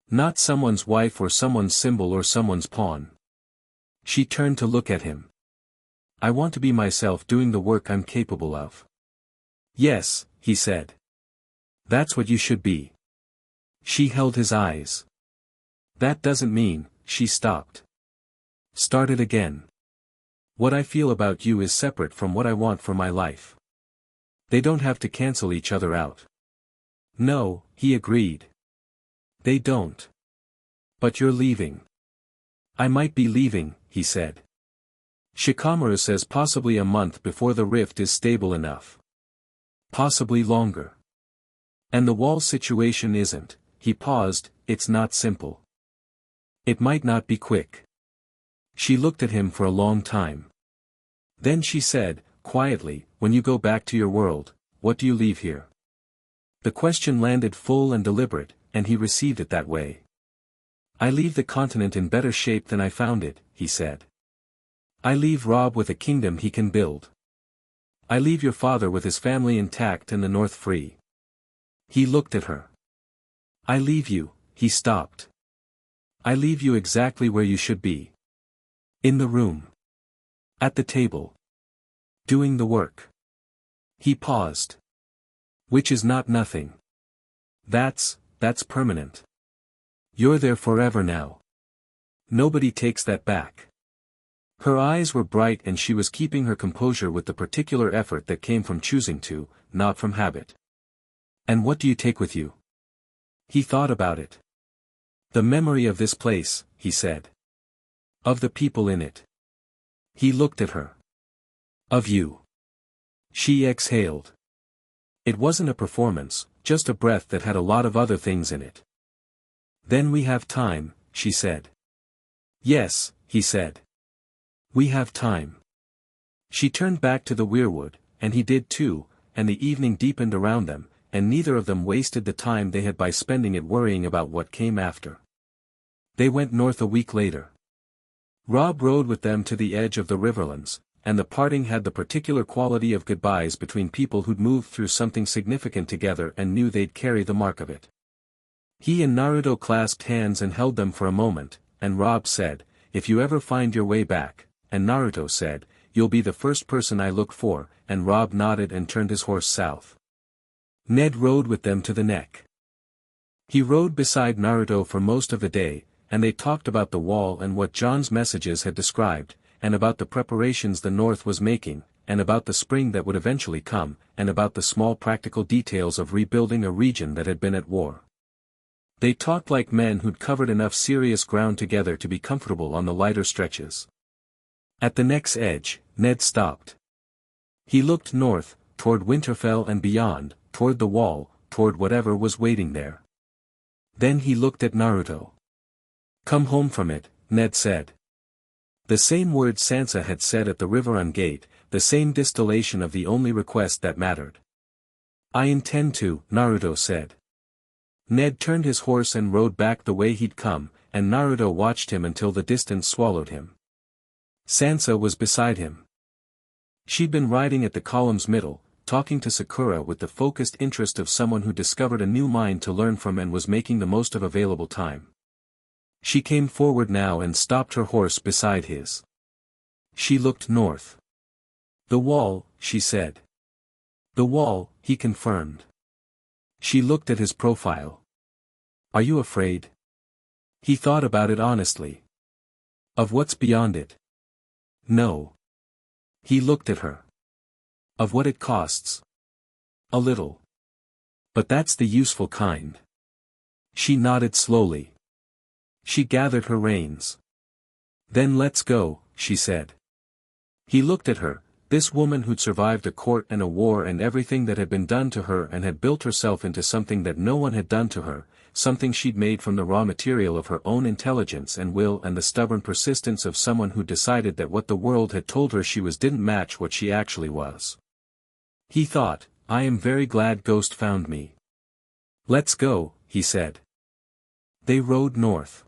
Not someone's wife or someone's symbol or someone's pawn." She turned to look at him. "I want to be myself doing the work I'm capable of." "Yes," he said. "That's what you should be." She held his eyes. "That doesn't mean," she stopped. Started again. "What I feel about you is separate from what I want for my life. They don't have to cancel each other out." "No," he agreed. "They don't. But you're leaving." "I might be leaving," he said. "Shikamaru says possibly a month before the rift is stable enough. Possibly longer. And the wall situation isn't," he paused, "it's not simple. It might not be quick." She looked at him for a long time. Then she said, quietly, "When you go back to your world, what do you leave here?" The question landed full and deliberate, and he received it that way. "I leave the continent in better shape than I found it," he said. "I leave Rob with a kingdom he can build. I leave your father with his family intact and the North free." He looked at her. "I leave you," he stopped. "I leave you exactly where you should be. In the room. At the table. Doing the work." He paused. "Which is not nothing. That's permanent. You're there forever now. Nobody takes that back." Her eyes were bright and she was keeping her composure with the particular effort that came from choosing to, not from habit. "And what do you take with you?" He thought about it. "The memory of this place," he said. "Of the people in it." He looked at her. "Of you." She exhaled. It wasn't a performance, just a breath that had a lot of other things in it. "Then we have time," she said. "Yes," he said. "We have time." She turned back to the weirwood, and he did too, and the evening deepened around them, and neither of them wasted the time they had by spending it worrying about what came after. They went north a week later. Rob rode with them to the edge of the Riverlands, and the parting had the particular quality of goodbyes between people who'd moved through something significant together and knew they'd carry the mark of it. He and Naruto clasped hands and held them for a moment, and Rob said, "If you ever find your way back," and Naruto said, "You'll be the first person I look for," and Rob nodded and turned his horse south. Ned rode with them to the neck. He rode beside Naruto for most of the day, and they talked about the wall and what John's messages had described, and about the preparations the North was making, and about the spring that would eventually come, and about the small practical details of rebuilding a region that had been at war. They talked like men who'd covered enough serious ground together to be comfortable on the lighter stretches. At the neck's edge, Ned stopped. He looked north, toward Winterfell and beyond, toward the wall, toward whatever was waiting there. Then he looked at Naruto. "Come home from it," Ned said. The same words Sansa had said at the Riverrun gate, the same distillation of the only request that mattered. "I intend to," Naruto said. Ned turned his horse and rode back the way he'd come, and Naruto watched him until the distance swallowed him. Sansa was beside him. She'd been riding at the column's middle, talking to Sakura with the focused interest of someone who discovered a new mind to learn from and was making the most of available time. She came forward now and stopped her horse beside his. She looked north. "The wall," she said. "The wall," he confirmed. She looked at his profile. "Are you afraid?" He thought about it honestly. "Of what's beyond it?" "No." He looked at her. "Of what it costs?" A little. But that's the useful kind. She nodded slowly. She gathered her reins. Then let's go, she said. He looked at her, this woman who'd survived a court and a war and everything that had been done to her and had built herself into something that no one had done to her, something she'd made from the raw material of her own intelligence and will and the stubborn persistence of someone who decided that what the world had told her she was didn't match what she actually was. He thought, I am very glad Ghost found me. Let's go, he said. They rode north.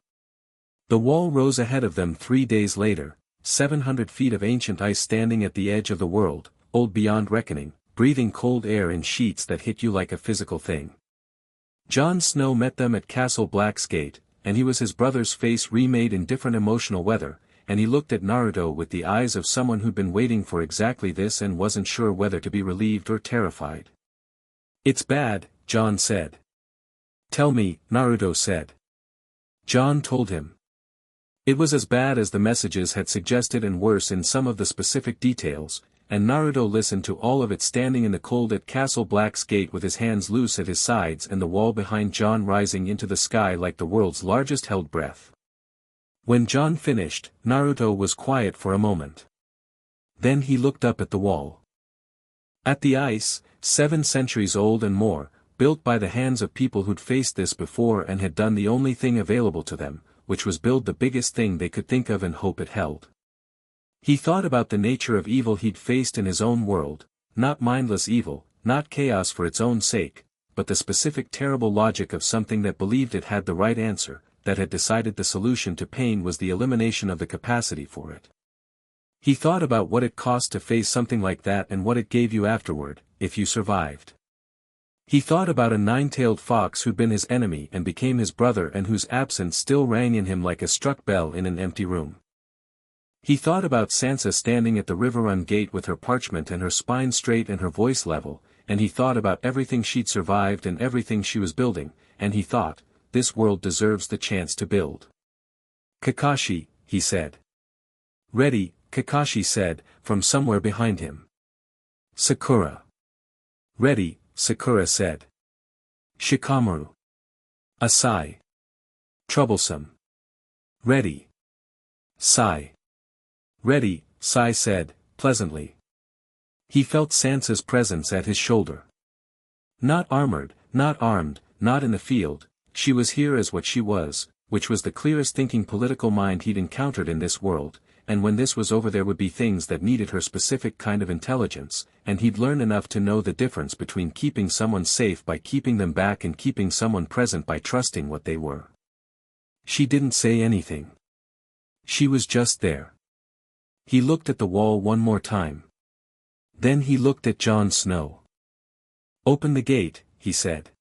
The wall rose ahead of them 3 days later, 700 feet of ancient ice standing at the edge of the world, old beyond reckoning, breathing cold air in sheets that hit you like a physical thing. Jon Snow met them at Castle Black's gate, and he was his brother's face remade in different emotional weather, and he looked at Naruto with the eyes of someone who'd been waiting for exactly this and wasn't sure whether to be relieved or terrified. It's bad, Jon said. Tell me, Naruto said. Jon told him. It was as bad as the messages had suggested and worse in some of the specific details, and Naruto listened to all of it standing in the cold at Castle Black's gate with his hands loose at his sides and the wall behind Jon rising into the sky like the world's largest held breath. When Jon finished, Naruto was quiet for a moment. Then he looked up at the wall. At the ice, 7 centuries old and more, built by the hands of people who'd faced this before and had done the only thing available to them, which was build the biggest thing they could think of and hope it held. He thought about the nature of evil he'd faced in his own world, not mindless evil, not chaos for its own sake, but the specific terrible logic of something that believed it had the right answer, that had decided the solution to pain was the elimination of the capacity for it. He thought about what it cost to face something like that and what it gave you afterward, if you survived. He thought about a 9-tailed fox who'd been his enemy and became his brother and whose absence still rang in him like a struck bell in an empty room. He thought about Sansa standing at the Riverrun gate with her parchment and her spine straight and her voice level, and he thought about everything she'd survived and everything she was building, and he thought, this world deserves the chance to build. Kakashi, he said. Ready, Kakashi said, from somewhere behind him. Sakura. Ready, Sakura said. Shikamaru. A sigh. Troublesome. Ready. Sigh. Ready, Sai said, pleasantly. He felt Sansa's presence at his shoulder. Not armored, not armed, not in the field, she was here as what she was, which was the clearest thinking political mind he'd encountered in this world, and when this was over there would be things that needed her specific kind of intelligence, and he'd learn enough to know the difference between keeping someone safe by keeping them back and keeping someone present by trusting what they were. She didn't say anything. She was just there. He looked at the wall one more time. Then he looked at Jon Snow. Open the gate, he said.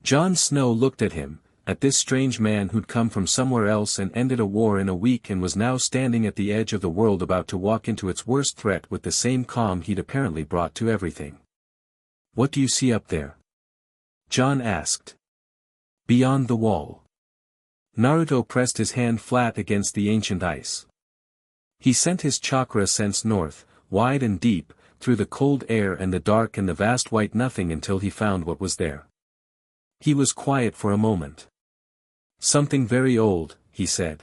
Jon Snow looked at him, at this strange man who'd come from somewhere else and ended a war in a week and was now standing at the edge of the world about to walk into its worst threat with the same calm he'd apparently brought to everything. What do you see up there? Jon asked. Beyond the wall. Naruto pressed his hand flat against the ancient ice. He sent his chakra sense north, wide and deep, through the cold air and the dark and the vast white nothing until he found what was there. He was quiet for a moment. Something very old, he said.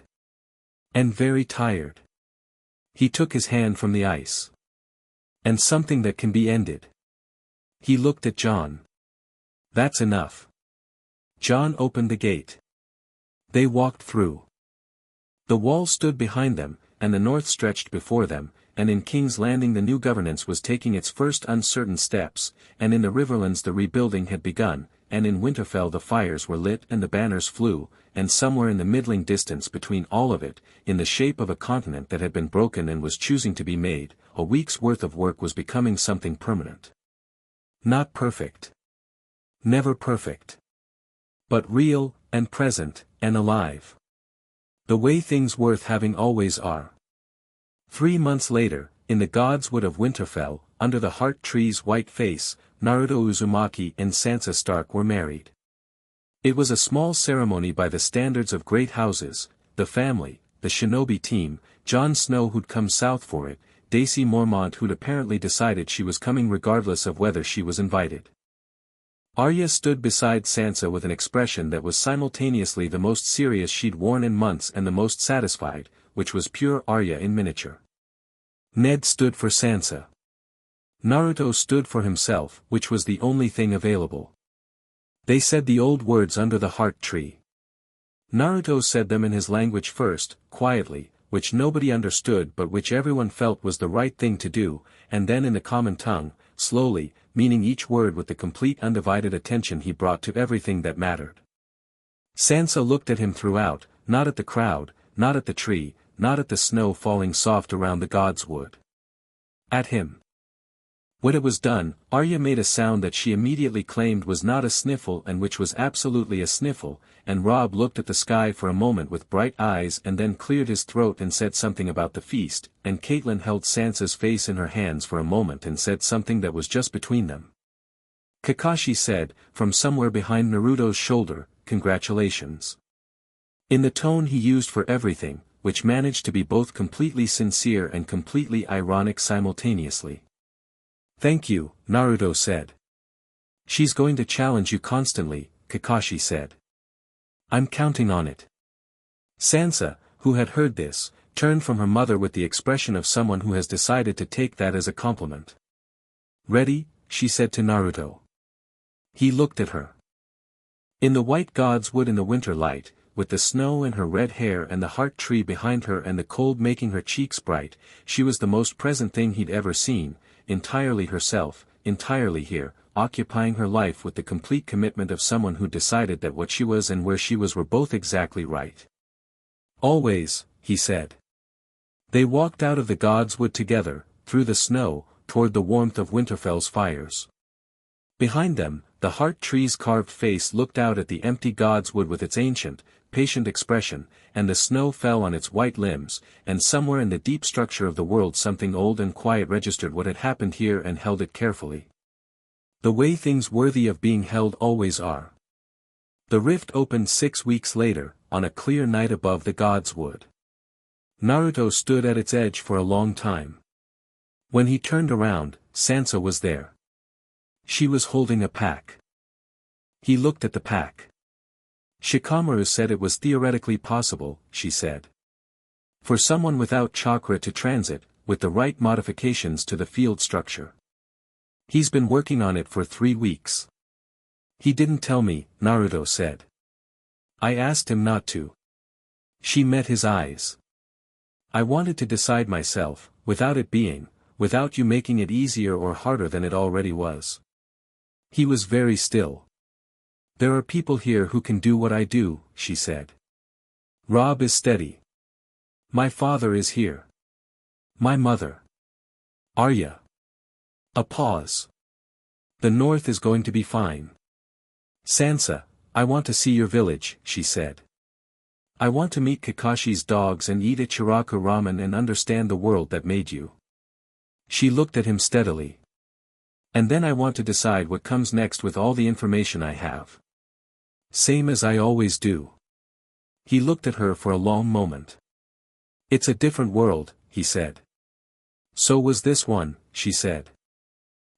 And very tired. He took his hand from the ice. And something that can be ended. He looked at Jon. That's enough. Jon opened the gate. They walked through. The wall stood behind them, and the north stretched before them, and in King's Landing the new governance was taking its first uncertain steps, and in the Riverlands the rebuilding had begun, and in Winterfell the fires were lit and the banners flew, and somewhere in the middling distance between all of it, in the shape of a continent that had been broken and was choosing to be made, a week's worth of work was becoming something permanent. Not perfect. Never perfect. But real, and present, and alive. The way things worth having always are. 3 months later, in the Godswood of Winterfell, under the heart tree's white face, Naruto Uzumaki and Sansa Stark were married. It was a small ceremony by the standards of great houses, the family, the Shinobi team, Jon Snow who'd come south for it, Daisy Mormont, who'd apparently decided she was coming regardless of whether she was invited. Arya stood beside Sansa with an expression that was simultaneously the most serious she'd worn in months and the most satisfied, which was pure Arya in miniature. Ned stood for Sansa. Naruto stood for himself, which was the only thing available. They said the old words under the heart tree. Naruto said them in his language first, quietly, which nobody understood but which everyone felt was the right thing to do, and then in the common tongue, slowly, meaning each word with the complete undivided attention he brought to everything that mattered. Sansa looked at him throughout, not at the crowd, not at the tree, not at the snow falling soft around the god's wood. At him. When it was done, Arya made a sound that she immediately claimed was not a sniffle and which was absolutely a sniffle, and Robb looked at the sky for a moment with bright eyes and then cleared his throat and said something about the feast, and Catelyn held Sansa's face in her hands for a moment and said something that was just between them. Kakashi said, from somewhere behind Naruto's shoulder, "Congratulations." In the tone he used for everything, which managed to be both completely sincere and completely ironic simultaneously. "Thank you," Naruto said. "She's going to challenge you constantly," Kakashi said. "I'm counting on it." Sansa, who had heard this, turned from her mother with the expression of someone who has decided to take that as a compliment. "Ready?" she said to Naruto. He looked at her. In the white god's wood in the winter light, with the snow in her red hair and the heart tree behind her and the cold making her cheeks bright, she was the most present thing he'd ever seen, entirely herself, entirely here, occupying her life with the complete commitment of someone who decided that what she was and where she was were both exactly right. "Always," he said. They walked out of the god's wood together, through the snow, toward the warmth of Winterfell's fires. Behind them, the heart tree's carved face looked out at the empty god's wood with its ancient, patient expression, and the snow fell on its white limbs, and somewhere in the deep structure of the world something old and quiet registered what had happened here and held it carefully. The way things worthy of being held always are. The rift opened 6 weeks later, on a clear night above the god's wood. Naruto stood at its edge for a long time. When he turned around, Sansa was there. She was holding a pack. He looked at the pack. "Shikamaru said it was theoretically possible," she said. "For someone without chakra to transit, with the right modifications to the field structure. He's been working on it for 3 weeks. He didn't tell me," Naruto said. "I asked him not to." She met his eyes. "I wanted to decide myself, without you making it easier or harder than it already was." He was very still. "There are people here who can do what I do," she said. "Robb is steady. My father is here. My mother. Arya." A pause. "The north is going to be fine. Sansa, I want to see your village," she said. "I want to meet Kakashi's dogs and eat Ichiraku ramen and understand the world that made you." She looked at him steadily. "And then I want to decide what comes next with all the information I have. Same as I always do." He looked at her for a long moment. "It's a different world," he said. "So was this one," she said.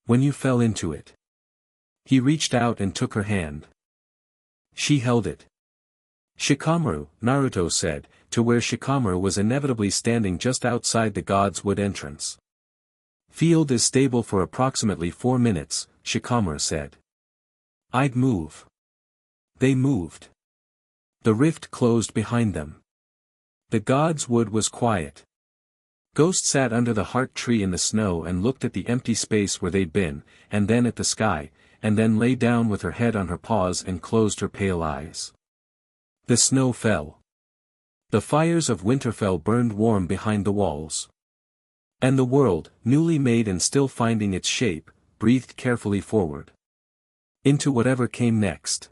"When you fell into it." He reached out and took her hand. She held it. "Shikamaru," Naruto said, to where Shikamaru was inevitably standing just outside the god's wood entrance. "Field is stable for approximately 4 minutes," Shikamaru said. "I'd move." They moved. The rift closed behind them. The god's wood was quiet. Ghost sat under the heart tree in the snow and looked at the empty space where they'd been, and then at the sky, and then lay down with her head on her paws and closed her pale eyes. The snow fell. The fires of Winterfell burned warm behind the walls. And the world, newly made and still finding its shape, breathed carefully forward. Into whatever came next.